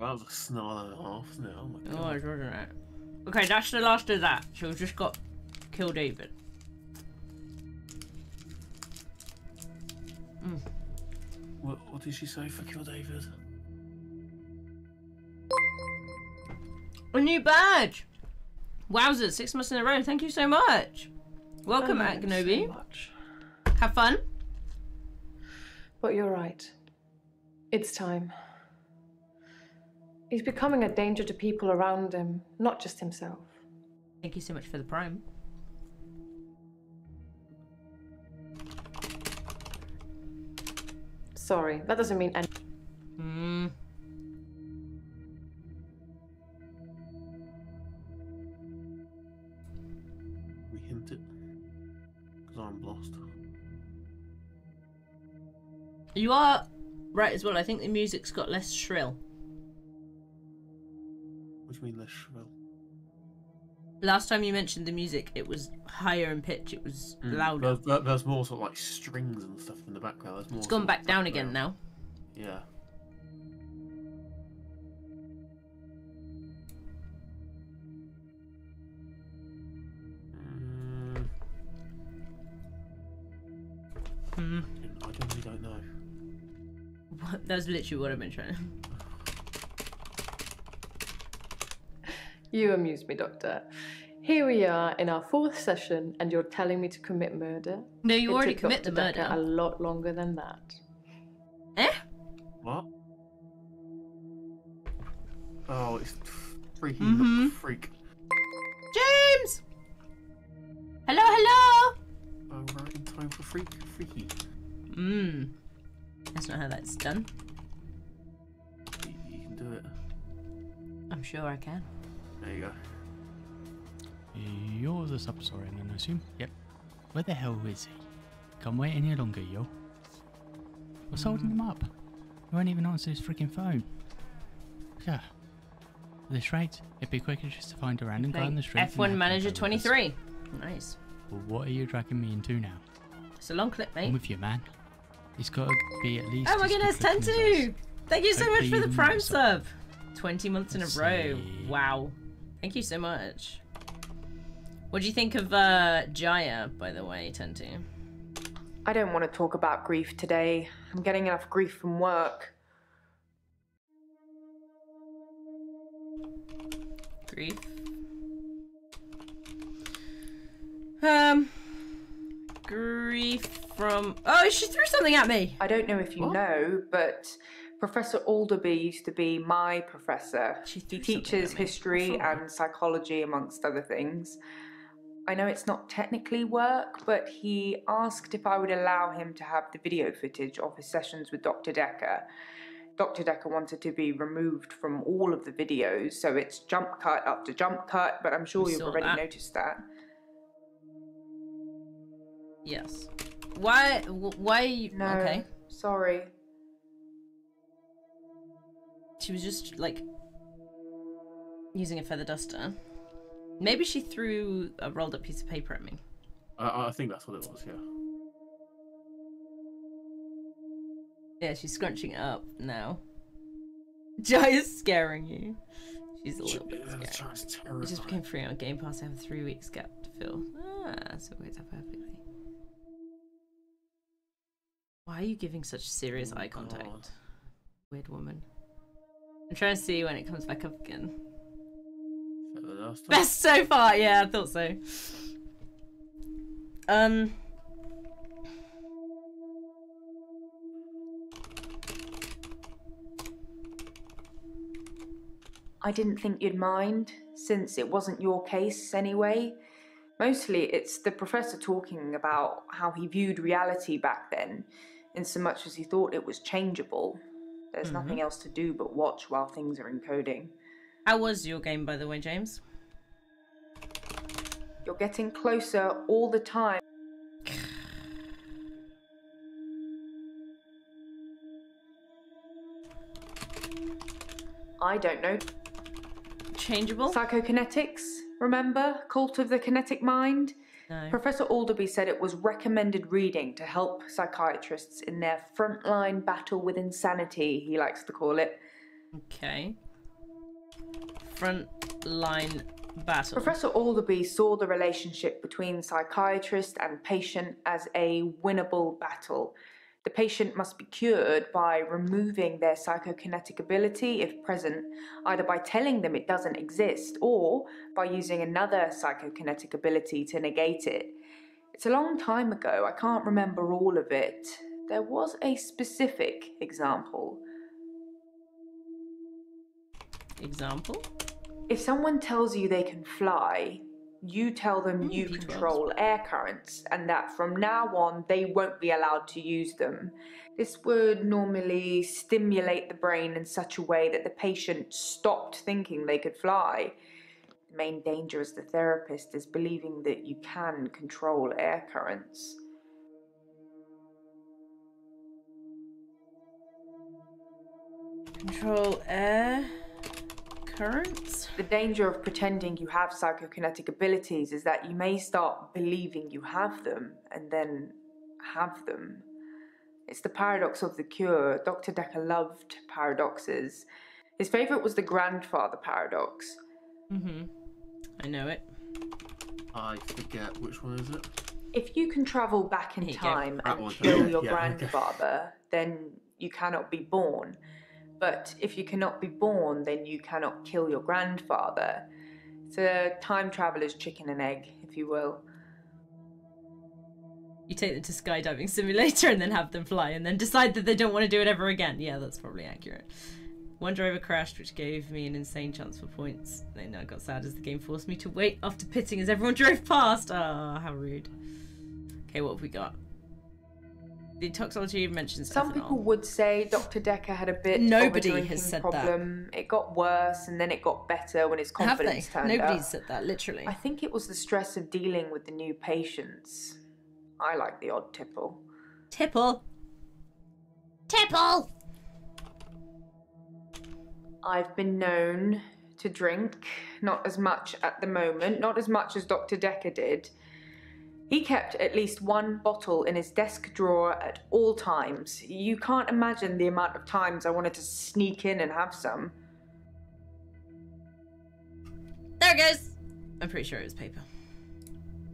B: That was a snarl and a half, isn't it? Oh my god.
A: Oh, wasn't it? Okay, that's the last of that. So we've just got kill David.
B: What did she say for kill David?
A: A new badge! Wowzers, 6 months in a row. Thank you so much. Welcome, Agnobi.
E: So much.
A: Have fun.
E: But you're right. It's time. He's becoming a danger to people around him, not just himself.
A: Thank you so much for the prime.
E: Sorry, that doesn't mean any.
B: We hinted. Because I'm lost.
A: You are right as well. I think the music's got less shrill.
B: What do you mean less shrill?
A: Last time you mentioned the music, it was higher in pitch. It was louder.
B: There's more sort of like strings and stuff in the background. There's more.
A: It's gone back down again now.
B: Yeah. I really don't know.
A: What? That's literally what I've been trying to.
E: You amuse me, Doctor. Here we are in our 4th session, and you're telling me to commit murder?
A: No, you already
E: took
A: commit the
E: Dr. Dekker
A: murder.
E: a lot longer than that.
A: Eh?
B: What? Oh, it's freaky, not freak.
A: James! Hello, hello!
B: Oh, right in time for freaky.
A: That's not how that's done.
B: You can do it.
A: I'm sure I can.
B: There you go.
J: You're the subsaurian, I assume? Yep. Where the hell is he? Can't wait any longer, yo. What's holding him up? He won't even answer his freaking phone. Yeah. At this rate, it'd be quicker just to find a random guy on the street.
A: F1 Manager 23. Nice.
J: Well, what are you dragging me into now?
A: It's a long clip,
J: I'm
A: mate.
J: with you, man. He's got to be at least.
A: Oh my
J: as
A: goodness,
J: good looking as us.
A: 10-2! Thank you so much
J: Hopefully
A: for the
J: even
A: Prime
J: more so.
A: sub. 20 months in a
J: Let's
A: row.
J: see.
A: Wow. Thank you so much. What do you think of Jaya, by the way, 10-2?
D: I don't want to talk about grief today. I'm getting enough grief from work.
A: Grief. Grief from... Oh, she threw something at me!
D: I don't know if you know, but Professor Alderby used to be my professor.
A: She
D: He
A: threw something
D: teaches
A: at me.
D: history and psychology, amongst other things. I know it's not technically work, but he asked if I would allow him to have the video footage of his sessions with Dr. Dekker. Dr. Dekker wanted to be removed from all of the videos, so it's jump cut up to jump cut, but I'm sure
A: We
D: you've
A: saw
D: already
A: that.
D: noticed that.
A: Yes. Why are you...
D: No,
A: Okay.
D: sorry.
A: She was just, like, using a feather duster. Maybe she threw a rolled up piece of paper at me.
B: I think that's what it was, yeah.
A: Yeah, she's scrunching it up now. Jai is scaring you. She's a little bit scared. It just became free on Game Pass. I have a 3 weeks gap to fill. Ah, so it works out perfectly. Why are you giving such serious eye contact?
B: God.
A: Weird woman. I'm trying to see when it comes back up again. Best so far, yeah, I thought so.
D: I didn't think you'd mind, since it wasn't your case anyway. Mostly it's the professor talking about how he viewed reality back then, in so much as he thought it was changeable. There's nothing else to do but watch while things are encoding.
A: How was your game, by the way, James?
D: You're getting closer all the time. I don't know.
A: Changeable?
D: Psychokinetics, remember? Cult of the Kinetic Mind?
A: No.
D: Professor Alderby said it was recommended reading to help psychiatrists in their frontline battle with insanity, he likes to call it.
A: Okay. front-line battle.
D: Professor Alderby saw the relationship between psychiatrist and patient as a winnable battle. The patient must be cured by removing their psychokinetic ability if present, either by telling them it doesn't exist or by using another psychokinetic ability to negate it. It's a long time ago, I can't remember all of it. There was a specific example.
A: Example?
D: If someone tells you they can fly, you tell them you
A: P12.
D: control air currents and that from now on they won't be allowed to use them. This would normally stimulate the brain in such a way that the patient stopped thinking they could fly. The main danger as the therapist is believing that you can control air currents.
A: Control air currents?
D: The danger of pretending you have psychokinetic abilities is that you may start believing you have them and then have them. It's the paradox of the cure. Dr. Dekker loved paradoxes. His favourite was the grandfather paradox.
A: I know it.
B: I forget which one is it.
D: If you can travel back in
A: Here you go.
D: time
B: That
D: and
B: one.
D: kill your
B: Yeah,
D: grandfather, then you cannot be born. But if you cannot be born, then you cannot kill your grandfather. It's a time traveler's chicken and egg, if you will.
A: You take them to skydiving simulator and then have them fly and then decide that they don't want to do it ever again. Yeah, that's probably accurate. One driver crashed, which gave me an insane chance for points. Then I got sad as the game forced me to wait after pitting as everyone drove past. Ah, how rude. Okay, what have we got? The toxology mentions
D: Some
A: ethanol.
D: people would say Dr. Dekker had a bit
A: Nobody
D: of a drinking
A: has said
D: problem. It got worse and then it got better when his
A: Have they?
D: confidence turned up.
A: Nobody's said that, literally.
D: I think it was the stress of dealing with the new patients. I like the odd tipple.
A: Tipple. Tipple!
D: I've been known to drink, not as much at the moment, not as much as Dr. Dekker did. He kept at least one bottle in his desk drawer at all times. You can't imagine the amount of times I wanted to sneak in and have some.
A: There it goes! I'm pretty sure it was paper.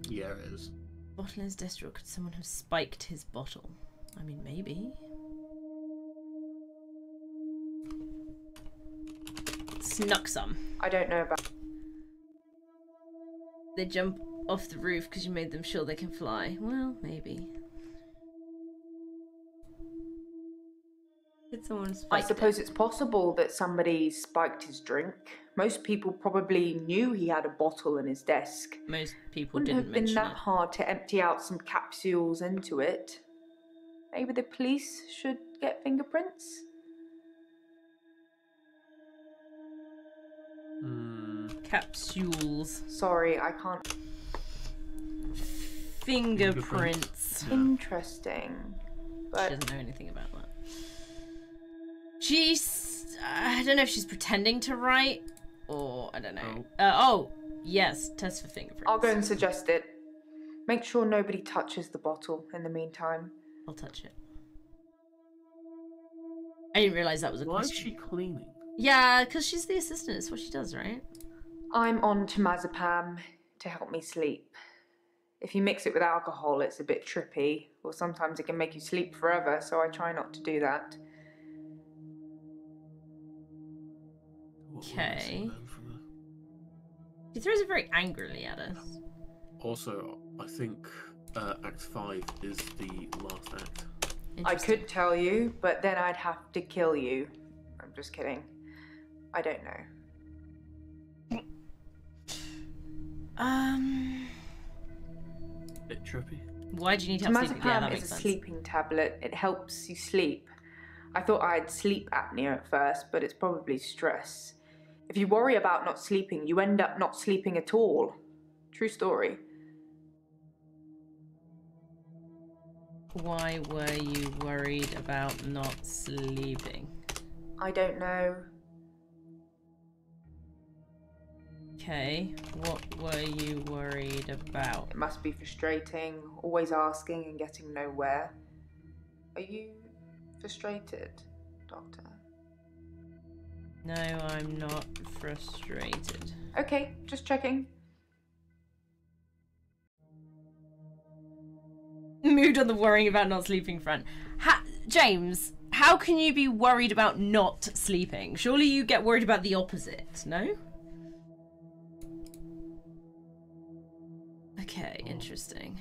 B: Yeah, it is.
A: Bottle in his desk drawer. Could someone have spiked his bottle? I mean, maybe. Snuck some.
D: I don't know about...
A: They jump off the roof because you made them sure they can fly. Well, maybe. Did someone spike
D: I suppose it's possible that somebody spiked his drink. Most people probably knew he had a bottle in his desk.
A: Most people
D: Wouldn't
A: didn't
D: have been
A: mention
D: that
A: it.
D: hard to empty out some capsules into it. Maybe the police should get fingerprints?
A: Capsules.
D: Sorry, I can't...
A: Fingerprints.
D: Interesting.
A: She
D: But
A: doesn't know anything about that. I don't know if she's pretending to write, or I don't know. Oh, yes, test for fingerprints.
D: I'll go and suggest it. Make sure nobody touches the bottle in the meantime.
A: I'll touch it. I didn't realise that was a
B: Why is
A: question.
B: she cleaning?
A: Yeah, because she's the assistant. It's what she does, right?
D: I'm on temazepam to help me sleep. If you mix it with alcohol, it's a bit trippy, or sometimes it can make you sleep forever, so I try not to do that.
A: Okay. She throws it very angrily at us.
B: Also, I think Act 5 is the last act.
D: I could tell you, but then I'd have to kill you. I'm just kidding. I don't know.
B: Bit trippy.
A: Why do you need to have sleep? Yeah, that
D: Temazepam
A: makes
D: is a
A: sense.
D: sleeping tablet. It helps you sleep. I thought I had sleep apnea at first, but it's probably stress. If you worry about not sleeping, you end up not sleeping at all. True story.
A: Why were you worried about not sleeping?
D: I don't know.
A: Okay, what were you worried about?
D: It must be frustrating, always asking and getting nowhere. Are you frustrated, Doctor?
A: No, I'm not frustrated.
D: Okay, just checking.
A: Mood on the worrying about not sleeping front. James, how can you be worried about not sleeping? Surely you get worried about the opposite, no? Okay, interesting.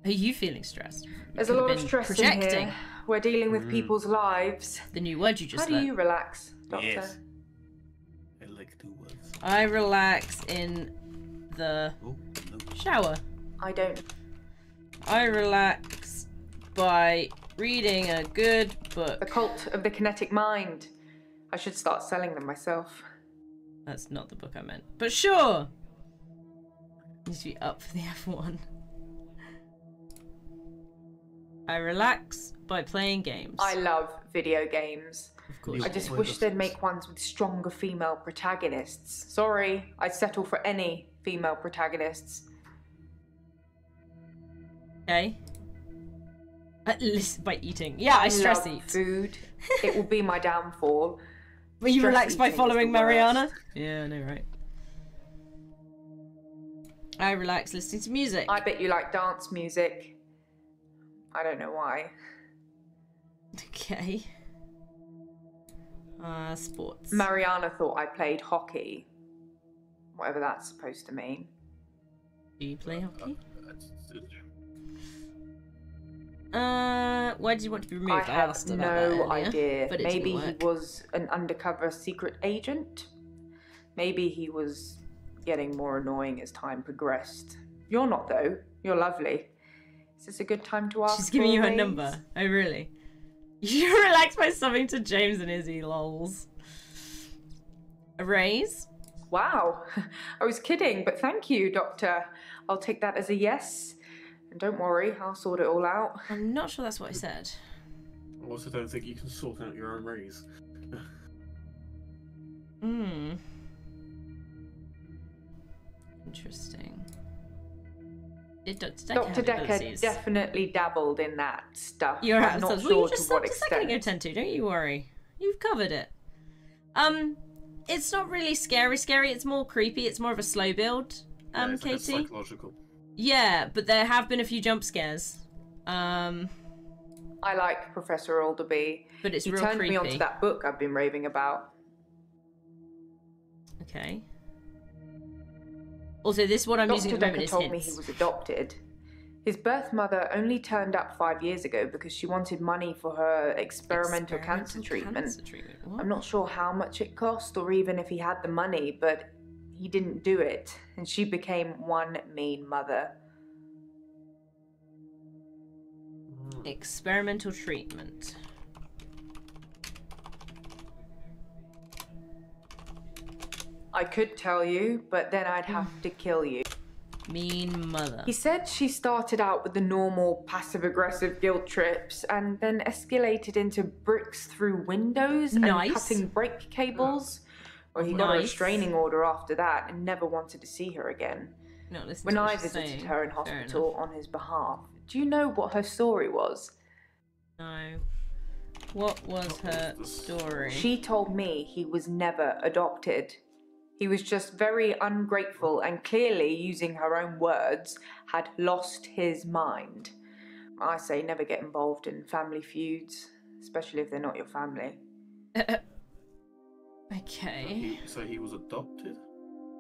A: Are you feeling stressed?
D: There's a lot of stress in here. We're dealing with people's lives.
A: The new word you just
D: How do you relax, Doctor?
B: Yes. I like two words.
A: I relax in the shower.
D: I don't.
A: I relax by reading a good book.
D: The Cult of the Kinetic Mind. I should start selling them myself.
A: That's not the book I meant. But sure! Needs to be up for the F1. I relax by playing games.
D: I love video games.
A: Of course.
D: I just wish they'd make ones with stronger female protagonists. Sorry, I'd settle for any female protagonists.
A: Okay. By eating. Yeah, I stress
D: love
A: eat.
D: Food. It will be my downfall.
A: Will you
D: Stress
A: relax by
D: eating is
A: following
D: the worst.
A: Mariana? Yeah, I know, right? I relax listening to music.
D: I bet you like dance music. I don't know why.
A: Okay. Sports.
D: Mariana thought I played hockey. Whatever that's supposed to mean.
A: Do you play hockey? Why did you want to be removed?
D: I have
A: asked about that
D: no
A: earlier,
D: idea.
A: but it
D: Maybe
A: didn't
D: he
A: work.
D: was an undercover secret agent. Maybe he was getting more annoying as time progressed. You're not, though. You're lovely. Is this a good time to ask?
A: She's giving
D: for
A: you
D: a
A: her
D: raise?
A: number. Oh, really? You relax by subbing to James and Izzy, lols. A raise?
D: Wow. I was kidding, but thank you, Doctor. I'll take that as a yes. And don't worry, I'll sort it all out.
A: I'm not sure that's what I said.
B: I also don't think you can sort out your own raise.
A: Interesting. Did Dr. Dekker
D: Dr.
A: have
D: Dekker
A: abilities?
D: definitely dabbled in that stuff.
A: You're
D: but
A: out of
D: not
A: touch.
D: sure
A: Well, you
D: to
A: just
D: what
A: stopped a second ago,
D: extent.
A: Tentu. Don't you worry. You've covered it. It's not really scary. It's more creepy. It's more of a slow build.
B: Yeah, it's like a
A: Katie.
B: psychological.
A: Yeah, but there have been a few jump scares.
D: I like Professor Alderby.
A: But it's
D: he
A: real
D: turned
A: creepy.
D: me onto that book I've been raving about.
A: Okay. Also, this what I'm
D: Dr.
A: using at the moment
D: Dekker
A: is
D: told me
A: hints.
D: he was adopted. His birth mother only turned up 5 years ago because she wanted money for her experimental cancer treatment.
A: What?
D: I'm not sure how much it cost or even if he had the money, but he didn't do it, and she became one mean mother.
A: Experimental treatment.
D: I could tell you, but then I'd have to kill you.
A: Mean mother.
D: He said she started out with the normal passive-aggressive guilt trips and then escalated into bricks through windows
A: Nice.
D: and cutting brake cables. Well, he got a
A: Nice.
D: restraining order after that and never wanted to see her again.
A: Not listening
D: When
A: to what
D: I
A: she's
D: visited
A: saying.
D: her in
A: Fair
D: hospital on his behalf, do you know what her story was?
A: enough. No. What was her story?
D: She told me he was never adopted. He was just very ungrateful and clearly, using her own words, had lost his mind. I say never get involved in family feuds, especially if they're not your family.
A: Okay.
B: So he was adopted?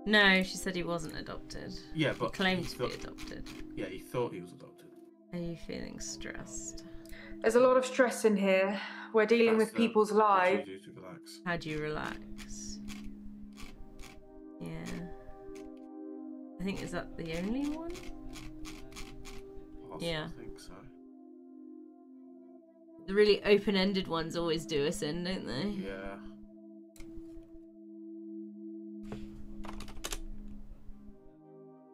A: No, she said he wasn't adopted.
B: Yeah,
A: He
B: but
A: claimed
B: he
A: to be
B: thought-
A: adopted.
B: Yeah, he thought he was adopted.
A: Are you feeling stressed?
D: There's a lot of stress in here. We're dealing
B: That's
D: with people's
B: what
D: lives.
B: you do to relax.
A: How do you relax? Yeah. I think, is that the only one? Yeah.
B: I think so.
A: The really open-ended ones always do us in, don't they?
B: Yeah.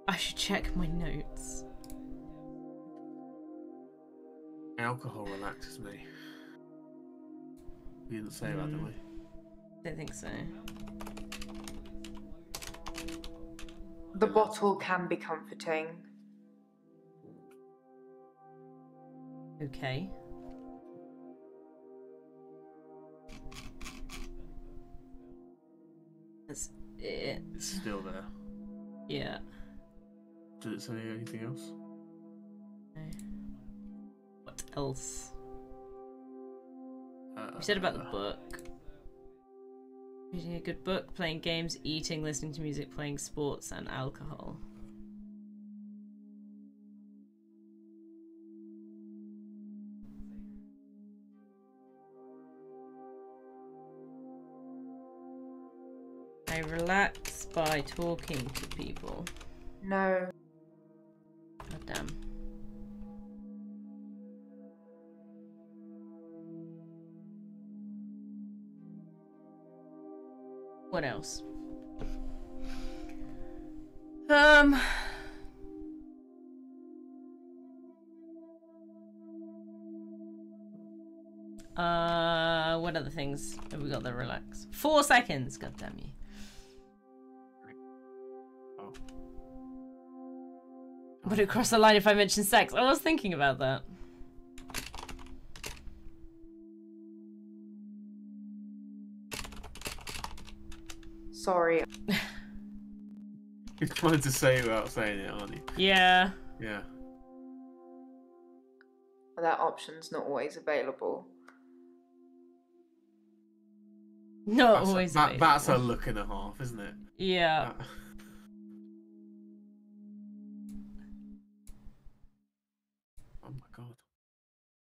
A: I should check my notes.
B: Alcohol relaxes me. We didn't say that, did we?
A: Don't think so.
D: The bottle can be comforting.
A: Okay.
B: It's still there.
A: Yeah.
B: Did it say anything else?
A: What else? You said about the book. Reading a good book, playing games, eating, listening to music, playing sports, and alcohol. I relax by talking to people.
D: No.
A: God damn. What else? What other things have we got that relax? 4 seconds, god damn you.
B: Oh.
A: Would it cross the line if I mentioned sex? I was thinking about that.
D: Sorry.
B: You're trying to say it without saying it, aren't you?
A: Yeah.
B: Yeah.
D: That option's not always available.
A: Not
B: That's
A: always.
B: that's a look and a half, isn't it?
A: Yeah.
B: Oh my god.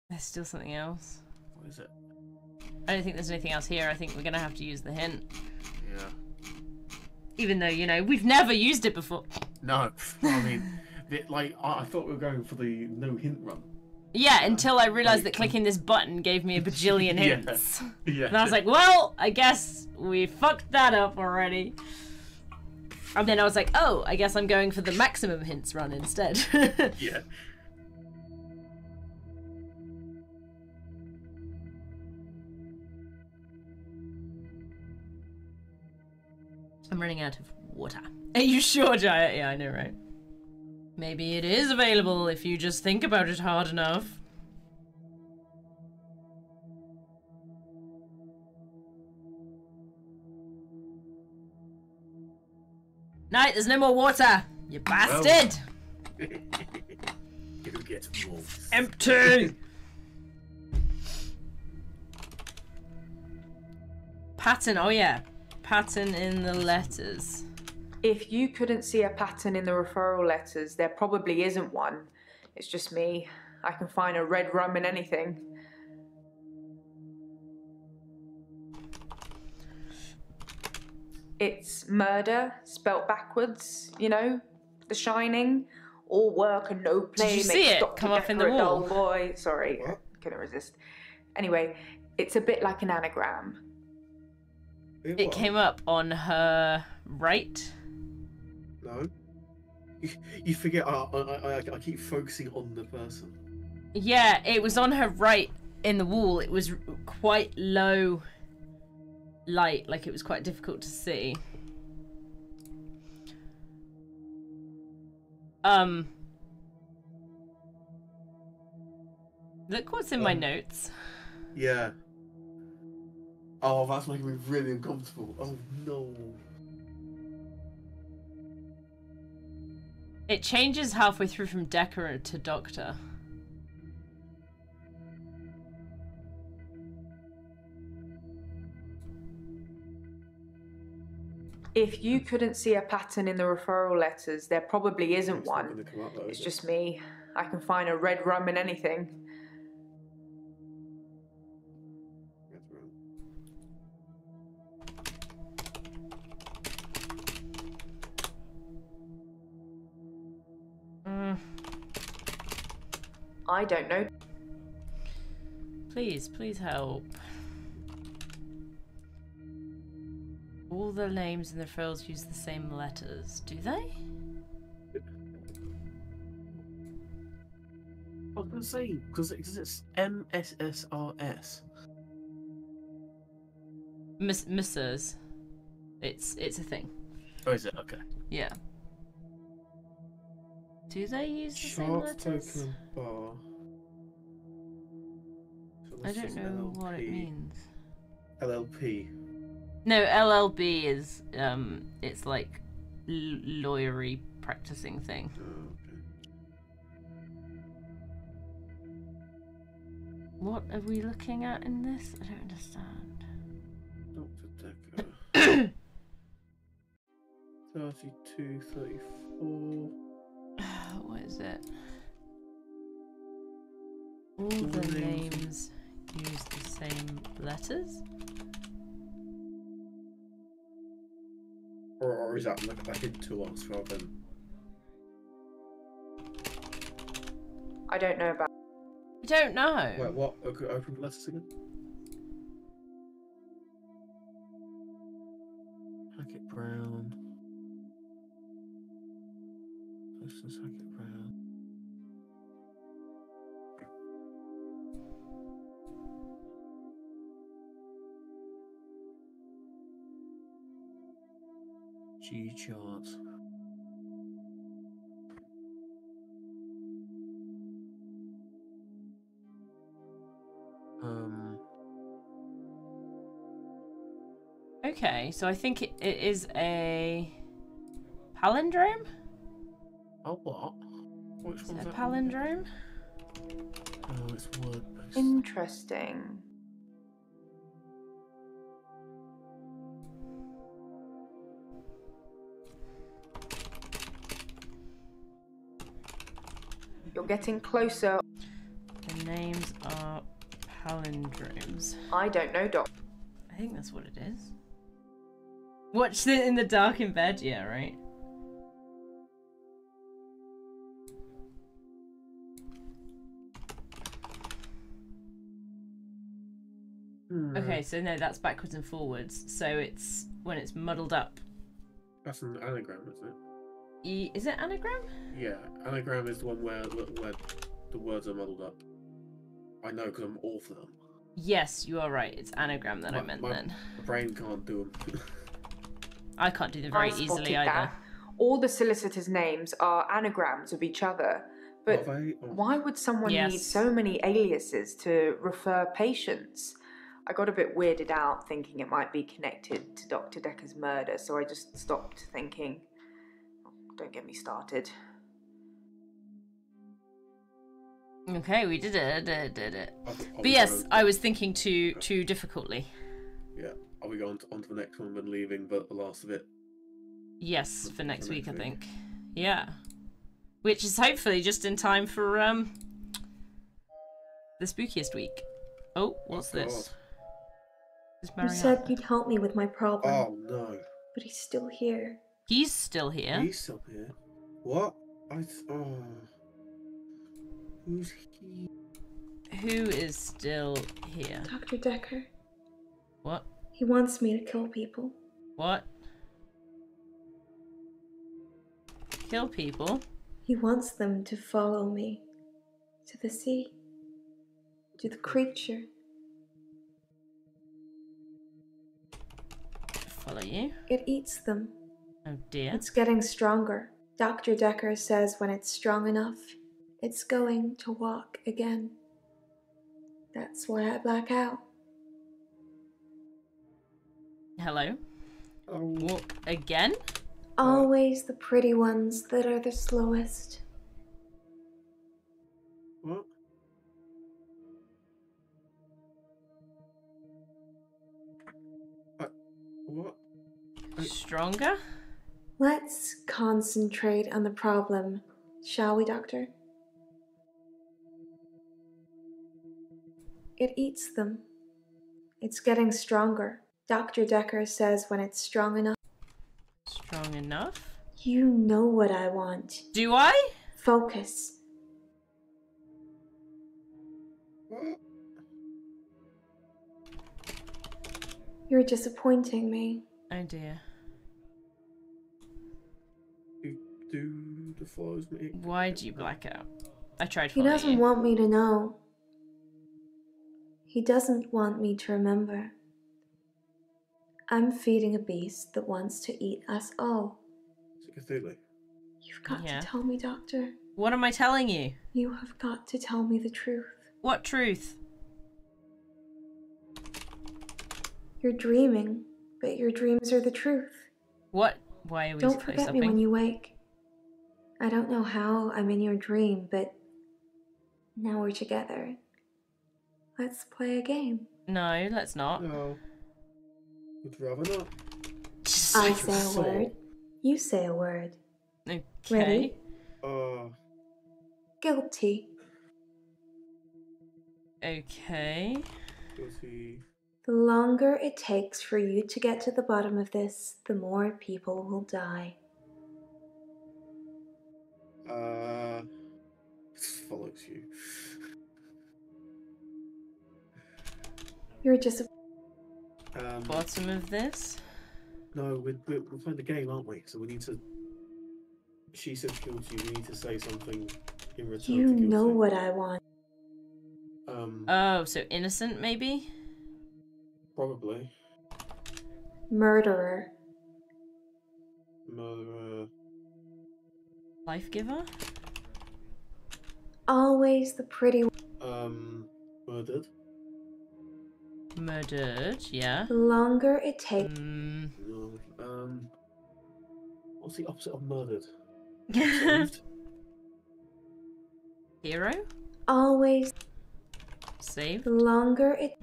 A: There's still something else.
B: What is it?
A: I don't think there's anything else here. I think we're gonna have to use the hint.
B: Yeah.
A: Even though, you know, we've never used it before.
B: No. I mean, I thought we were going for the no hint run.
A: Yeah, until I realised that clicking this button gave me a bajillion hints.
B: Yeah.
A: And I was like, well, I guess we fucked that up already. And then I was like, oh, I guess I'm going for the maximum hints run instead.
B: Yeah.
A: I'm running out of water. Are you sure, Jaya? Yeah, I know, right? Maybe it is available if you just think about it hard enough. No, there's no more water, you bastard!
B: It'll get more.
A: Empty! Pattern, oh yeah. Pattern in the letters.
D: If you couldn't see a pattern in the referral letters, there probably isn't one. It's just me. I can find a red rum in anything. It's murder, spelt backwards, you know? The Shining. All work and no play.
A: Did you see it come up in the
D: Dekker a
A: wall?
D: dull boy. Sorry, couldn't resist. Anyway, it's a bit like an anagram.
A: It came up on her right.
B: No. You forget, I keep focusing on the person.
A: Yeah, it was on her right in the wall. It was quite low light, like it was quite difficult to see. Look what's in my notes.
B: Yeah. Oh, that's making me really uncomfortable. Oh no.
A: It changes halfway through from Dekker to Doctor.
D: If you couldn't see a pattern in the referral letters, there probably isn't
B: It's not
D: one.
B: gonna come up, though,
D: It's
B: is it?
D: just me. I can find a red rum in anything. I don't know.
A: Please, please help. All the names in the referrals use the same letters, do they?
B: I was going to say, because it's MSSRS.
A: Mrs. It's a thing.
B: Oh, is it? Okay.
A: Yeah. Do they use the same
B: Chart,
A: letters?
B: token, and bar. So
A: I
B: this
A: don't
B: is
A: know what it
B: LLP.
A: means.
B: LLP.
A: No, LLB is it's like lawyery practicing thing.
B: Oh, okay.
A: What are we looking at in this? I don't understand.
B: Dr. Dekker. 32, 34.
A: What is it? All the names use the same letters?
B: Or is that like hidden to us rather than...
D: I don't know about.
A: I don't know.
B: Wait, what? Okay, open the letters again. Hackett Brown. This is Hackett Brown. G chart.
A: Okay, so I think it is a palindrome?
B: Oh, what? Which
A: Is
B: one's
A: it a
B: that?
A: palindrome?
B: Oh, it's word based.
D: Interesting. You're getting closer.
A: The names are palindromes.
D: I don't know, Doc.
A: I think that's what it is. Watch it in the dark in bed, yeah, right? Okay, so no, that's backwards and forwards. So it's when it's muddled up.
B: That's an anagram, isn't it?
A: Is it anagram?
B: Yeah, anagram is the one where the words are muddled up. I know because I'm all for them.
A: Yes, you are right. It's anagram that I meant then.
B: My brain can't do them.
A: I can't do them very
D: I spotted
A: easily either.
D: that. All the solicitors' names are anagrams of each other. But
B: Are they? Oh.
D: why would someone need so many aliases to refer patients? I got a bit weirded out thinking it might be connected to Dr. Dekker's murder, so I just stopped thinking. Don't get me started.
A: Okay, we did it.
B: Are
A: But yes, I was thinking too difficultly.
B: Yeah, are we going on to the next one when leaving the last of it?
A: Yes, for next week, I think. Yeah. Which is hopefully just in time for the spookiest week. Oh, what's this?
H: You said you'd help me with my problem.
B: Oh no.
H: But he's still here.
A: He's still here?
B: He's still here? What? Who's he?
A: Who is still here?
H: Dr. Dekker.
A: What?
H: He wants me to kill people.
A: What? Kill people?
H: He wants them to follow me. To the sea. To the creature.
A: Follow you?
H: It eats them.
A: Oh dear.
H: It's getting stronger. Dr. Dekker says when it's strong enough, it's going to walk again. That's why I black out.
A: Hello? Walk again?
H: Always the pretty ones that are the slowest.
B: What? What?
A: Stronger?
H: Let's concentrate on the problem, shall we, Doctor? It eats them. It's getting stronger. Dr. Dekker says when it's strong enough.
A: Strong enough?
H: You know what I want.
A: Do I?
H: Focus.
B: What?
H: You're disappointing me.
A: Oh dear.
B: You do the follows me.
A: Why do you black out? I tried
H: He
A: following
H: doesn't
A: you.
H: want me to know. He doesn't want me to remember. I'm feeding a beast that wants to eat us all.
B: Is it Cthulhu?
H: You've got to tell me, Doctor.
A: What am I telling you?
H: You have got to tell me the truth.
A: What truth?
H: You're dreaming. but your dreams are the truth.
A: What? Why are we
H: Don't forget me when you wake. I don't know how I'm in your dream, but now we're together. Let's play a game.
A: No, let's not.
B: No. Would rather not.
H: I say a word. You say a word.
A: Okay.
H: Ready? Guilty.
A: Okay.
B: Guilty.
H: The longer it takes for you to get to the bottom of this, the more people will die.
B: Follows you.
H: You're just
A: Bottom of this?
B: No, we're playing the game, aren't we? So we need to... She said guilty, we need to say something in return
H: You
B: for guilty.
H: know what I want.
A: Oh, so innocent, maybe?
B: Probably.
H: Murderer.
B: Murderer.
A: Life giver?
H: Always the pretty
B: Murdered.
A: Murdered, yeah.
H: The longer it takes.
B: No. What's the opposite of murdered? Saved.
A: Hero?
H: Always.
A: Saved?
H: The longer it.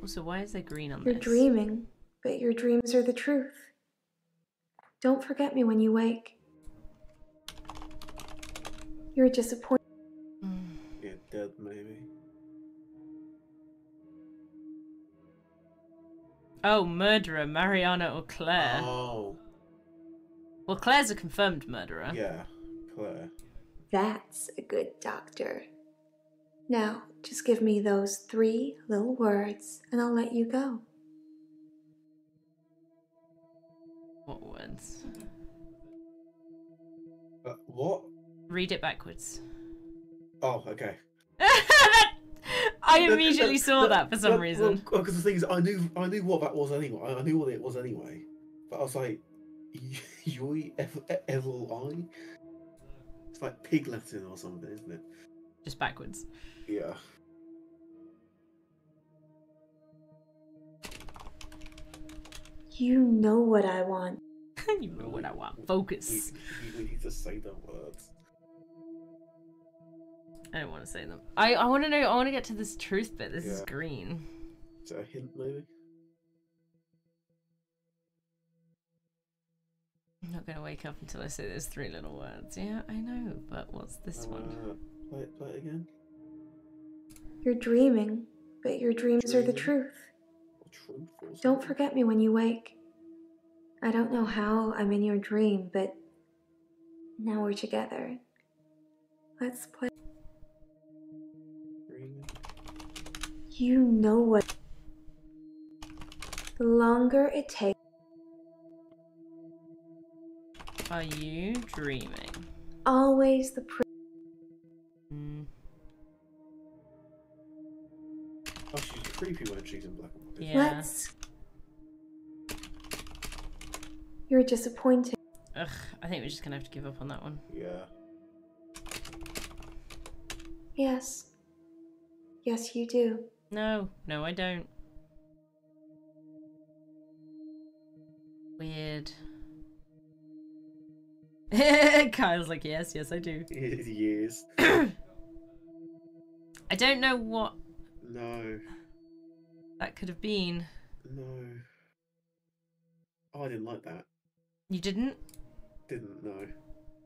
A: Also, why is there green on
H: You're
A: this?
H: dreaming, but your dreams are the truth. Don't forget me when you wake. You're disappointed.
B: Yeah, dead maybe.
A: Oh, murderer, Mariana or Claire.
B: Oh.
A: Well, Claire's a confirmed murderer.
B: Yeah, Claire.
H: That's a good doctor. Now, just give me those 3 little words and I'll let you go.
A: What words?
B: What?
A: Read it backwards.
B: Oh, okay.
A: I immediately saw that for some reason.
B: Because the thing is, I knew what that was anyway. I knew what it was anyway. But I was like, Yoi Evil Eye? It's like pig Latin or something, isn't it?
A: Just backwards.
B: Yeah.
H: You know what I want.
A: You know what I want. Focus.
B: We need to say the words.
A: I don't want to say them. I want to know. I want to get to this truth bit. This is
B: Yeah.
A: green.
B: Is that a hint, maybe?
A: I'm not going to wake up until I say those 3 little words. Yeah, I know. But what's this one?
B: Play it again.
H: You're dreaming, but your dreams are the truth.
B: Truth or
H: Don't forget me when you wake. I don't know how I'm in your dream, but now we're together. Let's play.
B: Dreaming.
H: You know what. The longer it takes.
A: Are you dreaming?
H: Always the
B: Oh, she's creepy when she's in black and white.
A: Yeah.
H: Let's. You're disappointed.
A: Ugh, I think we're just going to have to give up on that one.
B: Yeah.
H: Yes. Yes, you do.
A: No, no, I don't. Weird. Kyle's like, yes, yes, I do.
B: Years.
A: I don't know what
B: No.
A: that could have been.
B: No. Oh, I didn't like that.
A: You didn't?
B: Didn't know.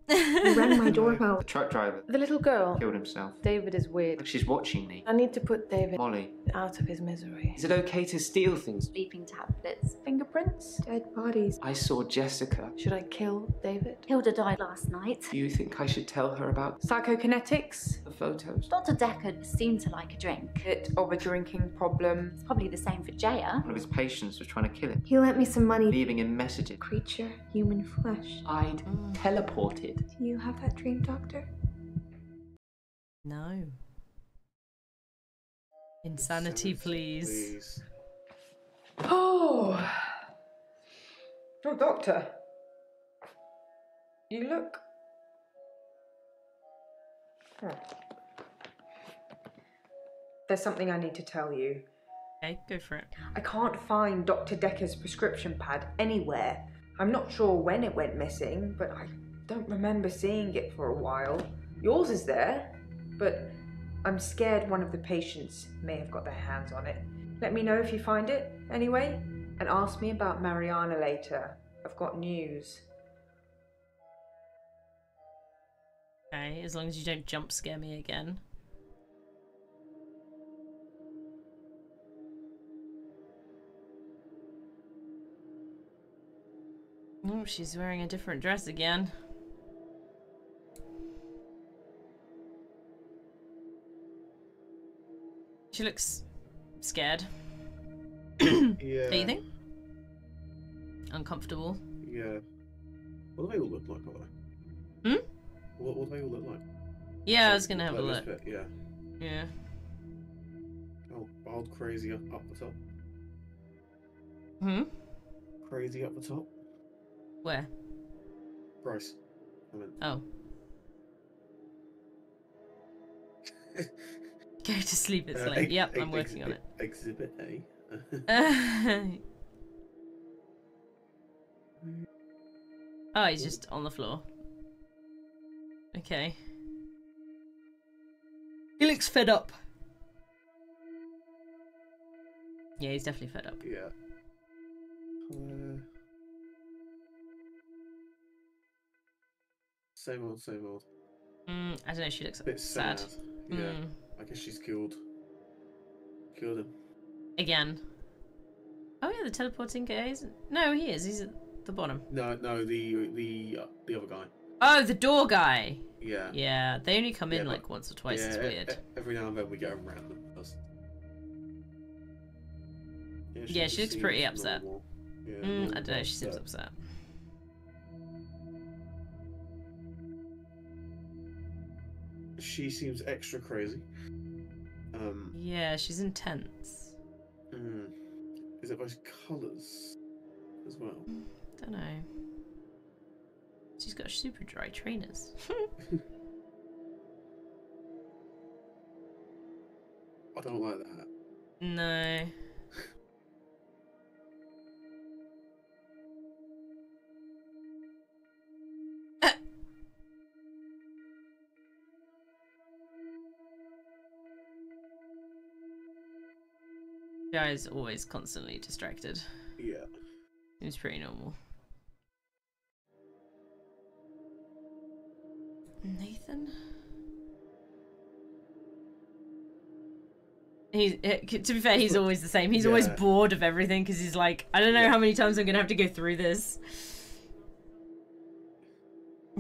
H: You rang my doorbell.
G: The truck driver
E: The little girl.
G: killed himself.
E: David is weird.
G: Like she's watching me.
E: I need to put David
G: Molly,
E: out of his misery.
C: Is it okay to steal things?
F: Sleeping tablets.
H: Fingerprints. Dead bodies.
C: I saw Jessica.
E: Should I kill David?
F: Hilda died last night.
C: Do you think I should tell her about
D: Psychokinetics.
C: the photos?
F: Dr. Dekker seemed to like a drink.
D: Bit of a drinking problem.
F: It's probably the same for Jaya.
G: one of his patients was trying to kill him,
H: He lent me some money.
G: leaving him messages.
H: Creature, human flesh.
C: I'd teleported.
H: Do you have that dream, Doctor?
A: No. Insanity, please.
D: Oh. Oh, Doctor. You look... There's something I need to tell you.
A: Okay, go for it.
D: I can't find Dr. Dekker's prescription pad anywhere. I'm not sure when it went missing, but I don't remember seeing it for a while. Yours is there, but I'm scared one of the patients may have got their hands on it. Let me know if you find it, anyway, and ask me about Mariana later. I've got news.
A: Okay, as long as you don't jump scare me again. Oh, she's wearing a different dress again. She looks scared.
B: Yeah.
A: Do you think? Uncomfortable.
B: Yeah. What do they all look like, by the way?
A: Hmm?
B: What do they all look like?
A: Yeah, I was gonna have a
B: Like
A: look.
B: this bit, yeah.
A: Yeah.
B: Oh, wild crazy up the top.
A: Hmm?
B: Crazy up the top.
A: Where?
B: Bryce. I mean.
A: Oh. Go to sleep, it's late. Yep, I'm working on it.
B: Exhibit A.
A: Oh, he's just on the floor. Okay. He looks fed up. Yeah, he's definitely fed up.
B: Yeah. Same old, same old.
A: I don't know, she looks
B: Bit
A: sad.
B: Yeah. I guess she's killed him.
A: Again. Oh yeah, the teleporting guy isn't... No, he is. He's at the bottom.
B: No, the other guy.
A: Oh, the door guy.
B: Yeah.
A: Yeah, they only come in
B: Yeah,
A: like once or twice.
B: Yeah,
A: It's weird.
B: Every now and then we get a random person.
A: Yeah, she looks pretty upset.
B: Yeah,
A: I don't know, she seems upset.
B: She seems extra crazy.
A: Yeah, she's intense.
B: Is it those colours as well?
A: Don't know. She's got super dry trainers.
B: I don't like that.
A: No. Guy's always constantly distracted.
B: Yeah.
A: Seems pretty normal. Nathan? To be fair, he's always the same. He's always bored of everything because he's like, I don't know how many times I'm going to have to go through this.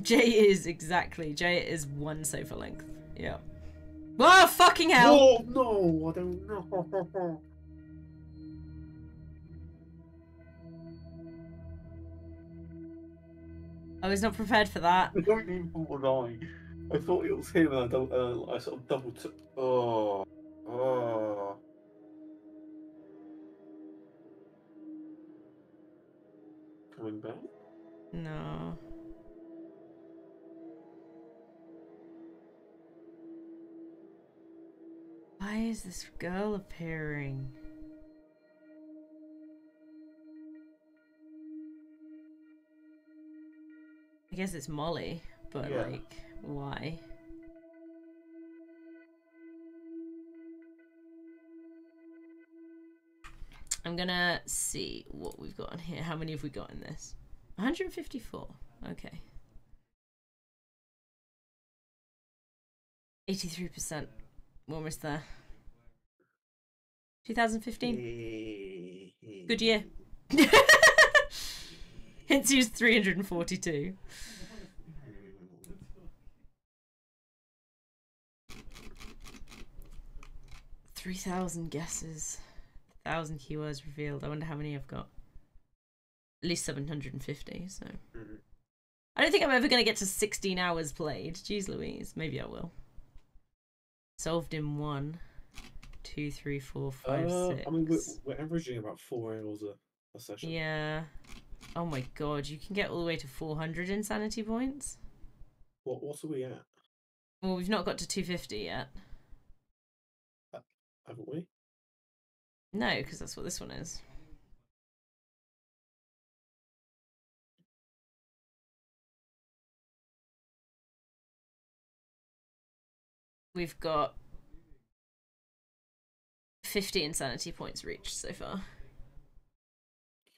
A: Jay is one sofa length. Yeah. Whoa, fucking hell!
B: Oh, no, I don't know.
A: I was not prepared for that.
B: I don't even would I thought it was him and I sort of double took. Oh. Coming back?
A: No. Why is this girl appearing? I guess it's Molly, but like, why? I'm gonna see what we've got on here. How many have we got in this? 154. Okay. 83%. We're almost there. 2015. Good year. Hence used 342. $3,000 guesses. 1,000 keywords revealed. I wonder how many I've got. At least 750, so. I don't think I'm ever going to get to 16 hours played. Jeez Louise. Maybe I will. Solved in 1, 2, 3, 4, 5, 6.
B: I mean, we're averaging about 4 hours a session.
A: Yeah. Oh my god, you can get all the way to 400 insanity points?
B: What are we at?
A: Well, we've not got to 250 yet.
B: Haven't we?
A: No, because that's what this one is. We've got 50 insanity points reached so far.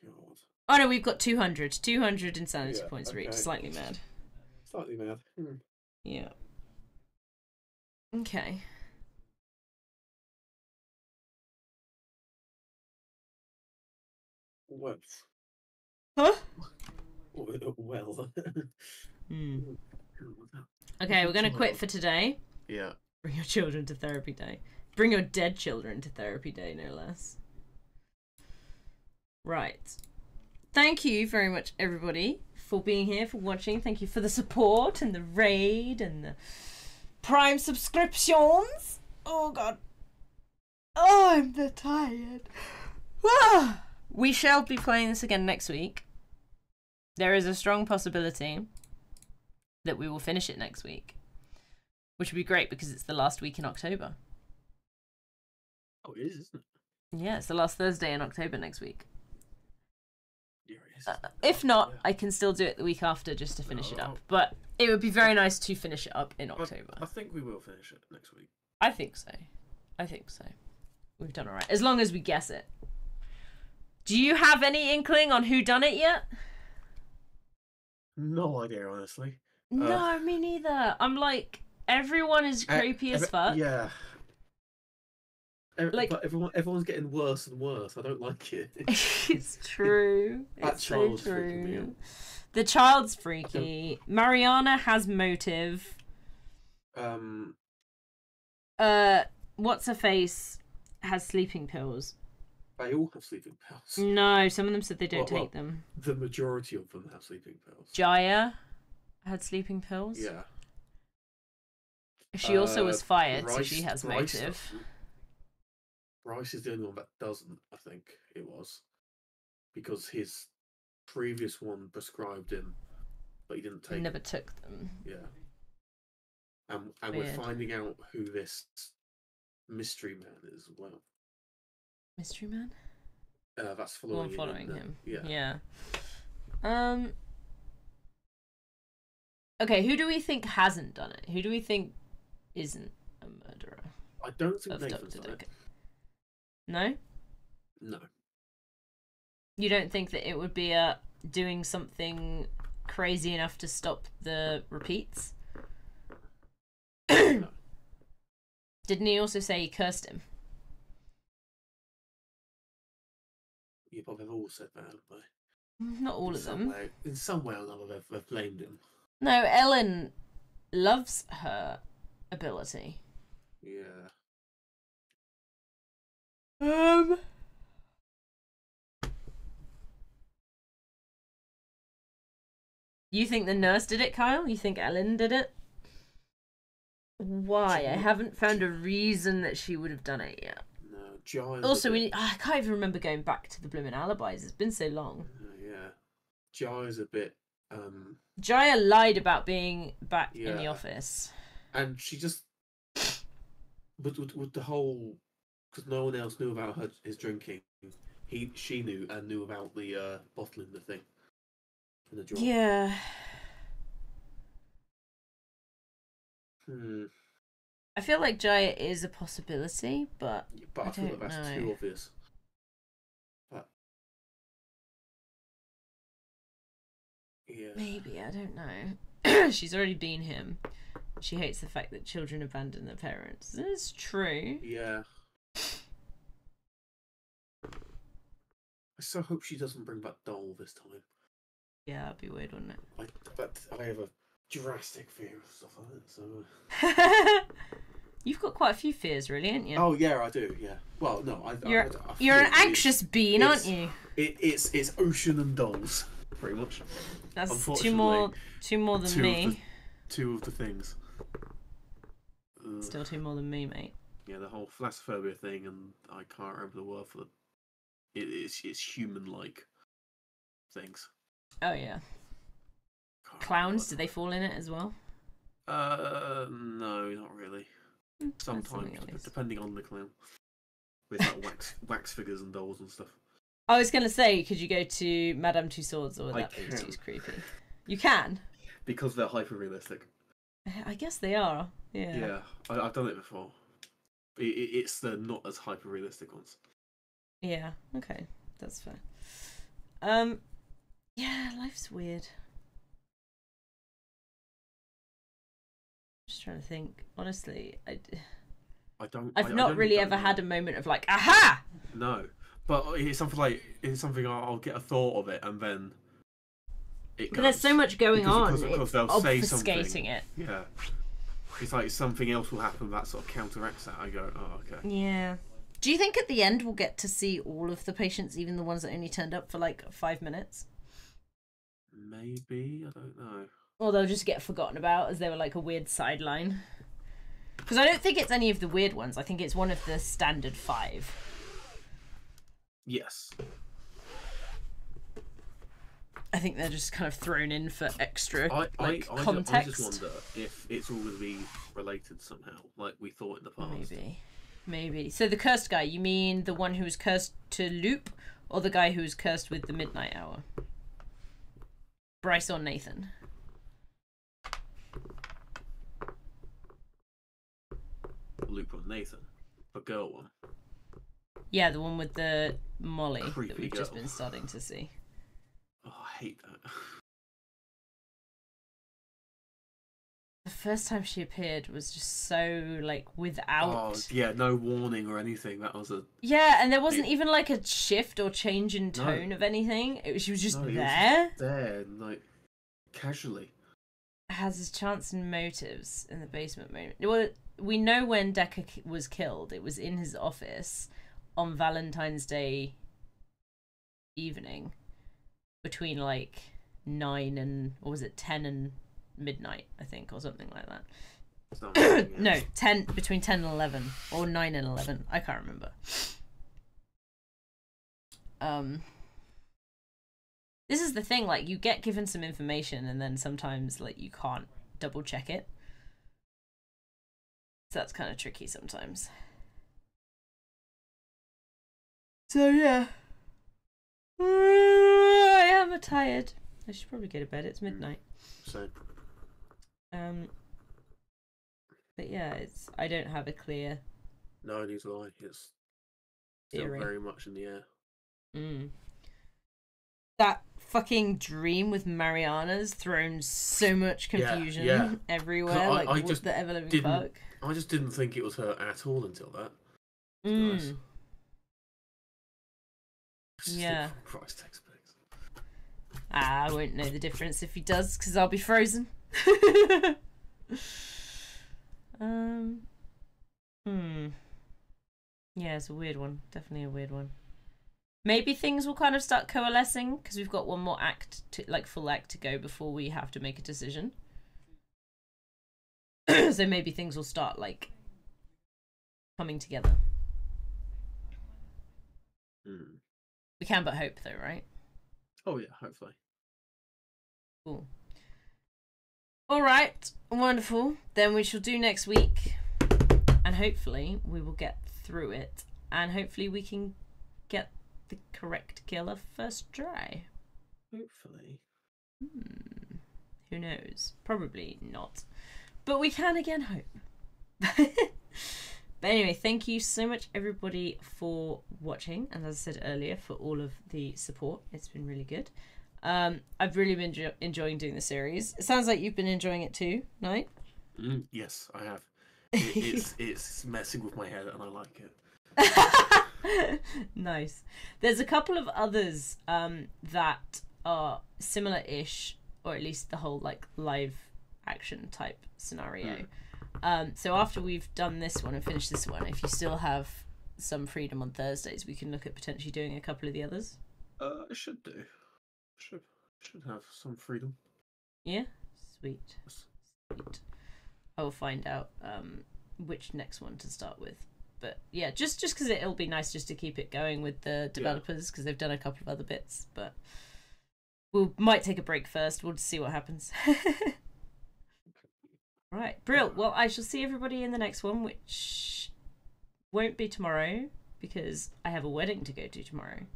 B: God.
A: Oh no, we've got 200. 200 insanity points
B: okay.
A: reached. Slightly mad.
B: Slightly mad.
A: Yeah. Okay.
B: Well.
A: Huh?
B: Well.
A: Okay, we're gonna quit for today.
B: Yeah.
A: Bring your children to therapy day. Bring your dead children to therapy day, no less. Right. Thank you very much, everybody, for being here, for watching. Thank you for the support and the raid and the Prime subscriptions. Oh, God. Oh, I'm so tired. We shall be playing this again next week. There is a strong possibility that we will finish it next week, which would be great because it's the last week in October.
B: Oh, it is, isn't it?
A: Yeah, it's the last Thursday in October next week.
B: Yeah, it is.
A: If not, I can still do it the week after just to finish it up. But it would be very nice to finish it up in October.
B: I think we will finish it next week.
A: I think so. I think so. We've done alright. As long as we guess it. Do you have any inkling on who done it yet?
B: No idea, honestly.
A: No, me neither. I'm like, everyone is creepy as fuck.
B: Yeah.
A: Like,
B: but everyone's getting worse and worse. I don't like it.
A: It's true.
B: That
A: It's so
B: child's freaking me out.
A: true. The child's freaky. Mariana has motive. What's her face has sleeping pills.
B: They all have sleeping pills.
A: No, some of them said they don't
B: Well,
A: take them.
B: The majority of them have sleeping pills.
A: Jaya had sleeping pills.
B: Yeah.
A: She also was fired, so
B: Bryce-
A: she has
B: Bryce
A: motive.
B: doesn't. Bryce is the only one that doesn't, I think it was. Because his previous one prescribed him, but he didn't take
A: He never
B: them.
A: took them.
B: Yeah. And we're
A: Weird.
B: finding out who this mystery man is as well.
A: Mystery Man?
B: That's
A: The one
B: following,
A: following him.
B: Yeah.
A: Okay, who do we think hasn't done it? Who do we think isn't a murderer?
B: I don't think
A: Of
B: Nathan's
A: Dr.
B: done it.
A: Dekker. No?
B: No.
A: You don't think that it would be doing something crazy enough to stop the repeats?
B: No.
A: Didn't he also say he cursed him?
B: Yeah, but they've all said that, haven't they?
A: Not all of them.
B: In some way or another, they've blamed him.
A: No, Ellen loves her ability.
B: Yeah.
A: You think the nurse did it, Kyle? You think Ellen did it? Why? I haven't found a reason that she would have done it yet.
B: No, Giles.
A: Also, I can't even remember going back to the blooming alibis. It's been so long.
B: Yeah. Giles a bit.
A: Jaya lied about being back in the
B: Yeah.
A: office.
B: And she just. With the whole. Because no one else knew about his drinking. She knew and knew about the bottling the thing. In the drawer.
A: Yeah. I feel like Jaya is a possibility, but
B: But I feel
A: don't
B: like that's
A: know.
B: too obvious. But yeah.
A: Maybe, I don't know. She's already been him. She hates the fact that children abandon their parents. It's true.
B: Yeah. I so hope she doesn't bring back Doll this time.
A: Yeah, that'd be weird, wouldn't it?
B: But I have a drastic fear of stuff like that. So.
A: You've got quite a few fears, really, haven't you?
B: Oh yeah, I do. Yeah. Well, no,
A: You're an anxious bean, aren't you?
B: It's ocean and dolls, pretty much.
A: That's two more than me.
B: Two of the things.
A: Still two more than me, mate.
B: Yeah, the whole thalassophobia thing, and I can't remember the word for it. It's human-like. things.
A: Oh yeah.
B: Can't
A: Clowns, do
B: remember
A: they fall in it as well?
B: No, not really. Sometimes, depending on the clown. With like wax figures and dolls and stuff.
A: I was gonna say, could you go to Madame Tussauds, or would
B: I
A: that be
B: can.
A: too creepy? You can?
B: Because they're hyper realistic.
A: I guess they are. Yeah.
B: Yeah, I've done it before. It's the not as hyper realistic ones.
A: Yeah, okay. That's fair. Yeah, life's weird. Just trying to think. Honestly, I've not really ever had a moment of like, aha!
B: No, but it's something I'll get a thought of it and then it goes.
A: But there's so much going on.
B: Because they'll say something.
A: Obfuscating it.
B: Yeah. It's like something else will happen that sort of counteracts that. I go, oh, okay.
A: Yeah. Do you think at the end we'll get to see all of the patients, even the ones that only turned up for like 5 minutes?
B: Maybe, I don't know.
A: Or they'll just get forgotten about as they were like a weird sideline. Because I don't think it's any of the weird ones. I think it's one of the standard 5.
B: Yes.
A: I think they're just kind of thrown in for extra context.
B: I just wonder if it's all going to be related somehow, like we thought in the past.
A: Maybe. So the cursed guy, you mean the one who was cursed to loop, or the guy who was cursed with the midnight hour? Bryce or Nathan?
B: Loop on Nathan, the girl one.
A: Yeah, the one with the Molly
B: Creepy
A: that we've
B: girl.
A: just been starting to see.
B: Oh, I hate that.
A: The first time she appeared was just so, like, without...
B: Oh, yeah, no warning or anything. That was a...
A: Yeah, and there wasn't even, like, a shift or change in tone of anything. She was just there.
B: He was just there, like, casually.
A: Has his chance and motives in the basement moment. Well, we know when Dekker was killed. It was in his office on Valentine's Day evening between, like, 9 and... Or was it 10 and... midnight, I think, or something like that. No, 10, between 10 and 11, or 9 and 11. I can't remember. This is the thing, like, you get given some information and then sometimes, like, you can't double check it. So that's kind of tricky sometimes. So, yeah. I am tired. I should probably go to bed. It's midnight.
B: So...
A: but yeah, I don't have a clear...
B: No, neither do I. It's still very much in the air.
A: That fucking dream with Mariana's thrown so much confusion everywhere. Like, what the ever-living fuck?
B: I just didn't think it was her at all until that.
A: Yeah.
B: Price textbooks.
A: I won't know the difference if he does, because I'll be frozen. Yeah, it's a weird one. Definitely a weird one. Maybe things will kind of start coalescing because we've got one more act to, like, full act to go before we have to make a decision. So maybe things will start, like, coming together. We can but hope, though, right?
B: Oh yeah, hopefully.
A: Cool. All right, wonderful. Then we shall do next week, and hopefully we will get through it, and hopefully we can get the correct killer first try.
B: Hopefully.
A: Who knows? Probably not, but we can again hope. But anyway, thank you so much, everybody, for watching, and as I said earlier, for all of the support. It's been really good. I've really been enjoying doing the series. It sounds like you've been enjoying it too, Knight?
B: Yes, I have. It's messing with my head and I like it.
A: Nice. There's a couple of others that are similar-ish, or at least the whole like live action type scenario. So after we've done this one and finished this one, if you still have some freedom on Thursdays, we can look at potentially doing a couple of the others.
B: I should do. Should have some freedom.
A: Yeah? Sweet. Sweet. I will find out which next one to start with. But yeah, just because it'll be nice just to keep it going with the developers, because they've done a couple of other bits. But We might take a break first. We'll see what happens. Right, brilliant. Well, I shall see everybody in the next one, which won't be tomorrow because I have a wedding to go to tomorrow.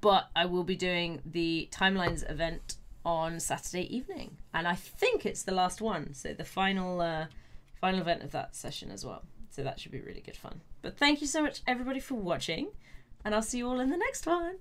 A: But I will be doing the Timelines event on Saturday evening, and I think it's the last one, so the final event of that session as well. So that should be really good fun. But thank you so much, everybody, for watching, and I'll see you all in the next one.